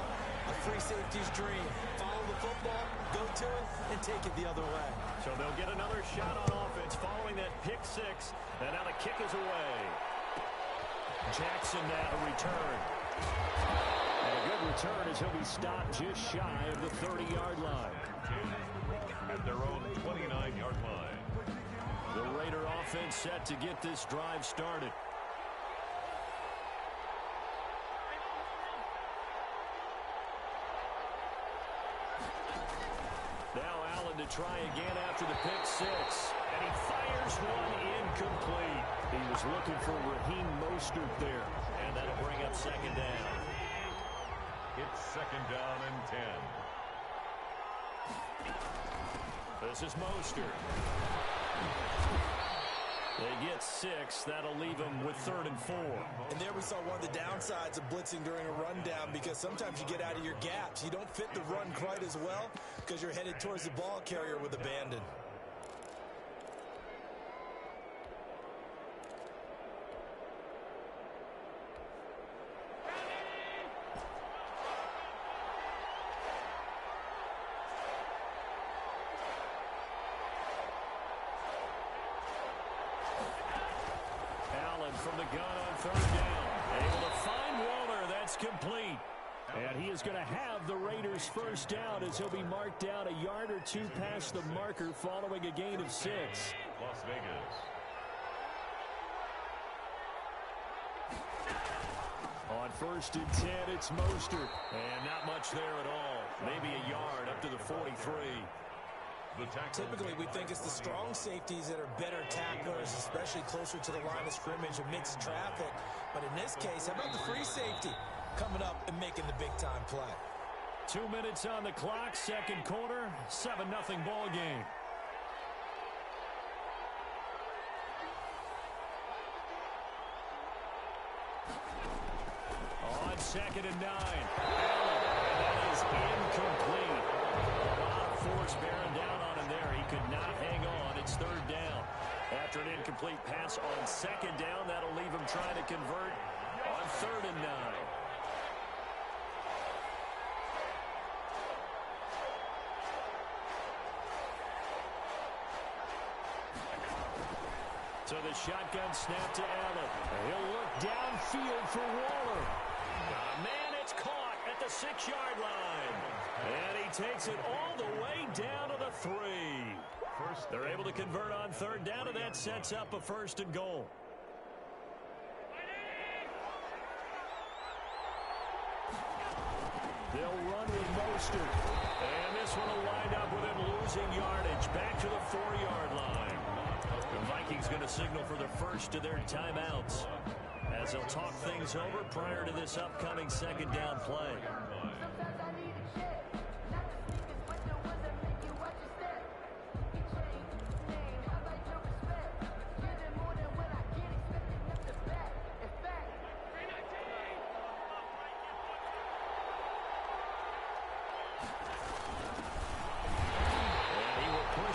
Speaker 4: A free safety's dream. Follow the football, go to it, and take it the other way.
Speaker 1: So they'll get another shot on offense following that pick 6. And now the kick is away. Jackson now to return. And a good return as he'll be stopped just shy of the 30-yard line.
Speaker 2: At their own 29-yard line.
Speaker 1: The Raider offense set to get this drive started. Now Allen to try again after the pick 6. And he fires one incomplete. He was looking for Raheem Mostert there. And that'll bring up 2nd down.
Speaker 2: It's 2nd down and 10.
Speaker 1: This is Mostert. They get 6. That'll leave them with 3rd and 4.
Speaker 4: And there we saw one of the downsides of blitzing during a rundown, because sometimes you get out of your gaps. You don't fit the run quite as well because you're headed towards the ball carrier with abandon.
Speaker 1: From the gun on 3rd down. Able to find Waller. That's complete. And he is going to have the Raiders' 1st down as he'll be marked down a yard or 2 past the marker following a gain of 6.
Speaker 2: Las Vegas.
Speaker 1: On 1st and 10, it's Mostert. And not much there at all. Maybe a yard up to the 43.
Speaker 4: Typically, we think it's the strong safeties that are better tacklers, especially closer to the line of scrimmage amidst traffic. But in this case, how about the free safety coming up and making the big-time play?
Speaker 1: 2 minutes on the clock, 2nd quarter, 7-0 ball game. On 2nd and 9. Allen, and that is incomplete. A lot of force bearing down on him there. He could not hang on. It's 3rd down. After an incomplete pass on 2nd down, that'll leave him trying to convert on 3rd and 9. So the shotgun snap to Allen. He'll look downfield for Waller. Man, it's caught at the 6-yard line. And he takes it all the way down to the 3. They're able to convert on 3rd down, and that sets up a 1st and goal. They'll run with Mostert. And this one will wind up with him losing yardage. Back to the 4-yard line. The Vikings going to signal for the first of their timeouts as they'll talk things over prior to this upcoming 2nd down play.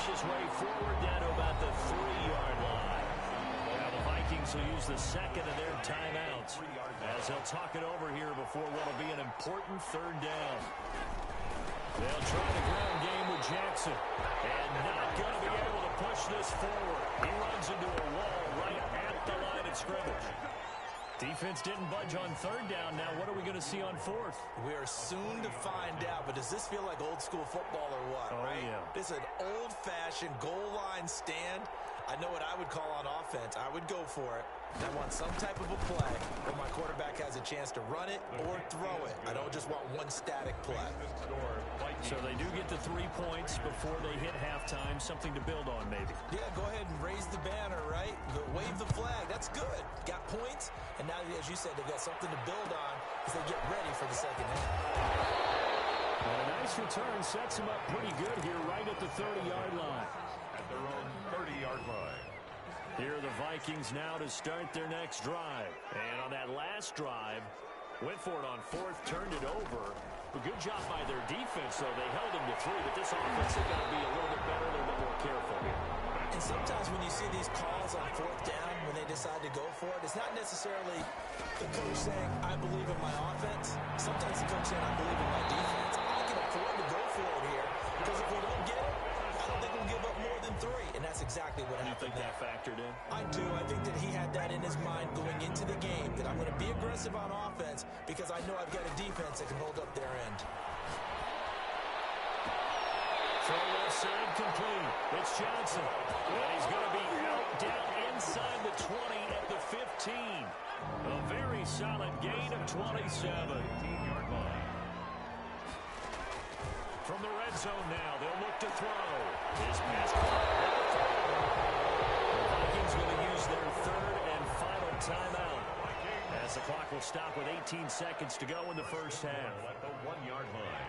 Speaker 1: His way forward down to about the 3-yard line. Now the Vikings will use the 2nd of their timeouts as they'll talk it over here before what will be an important 3rd down. They'll try the ground game with Jackson, and not going to be able to push this forward. He runs into a wall right at the line of scrimmage. Defense didn't budge on 3rd down. Now what are we going to see on 4th?
Speaker 4: We are soon to find out, but does this feel like old school football or what, right?
Speaker 1: Yeah.
Speaker 4: This is an old-fashioned goal line stand. I know what I would call on offense. I would go for it. I want some type of a play where my quarterback has a chance to run it or throw it. I don't just want one static play.
Speaker 1: So So they do get the 3 points before they hit halftime, something to build on maybe.
Speaker 4: Yeah, go ahead and raise the banner, right? Wave the flag. That's good. Got points, and now, as you said, they've got something to build on as they get ready for the second half.
Speaker 9: And a nice return sets them up pretty good here right at the 30-yard line.
Speaker 2: At their own 30-yard line.
Speaker 1: Here are the Vikings now to start their next drive. And on that last drive, went for it on fourth, turned it over. A good job by their defense, though. They held him to 3, but this offense has got to be a little bit better, a little bit more careful.
Speaker 4: And sometimes when you see these calls on fourth down, when they decide to go for it, it's not necessarily the coach saying, I believe in my offense. Sometimes the coach saying, I believe in my defense. I can afford to go for it here because if we don't get it, I don't think we'll give up more than 3. And that's exactly what happened.
Speaker 1: You think that factored in?
Speaker 4: I do. I think that he had that in his mind going into the game, that I'm going to be aggressive on offense because I know I've got a defense that can hold up their end.
Speaker 1: Throw left side complete. It's Johnson. And he's going to be out down inside the 20 at the 15. A very solid gain of 27.
Speaker 2: 18-yard line.
Speaker 1: From the red zone now, they'll look to throw. His pass caught. The Vikings going to use their third and final timeout, as the clock will stop with 18 seconds to go in the first half.
Speaker 2: At the 1-yard line.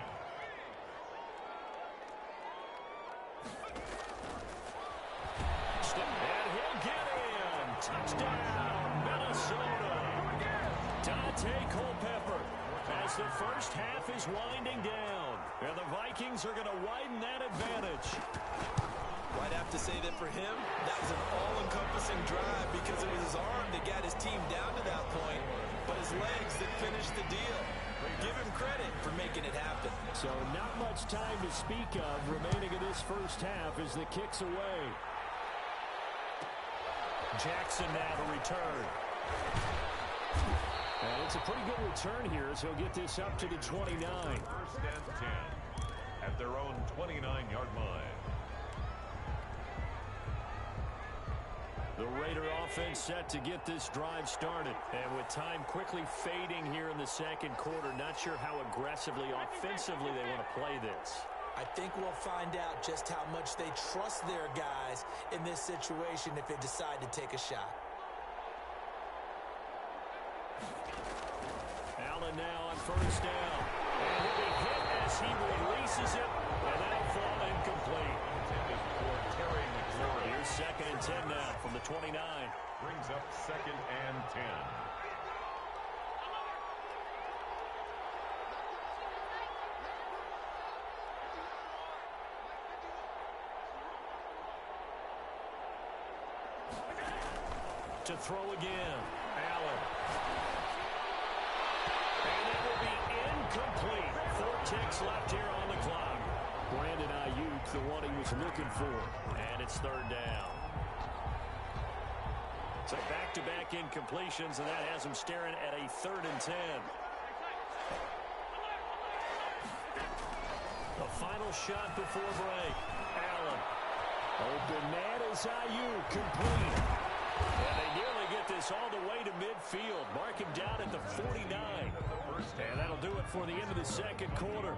Speaker 1: And he'll get in. Touchdown, Minnesota. Dante Culpepper, as the first half is winding down. And the Vikings are going to widen that advantage.
Speaker 4: I'd have to say that for him, that was an all-encompassing drive because it was his arm that got his team down to that point, but his legs that finished the deal. Give him credit for making it happen.
Speaker 9: So not much time to speak of remaining in this first half as the kick's away.
Speaker 1: Jackson now to return.
Speaker 9: And it's a pretty good return here as he'll get this up to the 29.
Speaker 2: First and 10 at their own 29-yard line.
Speaker 1: The Raider offense set to get this drive started. And with time quickly fading here in the second quarter, not sure how aggressively, offensively they want to play this.
Speaker 4: I think we'll find out just how much they trust their guys in this situation if they decide to take a shot.
Speaker 1: Allen now on first down. And he'll be hit as he releases it, and that'll fall incomplete. Here's second and 10 now from the 29.
Speaker 2: Brings up second and 10.
Speaker 1: To throw again. Allen. And it will be incomplete. 4 ticks left here on the clock.
Speaker 9: Brandon Ayuk, the one he was looking for.
Speaker 1: And it's third down. So back-to-back incompletions, and that has him staring at a 3rd and 10. The final shot before break. Allen.
Speaker 9: Open man is Ayuk, complete.
Speaker 1: And they nearly get this all the way to midfield. Mark him down at the 49. And that'll do it for the end of the second quarter.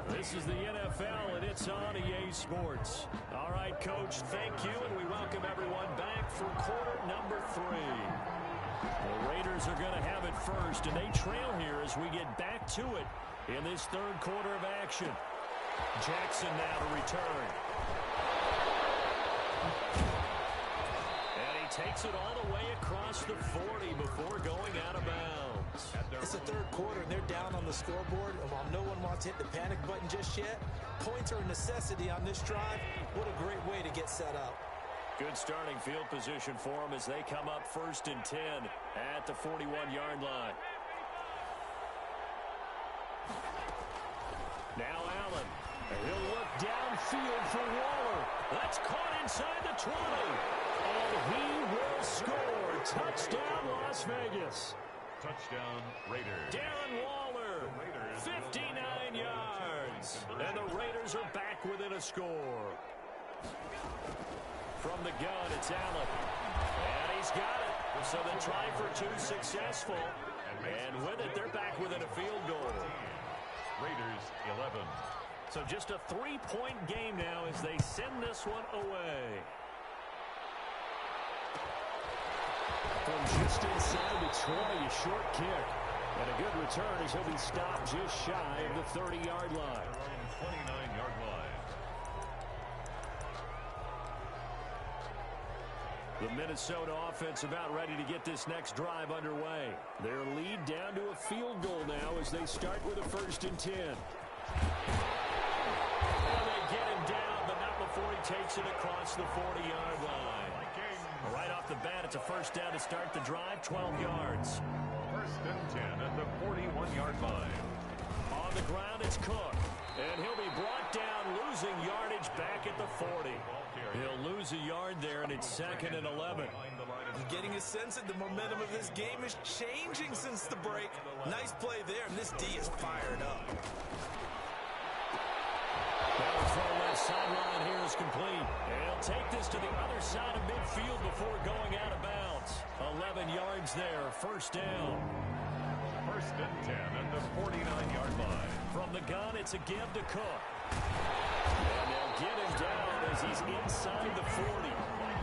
Speaker 1: This is the NFL, and it's on EA Sports. All right, Coach, thank you, and we welcome everyone back for quarter number 3. The Raiders are going to have it first, and they trail here as we get back to it in this third quarter of action. Jackson now to return. And he takes it all the way across the 40 before going out of bounds.
Speaker 4: It's the third quarter, and they're down on the scoreboard. And while no one wants to hit the panic button just yet, points are a necessity on this drive. What a great way to get set up.
Speaker 1: Good starting field position for them as they come up 1st and 10 at the 41-yard line. Now Allen.
Speaker 9: He'll look downfield for Waller.
Speaker 1: That's caught inside the 20.
Speaker 9: And he will score. Touchdown, Las Vegas.
Speaker 2: Touchdown, Raiders.
Speaker 1: Darren Waller, 59 yards. And the Raiders are back within a score. From the gun, it's Allen. And he's got it. So the try for 2 successful. And with it, they're back within a field goal.
Speaker 2: Raiders 11.
Speaker 9: So just a 3-point game now as they send this one away. From just inside the 20, a short kick. And a good return as he'll be stopped just shy of the 30-yard line.
Speaker 2: 29-yard line.
Speaker 9: The Minnesota offense about ready to get this next drive underway. Their lead down to a field goal now as they start with a 1st and 10. And they get him down, but not before he takes it across the 40-yard line. Right off the bat, it's a 1st down to start the drive, 12 yards.
Speaker 2: 1st and 10 at the 41-yard line.
Speaker 9: On the ground, it's Cook. And he'll be brought down, losing yardage back at the 40. He'll lose a yard there, and it's 2nd and 11.
Speaker 4: You're getting a sense that the momentum of this game is changing since the break. Nice play there, and this D is fired up.
Speaker 9: That throw left sideline here is complete. And he'll take this to the other side of midfield before going out of bounds. 11 yards there, 1st down.
Speaker 2: 1st and 10 at the 49-yard line.
Speaker 9: From the gun, it's a give to Cook. And they'll get him down as he's inside the 40.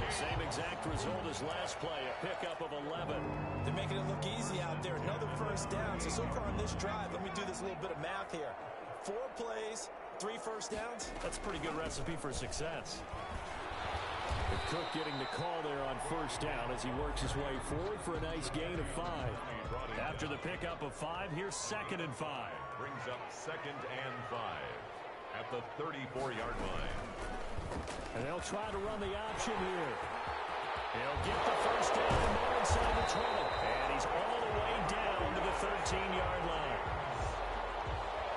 Speaker 9: Same exact result as last play, a pickup of 11.
Speaker 4: They're making it look easy out there. Another 1st down. So far on this drive, let me do this little bit of math here. 4 plays, 3 1st downs.
Speaker 9: That's a pretty good recipe for success. And Cook getting the call there on 1st down as he works his way forward for a nice gain of 5. After the pickup of 5, here's 2nd and 5.
Speaker 2: Brings up 2nd and 5 at the 34-yard line.
Speaker 9: And they'll try to run the option here. He'll get the 1st down and more inside the 20. And he's all the way down to the 13-yard line.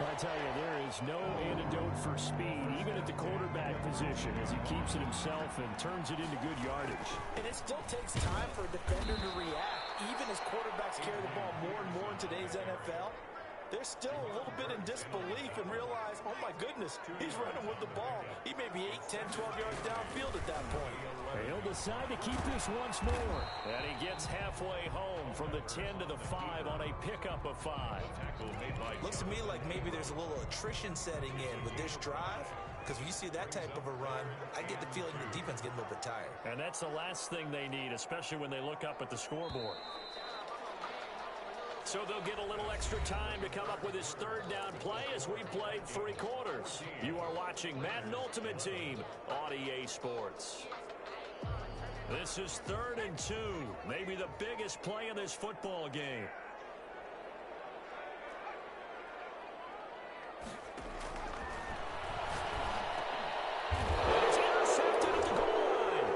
Speaker 9: I tell you, there is no antidote for speed, even at the quarterback position, as he keeps it himself and turns it into good yardage.
Speaker 4: And it still takes time for a defender to react. Even as quarterbacks carry the ball more and more in today's NFL, they're still a little bit in disbelief and realize, oh my goodness, he's running with the ball. He may be 8, 10, 12 yards downfield at that point.
Speaker 9: He'll decide to keep this once more. And he gets halfway home from the 10 to the 5 on a pickup of 5.
Speaker 4: Looks to me like maybe there's a little attrition setting in with this drive. Because when you see that type of a run, I get the feeling the defense getting a little bit tired.
Speaker 9: And that's the last thing they need, especially when they look up at the scoreboard. So they'll get a little extra time to come up with his 3rd down play as we played 3 quarters. You are watching Madden Ultimate Team on EA Sports. This is 3rd and 2, maybe the biggest play in this football game. It's intercepted at the goal line.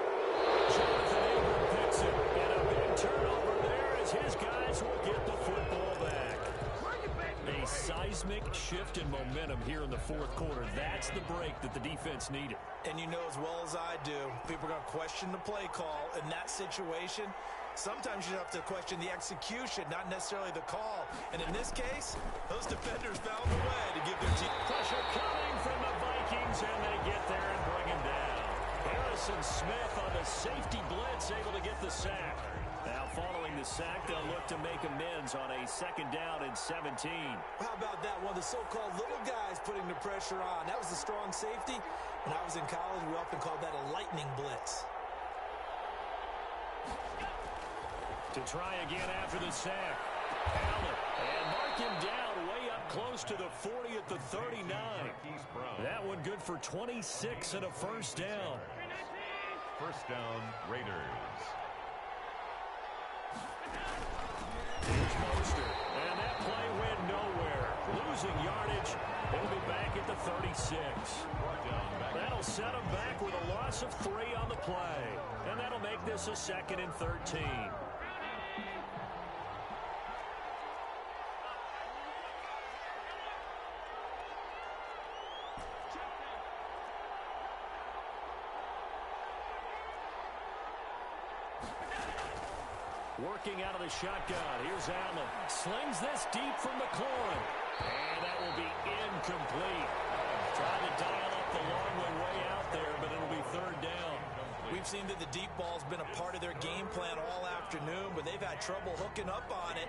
Speaker 9: Jonathan Abram picks it, and a big turnover there as his guys will get the football back. A seismic shift in momentum here in the 4th quarter. That's the break that the defense needed.
Speaker 4: And you know as well as I do, people are going to question the play call in that situation. Sometimes you have to question the execution, not necessarily the call. And in this case, those defenders found a way to give their team
Speaker 9: pressure coming from the Vikings, and they get there and bring him down. Harrison Smith on the safety blitz, able to get the sack. Now following the sack, they'll look to make amends on a 2nd down and 17.
Speaker 4: How about that? One of the so-called little guys putting the pressure on. That was the strong safety. When I was in college, we often called that a lightning blitz.
Speaker 9: To try again after the sack. Allen, and mark him down way up close to the 40 at the 39. That one good for 26 and a 1st down.
Speaker 2: 1st down, Raiders.
Speaker 9: Here's Mostert, and that play went nowhere. Losing yardage, he'll be back at the 36. That'll set him back with a loss of 3 on the play. And that'll make this a 2nd and 13. Working out of the shotgun. Here's Allen. Slings this deep from McLaurin. And that will be incomplete. Trying to dial up the long way out there, but it'll be 3rd down.
Speaker 4: We've seen that the deep ball's been a part of their game plan all afternoon, but they've had trouble hooking up on it,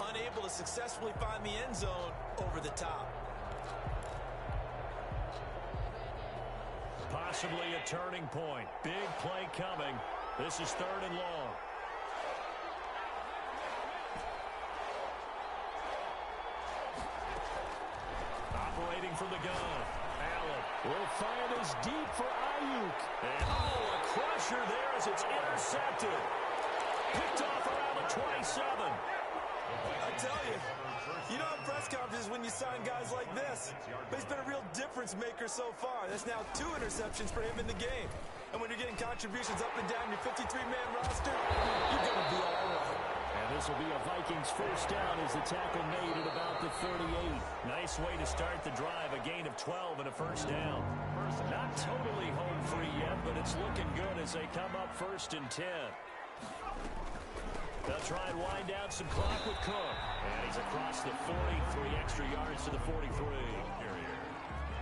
Speaker 4: unable to successfully find the end zone over the top.
Speaker 1: Possibly a turning point. Big play coming. This is 3rd and long. Operating from the gun. Allen will find his deep for Ayuk. And a crusher there as it's intercepted. Picked off around the 27.
Speaker 4: I tell you, you don't have press conferences when you sign guys like this. But he's been a real difference maker so far. That's now 2 interceptions for him in the game. And when you're getting contributions up and down your 53-man roster, you're going to be all right.
Speaker 1: And this will be a Vikings first down as the tackle made at about the 38. Nice way to start the drive, a gain of 12 and a first down. Not totally home free yet, but it's looking good as they come up 1st and 10. They'll try and wind down some clock with Cook. And he's across the 43 extra yards to the 43.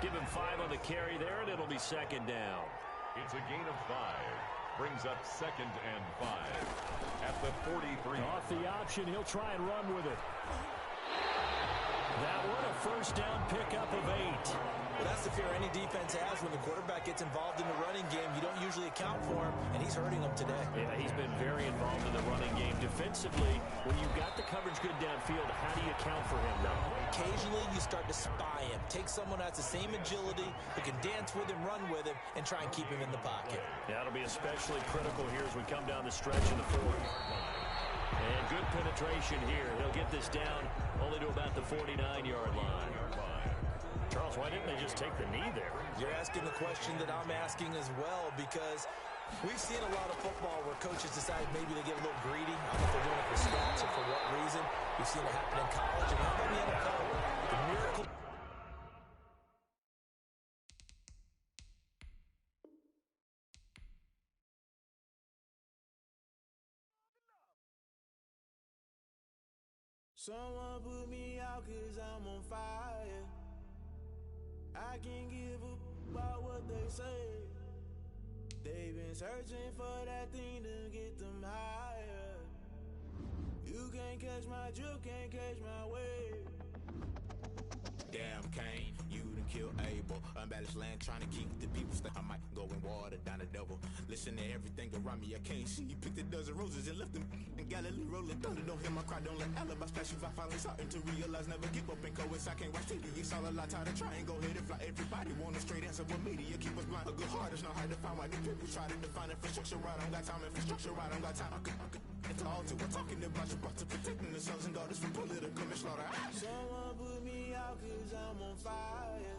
Speaker 1: Give him 5 on the carry there, and it'll be 2nd down.
Speaker 2: It's a gain of 5. Brings up 2nd and 5 at the 43.
Speaker 1: Off the option, he'll try and run with it. That one a first down pickup of 8.
Speaker 4: Well, that's the fear any defense has when the quarterback gets involved in the running game. You don't usually account for him, and he's hurting them today.
Speaker 1: Yeah, he's been very involved in the running game. Defensively, when you've got the coverage good downfield, how do you account for him now?
Speaker 4: Occasionally, you start to spy him. Take someone who has the same agility, who can dance with him, run with him, and try and keep him in the pocket.
Speaker 1: Yeah, that'll be especially critical here as we come down the stretch in the 4th. And good penetration here. He'll get this down only to about the 49-yard line. Charles, why didn't they just take the knee there?
Speaker 4: You're asking the question that I'm asking as well, because we've seen a lot of football where coaches decide maybe they get a little greedy. I don't know if they're doing it for stats or for what reason. We've seen it happen in college and how about the NFL? The miracle.
Speaker 5: Someone put me out 'cause I'm on fire. I can't give up about what they say. They've been searching for that thing to get them higher. You can't catch my drift, can't catch my wave. Damn Kane, you done killed Abel. Unbalanced land trying to keep the people stuck. I might go and water down the devil. Listen to everything around me, I can't see. You picked a dozen roses and left them in Galilee rolling thunder. Don't hear my cry, don't let alibi splash. If I finally starting to realize, never give up and coincide. I can't watch TV, it's all a lot. Tired of trying, go ahead and fly. Everybody want a straight answer, but media keep us blind. A good heart is not hard to find. Why these people try to define infrastructure right? I don't got time, infrastructure right, I don't got time. I could it's all to we're talking about you, about to protecting the sons and daughters from political slaughter. Someone put me out 'cause I'm on fire.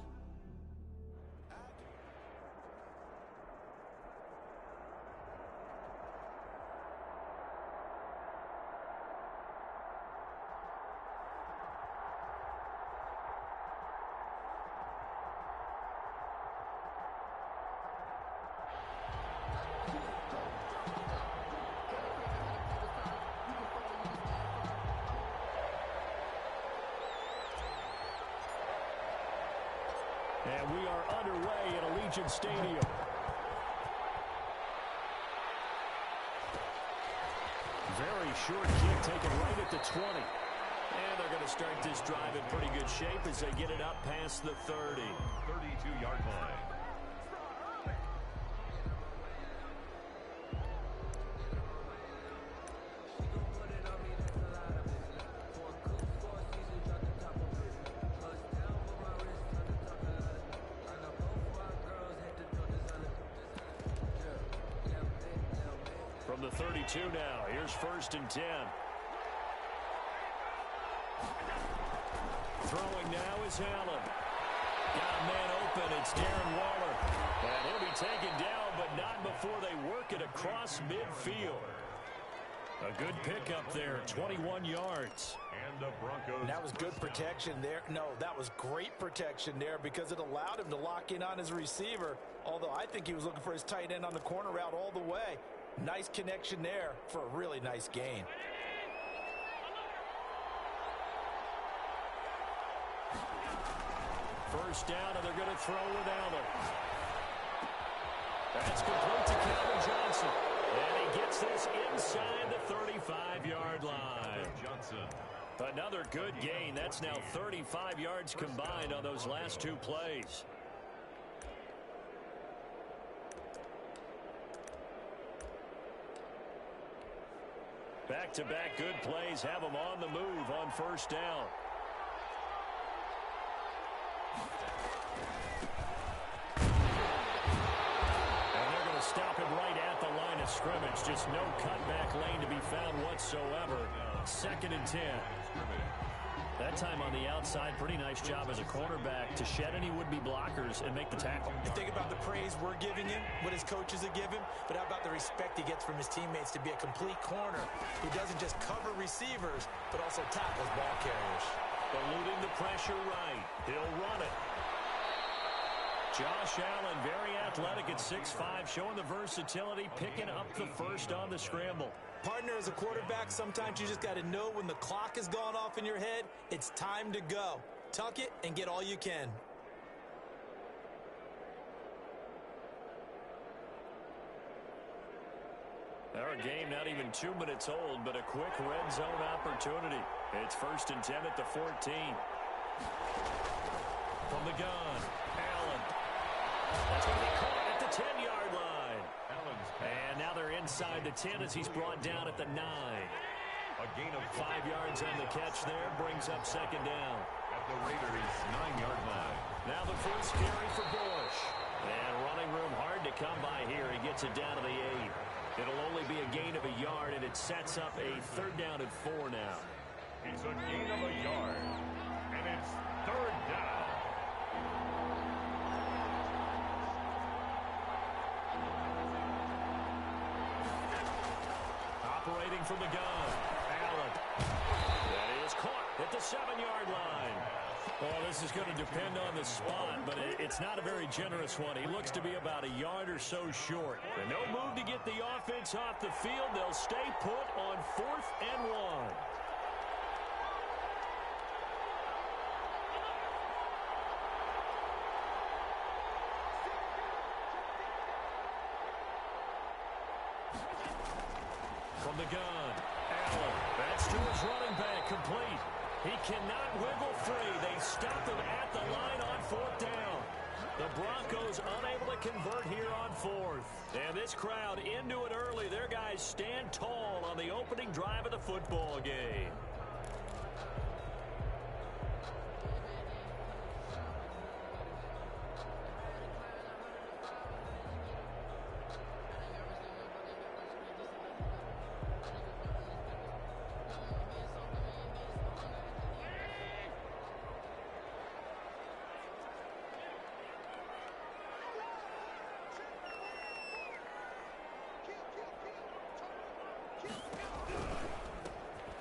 Speaker 1: And we are underway at Allegiant Stadium. Very short kick taken right at the 20. And they're going to start this drive in pretty good shape as they get it up past the 30.
Speaker 2: 32-yard line.
Speaker 1: From the 32 now, here's 1st and 10. Throwing now is Allen. Got a man open, it's Darren Waller. And he'll be taken down, but not before they work it across midfield. A good pickup there, 21 yards.
Speaker 2: And the Broncos.
Speaker 4: That was good protection there. No, that was great protection there because it allowed him to lock in on his receiver. Although I think he was looking for his tight end on the corner route all the way. Nice connection there for a really nice gain.
Speaker 1: First down, and they're going to throw with Allen. That's complete to Calvin Johnson. And he gets this inside the 35-yard line.
Speaker 2: Johnson.
Speaker 1: Another good gain. That's now 35 yards combined on those last 2 plays. Back-to-back good plays have them on the move on first down. And they're going to stop him right at the line of scrimmage. Just no cutback lane to be found whatsoever. 2nd and 10. That time on the outside, pretty nice job as a cornerback to shed any would-be blockers and make the tackle.
Speaker 4: You think about the praise we're giving him, what his coaches are giving, but how about the respect he gets from his teammates to be a complete corner who doesn't just cover receivers, but also tackles ball carriers.
Speaker 1: Eluding the pressure right. He'll run it. Josh Allen, very athletic at 6'5", showing the versatility, picking up the first on the scramble.
Speaker 4: Partner, as a quarterback, sometimes you just got to know when the clock has gone off in your head, it's time to go. Tuck it and get all you can.
Speaker 1: Our game not even 2 minutes old, but a quick red zone opportunity. It's 1st and 10 at the 14. From the gun, Allen. That's going to be caught at the 10-yard line. And now they're inside the 10 as he's brought down at the 9.
Speaker 2: A gain of
Speaker 1: 5 yards on the catch there, brings up 2nd down.
Speaker 2: At the Raiders' 9-yard line.
Speaker 1: Now the first carry for Bush. And running room hard to come by here. He gets it down to the 8. It'll only be a gain of a yard, and it sets up a 3rd down and 4 now.
Speaker 2: It's a gain of a yard, and it's 3rd down.
Speaker 1: Operating from the gun, Allen. That is caught at the 7-yard line. Well, this is going to depend on the spot, but it's not a very generous one. He looks to be about a yard or so short. And no move to get the offense off the field. They'll stay put on 4th and 1. From the gun, Allen. That's to his running back, complete. He cannot wiggle free. They stop him at the line on 4th down. The Broncos unable to convert here on 4th. And this crowd into it early. Their guys stand tall on the opening drive of the football game.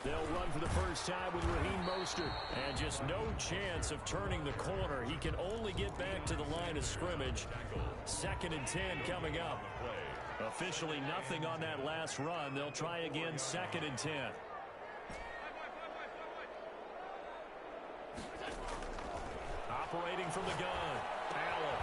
Speaker 1: They'll run for the first time with Raheem Mostert. And just no chance of turning the corner. He can only get back to the line of scrimmage. 2nd and 10 coming up. Officially nothing on that last run. They'll try again 2nd and 10. Operating from the gun, Allen.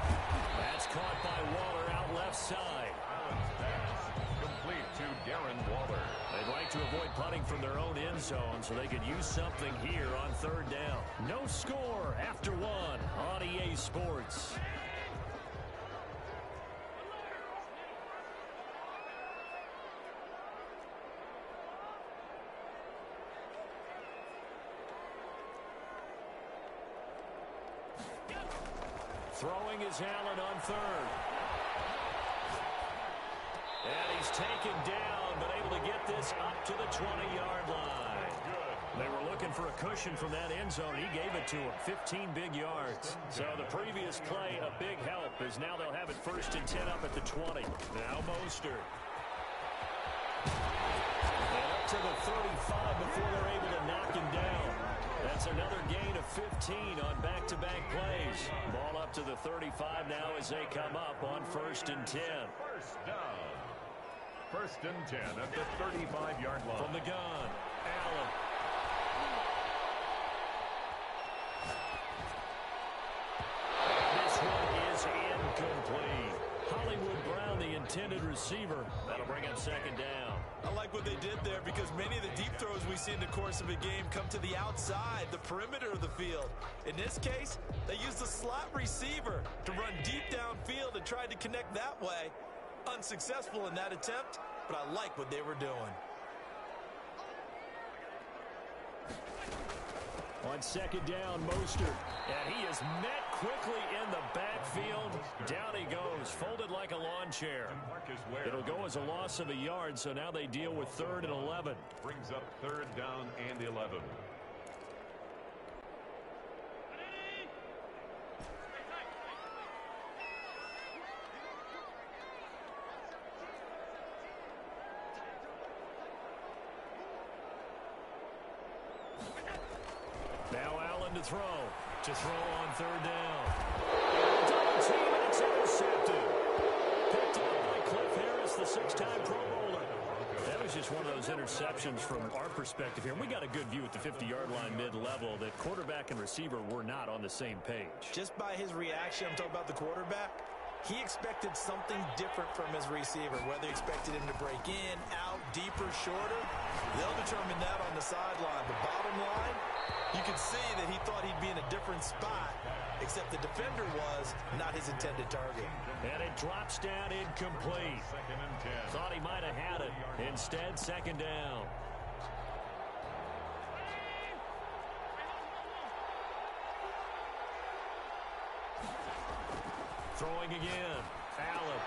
Speaker 1: That's caught by Waller out left side.
Speaker 2: Allen's pass complete to Darren Waller.
Speaker 1: They'd like to avoid punting from their own end zone so they could use something here on 3rd down. No score after 1 on EA Sports. Throwing is Allen on 3rd. And he's taken down, but able to get this up to the 20-yard line. They were looking for a cushion from that end zone. He gave it to him. 15 big yards. So the previous play, a big help, as now they'll have it 1st and 10 up at the 20. Now Mostert. And up to the 35 before they're able to knock him down. That's another gain of 15 on back-to-back plays. Ball up to the 35 now as they come up on 1st and 10.
Speaker 2: First down. 1st and 10 at the 35-yard line.
Speaker 1: From the gun, Allen. This one is incomplete. Hollywood Brown, the intended receiver. That'll bring up 2nd down.
Speaker 4: I like what they did there because many of the deep throws we see in the course of a game come to the outside, the perimeter of the field. In this case, they used the slot receiver to run deep downfield and tried to connect that way. Unsuccessful in that attempt, but I like what they were doing.
Speaker 9: On second down, Mostert. And he is met quickly in the backfield. Down he goes, folded like a lawn chair. It'll go as a loss of a yard, so now they deal with 3rd and 11.
Speaker 2: Brings up 3rd down and 11.
Speaker 9: Now Allen to throw on 3rd down. Double team, and it's intercepted. Picked up by Cliff Harris, the 6-time Pro Bowler. That was just one of those interceptions from our perspective here. We got a good view at the 50-yard line mid-level that quarterback and receiver were not on the same page.
Speaker 4: Just by his reaction, I'm talking about the quarterback, he expected something different from his receiver, whether he expected him to break in, out, deeper, shorter. They'll determine that on the sideline. The bottom line, you could see that he thought he'd be in a different spot, except the defender was not his intended target.
Speaker 9: And it drops down incomplete. Thought he might have had it. Instead, 2nd down. Throwing again. Allen.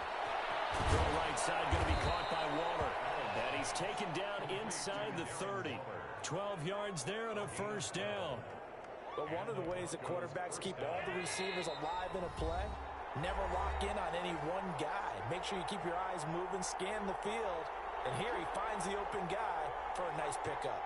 Speaker 9: Throw right side, going to be caught by Waller. And he's taken down inside the 30. 12 yards there and a 1st down.
Speaker 4: But one of the ways that quarterbacks keep all the receivers alive in a play, never lock in on any one guy. Make sure you keep your eyes moving, scan the field. And here he finds the open guy for a nice pickup.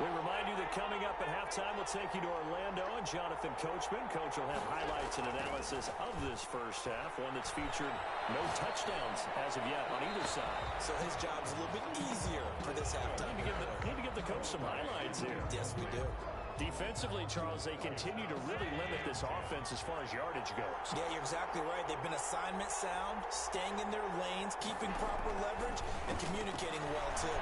Speaker 9: We remind you that coming up at halftime, we'll take you to Orlando and Jonathan Coachman. Coach will have highlights and analysis of this first half, one that's featured no touchdowns as of yet on either side.
Speaker 4: So his job's a little bit easier for this halftime.
Speaker 9: Need to give the coach some highlights here.
Speaker 4: Yes, we do.
Speaker 9: Defensively, Charles, they continue to really limit this offense as far as yardage goes.
Speaker 4: Yeah, you're exactly right. They've been assignment sound, staying in their lanes, keeping proper leverage, and communicating well, too.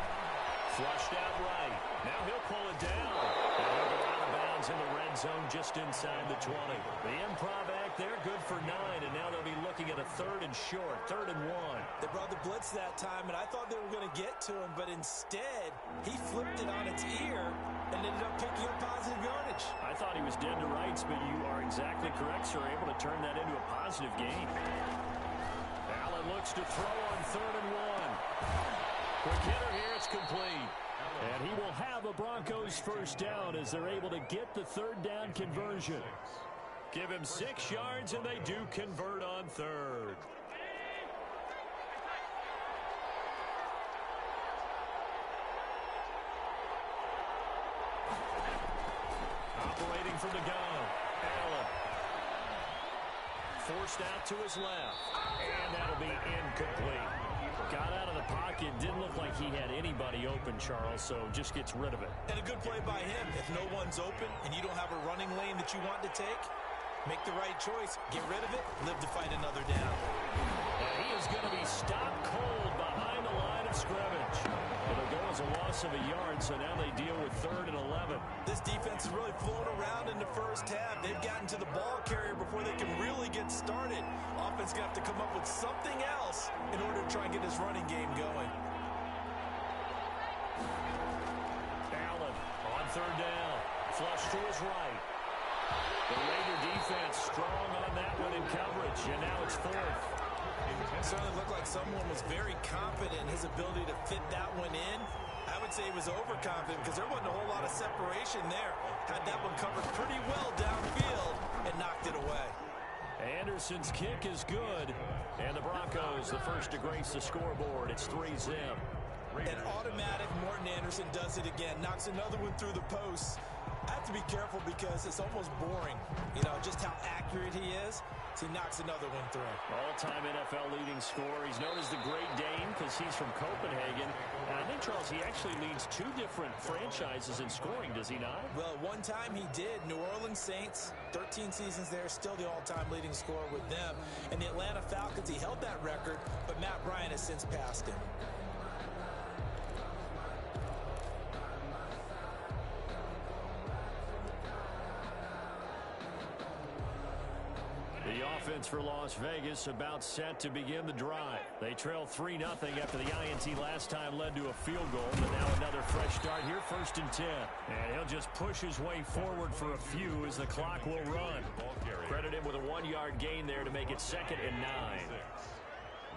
Speaker 9: Flushed out right. Now he'll pull it down. And he'll go out of bounds in the red zone just inside the 20. The improv act there, good for 9. And now they'll be looking at a 3rd and short, 3rd and 1.
Speaker 4: They brought the blitz that time, and I thought they were going to get to him. But instead, he flipped it on its ear and ended up picking up positive yardage.
Speaker 9: I thought he was dead to rights, but you are exactly correct, sir. Able to turn that into a positive gain. Allen looks to throw on 3rd and 1. Quick hitter here, it's complete. And he will have a Broncos 1st down as they're able to get the 3rd down conversion. Give him 6 yards, and they do convert on 3rd. Operating from the gun, Allen. Forced out to his left, and that'll be incomplete. Got out of the pocket, didn't look like he had anybody open, Charles, so just gets rid of it.
Speaker 4: And a good play by him. If no one's open and you don't have a running lane that you want to take, make the right choice. Get rid of it, live to fight another down.
Speaker 9: And he is going to be stopped cold behind the line of scrimmage. It'll go as a loss of a yard, so now they deal with 3rd and 11.
Speaker 4: This defense is really flown around in the first half. They've gotten to the ball carrier before they can really get started. Offense going to have to come up with something else in order to try and get his running game going.
Speaker 9: Allen on 3rd down. Flush to his right. The Raider defense strong on that one in coverage, and now it's 4th.
Speaker 4: It certainly looked like someone was very confident in his ability to fit that one in. I would say he was overconfident because there wasn't a whole lot of separation there. Had that one covered pretty well downfield and knocked it away.
Speaker 9: Anderson's kick is good, and the Broncos the first to grace the scoreboard. It's 3-zip.
Speaker 4: An automatic Morton Anderson does it again. Knocks another one through the posts. I have to be careful because it's almost boring, you know, just how accurate he is. So he knocks another one through.
Speaker 9: All-time NFL leading scorer. He's known as the Great Dane because he's from Copenhagen. And I think, Charles, he actually leads 2 different franchises in scoring, does he not?
Speaker 4: Well, one time he did. New Orleans Saints, 13 seasons there, still the all-time leading scorer with them. And the Atlanta Falcons, he held that record, but Matt Bryant has since passed him.
Speaker 1: The offense for Las Vegas about set to begin the drive. They trail 3-0 after the INT last time led to a field goal, but now another fresh start here, 1st and 10. And he'll just push his way forward for a few as the clock will run. Credit him with a 1-yard gain there to make it 2nd and 9.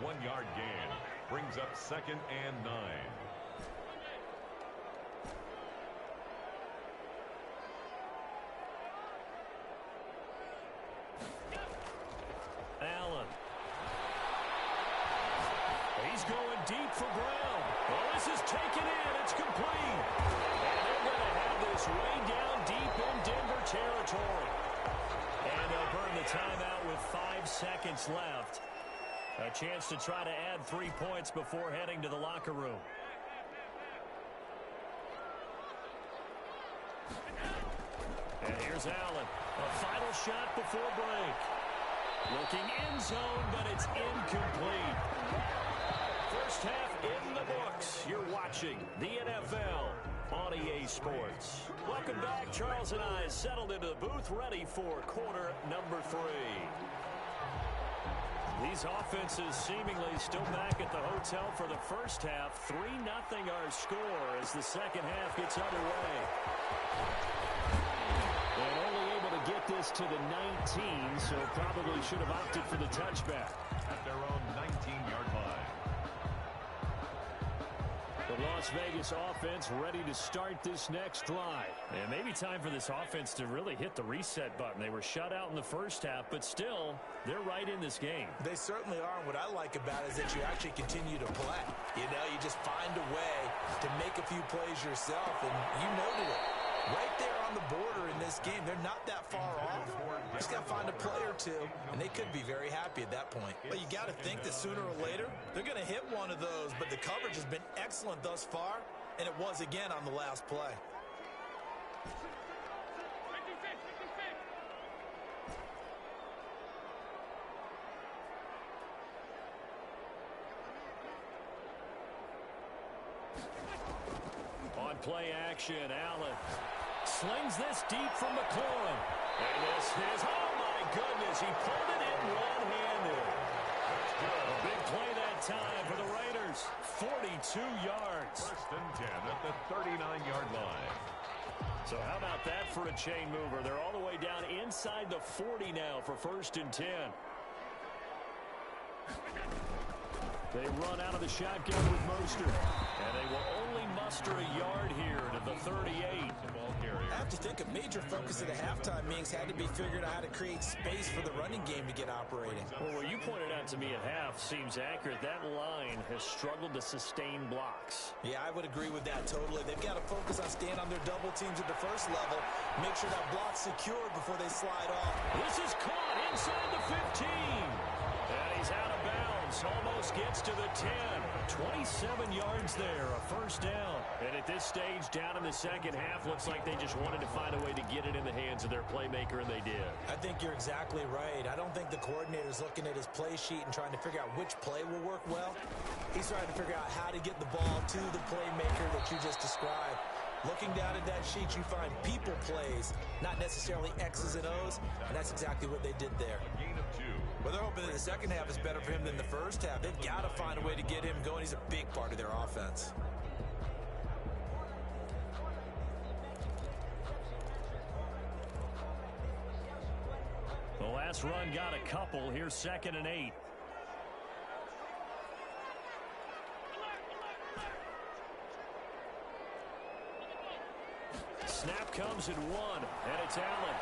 Speaker 2: 1-yard gain brings up 2nd and 9.
Speaker 1: Allen. He's going deep for Brown. Well, this is taken in. It's complete. And they're going to have this way down deep in Denver territory. And they'll burn the timeout with 5 seconds left. A chance to try to add 3 points before heading to the locker room. And here's Allen. A final shot before break. Looking end zone, but it's incomplete. First half in the books. You're watching the NFL on EA Sports. Welcome back. Charles and I settled into the booth, ready for quarter number 3. These offenses seemingly still back at the hotel for the first half. 3-0 our score as the second half gets underway. And only able to get this to the 19, so probably should have opted for the touchback.
Speaker 2: At their own 19-yard line.
Speaker 1: The Las Vegas offense ready to start this next drive. And maybe time for this offense to really hit the reset button. They were shut out in the first half, but still, they're right in this game.
Speaker 4: They certainly are, and what I like about it is that you actually continue to play. You know, you just find a way to make a few plays yourself, and you noted it. Right there on the border in this game, they're not that far off. Just got to find a play or two, and they could be very happy at that point. But you got to think that sooner or later, they're going to hit one of those, but the coverage has been excellent thus far, and it was again on the last play.
Speaker 1: On play action, Allen slings this deep from McLaurin. And this is, oh my goodness, he pulled it in one-handed. A big play that time for the Raiders. 42 yards.
Speaker 2: 1st and 10 at the 39-yard line.
Speaker 1: So how about that for a chain mover? They're all the way down inside the 40 now for 1st and 10. They run out of the shotgun with Mostert. And they will only muster a yard here to the 38.
Speaker 4: I have to think a major focus of the halftime meetings had to be figuring out how to create space for the running game to get operating.
Speaker 1: Well, what you pointed out to me at half seems accurate. That line has struggled to sustain blocks.
Speaker 4: Yeah, I would agree with that totally. They've got to focus on staying on their double teams at the first level. Make sure that block's secured before they slide off.
Speaker 1: This is caught inside the 15. And he's out of bounds. Almost gets to the 10. 27 yards there, a first down. And at this stage, down in the second half, looks like they just wanted to find a way to get it in the hands of their playmaker, and they did.
Speaker 4: I think you're exactly right. I don't think the coordinator's looking at his play sheet and trying to figure out which play will work well. He's trying to figure out how to get the ball to the playmaker that you just described. Looking down at that sheet, you find people plays, not necessarily X's and O's, and that's exactly what they did there.
Speaker 2: Gain of 2.
Speaker 4: Well, they're hoping that the second half is better for him than the first half. They've got to find a way to get him going. He's a big part of their offense.
Speaker 1: The last run got a couple. Here's 2nd and 8. Snap comes at 1, and it's Allen.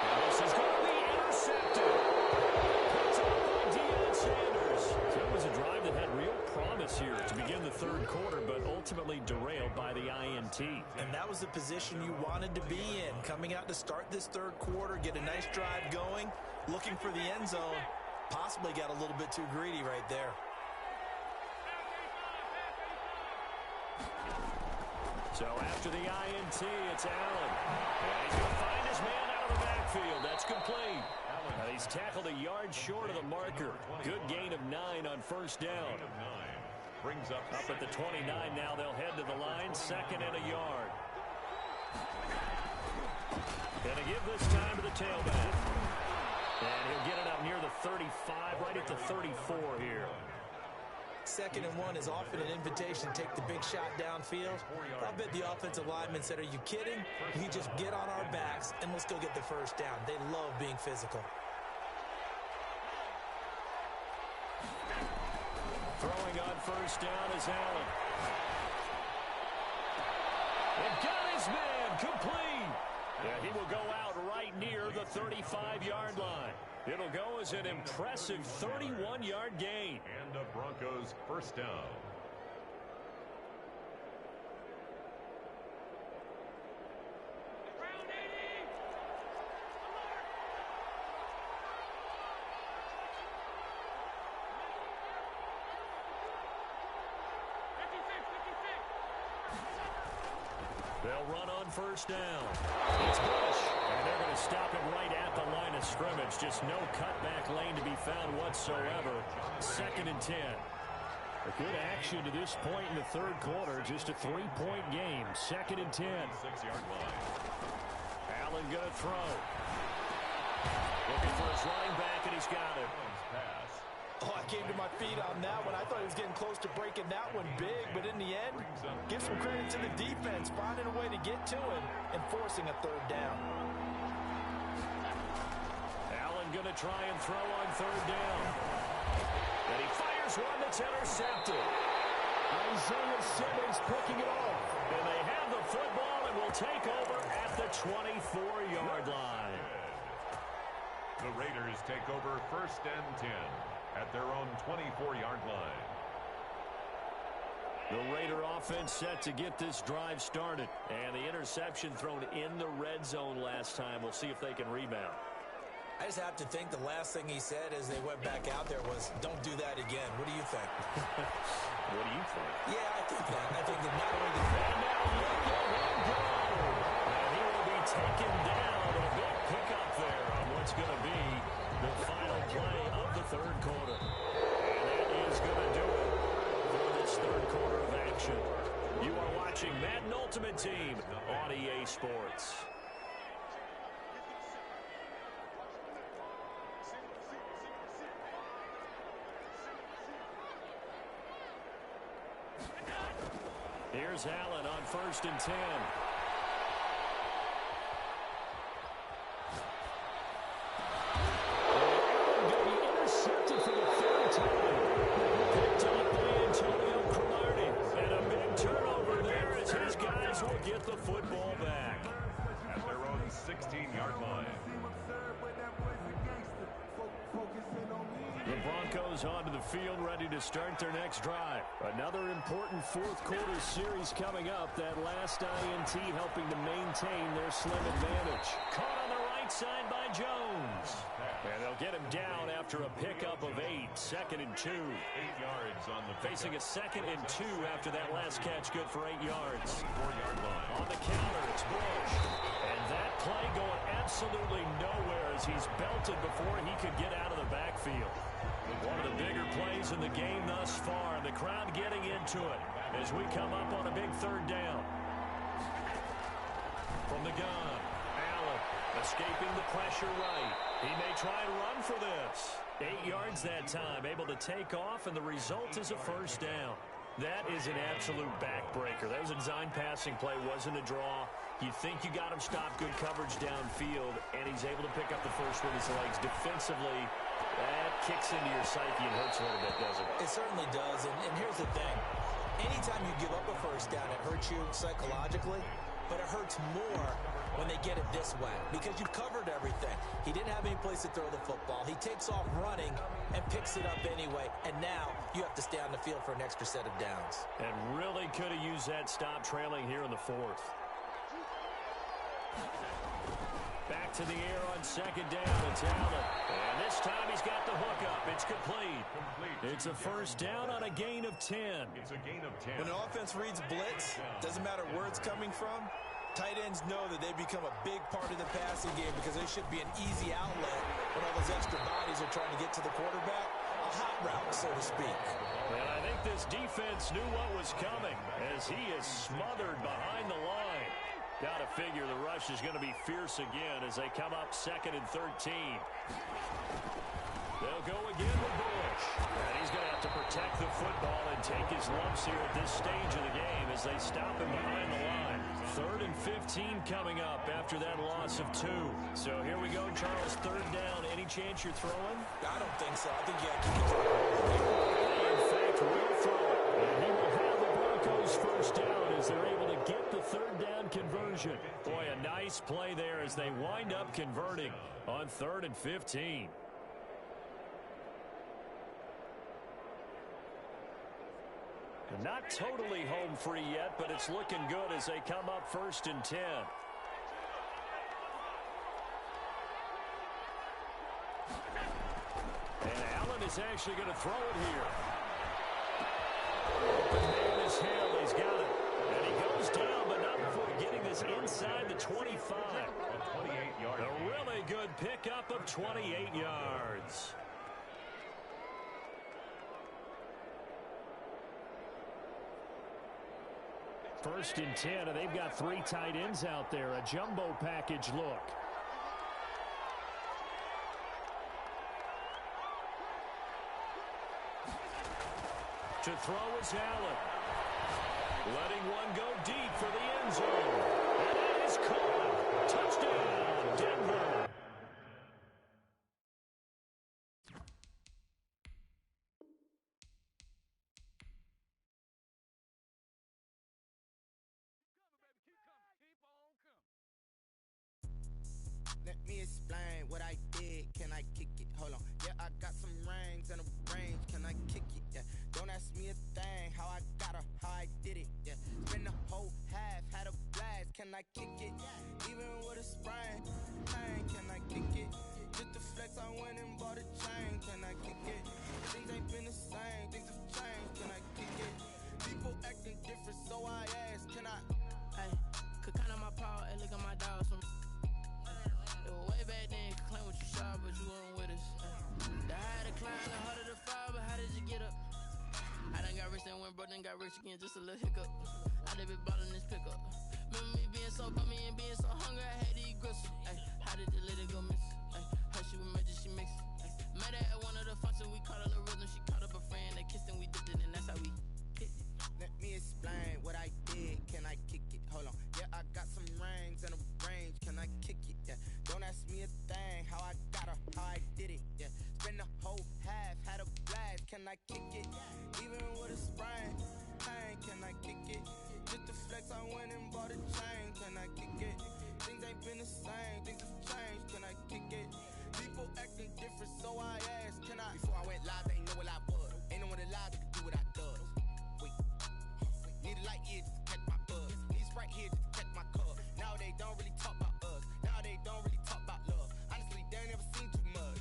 Speaker 1: And this is going to be intercepted. Picked up by Deion Sanders. So it was a drive that had real promise here to begin the third quarter, but ultimately derailed by the INT.
Speaker 4: And that was the position you wanted to be in. Coming out to start this third quarter, get a nice drive going, looking for the end zone. Possibly got a little bit too greedy right there.
Speaker 1: So after the INT, it's Allen. And he's going to find his man out of the backfield. That's complete. He's tackled a yard short of the marker. Good gain of 9 on first down.
Speaker 2: Brings up
Speaker 1: at the 29 now. They'll head to the line. 2nd and a yard.
Speaker 9: Gonna give this time to the tailback. And he'll get it up near the 35, right at the 34 here.
Speaker 4: 2nd and 1 is often an invitation to take the big shot downfield. I'll bet the offensive lineman said, are you kidding? We just get on our backs and let's go get the first down. They love being physical.
Speaker 9: Throwing on first down is Allen. And got his man complete. Yeah, he will go out right near the 35-yard line. It'll go as an impressive 31-yard gain.
Speaker 2: And the Broncos first down.
Speaker 9: They'll run on first down. It's Bush. And they're going to stop him right at the line of scrimmage. Just no cutback lane to be found whatsoever. 2nd and 10. A good action to this point in the third quarter. Just a 3-point game. 2nd and 10.
Speaker 2: 6-yard line.
Speaker 9: Allen going to throw. Looking for his running back, and he's got it.
Speaker 2: Pass.
Speaker 4: Oh, I came to my feet on that one. I thought he was getting close to breaking that one big, but in the end, give some credit to the defense, finding a way to get to him and forcing a 3rd down.
Speaker 9: Allen going to try and throw on 3rd down. And he fires one that's intercepted. Isaiah Simmons picking it off. And they have the football and will take over at the 24-yard line.
Speaker 2: The Raiders take over 1st and 10 at their own 24-yard line.
Speaker 9: The Raider offense set to get this drive started. And the interception thrown in the red zone last time. We'll see if they can rebound.
Speaker 4: I just have to think the last thing he said as they went back out there was, don't do that again. What do you think?
Speaker 9: What do you think?
Speaker 4: Yeah, I think that. I think that not only the...
Speaker 9: And now look at him go. And he will be taken down. A big pickup there on what's going to be the final play of the third quarter. And that is going to do it for this third quarter of action. You are watching Madden Ultimate Team on EA Sports. Here's Allen on 1st and 10. Going to be intercepted for the 3rd time. Picked up by Antonio Cromartie. And a big turnover there as his guys will get the football back.
Speaker 2: At their own 16-yard line.
Speaker 9: The Broncos onto the field, ready to start their next drive. Another important fourth quarter series coming up. That last INT helping to maintain their slim advantage. Caught on the right side by Jones. And they'll get him down after a pickup of 8. 2nd and 2.
Speaker 2: 8 yards on the pickup.
Speaker 9: Facing a 2nd and 2 after that last catch. Good for 8 yards.
Speaker 2: 4-yard line.
Speaker 9: On the counter, it's Bush. And that play going absolutely nowhere as he's belted before he could get out of the backfield. One of the bigger plays in the game thus far, and the crowd getting into it as we come up on a big 3rd down. From the gun, Allen escaping the pressure right. He may try and run for this. 8 yards that time, able to take off, and the result is a 1st down. That is an absolute backbreaker. That was a design passing play, wasn't a draw. You think you got him stopped, good coverage downfield, and he's able to pick up the first with his legs. Defensively, that kicks into your psyche and hurts a little bit, doesn't it?
Speaker 4: It certainly does, and here's the thing. Anytime you give up a 1st down, it hurts you psychologically, but it hurts more when they get it this way because you've covered everything. He didn't have any place to throw the football. He takes off running and picks it up anyway, and now you have to stay on the field for an extra set of downs.
Speaker 9: And really could have used that stop trailing here in the 4th. Back to the air on 2nd down. It's Allen. And this time he's got the hook up. It's complete. It's a 1st down on a gain of 10.
Speaker 2: It's a gain of 10.
Speaker 4: When an offense reads blitz, doesn't matter where it's coming from, tight ends know that they become a big part of the passing game because they should be an easy outlet when all those extra bodies are trying to get to the quarterback. A hot route, so to speak.
Speaker 9: And I think this defense knew what was coming as he is smothered behind the line.
Speaker 1: Got to figure the rush is going to be fierce again as they come up 2nd and 13. They'll go again with Bush. And he's going to have to protect the football and take his lumps here at this stage of the game as they stop him behind the line. 3rd and 15 coming up after that loss of 2. So here we go, Charles, 3rd down. Any chance you're throwing?
Speaker 4: I don't think so. I think you have to kick it.
Speaker 1: In fact, we'll throw it. And he will have the Broncos first down as they're able to get the 3rd down conversion. Boy, a nice play there as they wind up converting on 3rd and 15. Not totally home free yet, but it's looking good as they come up 1st and 10. And Allen is actually going to throw it here. Open man is Hill. He's got it. And he goes down, but not before getting this inside the 25.
Speaker 2: A 28-yard.
Speaker 1: A really good pickup of 28 yards. First and 10, and they've got 3 tight ends out there. A jumbo package look. To throw is Allen. Letting one go deep for the end zone. And it is caught. Touchdown, Denver.
Speaker 5: Let me explain what I did. Can I kick it? Hold on. Yeah, I got some rings and a range. Can I kick it? Yeah. Don't ask me a thing. How I got her, how I did it. Yeah. Spend the whole half, had a blast. Can I kick it? Even with a sprain. Pain, can I kick it? Just to flex, I went and bought a chain. Can I kick it? Things ain't been the same. Things have changed. Can I kick it? People acting different, so I asked. Can I?
Speaker 7: Hey, could count on my power and look at my dogs from. Way back then, could claim what you saw, but you weren't with us. The higher the climb, the harder the fall, but how did you get up? I done got rich and went broke, then got rich again, just a little hiccup. I done been ballin' this pickup. Remember me being so bummy and being so hungry, I had to eat gristle. Ay, how did the lady go miss? Ay, her she was magic, she mixed. Met her at one of the functions, we caught a little rhythm, she caught up a friend, they kissed and we dipped it, and that's how we hit it.
Speaker 5: Let me explain what I did. Can I kick it? Hold on. Yeah, I got some rings and a range. Can I kick it? Yeah. Don't ask me a thing. How I got her, how I did it. Yeah. Spend the whole half, had a blast. Can I kick it? Even with a sprain. Pain, can I kick it? Just to flex, I went and bought a chain. Can I kick it? Things ain't been the same. Things have changed. Can I kick it? People acting different, so I asked. Can I? Before I went live, they ain't know what I was. Ain't no one alive that could do what I does. Wait. Need a light here just to catch my buzz. Need Sprite here just to catch my cup. Now they don't really talk about us. Now they don't really talk about love. Honestly, they ain't never seen too much.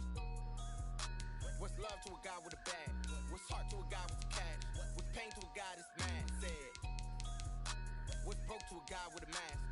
Speaker 5: What's love to a guy with a bag? What's heart to a guy with cash? What's pain to a guy that's mad? Said. What's broke to a guy with a mask?